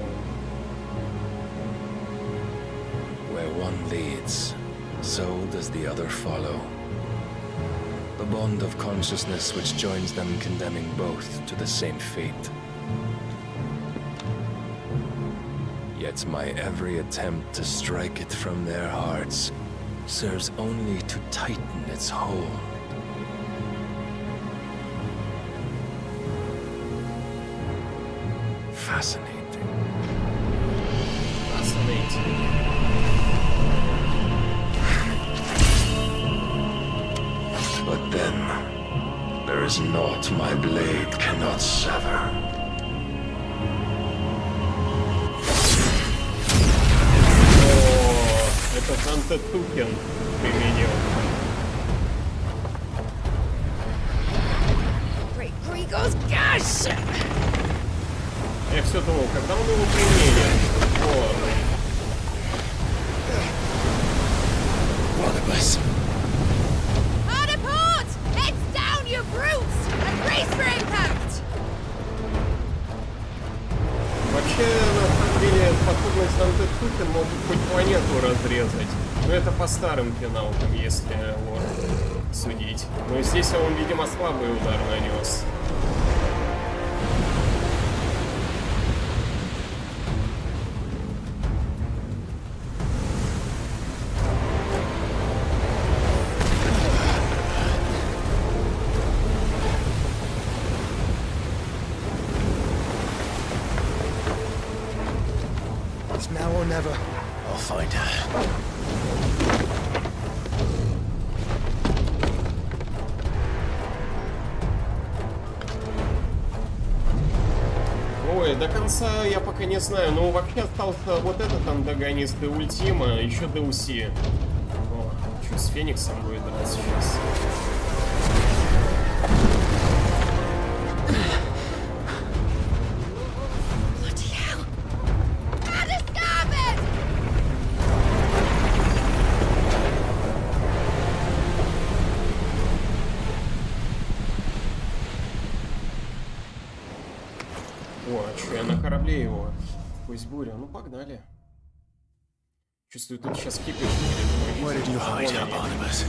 Where one leads, so does the other follow. The bond of consciousness which joins them condemning both to the same fate. Yet my every attempt to strike it from their hearts serves only to tighten its hold. Fascinating. Fascinating. is naught my blade cannot sever. Это Антетукен применил. Я все думал, когда он его применит. Вот. One of us. Hard apart! Heads down, you brutes! And brace for impact! Вообще, на самом деле, способность Антетукен могут хоть планету разрезать. Но это по старым финалкам, если вот судить. Но здесь он, видимо, слабый удар нанес. It's now or never. I'll find her. Ой, до конца я пока не знаю, но вообще остался вот этот антагонист и Ультима, еще DLC. О, что с Фениксом будет драться сейчас? Его. Пусть буря. Ну, погнали. Чувствую, тут сейчас кипиш будет. Where did you hide her, Barnabas?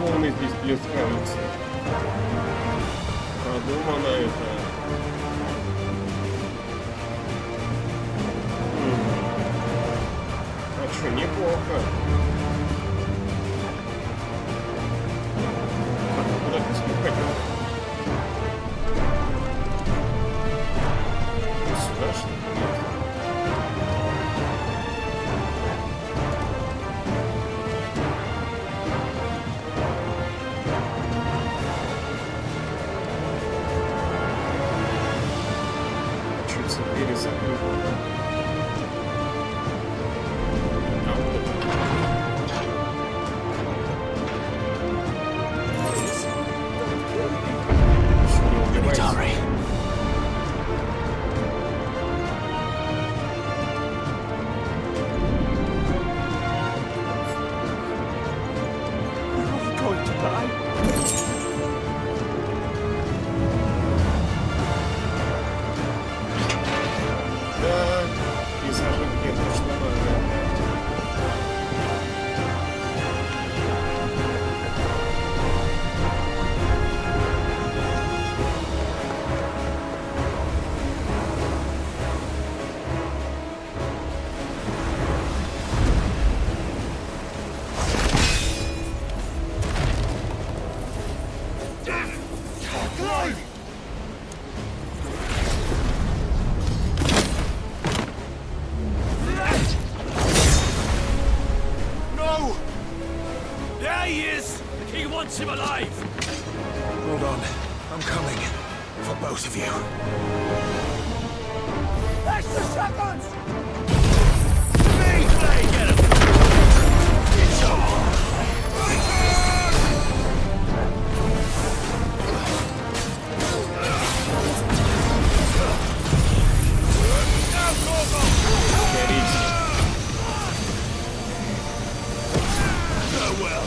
волны здесь плескаются. Продумано это. А что, неплохо. Куда ты спихать? Сюда, что ли? say he is! The king wants him alive! Hold on. I'm coming. For both of you. Extra seconds! Me! Play, get him! It's on! Well.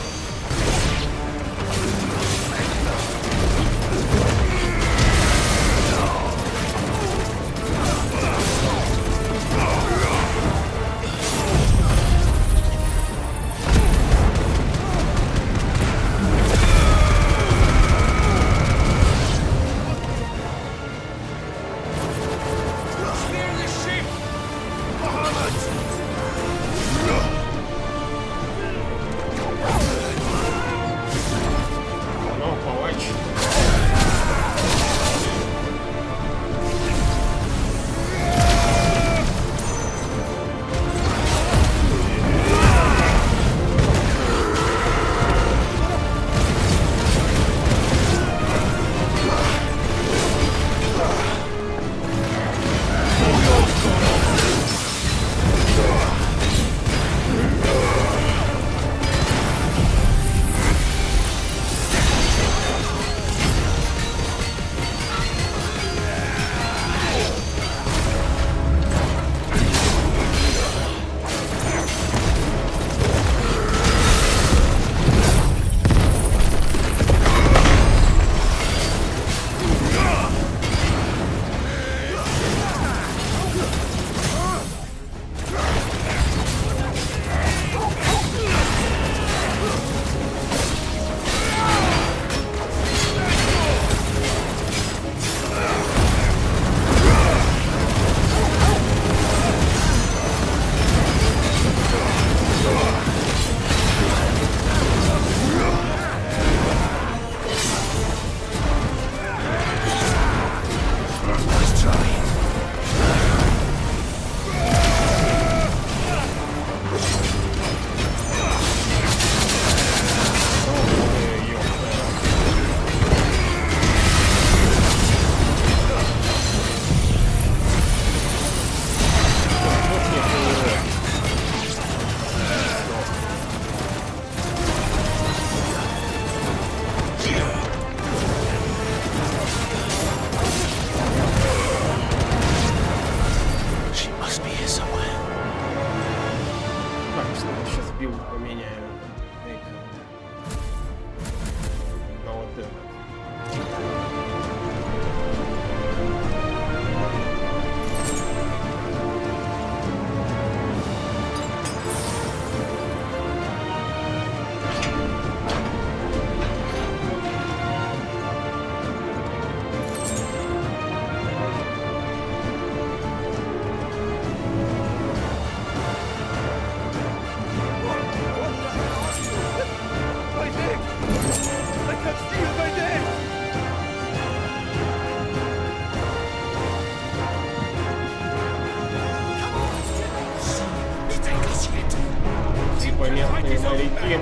Непонятные моряки.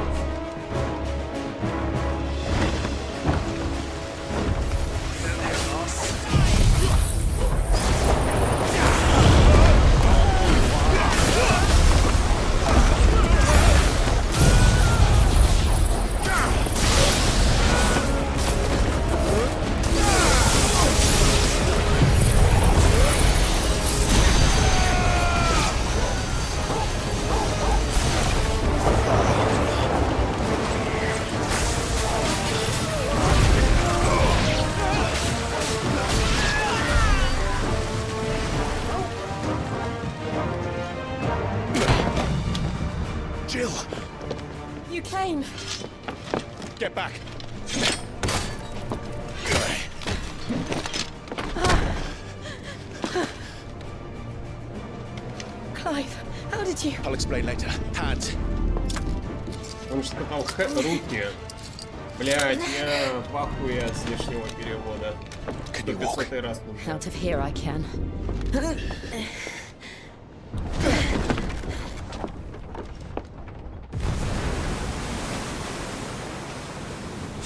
You came. Get back. Clive, how did you... I'll explain later. Hands. Он же сказал руки. Блядь, я пахую от лишнего перевода. 500 раз нужно. Out of here I can.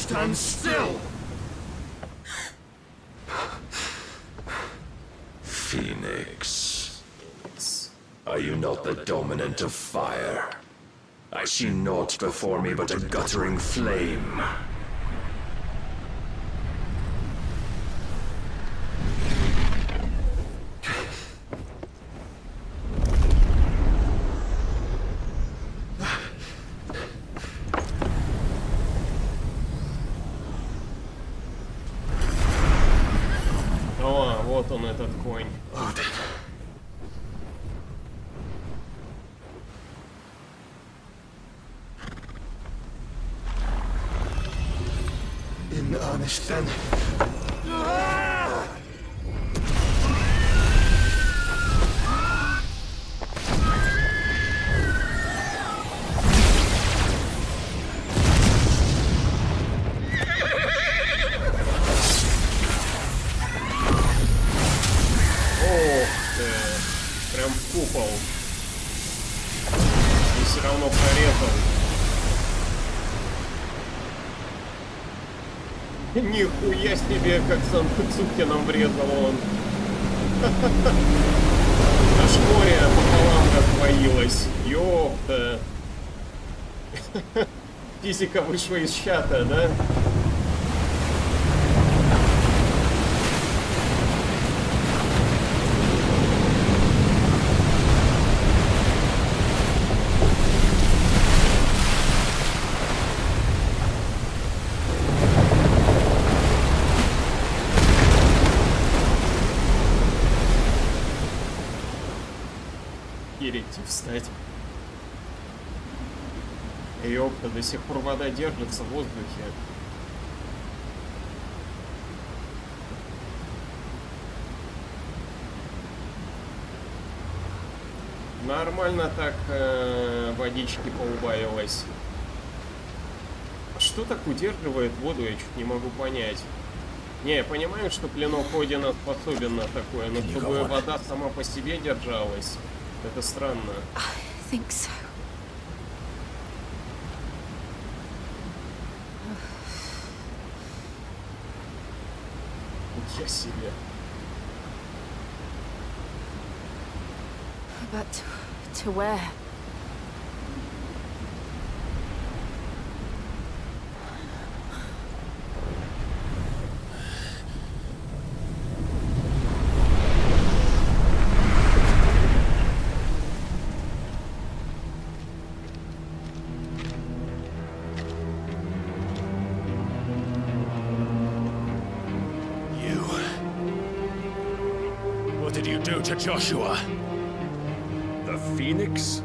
Stand still! Phoenix. Are you not the dominant of fire? I see naught before me but a guttering flame. О, вот он, этот конь. In earnest, then. Прям в купол. И все равно прорезал. Нихуя себе, как Сан-Кацуки нам врезал он. Аж море пополам раздвоилось. Ёпта. Физика вышла из чата, да? Идти встать. Ёпта, до сих пор вода держится в воздухе. Нормально так водички поубавилось. А что так удерживает воду, я чуть не могу понять. Не, я понимаю, что клинок Одина способен на такое, но чтобы вода сама по себе держалась, это странно. I think so. Я себе. But to where? What did you do to Joshua? The Phoenix?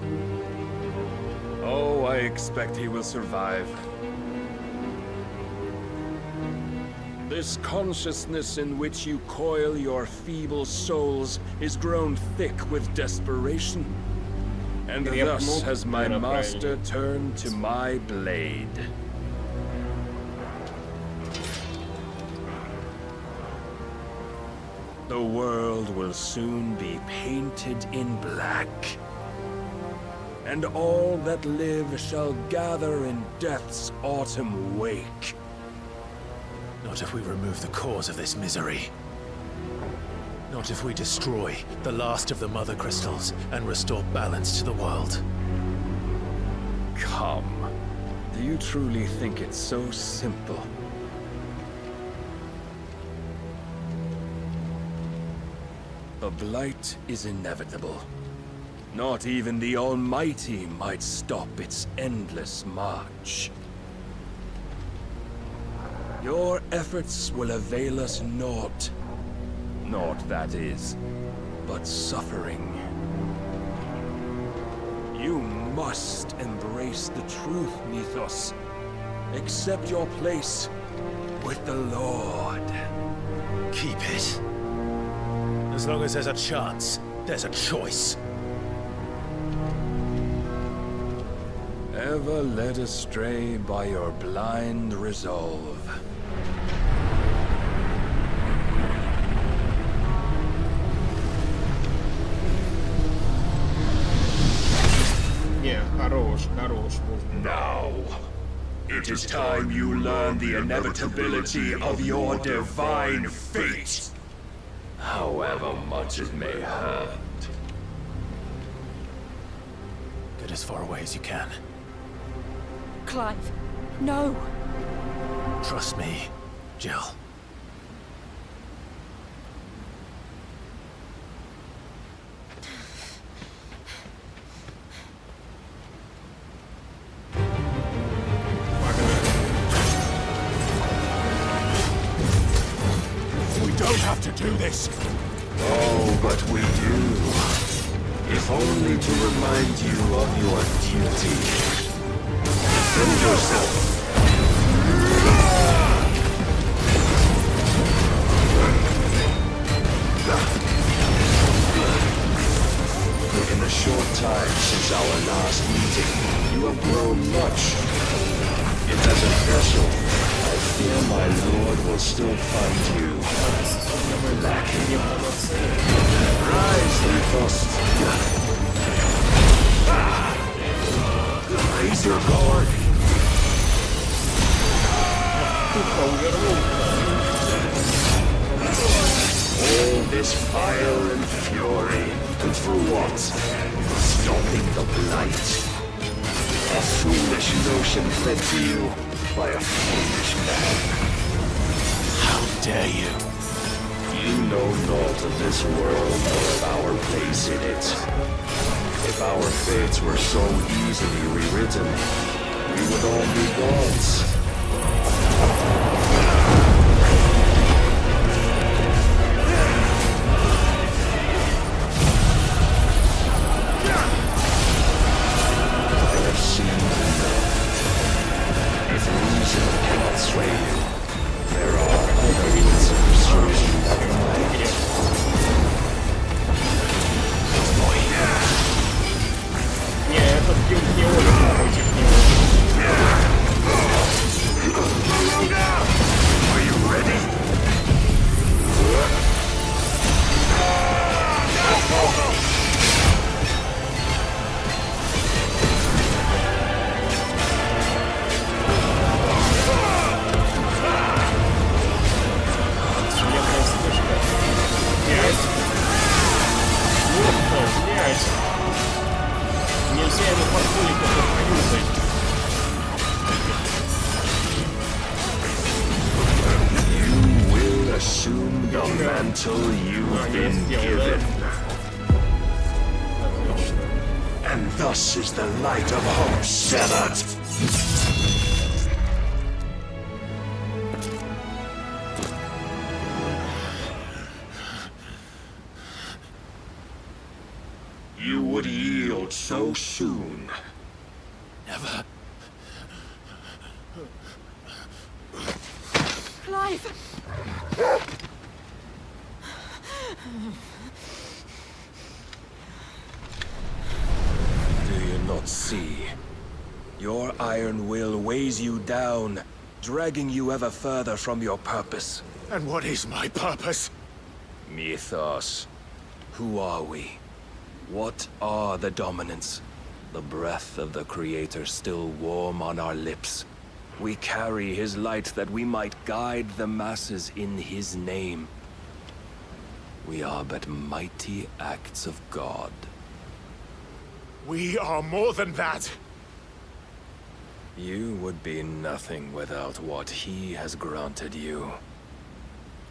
Oh, I expect he will survive. This consciousness in which you coil your feeble souls is grown thick with desperation. And thus has my master turned to my blade. The world will soon be painted in black. And all that live shall gather in death's autumn wake. Not if we remove the cause of this misery. Not if we destroy the last of the Mother Crystals and restore balance to the world. Come. Do you truly think it's so simple? The blight is inevitable. Not even the Almighty might stop its endless march. Your efforts will avail us naught. Naught, that is, but suffering. You must embrace the truth, Mythos. Accept your place with the Lord. Keep it. As long as there's a chance, there's a choice. Ever led astray by your blind resolve. Не, хорош, Now, It is time you learn the inevitability of your divine fate, however much it may hurt. Get as far away as you can. Clive, no. Trust me, Jill. To do this. Oh, but we do. If only to remind you of your duty. Defend yourself. In the short time since our last meeting, you have grown much. Yet as a vessel, I fear my lord will still find you lacking. Rise and thrust. Raise your guard. All this fire and fury, and for what? Stopping the blight. A foolish notion fed to you by a foolish man. How dare you? You know naught of this world or of our place in it. If our fates were so easily rewritten, we would all be gods. I have seen enough. If reason cannot sway you, there are other means of persuasion that might. Не, этот бьет не Оля против него. Are you ready? Нельзя ему позволить это проюзать. You will assume the mantle you've been given. And thus is the light of hope severed. You would yield so soon. Never. Clive! Do you not see? Your iron will weighs you down, dragging you ever further from your purpose. And what is my purpose? Mythos. Who are we? What are the dominants? The breath of the Creator still warm on our lips. We carry his light that we might guide the masses in his name. We are but mighty acts of God. We are more than that. You would be nothing without what he has granted you.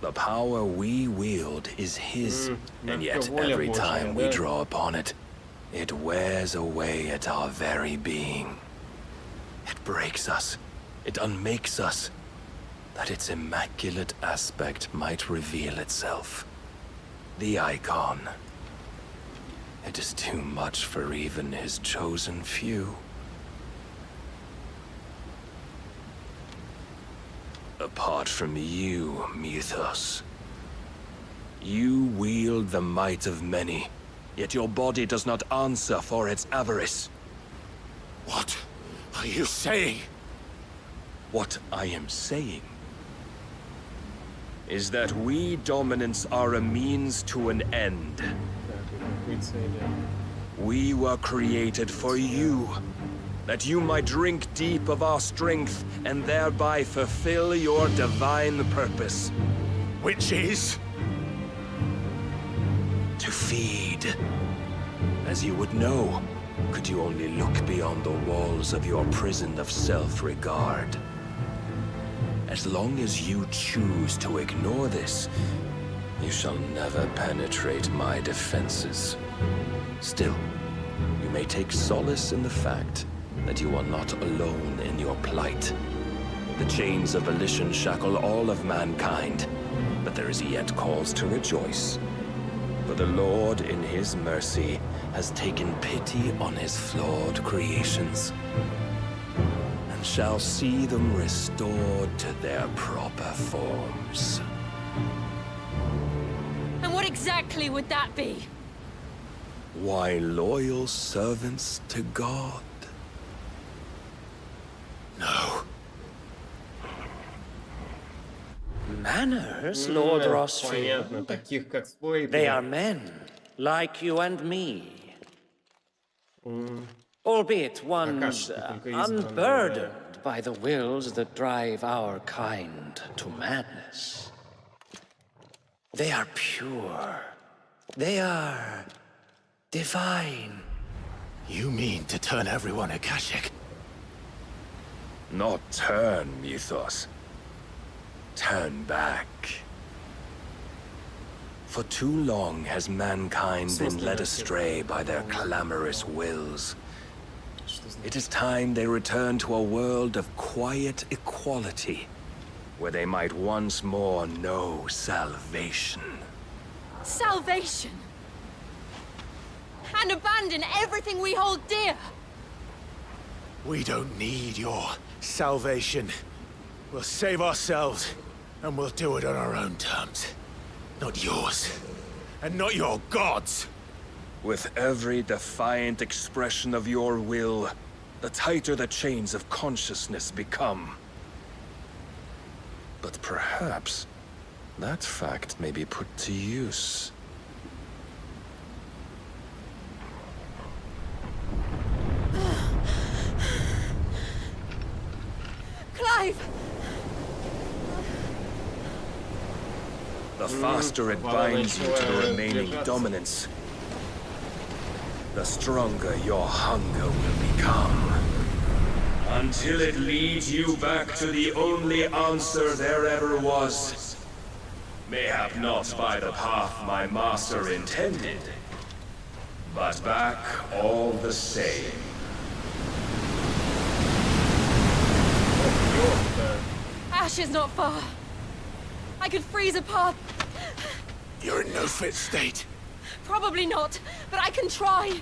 The power we wield is his, and yet every time we draw upon it, it wears away at our very being. It breaks us, it unmakes us, that its immaculate aspect might reveal itself. The icon. It is too much for even his chosen few. Apart from you, Mythos. You wield the might of many, yet your body does not answer for its avarice. What are you saying? What I am saying is that we dominants are a means to an end. We were created for you, that you might drink deep of our strength and thereby fulfill your divine purpose. Which is? To feed. As you would know, could you only look beyond the walls of your prison of self-regard. As long as you choose to ignore this, you shall never penetrate my defenses. Still, you may take solace in the fact that you are not alone in your plight. The chains of volition shackle all of mankind, but there is yet cause to rejoice. For the Lord, in his mercy, has taken pity on his flawed creations, and shall see them restored to their proper forms. And what exactly would that be? Why, loyal servants to God. No. Manners, Lord Rosfield? Понятно, таких как свой. They are men, like you and me. Albeit ones unburdened by the wills that drive our kind to madness. They are pure. They are divine. You mean to turn everyone Akashic? Not turn, Mythos. Turn back. For too long has mankind been led astray by their clamorous wills. It is time they return to a world of quiet equality, where they might once more know salvation. Salvation! And abandon everything we hold dear! We don't need your salvation. We'll save ourselves, and we'll do it on our own terms. Not yours, and not your gods. With every defiant expression of your will, the tighter the chains of consciousness become. But perhaps that fact may be put to use. Clive! The faster it binds you to the remaining dominance, the stronger your hunger will become. Until it leads you back to the only answer there ever was. Mayhap not by the path my master intended, but back all the same. Ash is not far. I could freeze a path. You're in no fit state. Probably not, but I can try.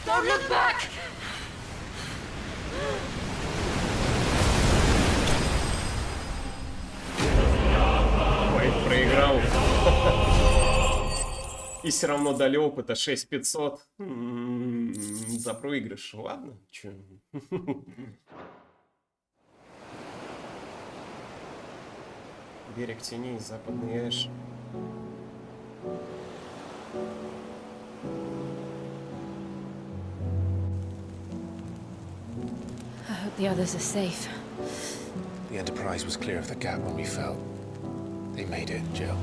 Don't look back! Ой, проиграл. И все равно дали опыта 6500. За проигрыш. Ладно, чё. Берег теней, западный Эш. I hope the others are safe. The Enterprise was clear of the gap when we fell. They made it, Jill.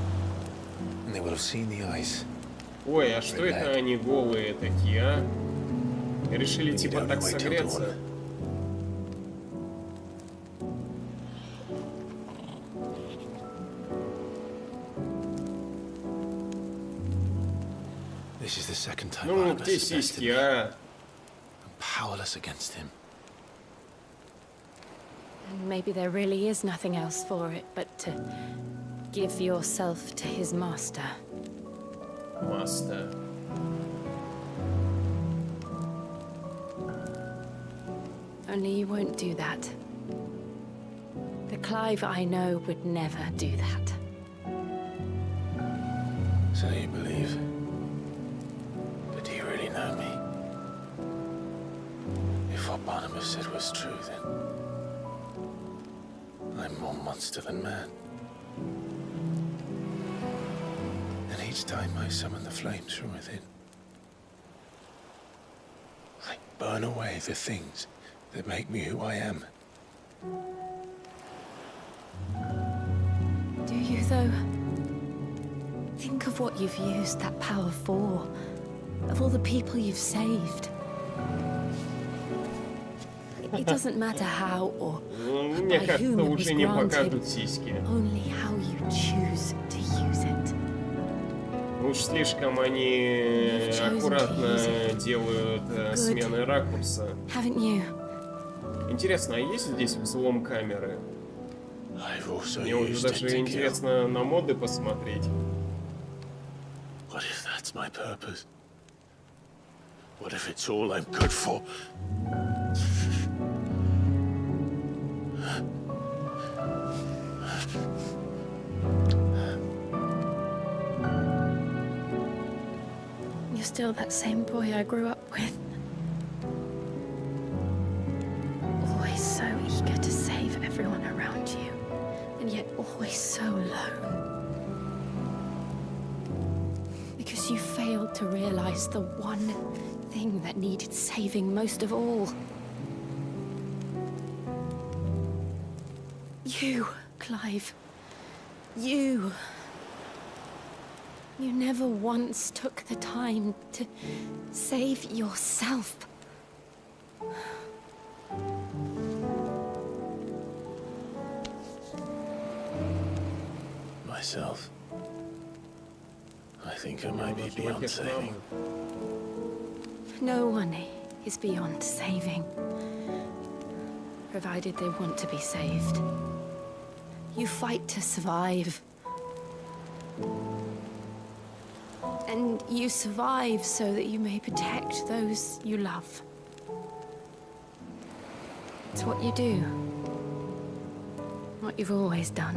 And they will have seen the ice. Ой, а что это они голые такие, а? Решили типа так согреться? This is the second time Ну, Barnabas где has bested сиськи, me. а? I'm powerless against him. And maybe there really is nothing else for it but to give yourself to his master. Маста. Only you won't do that. The Clive I know would never do that. So you believe? But do you really know me? what Barnabas said was true, then I'm more monster than man. And each time I summon the flames from within, I burn away the things that make me who I am. Do you, though? Think of what you've used that power for. Of all the people you've saved. It doesn't matter how or Мне by кажется, whom it was уже не granted. покажут сиськи. Only how you choose to use it. Уж слишком они аккуратно делают смены ракурса. Haven't you? Интересно, а есть здесь взлом камеры? Мне уже даже интересно на моды посмотреть. What if that's my purpose? What if it's all I'm good for? You're still that same boy I grew up with. Always so eager to save everyone around you, and yet always so alone. Because you failed to realize the one thing that needed saving most of all. You, Clive. You. You never once took the time to save yourself. Myself. I think I might be beyond saving. No one is beyond saving, provided they want to be saved. You fight to survive. And you survive so that you may protect those you love. It's what you do. What you've always done.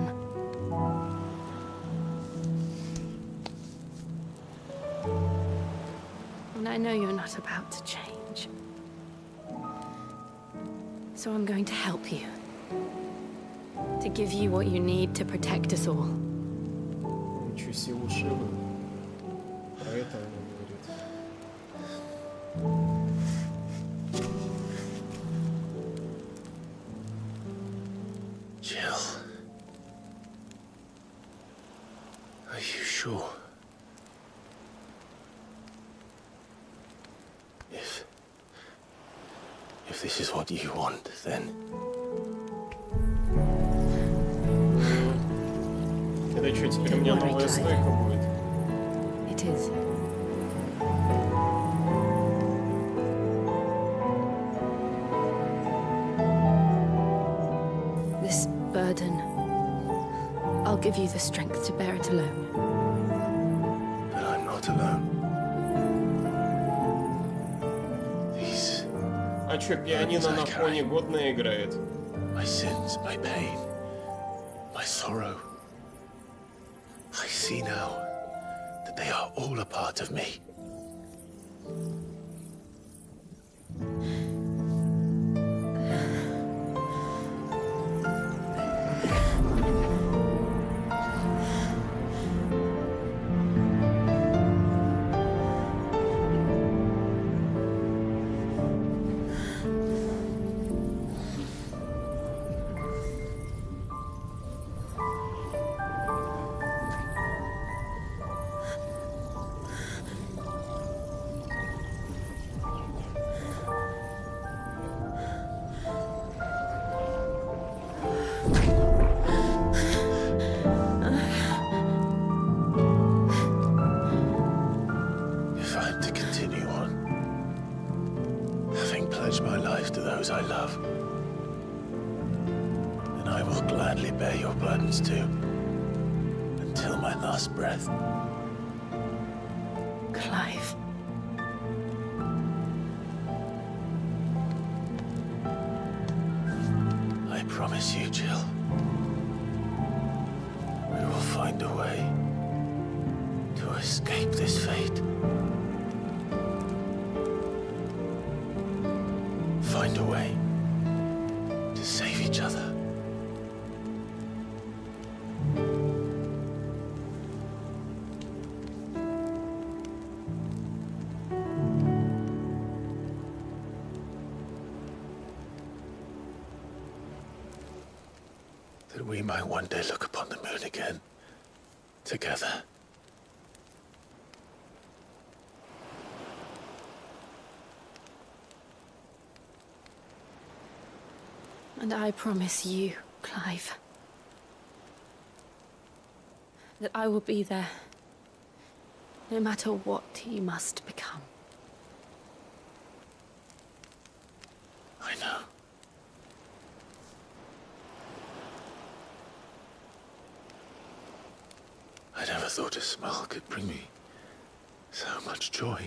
And I know you're not about to change. So I'm going to help you. To give you what you need to protect us all. Ничего себе ушибы. Про это она говорит. Jill. Are you sure? If this is what you want, then... Это что, теперь у меня новая стойка будет? It is. This burden, I'll give you the strength to bear it alone. But I'm not alone. А чё, пианино на фоне годно играет? My sins, my pain, my sorrow. I see now that they are all a part of me. My life to those I love, and I will gladly bear your burdens too, until my last breath. Clive. I promise you, Jill, we will find a way to escape this fate. Find a way each other. That we might one day look upon the moon again, together. And I promise you, Clive, that I will be there, no matter what you must become. I know. I never thought a smile could bring me so much joy.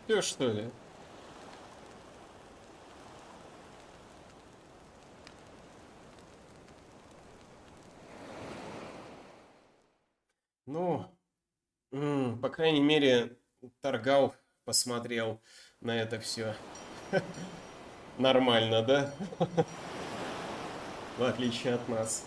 Всё, что ли? Ну, по крайней мере, Таргал посмотрел на это все нормально, да? В отличие от нас.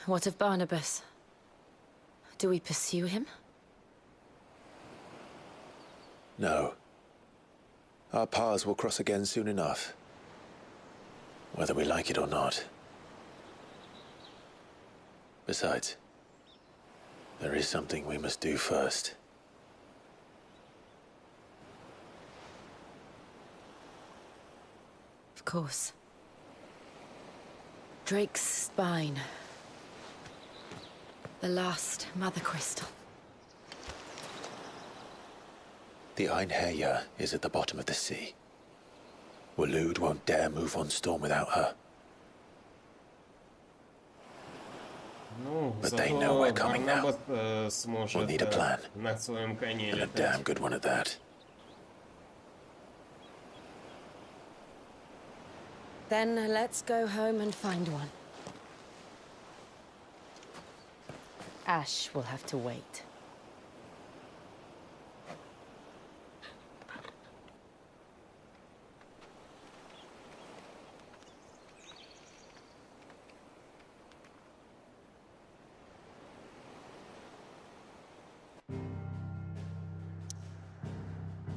What of Barnabas? Do we pursue him? No. Our paths will cross again soon enough. Whether we like it or not. Besides, there is something we must do first. Of course. Drake's spine. The last Mother Crystal. The Einherja is at the bottom of the sea. Waloed won't dare move on storm without her. But they know we're coming now. We'll need a plan. And a damn good one at that. Then let's go home and find one. Ash will have to wait.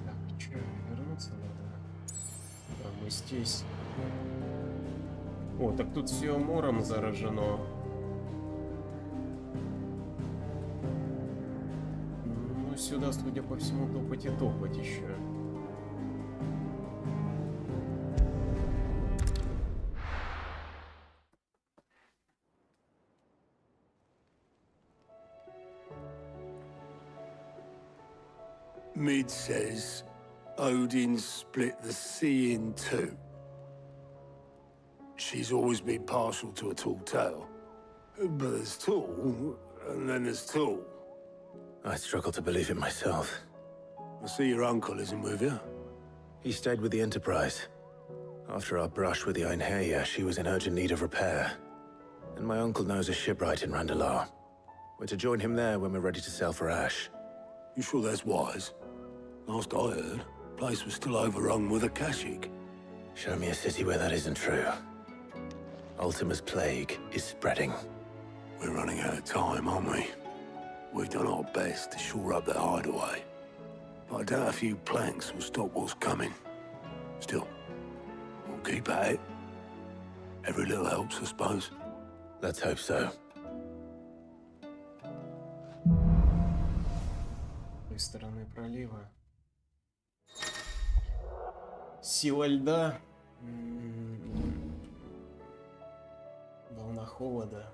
Так, что, вернуться надо? А мы здесь. О, так тут все мором заражено. Сюда, судя по всему, топать и топать еще. Mid says Odin split the sea in two. She's always been partial to a tall tale. But there's tall, and then there's tall. I struggle to believe it myself. I see your uncle isn't with you. He stayed with the Enterprise. After our brush with the Einherja, she was in urgent need of repair. And my uncle knows a shipwright in Randalar. We're to join him there when we're ready to sail for Ash. You sure that's wise? Last I heard, the place was still overrun with Akashic. Show me a city where that isn't true. Ultima's plague is spreading. We're running out of time, aren't we? We've done our best to shore up that hideaway. I doubt a few planks will stop what's coming. Still, we'll keep at it. Every little helps, I suppose. Let's hope so. С той стороны пролива. Сила льда. Волна холода.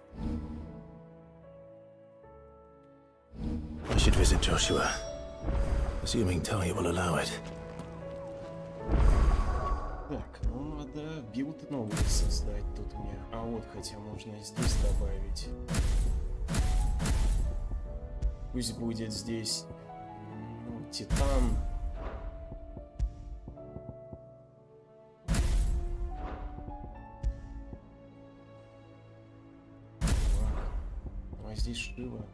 I should visit Joshua, assuming Talia will allow it. Так, ну надо билд новый создать тут мне. А вот, хотя можно здесь добавить. Пусть будет здесь Титан. А здесь Шива.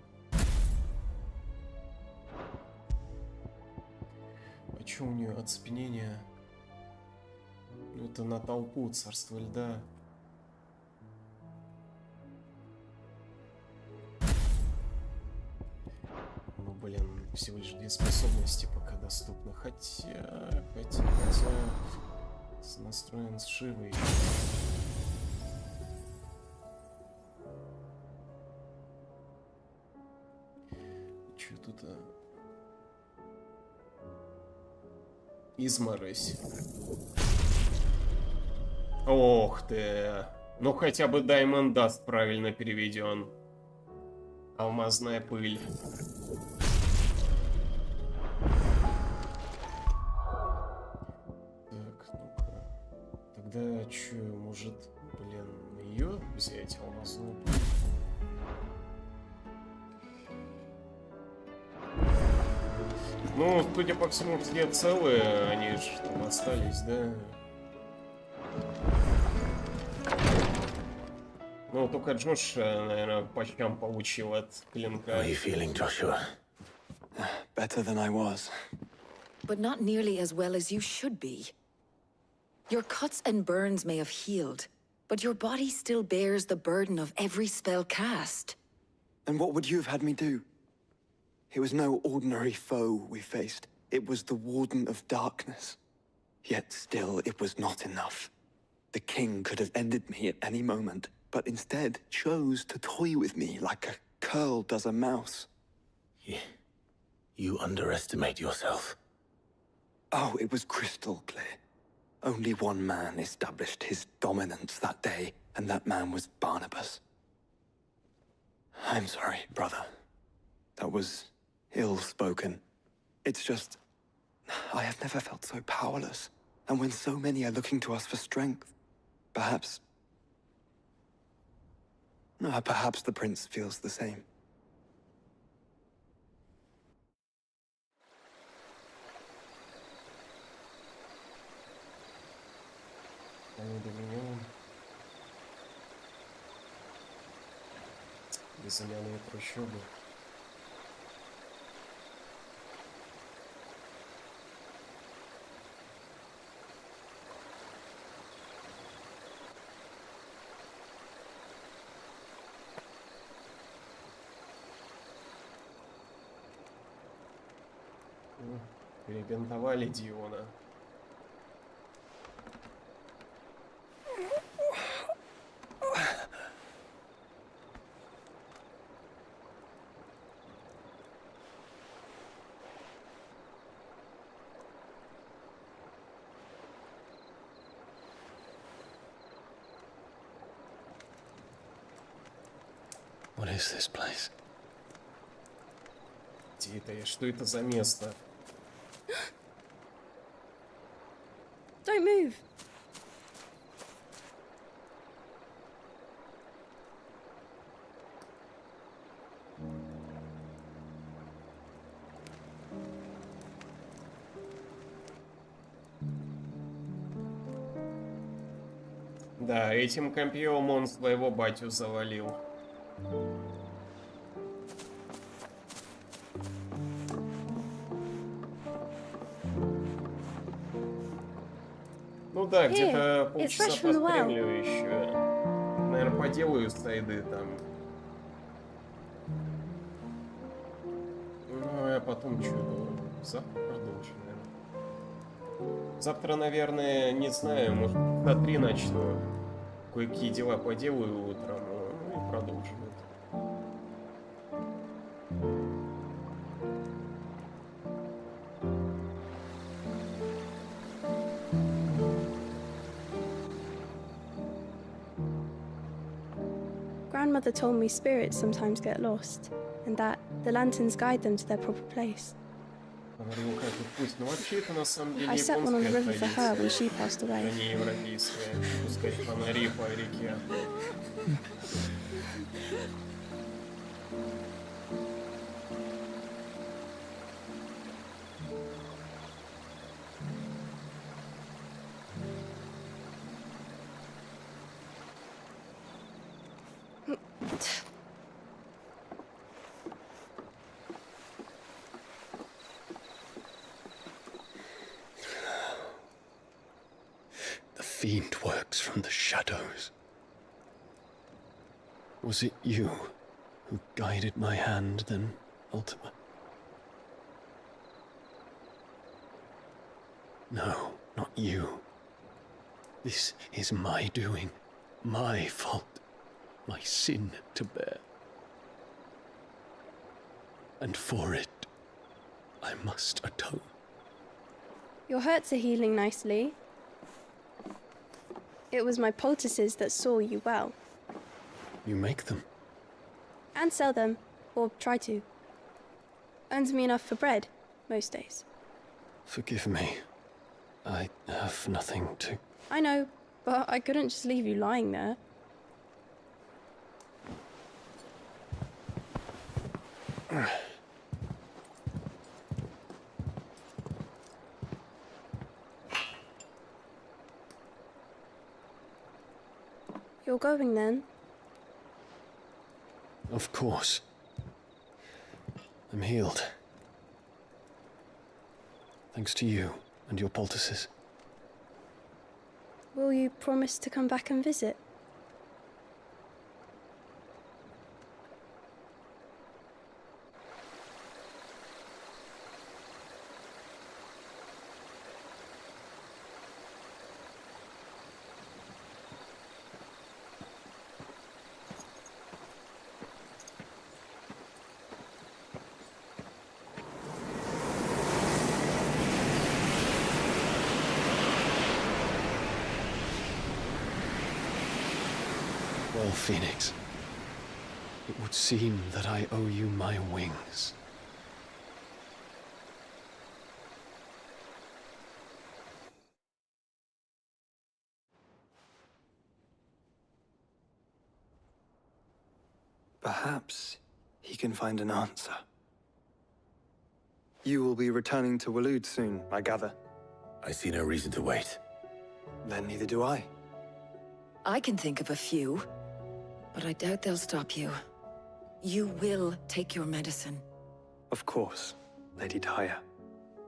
А чё у нее оцепенение? Это на толпу, царство льда. Ну, блин, всего лишь 2 способности пока доступны. Хотя... Настроен с Шивой. Чё тут... Изморозь. Ох ты. Ну хотя бы Diamond Dust правильно переведен. Алмазная пыль. Так, ну-ка. Тогда чё, может, блин, ее взять, алмазную пыль? Ну, судя по всему, все целые, они же там остались, да? Ну, только Джош, наверное, по щам получил от клинка. How are you feeling, Joshua? Better than I was. But not nearly as well as you should be. Your cuts and burns may have healed, but your body still bears the burden of every spell cast. And what would you have had me do? It was no ordinary foe we faced. It was the Warden of Darkness. Yet still, it was not enough. The king could have ended me at any moment, but instead chose to toy with me like a curl does a mouse. You underestimate yourself. Oh, it was crystal clear. Only one man established his dominance that day, and that man was Barnabas. I'm sorry, brother. That was ill-spoken. It's just... I have never felt so powerless. And when so many are looking to us for strength, perhaps the prince feels the same. Безымянные трущобы. Перебинтовали Диона. What is this place? Где это? Что это за место? Don't move. Да, этим копьем он своего батю завалил. Ну да, где-то полчаса постримлю еще. Наверное, поделаю сайды там. Ну, а потом что, завтра продолжу. Завтра, наверное, не знаю, может, до 3 начну. Кое-какие дела поделаю утром, ну и продолжим это. Grandmother told me spirits sometimes get lost, and that the lanterns guide them to their proper place. Говорил, как и путь. Но вообще это на самом деле I set one on the японская river for her when традиция, she passed away. а не европейская. Пускать фонари по реке. The fiend works from the shadows. Was it you who guided my hand then, Ultima? No, not you. This is my doing, my fault, my sin to bear. And for it, I must atone. Your hurts are healing nicely. It was my poultices that saw you well. You make them? And sell them, or try to. Earns me enough for bread, most days. Forgive me. I have nothing to... I know, but I couldn't just leave you lying there. You're going then? Of course. I'm healed. Thanks to you and your poultices. Will you promise to come back and visit? Well, Phoenix, it would seem that I owe you my wings. Perhaps he can find an answer. You will be returning to Waloed soon, I gather. I see no reason to wait. Then neither do I. I can think of a few, but I doubt they'll stop you. You will take your medicine. Of course, Lady Daya.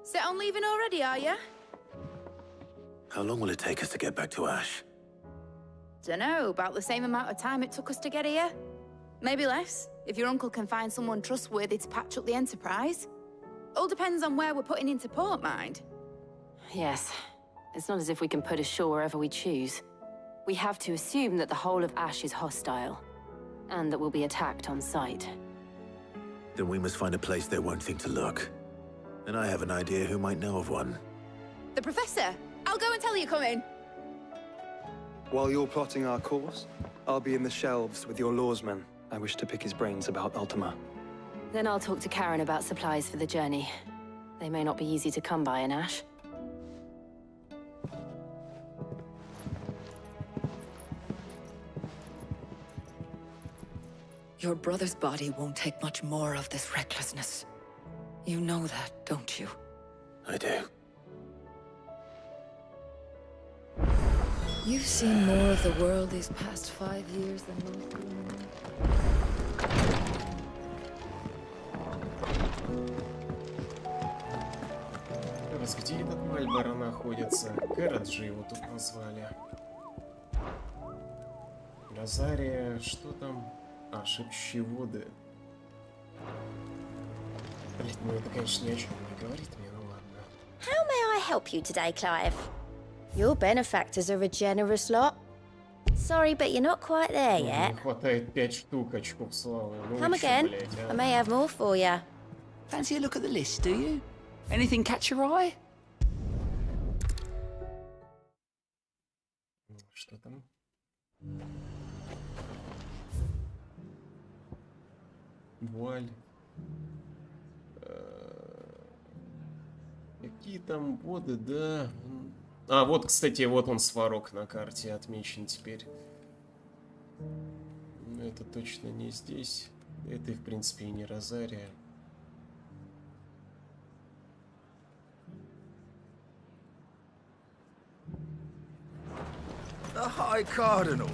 Set on leaving already, are ya? How long will it take us to get back to Ash? Dunno, about the same amount of time it took us to get here. Maybe less, if your uncle can find someone trustworthy to patch up the Enterprise. All depends on where we're putting into port, mind. Yes. It's not as if we can put ashore wherever we choose. We have to assume that the whole of Ash is hostile, and that we'll be attacked on sight. Then we must find a place they won't think to look. And I have an idea who might know of one. The Professor! I'll go and tell you coming! While you're plotting our course, I'll be in the shelves with your lawsman. I wish to pick his brains about Ultima. Then I'll talk to Karen about supplies for the journey. They may not be easy to come by in Ash. Your brother's body won't take much more of this recklessness. You know that, don't you? I do. You've seen more of the world these past 5 years than most women. Где этот Мальборо находится? Кэрот же его тут назвали. Розария, что там? А, шепчущие воды. Блять, ну это, конечно, ни о чем не говорит мне, ну ладно. How may I help you today, Clive? Your benefactors are a generous lot. Sorry, but you're not quite there yet. Не хватает 5 штук очков славы. Ну Come вы чё, again. блядь, I а? may have more for you. Fancy a look at the list, do you? Anything catch your eye? Что там? Вуаль. Какие там воды, да? А, вот, кстати, вот он, сварок на карте отмечен теперь. Но это точно не здесь. Это и, в принципе, и не Розария. The High Cardinal.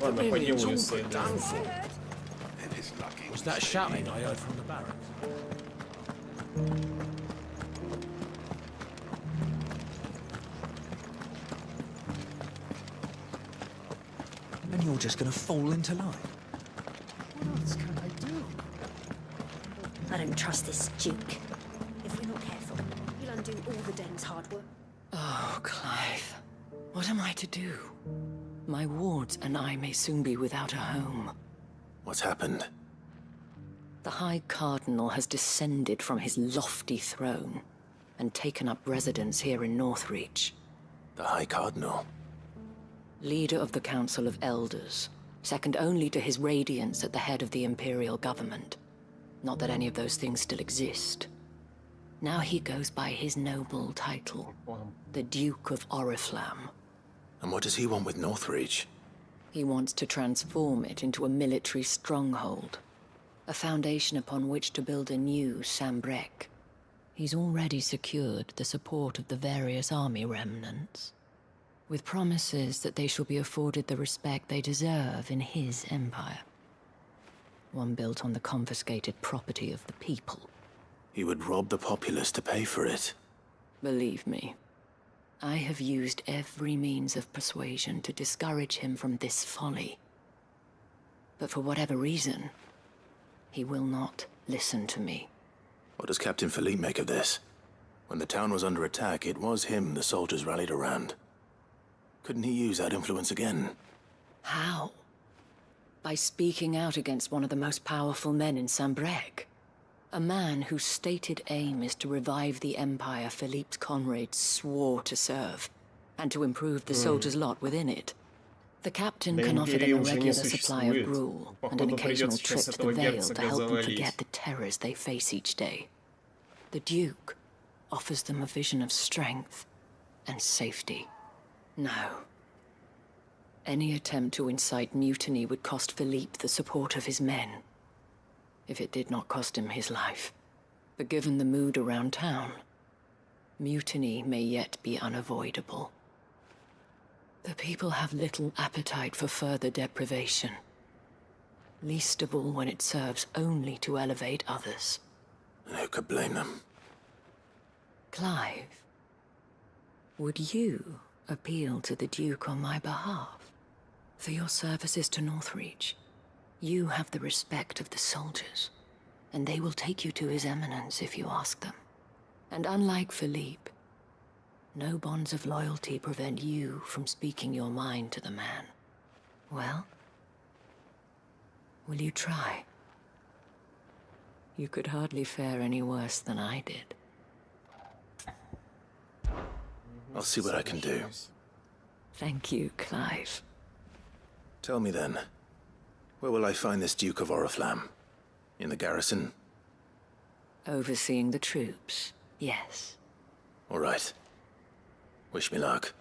Ладно, по делу исследуем. Was that shouting I heard from the barracks? And you're just gonna fall into line. What else can I do? I don't trust this Duke. If we're not careful, he'll undo all the Den's hard work. Oh, Clive. What am I to do? My wards and I may soon be without a home. What's happened? The High Cardinal has descended from his lofty throne and taken up residence here in Northreach. The High Cardinal? Leader of the Council of Elders, second only to his Radiance at the head of the Imperial government. Not that any of those things still exist. Now he goes by his noble title, the Duke of Oriflamme. And what does he want with Northreach? He wants to transform it into a military stronghold, a foundation upon which to build a new Sambrec. He's already secured the support of the various army remnants, with promises that they shall be afforded the respect they deserve in his empire. One built on the confiscated property of the people. He would rob the populace to pay for it. Believe me, I have used every means of persuasion to discourage him from this folly. But for whatever reason, he will not listen to me. What does Captain Philippe make of this? When the town was under attack, it was him the soldiers rallied around. Couldn't he use that influence again? How? By speaking out against one of the most powerful men in Sambrec. A man whose stated aim is to revive the empire Philippe's comrades swore to serve, and to improve the soldiers' lot within it. The captain can offer them a regular supply of gruel, and an occasional trip to the Vale to help them forget the terrors they face each day. The Duke offers them a vision of strength and safety. No. Any attempt to incite mutiny would cost Philippe the support of his men, if it did not cost him his life. But given the mood around town, mutiny may yet be unavoidable. The people have little appetite for further deprivation, least of all when it serves only to elevate others. And who could blame them? Clive, would you appeal to the Duke on my behalf? For your services to Northreach, you have the respect of the soldiers, and they will take you to his eminence if you ask them. And unlike Philippe, no bonds of loyalty prevent you from speaking your mind to the man. Well, will you try? You could hardly fare any worse than I did. I'll see what I can do. Thank you, Clive. Tell me then, where will I find this Duke of Oriflamme? In the garrison? Overseeing the troops, yes. All right. Wish me luck.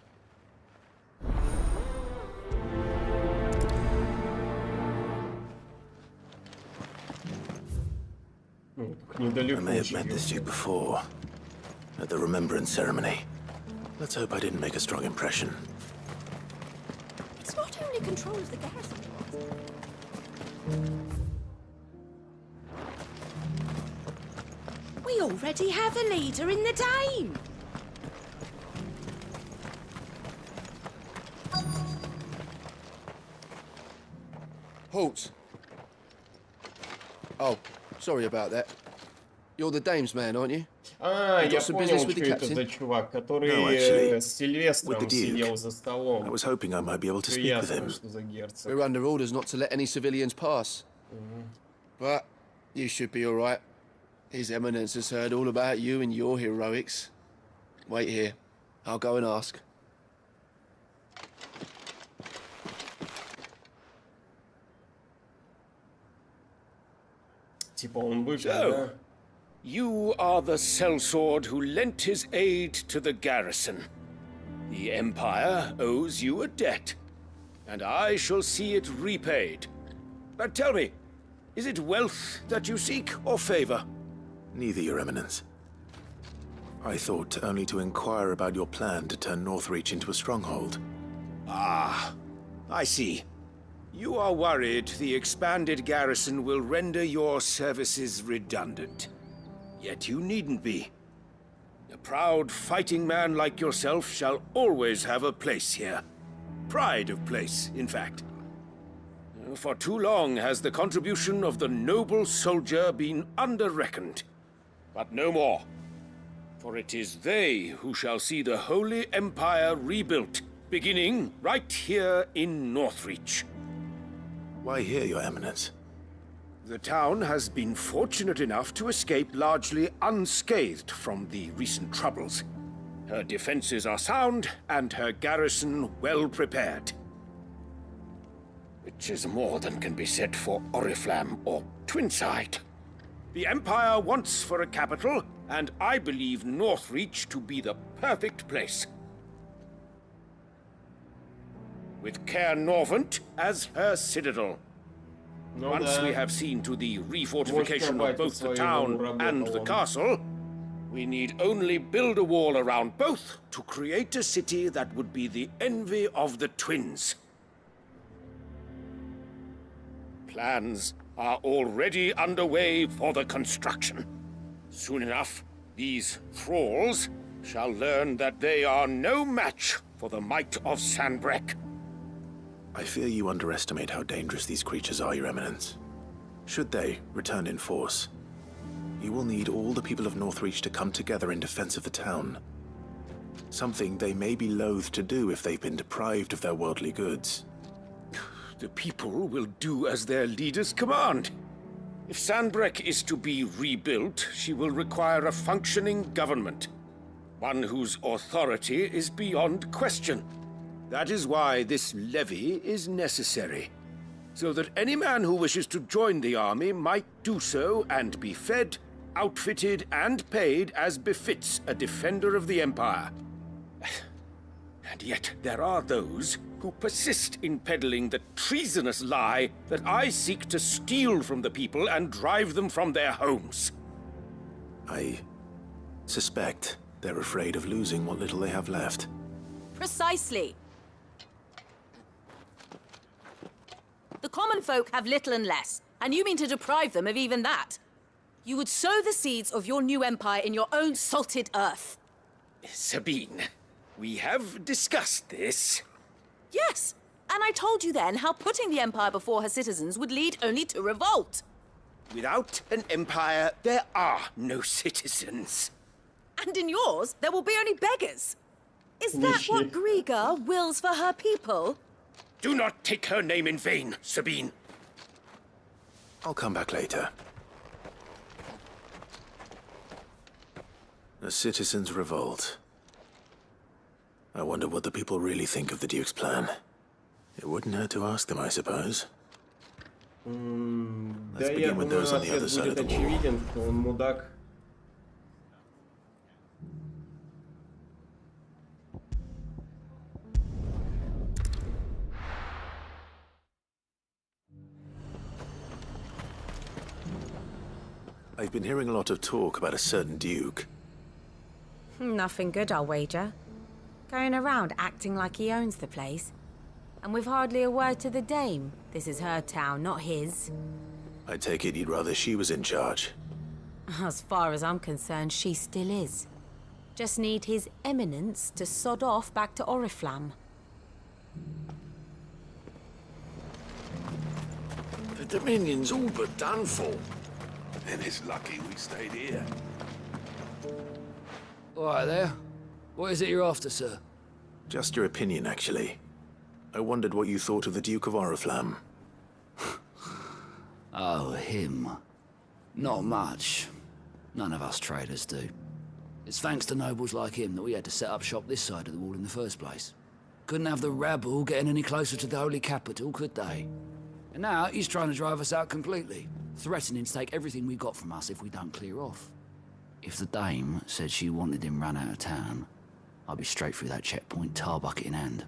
I may have met this Duke before, at the Remembrance Ceremony. Let's hope I didn't make a strong impression. It's not only control of the garrison. We already have a leader in the Dane. Halt! Oh, sorry about that. You're the Dame's man, aren't you? А, You я got some понял, business with что the это за captain? чувак, который No, actually, с Сильвестром with the Duke. сидел за столом. I was hoping I might be able to Всё speak with ясно, him. что за герцог. We're under orders not to let any civilians pass. But you should be all right. His Eminence has heard all about you and your heroics. Wait here. I'll go and ask. Типа он выжил, So, да? you are the sellsword who lent his aid to the garrison. The Empire owes you a debt, and I shall see it repaid. But tell me, is it wealth that you seek, or favor? Neither, Your Eminence. I thought only to inquire about your plan to turn Northreach into a stronghold. Ah, I see. You are worried the expanded garrison will render your services redundant. Yet you needn't be. A proud fighting man like yourself shall always have a place here. Pride of place, in fact. For too long has the contribution of the noble soldier been under-reckoned. But no more. For it is they who shall see the Holy Empire rebuilt, beginning right here in Northreach. Why here, Your Eminence? The town has been fortunate enough to escape largely unscathed from the recent troubles. Her defenses are sound, and her garrison well prepared. Which is more than can be said for Oriflamme or Twinside. The Empire wants for a capital, and I believe Northreach to be the perfect place. With Caer Norvent as her citadel. Once we have seen to the refortification of both the town and the castle, we need only build a wall around both to create a city that would be the envy of the twins. Plans are already underway for the construction. Soon enough, these thralls shall learn that they are no match for the might of Sanbreque. I fear you underestimate how dangerous these creatures are, Your Eminence. Should they return in force, you will need all the people of Northreach to come together in defense of the town. Something they may be loath to do if they've been deprived of their worldly goods. The people will do as their leaders command. If Sanbreque is to be rebuilt, she will require a functioning government. One whose authority is beyond question. That is why this levy is necessary. So that any man who wishes to join the army might do so and be fed, outfitted, and paid as befits a defender of the Empire. And yet there are those who persist in peddling the treasonous lie that I seek to steal from the people and drive them from their homes. I suspect they're afraid of losing what little they have left. Precisely. The common folk have little and less, and you mean to deprive them of even that. You would sow the seeds of your new empire in your own salted earth. Sabine, we have discussed this. Yes, and I told you then how putting the empire before her citizens would lead only to revolt. Without an empire, there are no citizens. And in yours, there will be only beggars. Is that what Griga wills for her people? Do not take her name in vain, Sabine. I'll come back later. A citizens' revolt. I wonder what the people really think of the Duke's plan. It wouldn't hurt to ask them, I suppose. Let's begin with those on the other side of the wall. I've been hearing a lot of talk about a certain Duke. Nothing good, I'll wager. Going around acting like he owns the place. And with hardly a word to the dame. This is her town, not his. I take it you'd rather she was in charge. As far as I'm concerned, she still is. Just need his eminence to sod off back to Oriflamme. The Dominion's all but done for. And it's lucky we stayed here. All right there. What is it you're after, sir? Just your opinion, actually. I wondered what you thought of the Duke of Oriflamme. Oh, him. Not much. None of us traders do. It's thanks to nobles like him that we had to set up shop this side of the wall in the first place. Couldn't have the rabble getting any closer to the holy capital, could they? And now he's trying to drive us out completely, threatening to take everything we got from us if we don't clear off. If the dame said she wanted him run out of town, I'd be straight through that checkpoint, tar bucket in hand.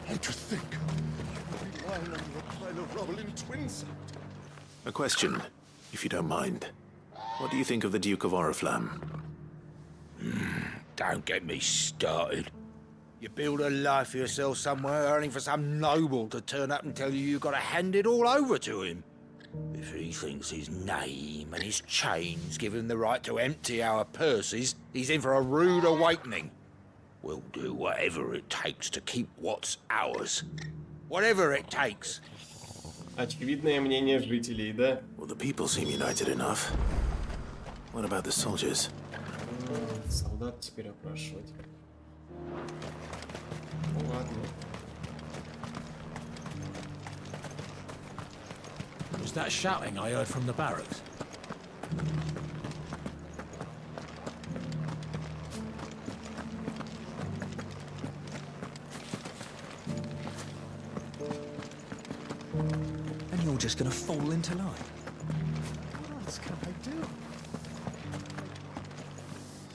How'd you think? You're lying on your pile of rubble in Twinside. A question, if you don't mind. What do you think of the Duke of Oriflamme? Don't get me started. You build a life for yourself somewhere, earning for some noble to turn up and tell you you've got to hand it all over to him. If he thinks his name and his chains give him the right to empty our purses, he's in for a rude awakening. We'll do whatever it takes to keep what's ours. Whatever it takes. Очевидное мнение жителей, да? Well, the people seem united enough. What about the soldiers? Солдат теперь опрашивать. Ну ладно. Was that shouting I heard from the barracks? And you're just gonna fall into line. What else can I do?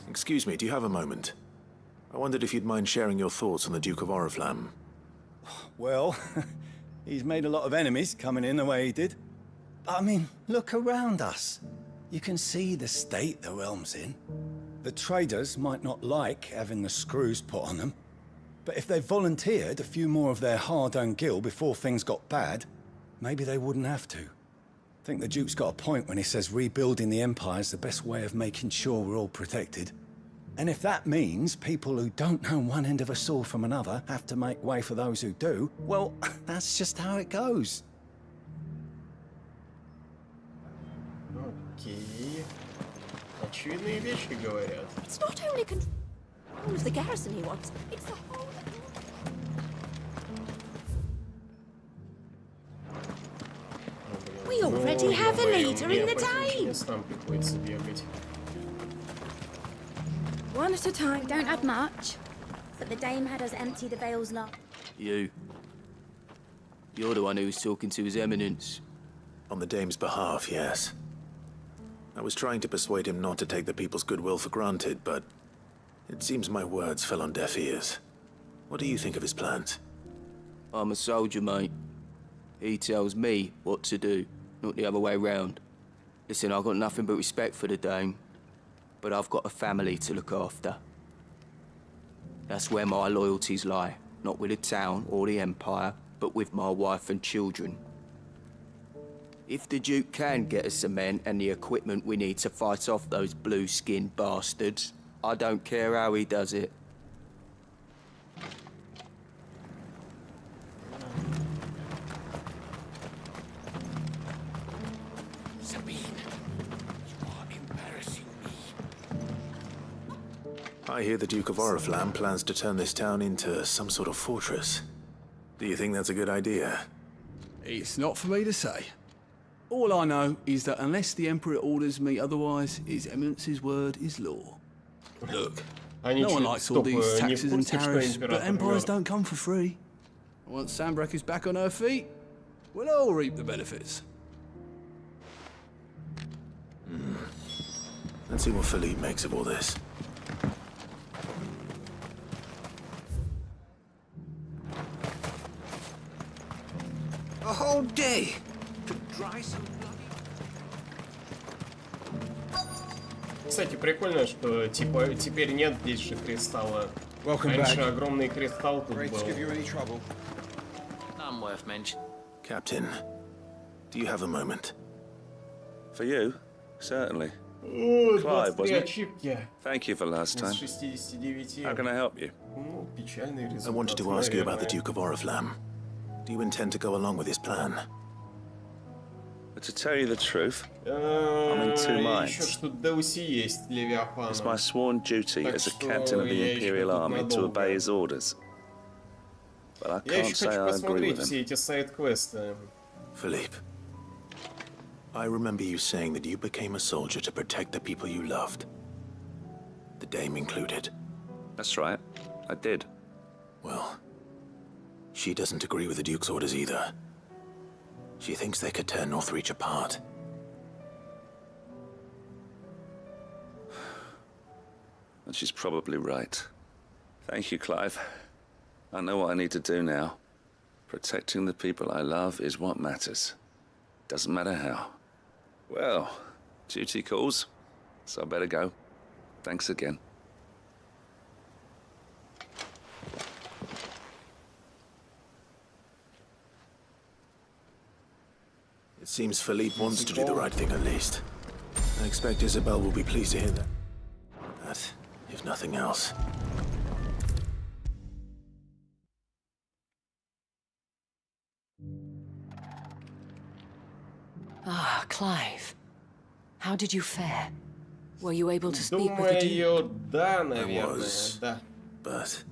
Excuse me, do you have a moment? I wondered if you'd mind sharing your thoughts on the Duke of Oriflamme. Well, he's made a lot of enemies coming in the way he did. But I mean, look around us. You can see the state the realm's in. The traders might not like having the screws put on them, but if they volunteered a few more of their hard-earned gil before things got bad, maybe they wouldn't have to. I think the Duke's got a point when he says rebuilding the Empire's the best way of making sure we're all protected. And if that means people who don't know one end of a sword from another have to make way for those who do, well, that's just how it goes. Окей. Очевидные вещи говорят. It's not only control of the garrison he wants, it's the whole... We already have a leader in the Dame. Местам приходится бегать. One at a time, don't add much. But the Dame had us empty the Vale's lot. You. You're the one who was talking to His Eminence. On the Dame's behalf, yes. I was trying to persuade him not to take the people's goodwill for granted, but it seems my words fell on deaf ears. What do you think of his plans? I'm a soldier, mate. He tells me what to do, not the other way round. Listen, I've got nothing but respect for the Dame, but I've got a family to look after. That's where my loyalties lie, not with the town or the Empire, but with my wife and children. If the Duke can get us the men and the equipment we need to fight off those blue-skinned bastards, I don't care how he does it. Sabine, you are embarrassing me. I hear the Duke of Oriflamme plans to turn this town into some sort of fortress. Do you think that's a good idea? It's not for me to say. All I know is that unless the Emperor orders me otherwise, His Eminence's word is law. Look, no one likes all these taxes and tariffs, but empires don't come for free. Once Sandbreck is back on her feet, we'll all reap the benefits. Let's see what Philippe makes of all this. A whole day to dry some Кстати, прикольно, что типа теперь нет здесь же кристалла. Раньше огромный кристалл тут был. None worth mention. Captain, do you have a moment? For you? Certainly. Clive, wasn't it? ачивки. Thank you for last time. Из 69. How can I help you? Ну, печальный результат, I wanted to ask you about the наверное. Duke of Oriflamme. Do you intend to go along with his plan? But to tell you the truth, I'm in two Еще minds. что Деуси есть Левиафана. It's my sworn duty as a captain of the Imperial Army to obey his orders. But I Я can't еще say хочу I agree посмотреть with him. все эти сайд-квесты. Philippe, I remember you saying that you became a soldier to protect the people you loved. The Dame included. That's right, I did. Well, she doesn't agree with the Duke's orders either. She thinks they could tear Northreach apart. And she's probably right. Thank you, Clive. I know what I need to do now. Protecting the people I love is what matters. Doesn't matter how. Well, duty calls, so I better go. Thanks again. It seems Philippe wants to do the right thing at least. I expect Isabel will be pleased to hear that. That, if nothing else. Ah, Clive. How did you fare? Were you able to speak with the Duke? Думаю, да, I наверное, was, да. but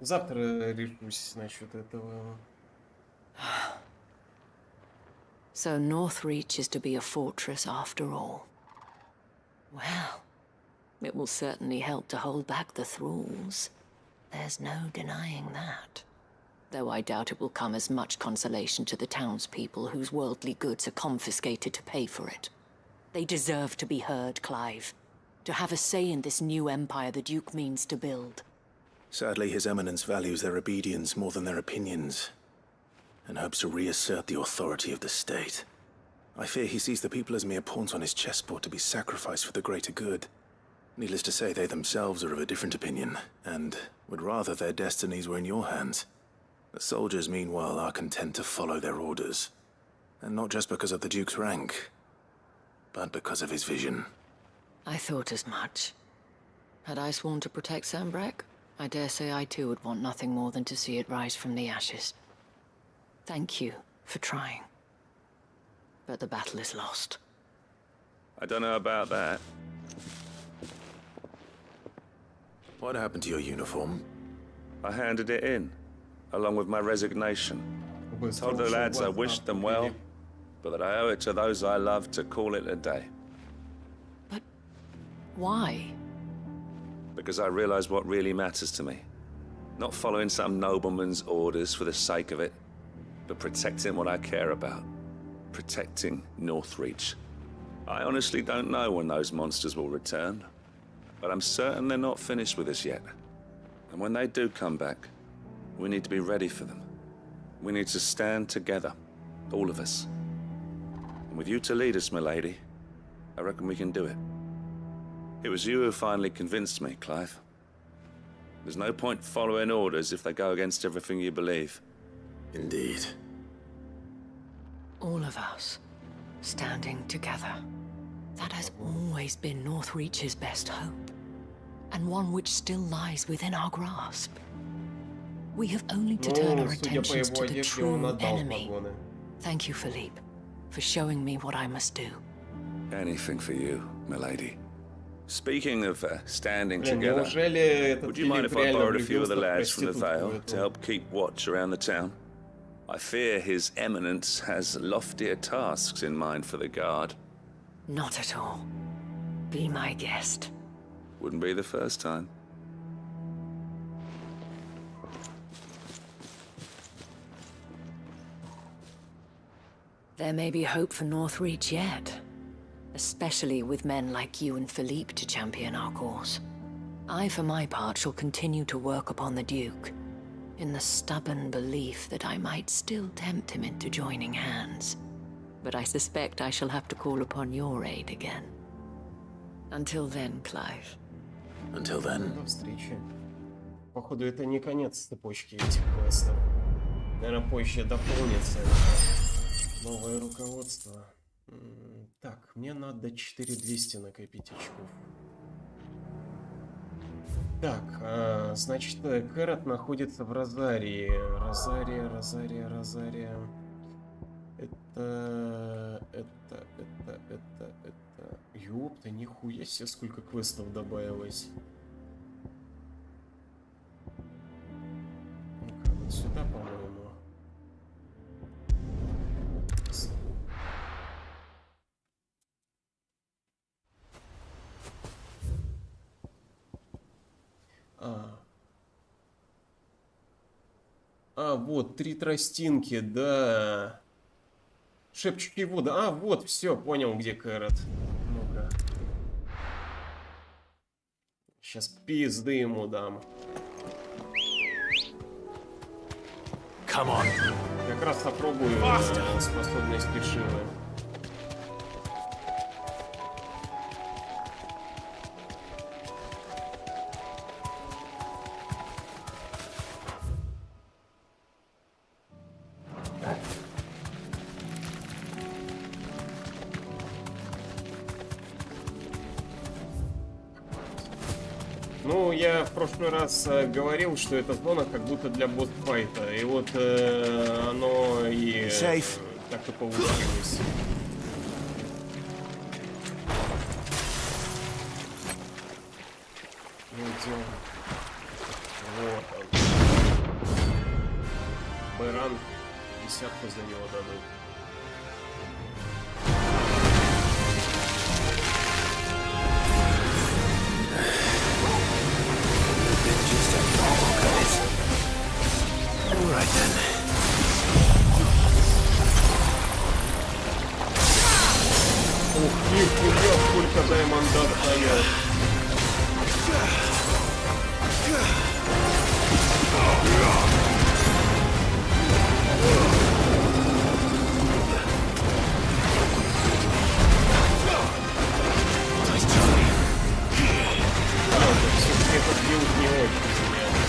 Завтра решусь насчет этого. So Northreach is to be a fortress after all. Well, it will certainly help to hold back the thralls. There's no denying that. Though I doubt it will come as much consolation to the townspeople whose worldly goods are confiscated to pay for it. They deserve to be heard, Clive. To have a say in this new empire the Duke means to build. sadly His Eminence values their obedience more than their opinions, and hopes to reassert the authority of the state. I fear he sees the people as mere pawns on his chessboard to be sacrificed for the greater good. Needless to say, they themselves are of a different opinion, and would rather their destinies were in your hands. The soldiers, meanwhile, are content to follow their orders. And not just because of the Duke's rank, but because of his vision. I thought as much. Had I sworn to protect Sambrek, I dare say I too would want nothing more than to see it rise from the ashes. Thank you for trying. But the battle is lost. I don't know about that. What happened to your uniform? I handed it in, along with my resignation. Told the lads I wished them well, but that I owe it to those I love to call it a day. But why? Because I realized what really matters to me. Not following some nobleman's orders for the sake of it, but protecting what I care about. Protecting Northreach. I honestly don't know when those monsters will return, but I'm certain they're not finished with us yet. And when they do come back, we need to be ready for them. We need to stand together, all of us. And with you to lead us, milady, I reckon we can do it. It was you who finally convinced me, Clive. There's no point following orders if they go against everything you believe. Indeed. All of us, standing together. That has always been Northreach's best hope, and one which still lies within our grasp. We have only to turn our attentions to the true enemy. Thank you, Philippe, for showing me what I must do. Anything for you, milady. Speaking of standing together, would you mind if I borrowed a few of the lads from the Vale to help keep watch around the town? I fear His Eminence has loftier tasks in mind for the guard. Not at all. Be my guest. Wouldn't be the first time. There may be hope for Northreach yet. Especially with men like you and Philippe to champion our cause. I, for my part, shall continue to work upon the Duke, in the stubborn belief that I might still tempt him into joining hands. But I suspect I shall have to call upon your aid again. Until then, Clive. Until then. До встречи. Походу, это не конец цепочки этих квестов. Наверное, позже дополнится. Новое руководство. Так, мне надо 4200 накопить очков. Так, значит, Кэрот находится в Розарии. Розария. Это... Ёпта, нихуя себе, сколько квестов добавилось. Ну-ка, вот сюда, по-моему. Вот, 3 тростинки, да. Шепчущие воды. Вот, все, понял, где Кэрот. Ну-ка. Сейчас пизды ему дам. Как раз опробую способности Шивы. Ну, я в прошлый раз говорил, что эта зона как будто для босс-файта, и вот оно и так и получилось. Ну, идем. Вот он. Байран 10-ку за него дадут. Right then. Ух, нихуя, сколько даймонда стоят. Все-таки этот билд не очень приятный.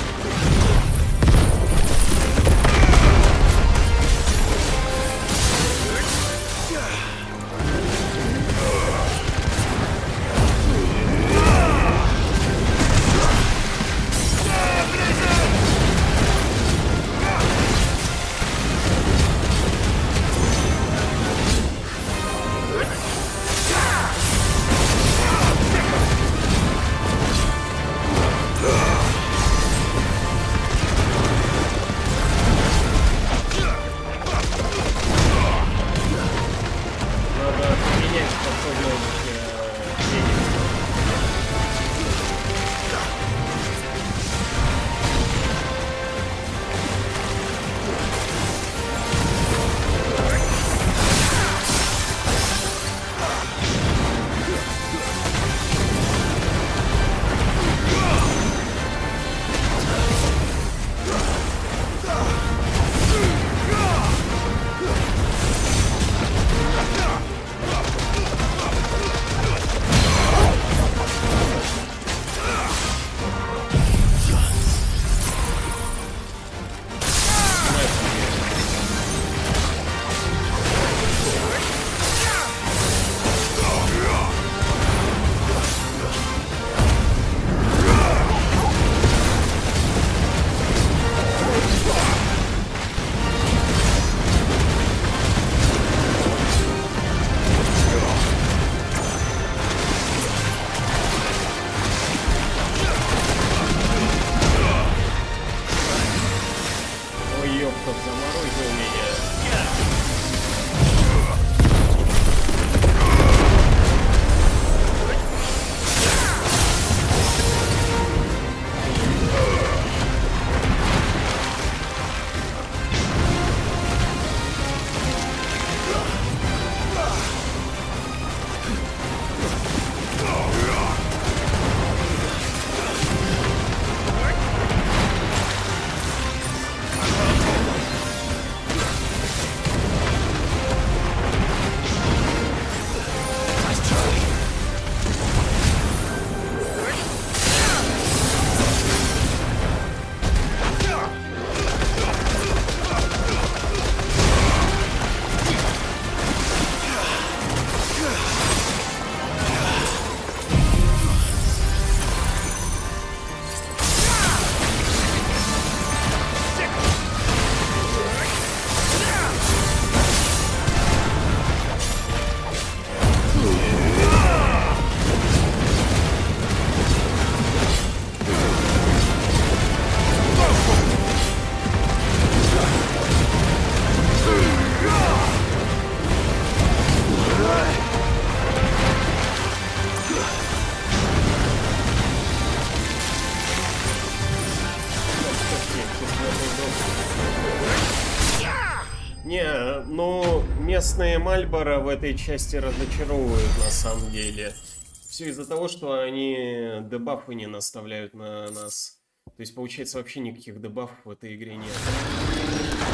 Но местные Мальборо в этой части разочаровывают на самом деле. Все из-за того, что они дебафы не наставляют на нас. То есть, получается, вообще никаких дебафов в этой игре нет.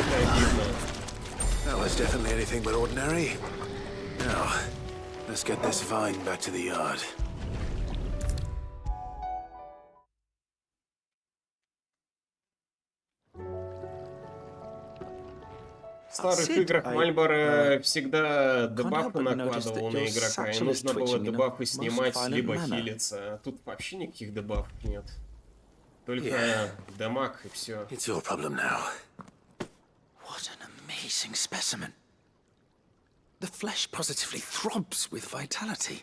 Это обидно. That was definitely anything but ordinary. Now, let's get this vine back to the yard. В старых играх Мальборо всегда дебафы накладывал на игрока, и нужно было дебафы снимать, либо хилиться. А тут вообще никаких дебафов нет. Только дамаг и все. It's your problem now. What an amazing specimen. The flesh positively throbs with vitality.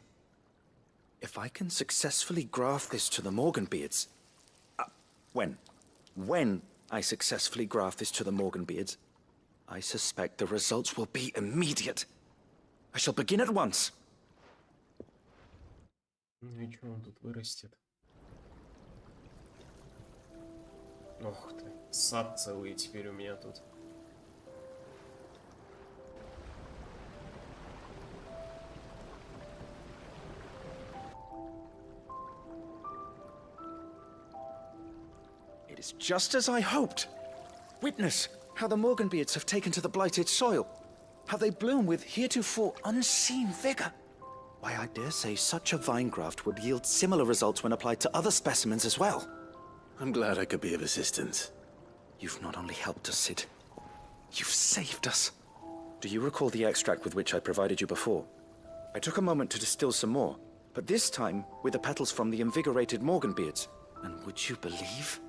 If I can successfully graft this to the Morganbeards... When I successfully graft this to the Morganbeards, I suspect the results will be immediate. I shall begin at once. Ну и что он тут вырастет? Ох ты, сад целый теперь у меня тут. It is just as I hoped. Witness how the Morganbeards have taken to the blighted soil. How they bloom with heretofore unseen vigor. Why, I dare say such a vine graft would yield similar results when applied to other specimens as well. I'm glad I could be of assistance. You've not only helped us, Sid. You've saved us. Do you recall the extract with which I provided you before? I took a moment to distill some more, but this time with the petals from the invigorated Morganbeards. And would you believe?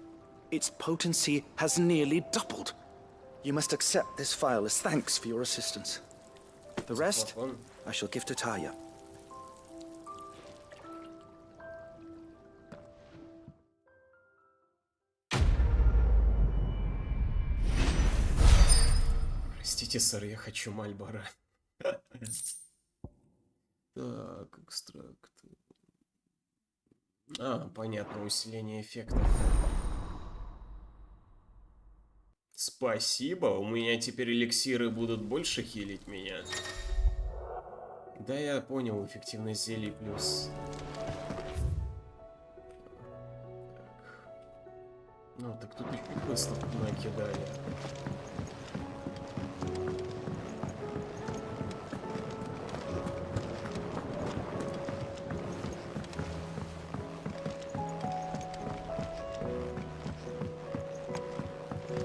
Its potency has nearly doubled. You must accept this file as thanks for your assistance. The rest, I shall give to Taya. Простите, сэр, я хочу Мальборо. Так, экстракт. Понятно, усиление эффектов. Спасибо, у меня теперь эликсиры будут больше хилить меня. Да, я понял, эффективность зелий плюс. Так. Ну, так тут еще выставку накидали.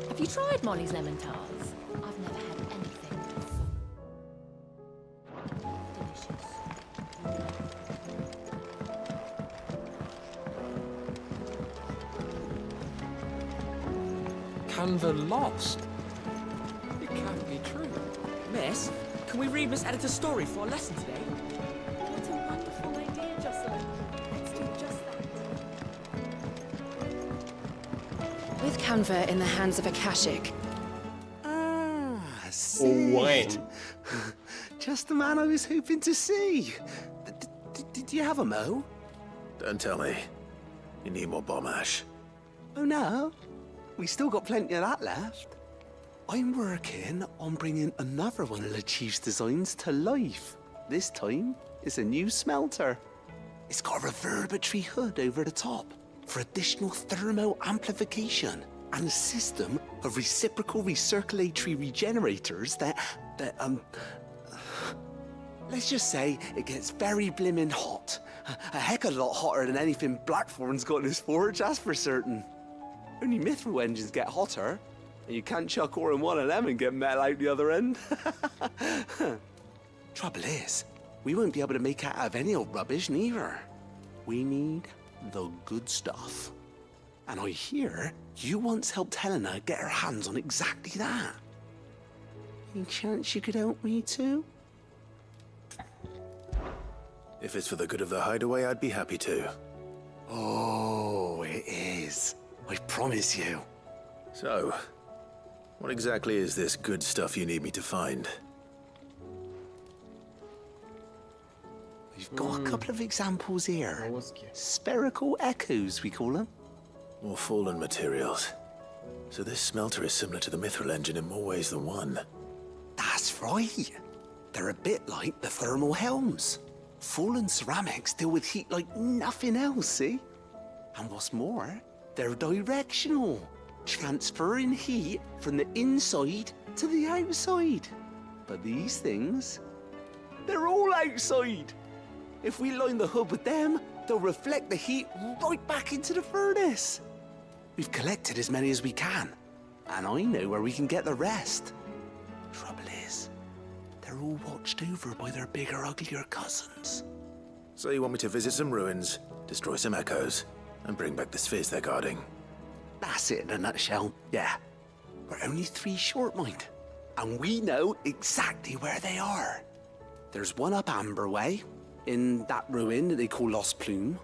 Have you tried Molly's lemon tarts? I've never had anything delicious. Canva lost? It can't be true. Miss, can we read Miss Editor's story for our lesson today? What a wonderful idea, Jocelyn. Let's do just that. With Canva in the hands of Akashic. Sid. Just the man I was hoping to see. Did you have a mo? Don't tell me. You need more bomb ash. Oh no, we still got plenty of that left. I'm working on bringing another one of the Chief's designs to life. This time, it's a new smelter. It's got a reverberatory hood over the top for additional thermal amplification and a system of reciprocal recirculatory regenerators that let's just say it gets very blimmin' hot. A heck of a lot hotter than anything Blackthorn's got in his forge, that's for certain. Only mithril engines get hotter, and you can't chuck ore in one of them and get metal out the other end. Trouble is, we won't be able to make it out of any old rubbish neither. We need the good stuff. And I hear you once helped Helena get her hands on exactly that. Any chance you could help me too? If it's for the good of the hideaway, I'd be happy to. Oh, it is. I promise you. So, what exactly is this good stuff you need me to find? We've got a couple of examples here. Spherical echoes, we call them. More fallen materials. So this smelter is similar to the mithril engine in more ways than one. That's That's right. They're a bit like the thermal helms. Fallen ceramics deal with heat like nothing else, see? And what's more, they're directional, transferring heat from the inside to the outside. But these things, they're all outside. If we line the hub with them, they'll reflect the heat right back into the furnace. We've collected as many as we can, and I know where we can get the rest. Trouble is, they're all watched over by their bigger, uglier cousins. So you want me to visit some ruins, destroy some echoes, and bring back the spheres they're guarding? That's it in a nutshell, yeah. We're only 3 short, mind. And we know exactly where they are. There's one up Amber Way, in that ruin that they call Lost Plume,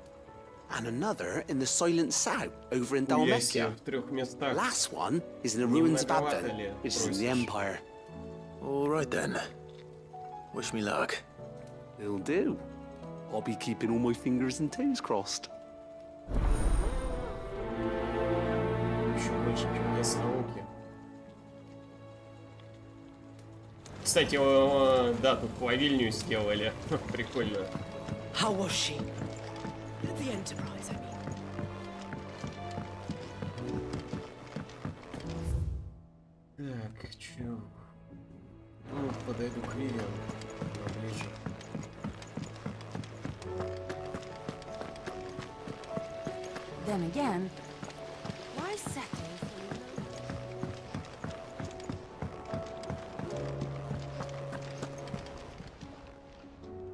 and another in the Silent South, over in Dalmatia. The last one is in the ruins of Advent, which is in the Empire. All right then. Wish me luck. Will do. I'll be keeping all my fingers and toes crossed. Еще больше чудес науки. Кстати, да, тут плавильню сделали. Прикольно. How was she? The Enterprise, I mean. Так, чё? Ну, подойду к Вивиан поближе. Then again, why settle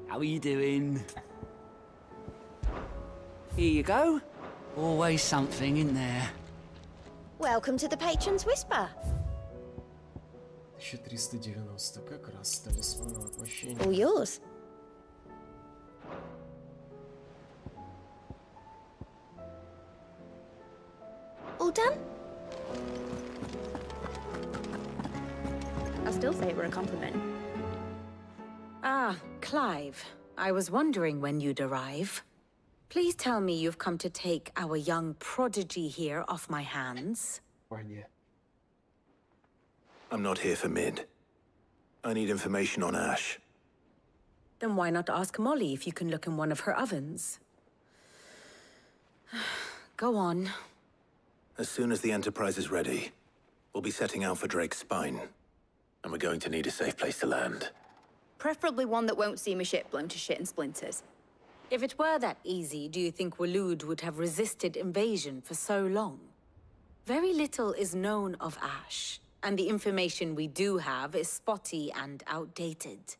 How are you doing? Here you go. Always something in there. Welcome to the Patron's Whisper. 1390, как раз талисман воплощения. All yours. All done? I'll still say it were a compliment. Ah, Clive. I was wondering when you'd arrive. Please tell me you've come to take our young prodigy here off my hands. I'm not here for Mid. I need information on Ash. Then why not ask Molly if you can look in one of her ovens? Go on. As soon as the Enterprise is ready, we'll be setting out for Drake's Spine. And we're going to need a safe place to land. Preferably one that won't see my ship blown to shit and splinters. If it were that easy, do you think Waloed would have resisted invasion for so long? Very little is known of Ash, and the information we do have is spotty and outdated.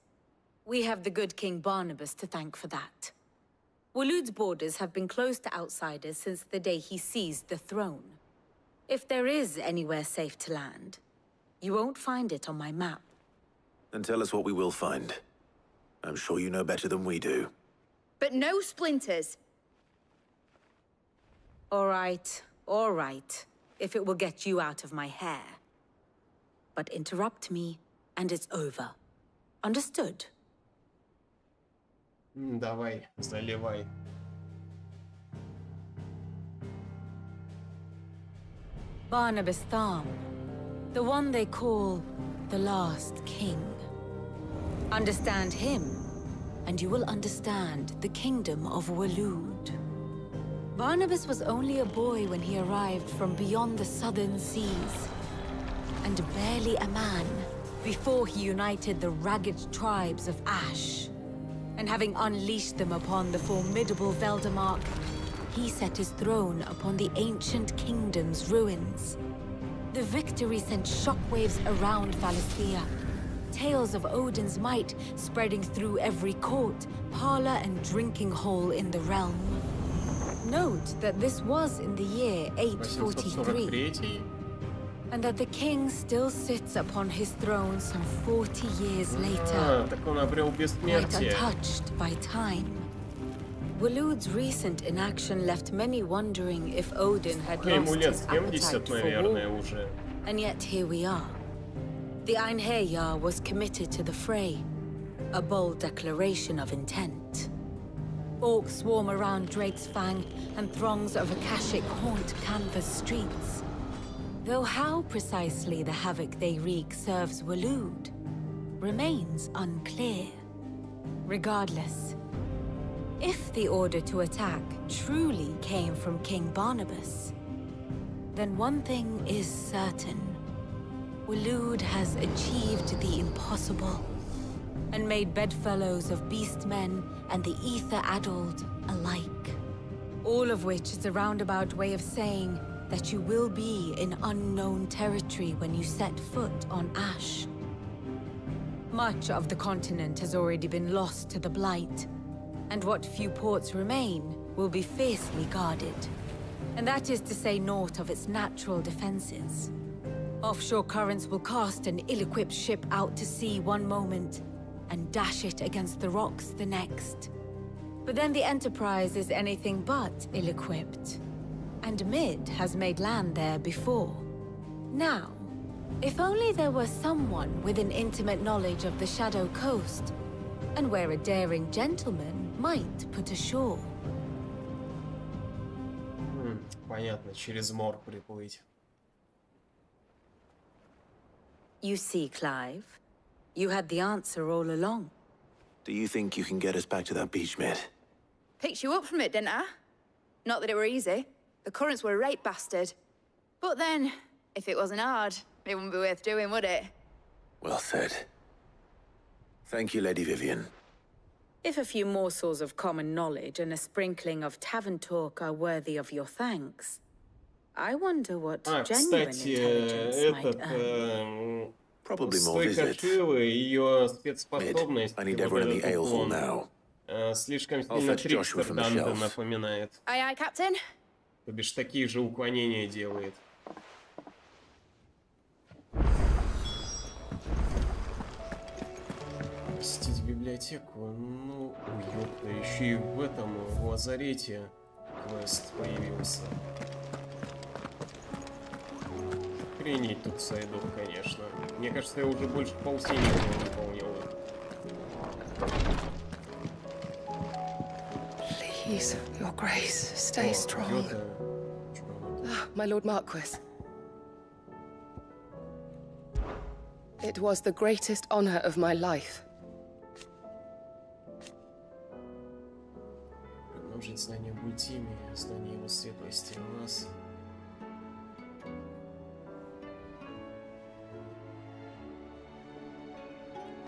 We have the good King Barnabas to thank for that. Waloed's borders have been closed to outsiders since the day he seized the throne. If there is anywhere safe to land, you won't find it on my map. Then tell us what we will find. I'm sure you know better than we do. But no splinters. All right. If it will get you out of my hair. But interrupt me, and it's over. Understood? Давай, заливай. Barnabas Tham, the one they call the Last King. Understand him, and you will understand the kingdom of Waloed. Barnabas was only a boy when he arrived from beyond the southern seas, and barely a man before he united the ragged tribes of Ash. And having unleashed them upon the formidable Veldamark, he set his throne upon the ancient kingdom's ruins. The victory sent shockwaves around Valisthea, tales of Odin's might spreading through every court, parlor, and drinking hole in the realm. Note that this was in the year 843, and that the king still sits upon his throne some 40 years later, quite untouched by time. Waloed's recent inaction left many wondering if Odin had lost his appetite for war. And yet here we are. The Einherjar was committed to the fray, a bold declaration of intent. Orcs swarm around Drake's Fang, and throngs of Akashic haunt Canvas streets. Though how precisely the havoc they wreak serves Waloed, remains unclear. Regardless, if the order to attack truly came from King Barnabas, then one thing is certain. Waloed has achieved the impossible and made bedfellows of beastmen and the ether-addled alike. All of which is a roundabout way of saying that you will be in unknown territory when you set foot on Ash. Much of the continent has already been lost to the Blight, and what few ports remain will be fiercely guarded. And that is to say naught of its natural defenses. Offshore currents will cast an ill-equipped ship out to sea one moment, and dash it against the rocks the next. But then the Enterprise is anything but ill-equipped. And Mid has made land there before. Now, if only there were someone with an intimate knowledge of the Shadow Coast, and where a daring gentleman might put ashore. Понятно, через мор приплыть. You see, Clive, you had the answer all along. Do you think you can get us back to that beach, Mid? Picked you up from it, didn't I? Not that it were easy. The currents were a right bastard. But then, if it wasn't hard, it wouldn't be worth doing, would it? Well said. Thank you, Lady Vivian. If a few morsels of common knowledge and a sprinkling of tavern talk are worthy of your thanks, I wonder what genuine intelligence might earn. Probably more visits. Mid, I need everyone in the ale hall now. Слишком I'll сильно fetch Joshua from the Трикстер shelf. напоминает. Aye, aye, Captain. То бишь такие же уклонения делает. Посетить библиотеку? Ну, ёпта, еще и в этом, в лазарете квест появился. Охренеть тут сайдов, конечно. Мне кажется, я уже больше полтинника выполнил. Please, Your Grace, stay strong. My Lord Marquis. It was the greatest honor of my life. Продолжить знание об Ультиме, знание его светлости у нас.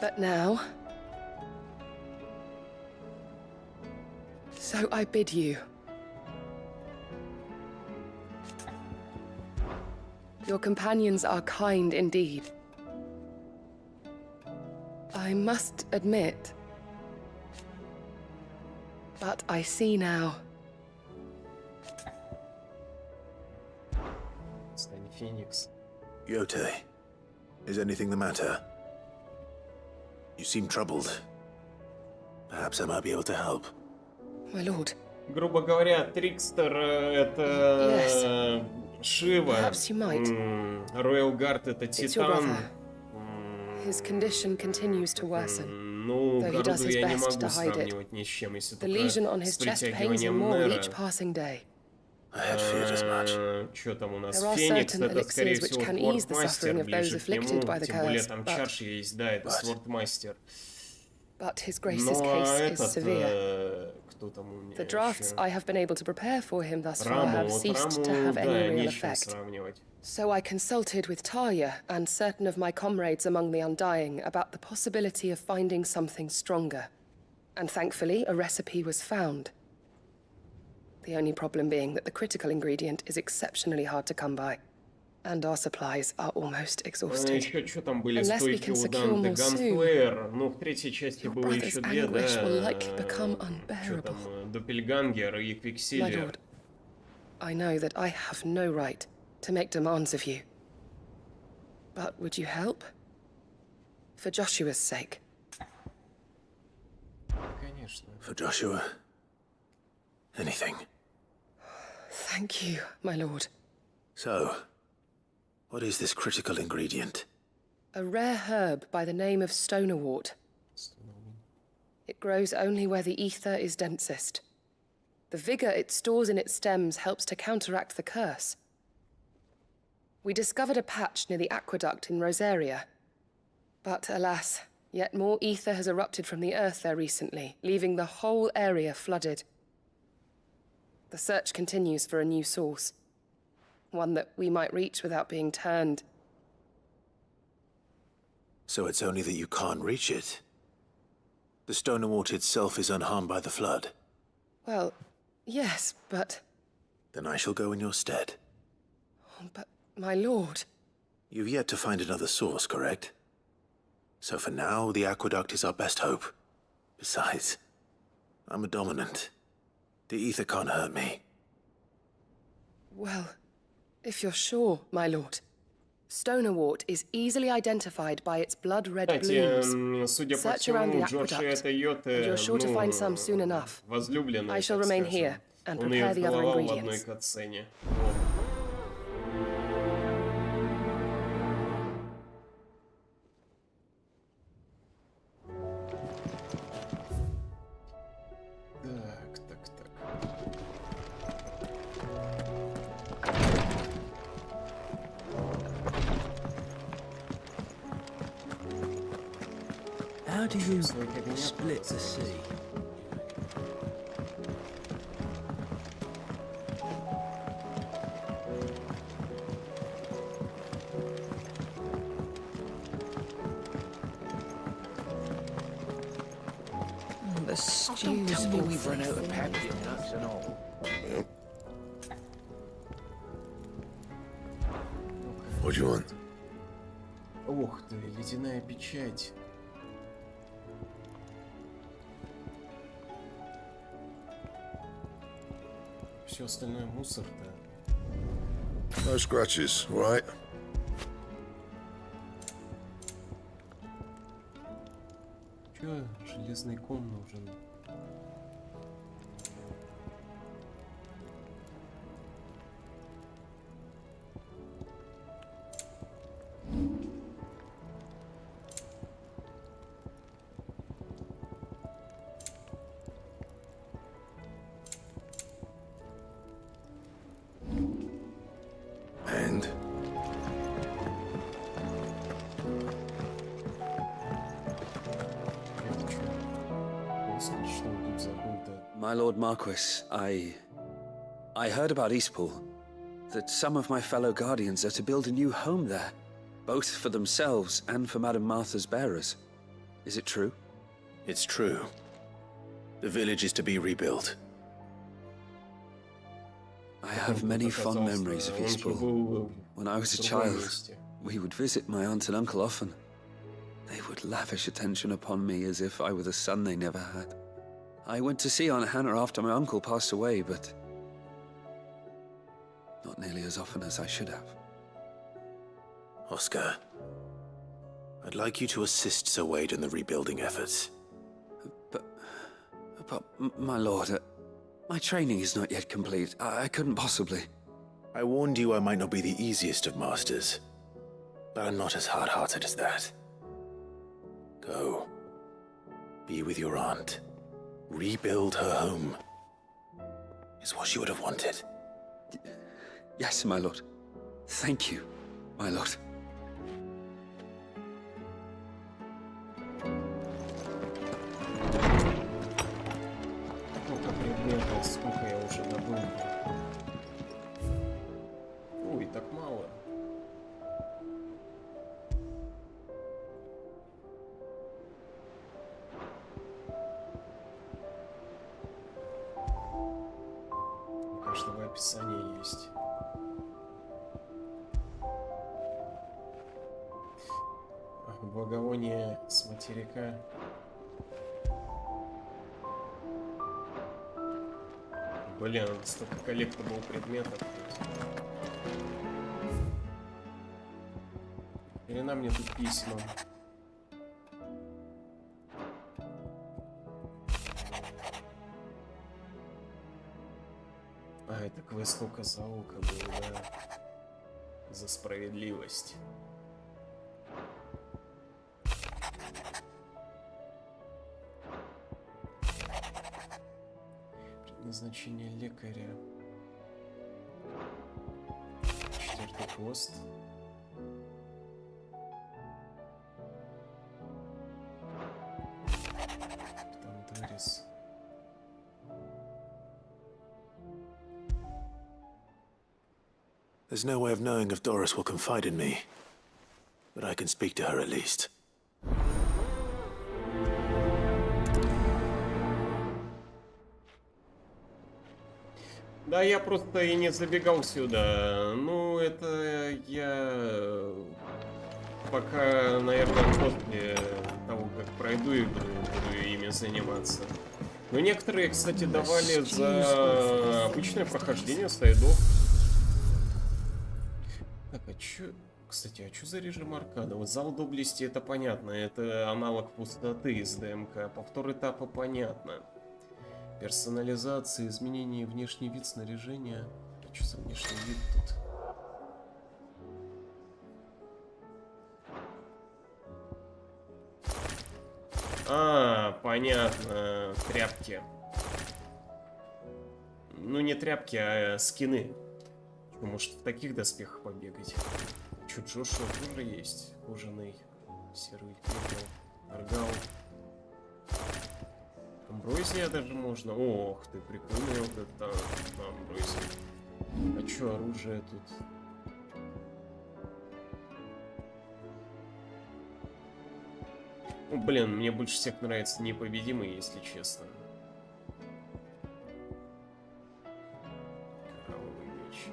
But now... So I bid you. Your companions are kind indeed. I must admit... But I see now. Стань Феникс. Yote, is anything the matter? You seem troubled. Perhaps I might be able to help. My lord. Грубо говоря, Трикстер это Шива. Роял Гард это Титан. His condition continues to worsen. Ну, though he does Гарду his я не best могу to hide it. сравнивать ни с чем, если The lesion on только his с chest pains him притягиванием more with Нера. each passing day. I had feared as much. Что там у нас? There are Феникс certain это, скорее elixirs which всего, can ease the Свортмастер, suffering of those ближе к afflicted нему. by the Тем более curse, там but- чаш есть, да, это Свортмастер. But his Grace's Ну, а case is этот, severe. кто там у меня The drafts еще? I have been able to prepare for him thus far Раму, have вот ceased to Раму, have да, any real нечем effect. сравнивать. So I consulted with Talia and certain of my comrades among the Undying about the possibility of finding something stronger. And thankfully, a recipe was found. The only problem being that the critical ingredient is exceptionally hard to come by. And our supplies are almost exhausted. Еще что там были Unless we стойки can у secure Данте? more soon, Ганфлеер. Ну, в третьей части your было brother's еще две, да? anguish will likely become Что unbearable. там? Доппельгангер и My Квиксильвер. lord, I know that I have no right to make demands of you. But would you help? For Joshua's sake. Конечно. For Joshua. Anything. Thank you, my lord. So, what is this critical ingredient? A rare herb by the name of stonerwort. It grows only where the ether is densest. The vigor it stores in its stems helps to counteract the curse. We discovered a patch near the aqueduct in Rosaria. But alas, Yet more ether has erupted from the earth there recently, leaving the whole area flooded. The search continues for a new source. One that we might reach without being turned. So it's only that you can't reach it? The Stone and Water itself is unharmed by the flood? Well, yes, but... Then I shall go in your stead. But, my lord... You've yet to find another source, correct? So for now, the aqueduct is our best hope. Besides, I'm a dominant. The ether can't hurt me. Well, if you're sure, my lord. Stonewort is easily identified by its blood-red blooms. Search around the aqueduct, and you're sure to find some soon enough. I shall remain here and prepare the other ingredients. How do you split the sea? The stew's we've run out of pancake nuts and all. What do you want? Ух ты, ледяная печать. Все остальное мусор-то. No scratches, right? Чё железный ком нужен? My Lord Marquis, I heard about Eastpool. That some of my fellow Guardians are to build a new home there, both for themselves and for Madame Martha's bearers. Is it true? It's true. The village is to be rebuilt. I have many fond memories of Eastpool. When I was a child, we would visit my aunt and uncle often. They would lavish attention upon me as if I were the son they never had. I went to see Aunt Hannah after my uncle passed away, but not nearly as often as I should have. Oscar, I'd like you to assist Sir Wade in the rebuilding efforts. But my lord, my training is not yet complete. I couldn't possibly. I warned you I might not be the easiest of masters, but I'm not as hard-hearted as that. Go. Be with your aunt. Rebuild her home. Is what she would have wanted. Yes, my lord. Thank you, my lord. Сколько предметов, сколько я уже добыл. Ой, так мало. Каждого описание есть. Благовоние с материка. Блин, столько коллектабл предметов. Хрена мне тут письма. А, это квест око за око был, да. За справедливость. Предназначение лекаря. 4-й пост. There's no way of knowing if Doris will confide in me, but I can speak to her at least. Да, я просто и не забегал сюда. Ну, это я пока, наверное, после того, как пройду игру, буду ими заниматься. Но некоторые, кстати, давали за обычное прохождение сайдов. Так, а чё... Кстати, а чё за режим аркада? Вот зал доблести это понятно, это аналог пустоты из ДМК. Повтор этапа понятно. Персонализация, изменение, внешний вид, снаряжения. А что за внешний вид тут? А, понятно. Тряпки. Ну, не тряпки, а скины. Может, в таких доспехах побегать? Чё, Джошуа тоже есть. Кожаный, серый пепел, аргал. Амброзия даже можно. Ох ты, прикольный вот это амброзия. А чё, оружие тут? Ну, блин, мне больше всех нравится непобедимый, если честно. Кровавый меч.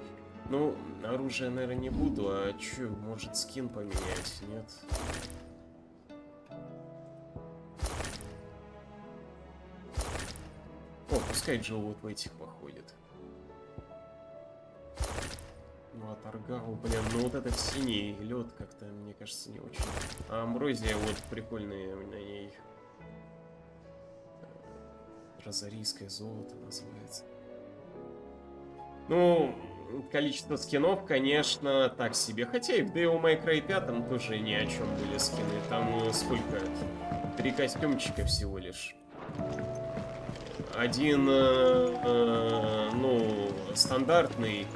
Ну, оружие, наверное, не буду, а чё, может скин поменять, нет? О, пускай Джо вот в этих походит. Ну, оторгал, блин, ну вот этот синий лед как-то, мне кажется, не очень. А амброзия вот прикольные на ней. Розарийское золото называется. Ну, количество скинов, конечно, так себе. Хотя и в Devil May Cry 5 тоже ни о чем были скины. Там сколько? 3 костюмчика всего лишь. Один, ну, стандартный,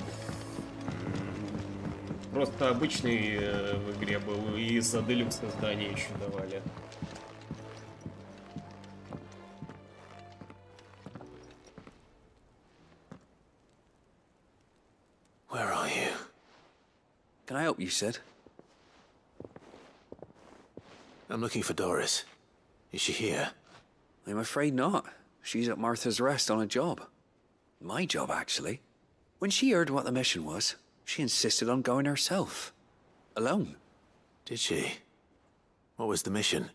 просто обычный в игре был, и за делюкс издание еще давали. Where are you? Can I help you, Sid? I'm looking for Doris. Is she here? I'm afraid not. She's at Martha's Rest on a job. My job, actually. When she heard what the mission was, she insisted on going herself. Alone. Did she? What was the mission?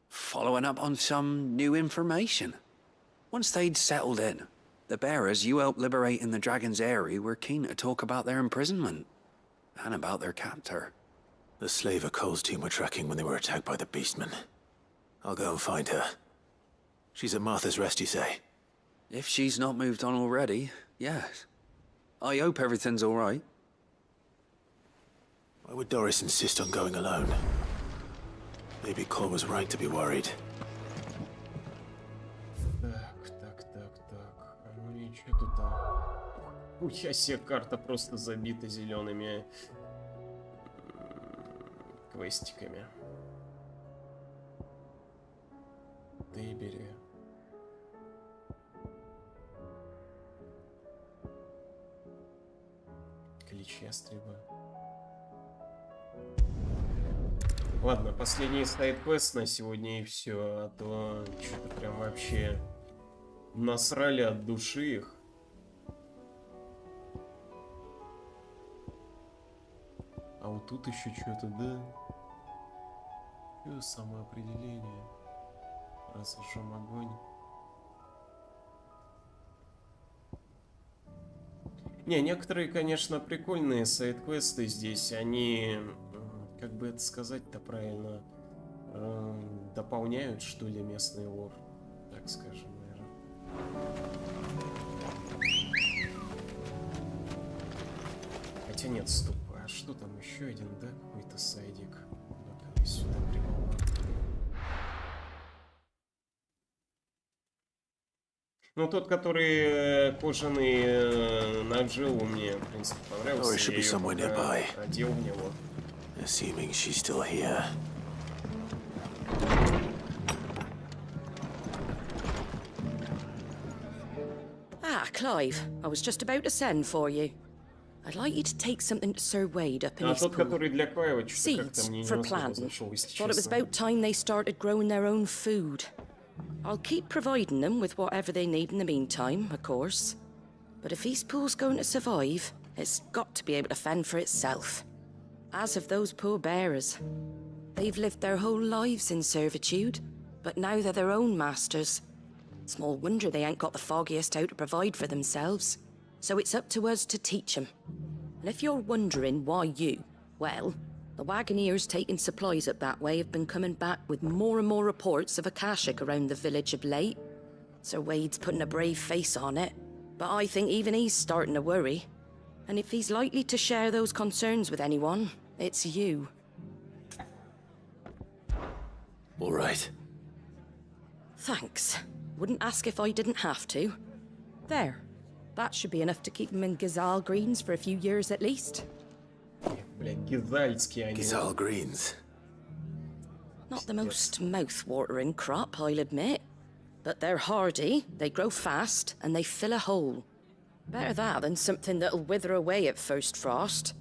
Following up on some new information. Once they'd settled in, the bearers you helped liberate in the Dragon's Eyrie were keen to talk about their imprisonment. And about their captor. The slaver Cole's team were tracking when they were attacked by the Beastmen. I'll go and find her. She's at Martha's Rest, you say? If she's not moved on already, yes. I hope everything's all right. Why would Doris insist on going alone? Maybe Cole was right to be worried. Так. Ну и что тут там? Уя себе, карта просто забита зелеными квестиками. Дейбери. Клич ястреба. Ладно, последний сайд-квест на сегодня и все, а то что-то прям вообще насрали от души их. А вот тут еще что-то, да? Самоопределение. Разожжем огонь. Не, некоторые, конечно, прикольные сайд-квесты здесь, они, как бы это сказать-то правильно, дополняют, что ли, местный лор, так скажем, наверное. Хотя нет, стоп, а что там еще один, да, какой-то сайдик? Ну-ка, сюда прямого. Ну, тот, который кожаный наджил, мне, в принципе, понравился. Or it should be somewhere nearby. Одел в него. Assuming she's still here. Ah, Clive. I was just about to send for you. I'd like you to take something to Sir Wade up in А his тот, pool. который для Клаева, что-то как-то Seeds мне не for особо planting. зашел, если Thought it was честно. about time they started growing their own food. I'll keep providing them with whatever they need in the meantime, of course. But if his pool's going to survive, it's got to be able to fend for itself. As of those poor bearers. They've lived their whole lives in servitude, but now they're their own masters. Small wonder they ain't got the foggiest how to provide for themselves. So it's up to us to teach them. And if you're wondering why you, well, the Wagoneers taking supplies up that way have been coming back with more and more reports of Akashic around the village of late. Sir Wade's putting a brave face on it, but I think even he's starting to worry. And if he's likely to share those concerns with anyone, it's you. All right. Thanks. Wouldn't ask if I didn't have to. There. That should be enough to keep him in Gazal Greens for a few years at least. Блядь, гизальские они. Gazal Greens. Not the most mouth-watering crop, I'll admit. But they're hardy, they grow fast, and they fill a hole. Better that than something that'll wither away at first frost.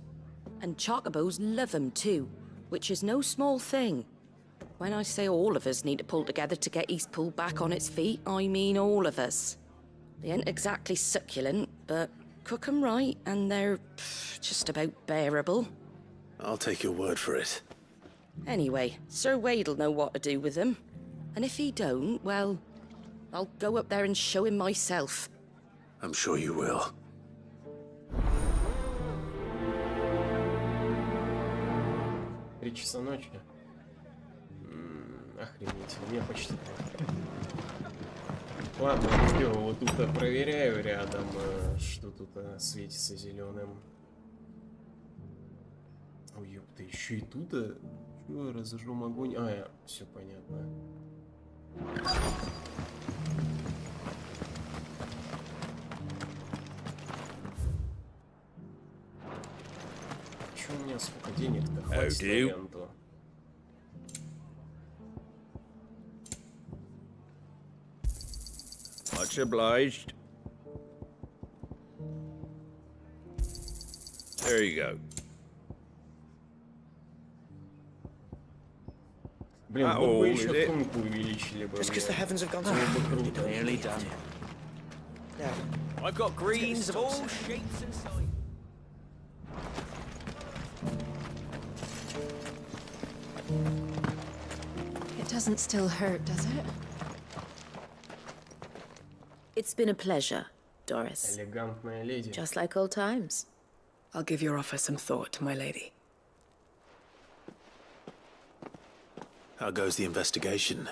And chocobos love them too, which is no small thing. When I say all of us need to pull together to get East Pool back on its feet, I mean all of us. They ain't exactly succulent, but cook 'em right and they're just about bearable. I'll take your word for it. Anyway, Sir Wade'll know what to do with them. And if he don't, well, I'll go up there and show him myself. I'm sure you will. Три часа ночи. Охренеть, мне почти. Ладно, все, вот тут проверяю рядом, что тут светится зеленым. Ой, ёпта, еще и тут. Чё, разожжем огонь? А, все понятно. Чё у меня сколько денег-то? Хватит на ленту. Much obliged. There you go. Блин, вот бы еще тунку увеличили бы. Just because the heavens have gone to nearly done. Now, I've got greens of all shapes and sizes. It doesn't still hurt, does it? It's been a pleasure, Doris. Элегантная леди. Just like old times. I'll give your offer some thought, my lady. How goes the investigation?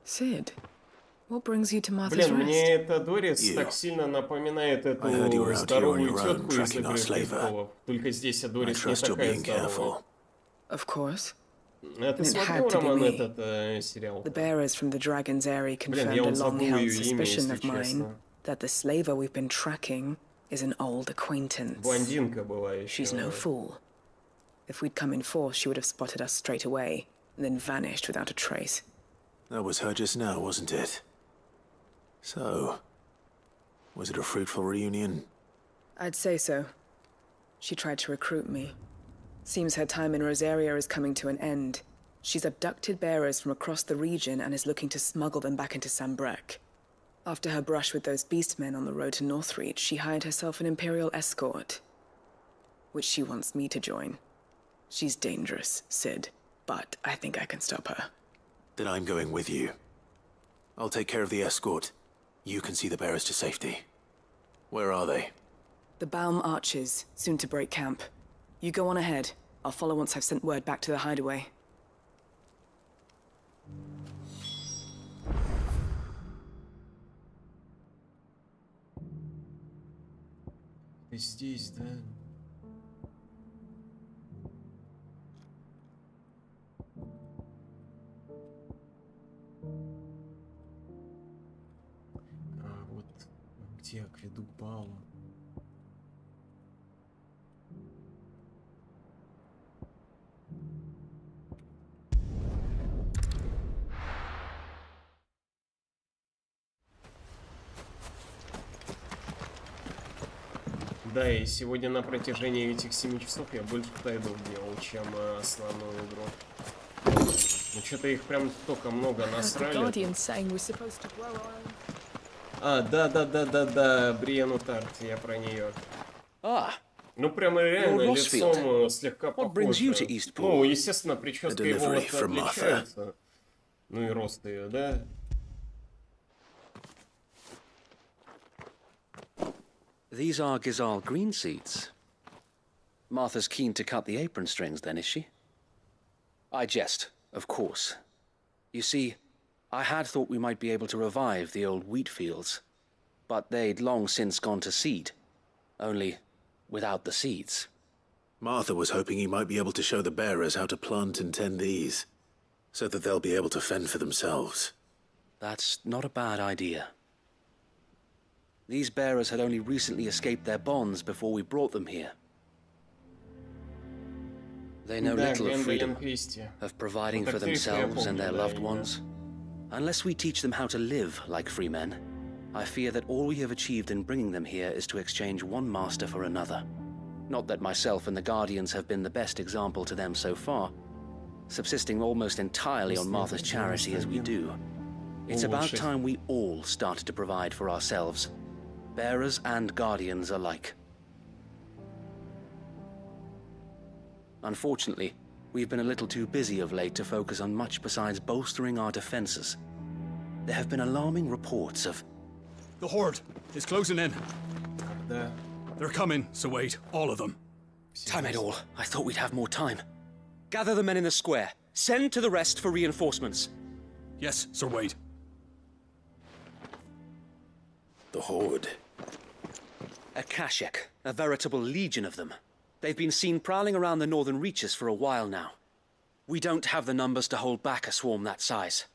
Sid, what brings you to Martha's Блин, Rest? мне эта Дорис так сильно напоминает эту здоровую тетку из Игры Престолов. Только здесь Дорис не такая здоровая. Of course. А ты смотрел, Роман, этот сериал? The bearers from the Dragon's Eyrie Блин, я confirmed a вот забыл long-held ее имя, suspicion если of mine честно. that the slaver we've been tracking is an old acquaintance. Блондинка была еще. She's no fool. If we'd come in force, she would have spotted us straight away, and then vanished without a trace. That was her just now, wasn't it? So, was it a fruitful reunion? I'd say so. She tried to recruit me. Seems her time in Rosaria is coming to an end. She's abducted bearers from across the region and is looking to smuggle them back into Sambrek. After her brush with those beastmen on the road to Northreach, she hired herself an Imperial escort, which she wants me to join. She's dangerous, Sid, but I think I can stop her. Then I'm going with you. I'll take care of the escort. You can see the bearers to safety. Where are they? The Baum Archers, soon to break camp. You go on ahead. I'll follow once I've sent word back to the hideaway. Ты здесь, да? А, вот где акведук Баума? Да, и сегодня на протяжении этих 7 часов я больше тайдов делал, чем основную игру. Ну что-то их прям столько много насрали. Да, Бриену Тарт, я про нее. Ну прямо реально лицом слегка похоже. Ну, естественно, прическа и волосы отличаются. Ну и рост ее, да? These are Gizal green seeds. Martha's keen to cut the apron strings, then, is she? I jest, of course. You see, I had thought we might be able to revive the old wheat fields, but they'd long since gone to seed, only without the seeds. Martha was hoping you might be able to show the bearers how to plant and tend these, so that they'll be able to fend for themselves. That's not a bad idea. These bearers had only recently escaped their bonds before we brought them here. They know little of freedom, of providing for themselves and their loved ones. Unless we teach them how to live like free men, I fear that all we have achieved in bringing them here is to exchange one master for another. Not that myself and the Guardians have been the best example to them so far, subsisting almost entirely on Martha's charity as we do. It's about time we all started to provide for ourselves, bearers and Guardians alike. Unfortunately, we've been a little too busy of late to focus on much besides bolstering our defenses. There have been alarming reports of... The Horde is closing in. They're coming, so wait, all of them. Time it all. I thought we'd have more time. Gather the men in the square. Send to the rest for reinforcements. Yes, Sir Wade. The Horde. A Kashek, a veritable legion of them. They've been seen prowling around the northern reaches for a while now. We don't have the numbers to hold back a swarm that size.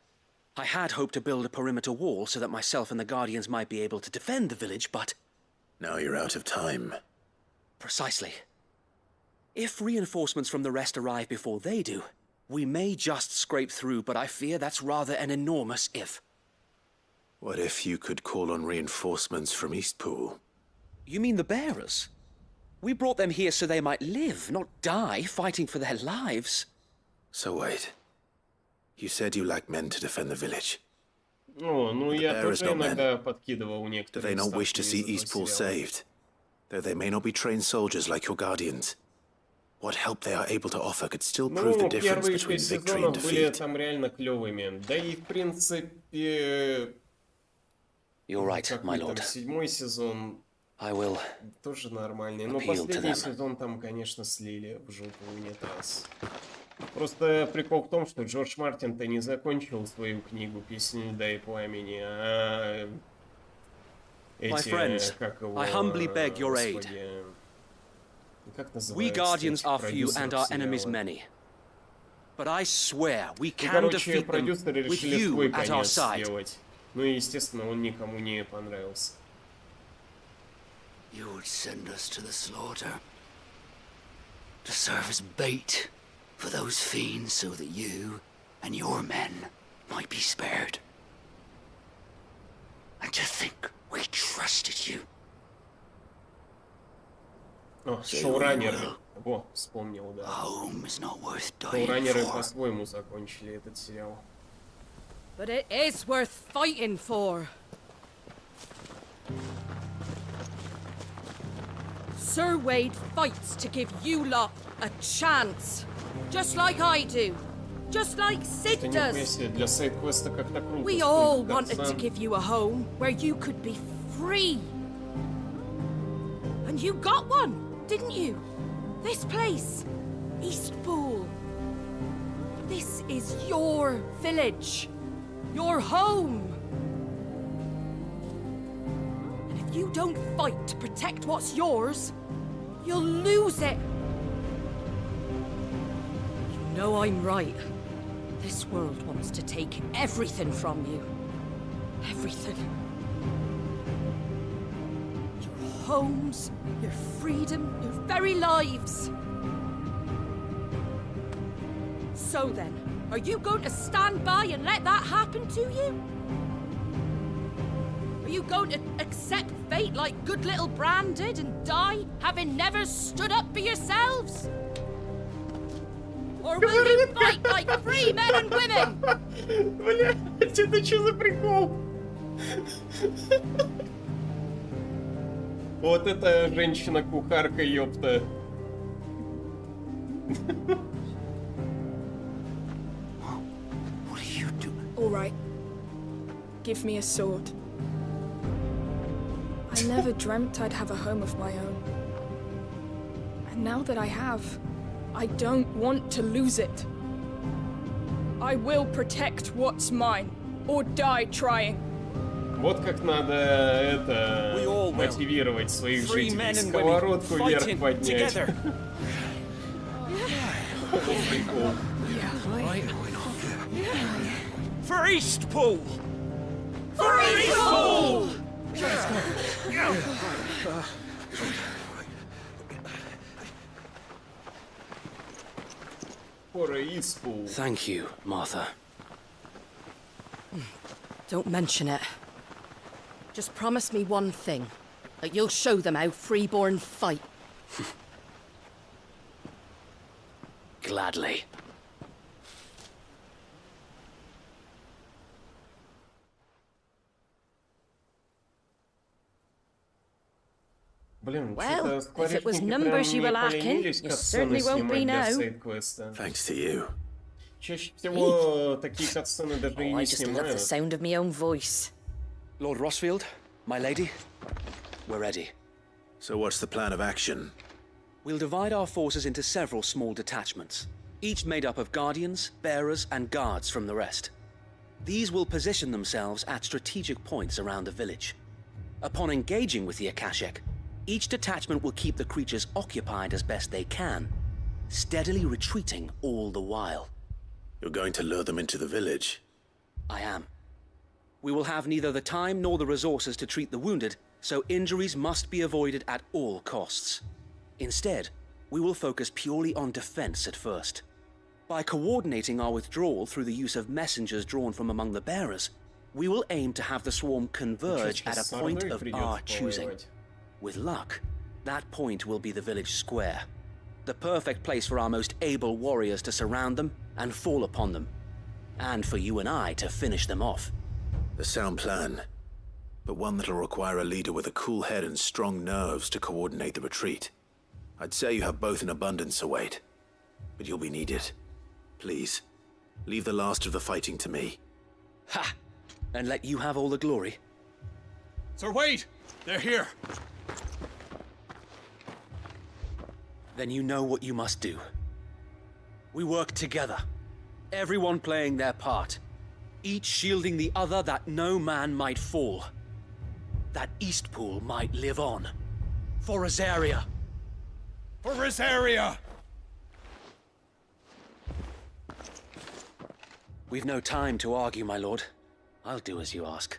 I had hoped to build a perimeter wall so that myself and the Guardians might be able to defend the village, but... Now you're out of time. Precisely. If reinforcements from the rest arrive before they do, we may just scrape through, but I fear that's rather an enormous if. What if you could call on reinforcements from Eastpool? You mean the bearers? We brought them here so they might live, not die fighting for their lives. So wait. You said you lack men to defend the village. О, ну я тоже иногда подкидывал некоторые. Do they not wish to see Eastpool saved? Though they may not be trained soldiers like your Guardians. What help they are able to offer could still prove the difference between victory and defeat. Были там реально клевыми. Да и в принципе... You're right, my lord. Седьмой сезон тоже нормальный. Но последний сезон там, конечно, слили в жопу унитаз. Просто прикол в том, что Джордж Мартин-то не закончил свою книгу «Песни льда и пламени», а эти, как его, I humbly beg your aid. We Guardians are few and our enemies many. But I swear we can defeat them with you at our side. Ну и, естественно, он никому не понравился. You would send us to the slaughter, to serve as bait for those fiends so that you and your men might be spared. And to think we trusted you. О, шоураннеры. Во, вспомнил, да. Шоураннеры по-своему закончили этот сериал. But it is worth fighting for. Sir Wade fights to give you lot a chance. Just like I do. Just like Sid does. We all wanted to give you a home where you could be free. And you got one, didn't you? This place, Eastpool. This is your village. Your home. And if you don't fight to protect what's yours, you'll lose it. You know I'm right. This world wants to take everything from you. Everything. Your homes, your freedom, your very lives. So then, are you going to stand by and let that happen to you? Are you going to accept fate like good little Bran did and die, having never stood up for yourselves? Or will you fight like free men and women? Блядь, это что за прикол? Вот это женщина-кухарка, ёпта. What are you doing? All right. Give me a sword. I never dreamt I'd have a home of my own. And now that I have, I don't want to lose it. I will protect what's mine, or die trying. Вот как надо это мотивировать своих жителей. Сковородку вверх поднять. For Eastpool! For Eastpool! For Eastpool. Thank you, Martha. Don't mention it. Just promise me one thing. That you'll show them how freeborn fight. Gladly. Блин, well, if it was numbers you were lacking, you certainly won't be now. Thanks to you. Чаще всего такие катсцены даже и не I just love the sound of my own voice. Lord Rossfield, my lady, we're ready. So what's the plan of action? We'll divide our forces into several small detachments, each made up of guardians, bearers, and guards from the rest. These will position themselves at strategic points around the village. Upon engaging with the Akashic, each detachment will keep the creatures occupied as best they can, steadily retreating all the while. You're going to lure them into the village? I am. We will have neither the time nor the resources to treat the wounded, so injuries must be avoided at all costs. Instead, we will focus purely on defense at first. By coordinating our withdrawal through the use of messengers drawn from among the bearers, we will aim to have the swarm converge at a point of our choosing. With luck, that point will be the village square, the perfect place for our most able warriors to surround them and fall upon them, and for you and I to finish them off. A sound plan, but one that'll require a leader with a cool head and strong nerves to coordinate the retreat. I'd say you have both in abundance, Sir Wade, but you'll be needed. Please, leave the last of the fighting to me. Ha! And let you have all the glory? Sir Wade! They're here! Then you know what you must do. We work together, everyone playing their part, each shielding the other that no man might fall, that Eastpool might live on. For Rosaria! For Rosaria! We've no time to argue, my lord. I'll do as you ask.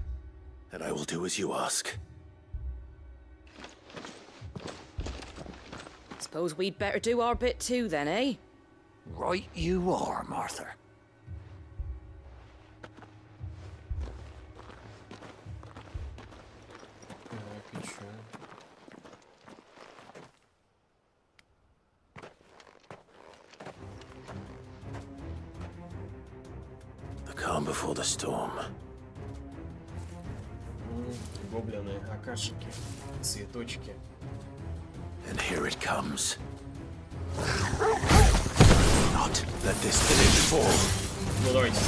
And I will do as you ask. Suppose we'd better do our bit too then, eh? Right you are, Martha. The calm before the storm. Гоблины, акашики, цветочки. And here it comes. Not let this village fall. Ну давайте.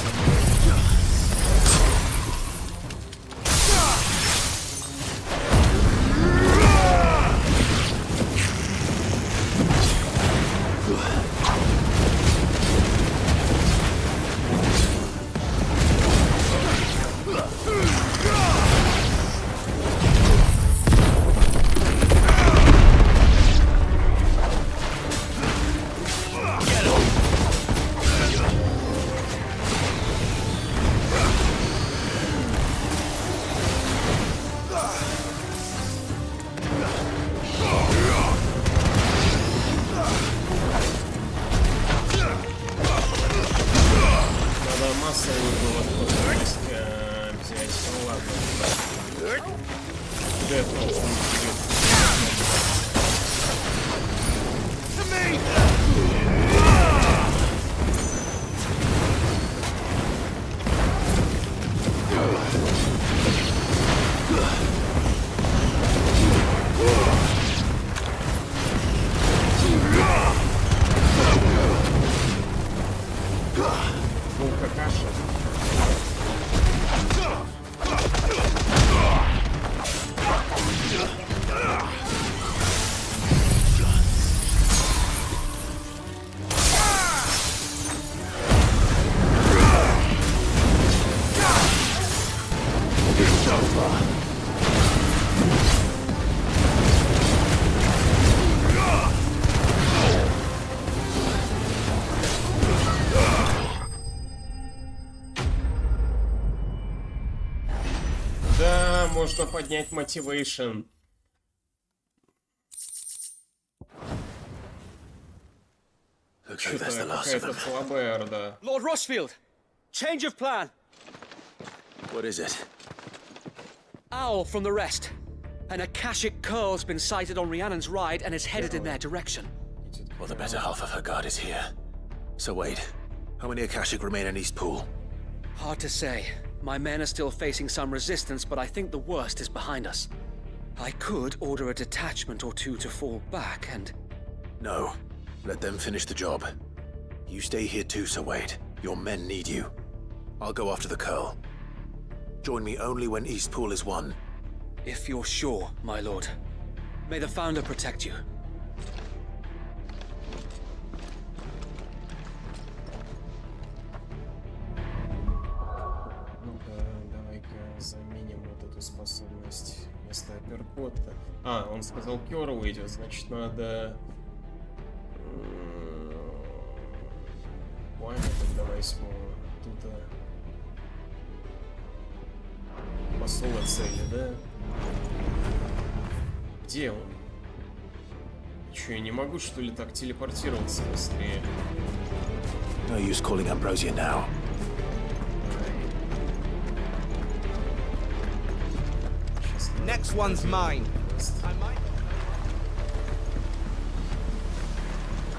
Можно поднять мотивейшн. Что-то какая-то слабая орда. Lord Rossfield, change of plan. What is it? Owl from the rest. An Akashic curl's been sighted on Rhiannon's ride and is headed in their direction. Well, the better half of her guard is here. So wait, how many Akashic remain in East Pool? Hard to say. My men are still facing some resistance, but I think the worst is behind us. I could order a detachment or two to fall back and... No. Let them finish the job. You stay here too, Sir Wade. Your men need you. I'll go after the Curl. Join me only when East Pool is won. If you're sure, my lord. May the Founder protect you. Заменим вот эту способность вместо апперкота. А, он сказал Кёрл идет, значит надо... Пламя тогда возьму. Тут посола цели, да? Где он? Че, я не могу, что ли, так телепортироваться быстрее? No use calling Ambrosia now. Next one's mine.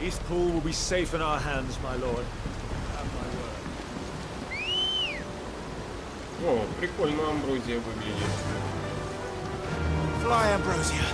East Pool will be safe in our hands, my lord. Have my word. О, прикольно Амброзия выглядит. Fly, Ambrosia.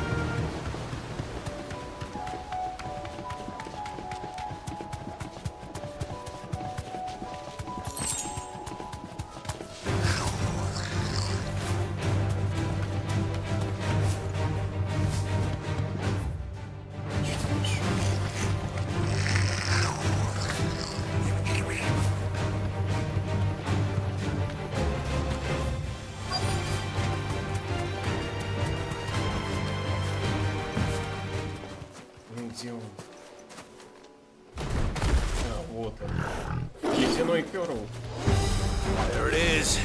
Где он? А, вот он. Ледяной Кёрл. There it is.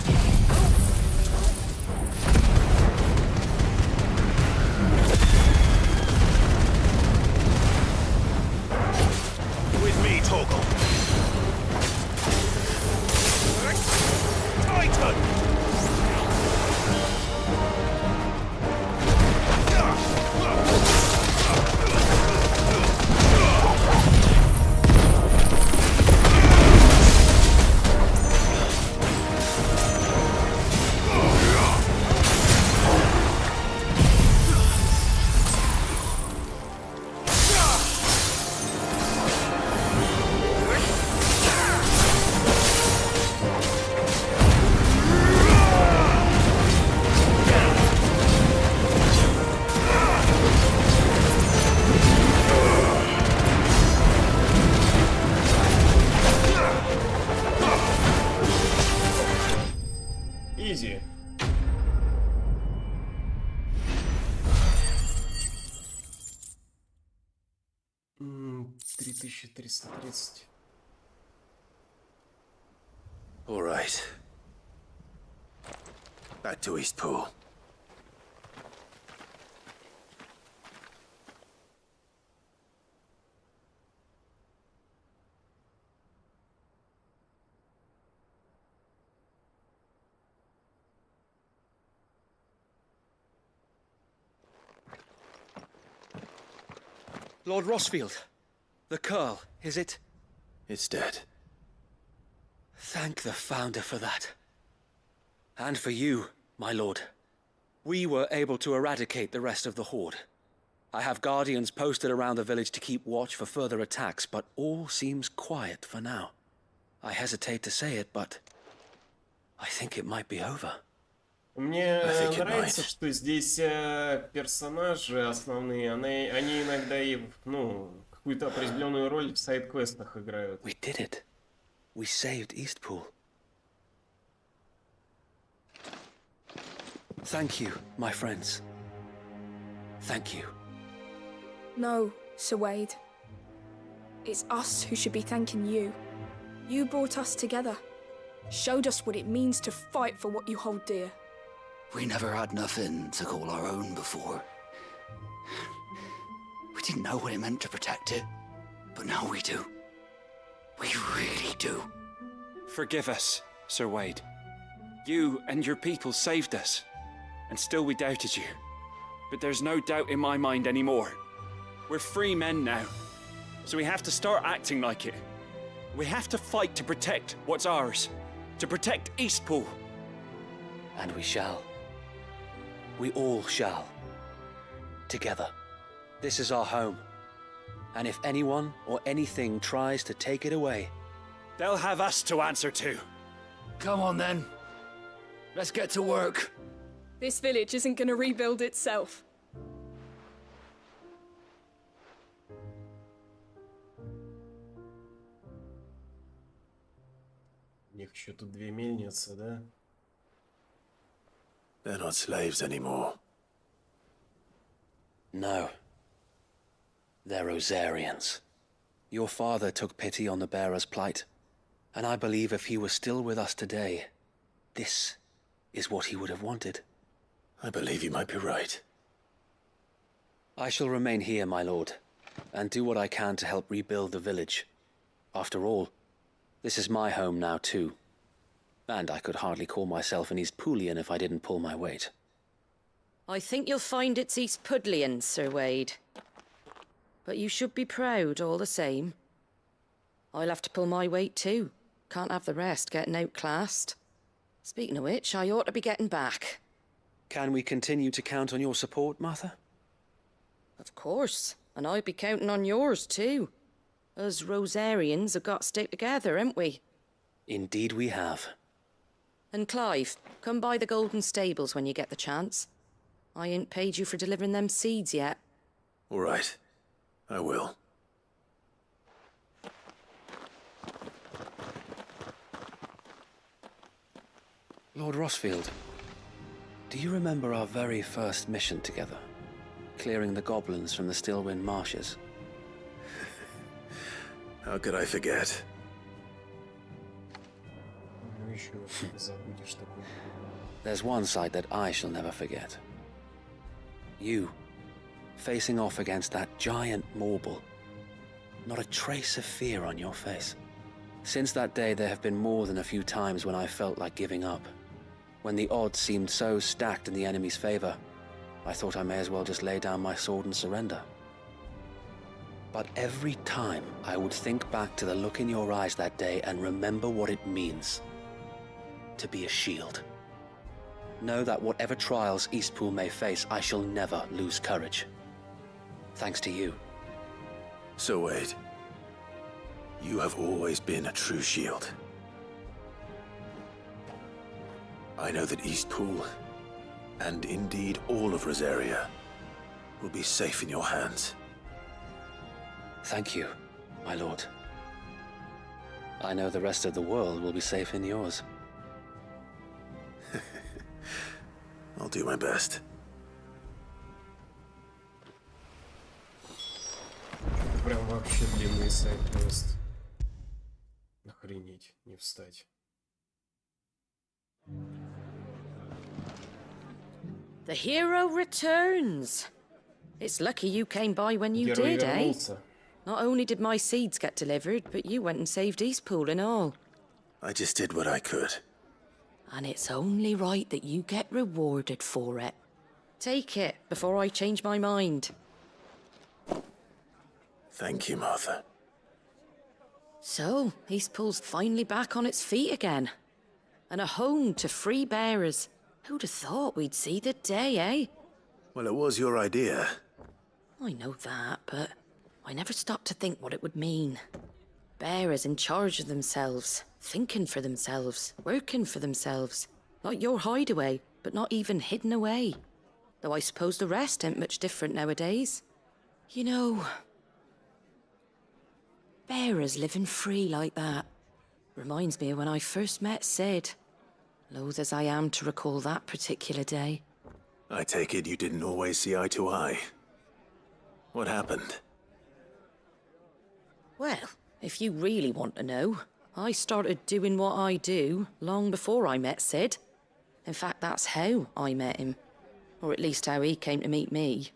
With me, Torgal. Titan! Изи. М, 3330. All right. Back to East Pool. Lord Rosfield. The Curl, is it? It's dead. Thank the Founder for that. And for you, my lord. We were able to eradicate the rest of the Horde. I have guardians posted around the village to keep watch for further attacks, but all seems quiet for now. I hesitate to say it, but I think it might be over. Мне нравится, что здесь персонажи основные, они иногда и, какую-то определенную роль в сайд-квестах играют. We did it. We saved Eastpool. Thank you, my friends. Thank you. No, Sir Wade. It's us who should be thanking you. You brought us together. Showed us what it means to fight for what you hold dear. We never had nothing to call our own before. We didn't know what it meant to protect it, but now we do. We really do. Forgive us, Sir Wade. You and your people saved us, and still we doubted you. But there's no doubt in my mind anymore. We're free men now, so we have to start acting like it. We have to fight to protect what's ours, to protect Eastpool. And we shall. We all shall. Together. This is our home. And if anyone or anything tries to take it away, they'll have us to answer to. Come on then. Let's get to work. This village isn't gonna rebuild itself. У них еще тут две мельницы, да? They're not slaves anymore. No. They're Rosarians. Your father took pity on the bearer's plight, and I believe if he were still with us today, this is what he would have wanted. I believe you might be right. I shall remain here, my lord, and do what I can to help rebuild the village. After all, this is my home now too. And I could hardly call myself an Eastpoolian if I didn't pull my weight. I think you'll find it's Eastpudlian, Sir Wade. But you should be proud all the same. I'll have to pull my weight too. Can't have the rest getting outclassed. Speaking of which, I ought to be getting back. Can we continue to count on your support, Martha? Of course, and I'd be counting on yours too. Us Rosarians have got to stick together, haven't we? Indeed we have. And Clive, come by the Golden Stables when you get the chance. I ain't paid you for delivering them seeds yet. All right. I will. Lord Rosfield, do you remember our very first mission together? Clearing the goblins from the Stillwind marshes? How could I forget? There's one sight that I shall never forget. You, facing off against that giant Morble. Not a trace of fear on your face. Since that day, there have been more than a few times when I felt like giving up. When the odds seemed so stacked in the enemy's favor, I thought I may as well just lay down my sword and surrender. But every time I would think back to the look in your eyes that day and remember what it means to be a shield. Know that whatever trials Eastpool may face, I shall never lose courage. Thanks to you. So Wade, you have always been a true shield. I know that Eastpool, and indeed all of Rosaria, will be safe in your hands. Thank you, my lord. I know the rest of the world will be safe in yours. I'll do my best. Прям вообще длинный сайд-квест. Охренеть, не встать. The hero returns. It's lucky you came by when you Герой did, eh? вернулся. Not only did my seeds get delivered, but you went and saved Eastpool and all. I just did what I could. And it's only right that you get rewarded for it. Take it before I change my mind. Thank you, Martha. So, Eastpool's finally back on its feet again. And a home to free bearers. Who'd have thought we'd see the day, eh? Well, it was your idea. I know that, but I never stopped to think what it would mean. Bearers in charge of themselves, thinking for themselves, working for themselves. Like your hideaway, but not even hidden away. Though I suppose the rest ain't much different nowadays. You know, bearers living free like that reminds me of when I first met Sid. Loath as I am to recall that particular day. I take it you didn't always see eye to eye. What happened? Well, if you really want to know, I started doing what I do long before I met Sid. In fact, that's how I met him. Or at least how he came to meet me.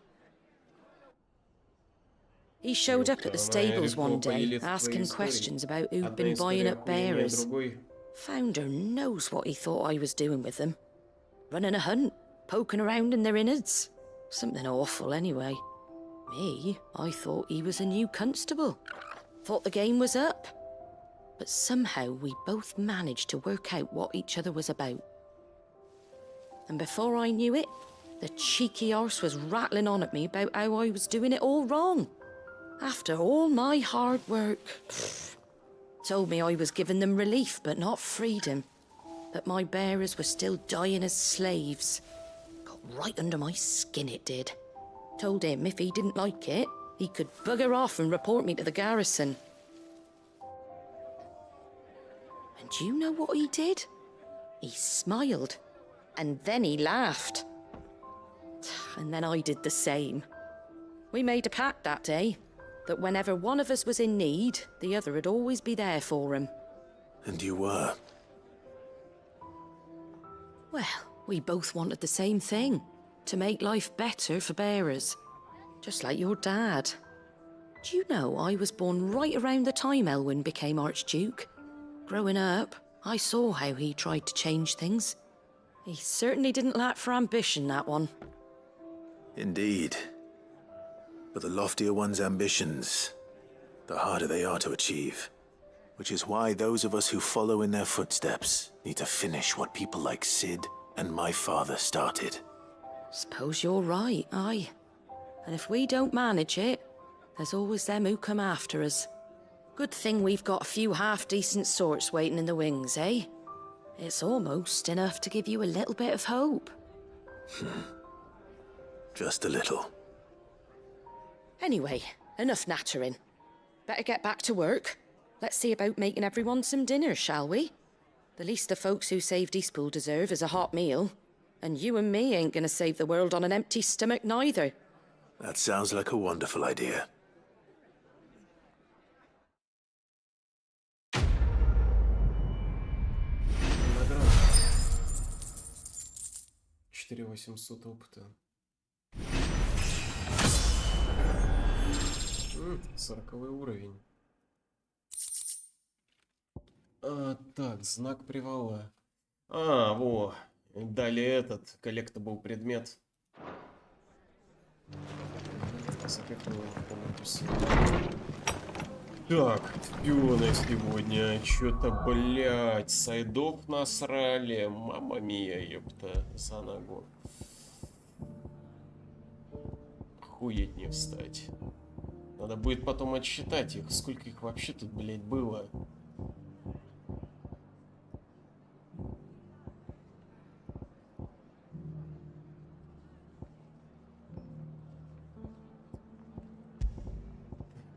He showed up at the stables one day, asking questions about who'd been buying up bearers. Founder knows what he thought I was doing with them. Running a hunt, poking around in their innards. Something awful anyway. Me, I thought he was a new constable. Thought the game was up. But somehow we both managed to work out what each other was about. And before I knew it, the cheeky arse was rattling on at me about how I was doing it all wrong. After all my hard work. Told me I was giving them relief, but not freedom. That my bearers were still dying as slaves. Got right under my skin, it did. Told him if he didn't like it, he could bugger off and report me to the garrison. And do you know what he did? He smiled. And then he laughed. And then I did the same. We made a pact that day, that whenever one of us was in need, the other would always be there for him. And you were? Well, we both wanted the same thing. To make life better for bearers. Just like your dad. Do you know I was born right around the time Elwyn became Archduke? Growing up, I saw how he tried to change things. He certainly didn't lack for ambition, that one. Indeed. But the loftier one's ambitions, the harder they are to achieve. Which is why those of us who follow in their footsteps need to finish what people like Sid and my father started. Suppose you're right, aye. And if we don't manage it, there's always them who come after us. Good thing we've got a few half-decent sorts waiting in the wings, eh? It's almost enough to give you a little bit of hope. Just a little. Anyway, enough nattering. Better get back to work. Let's see about making everyone some dinner, shall we? The least the folks who saved Eastpool deserve is a hot meal. And you and me ain't gonna save the world on an empty stomach neither. That sounds like a wonderful idea. Награда. 4800 опыта. 40-й уровень. Так, знак привала. Во. Далее этот коллектабл предмет. Так, всё на сегодня. Чё-то, блядь, сайдов насрали. Мамма мия, ёпта, за ногу. Охуеть не встать. Надо будет потом отсчитать их. Сколько их вообще тут, блядь, было.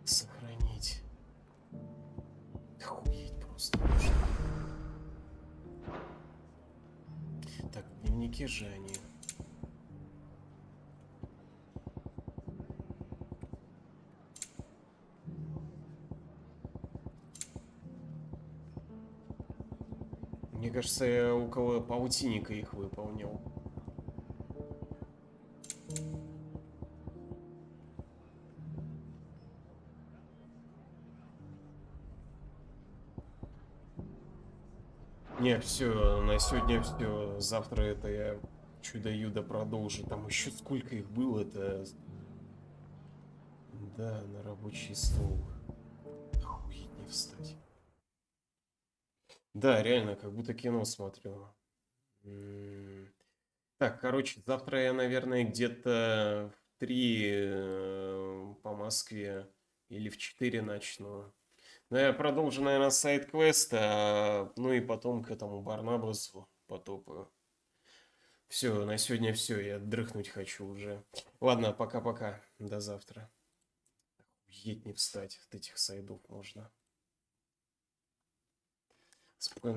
Сохранить. Охуеть просто. Так, в дневнике же они. Мне кажется, я около паутинника их выполнил. Не, все, на сегодня все. Завтра это я чудо-юдо продолжу. Там еще сколько их было-то? Да, на рабочий стол. Охуеть не встать. Да, реально, как будто кино смотрю. Так, короче, завтра я, наверное, где-то в 3 по Москве или в 4 начну. Но я продолжу, наверное, сайд-квест, ну и потом к этому Барнабасу потопаю. Все, на сегодня все, я отдохнуть хочу уже. Ладно, пока-пока, до завтра. Охуеть не встать, от этих сайдов можно. Спокойно.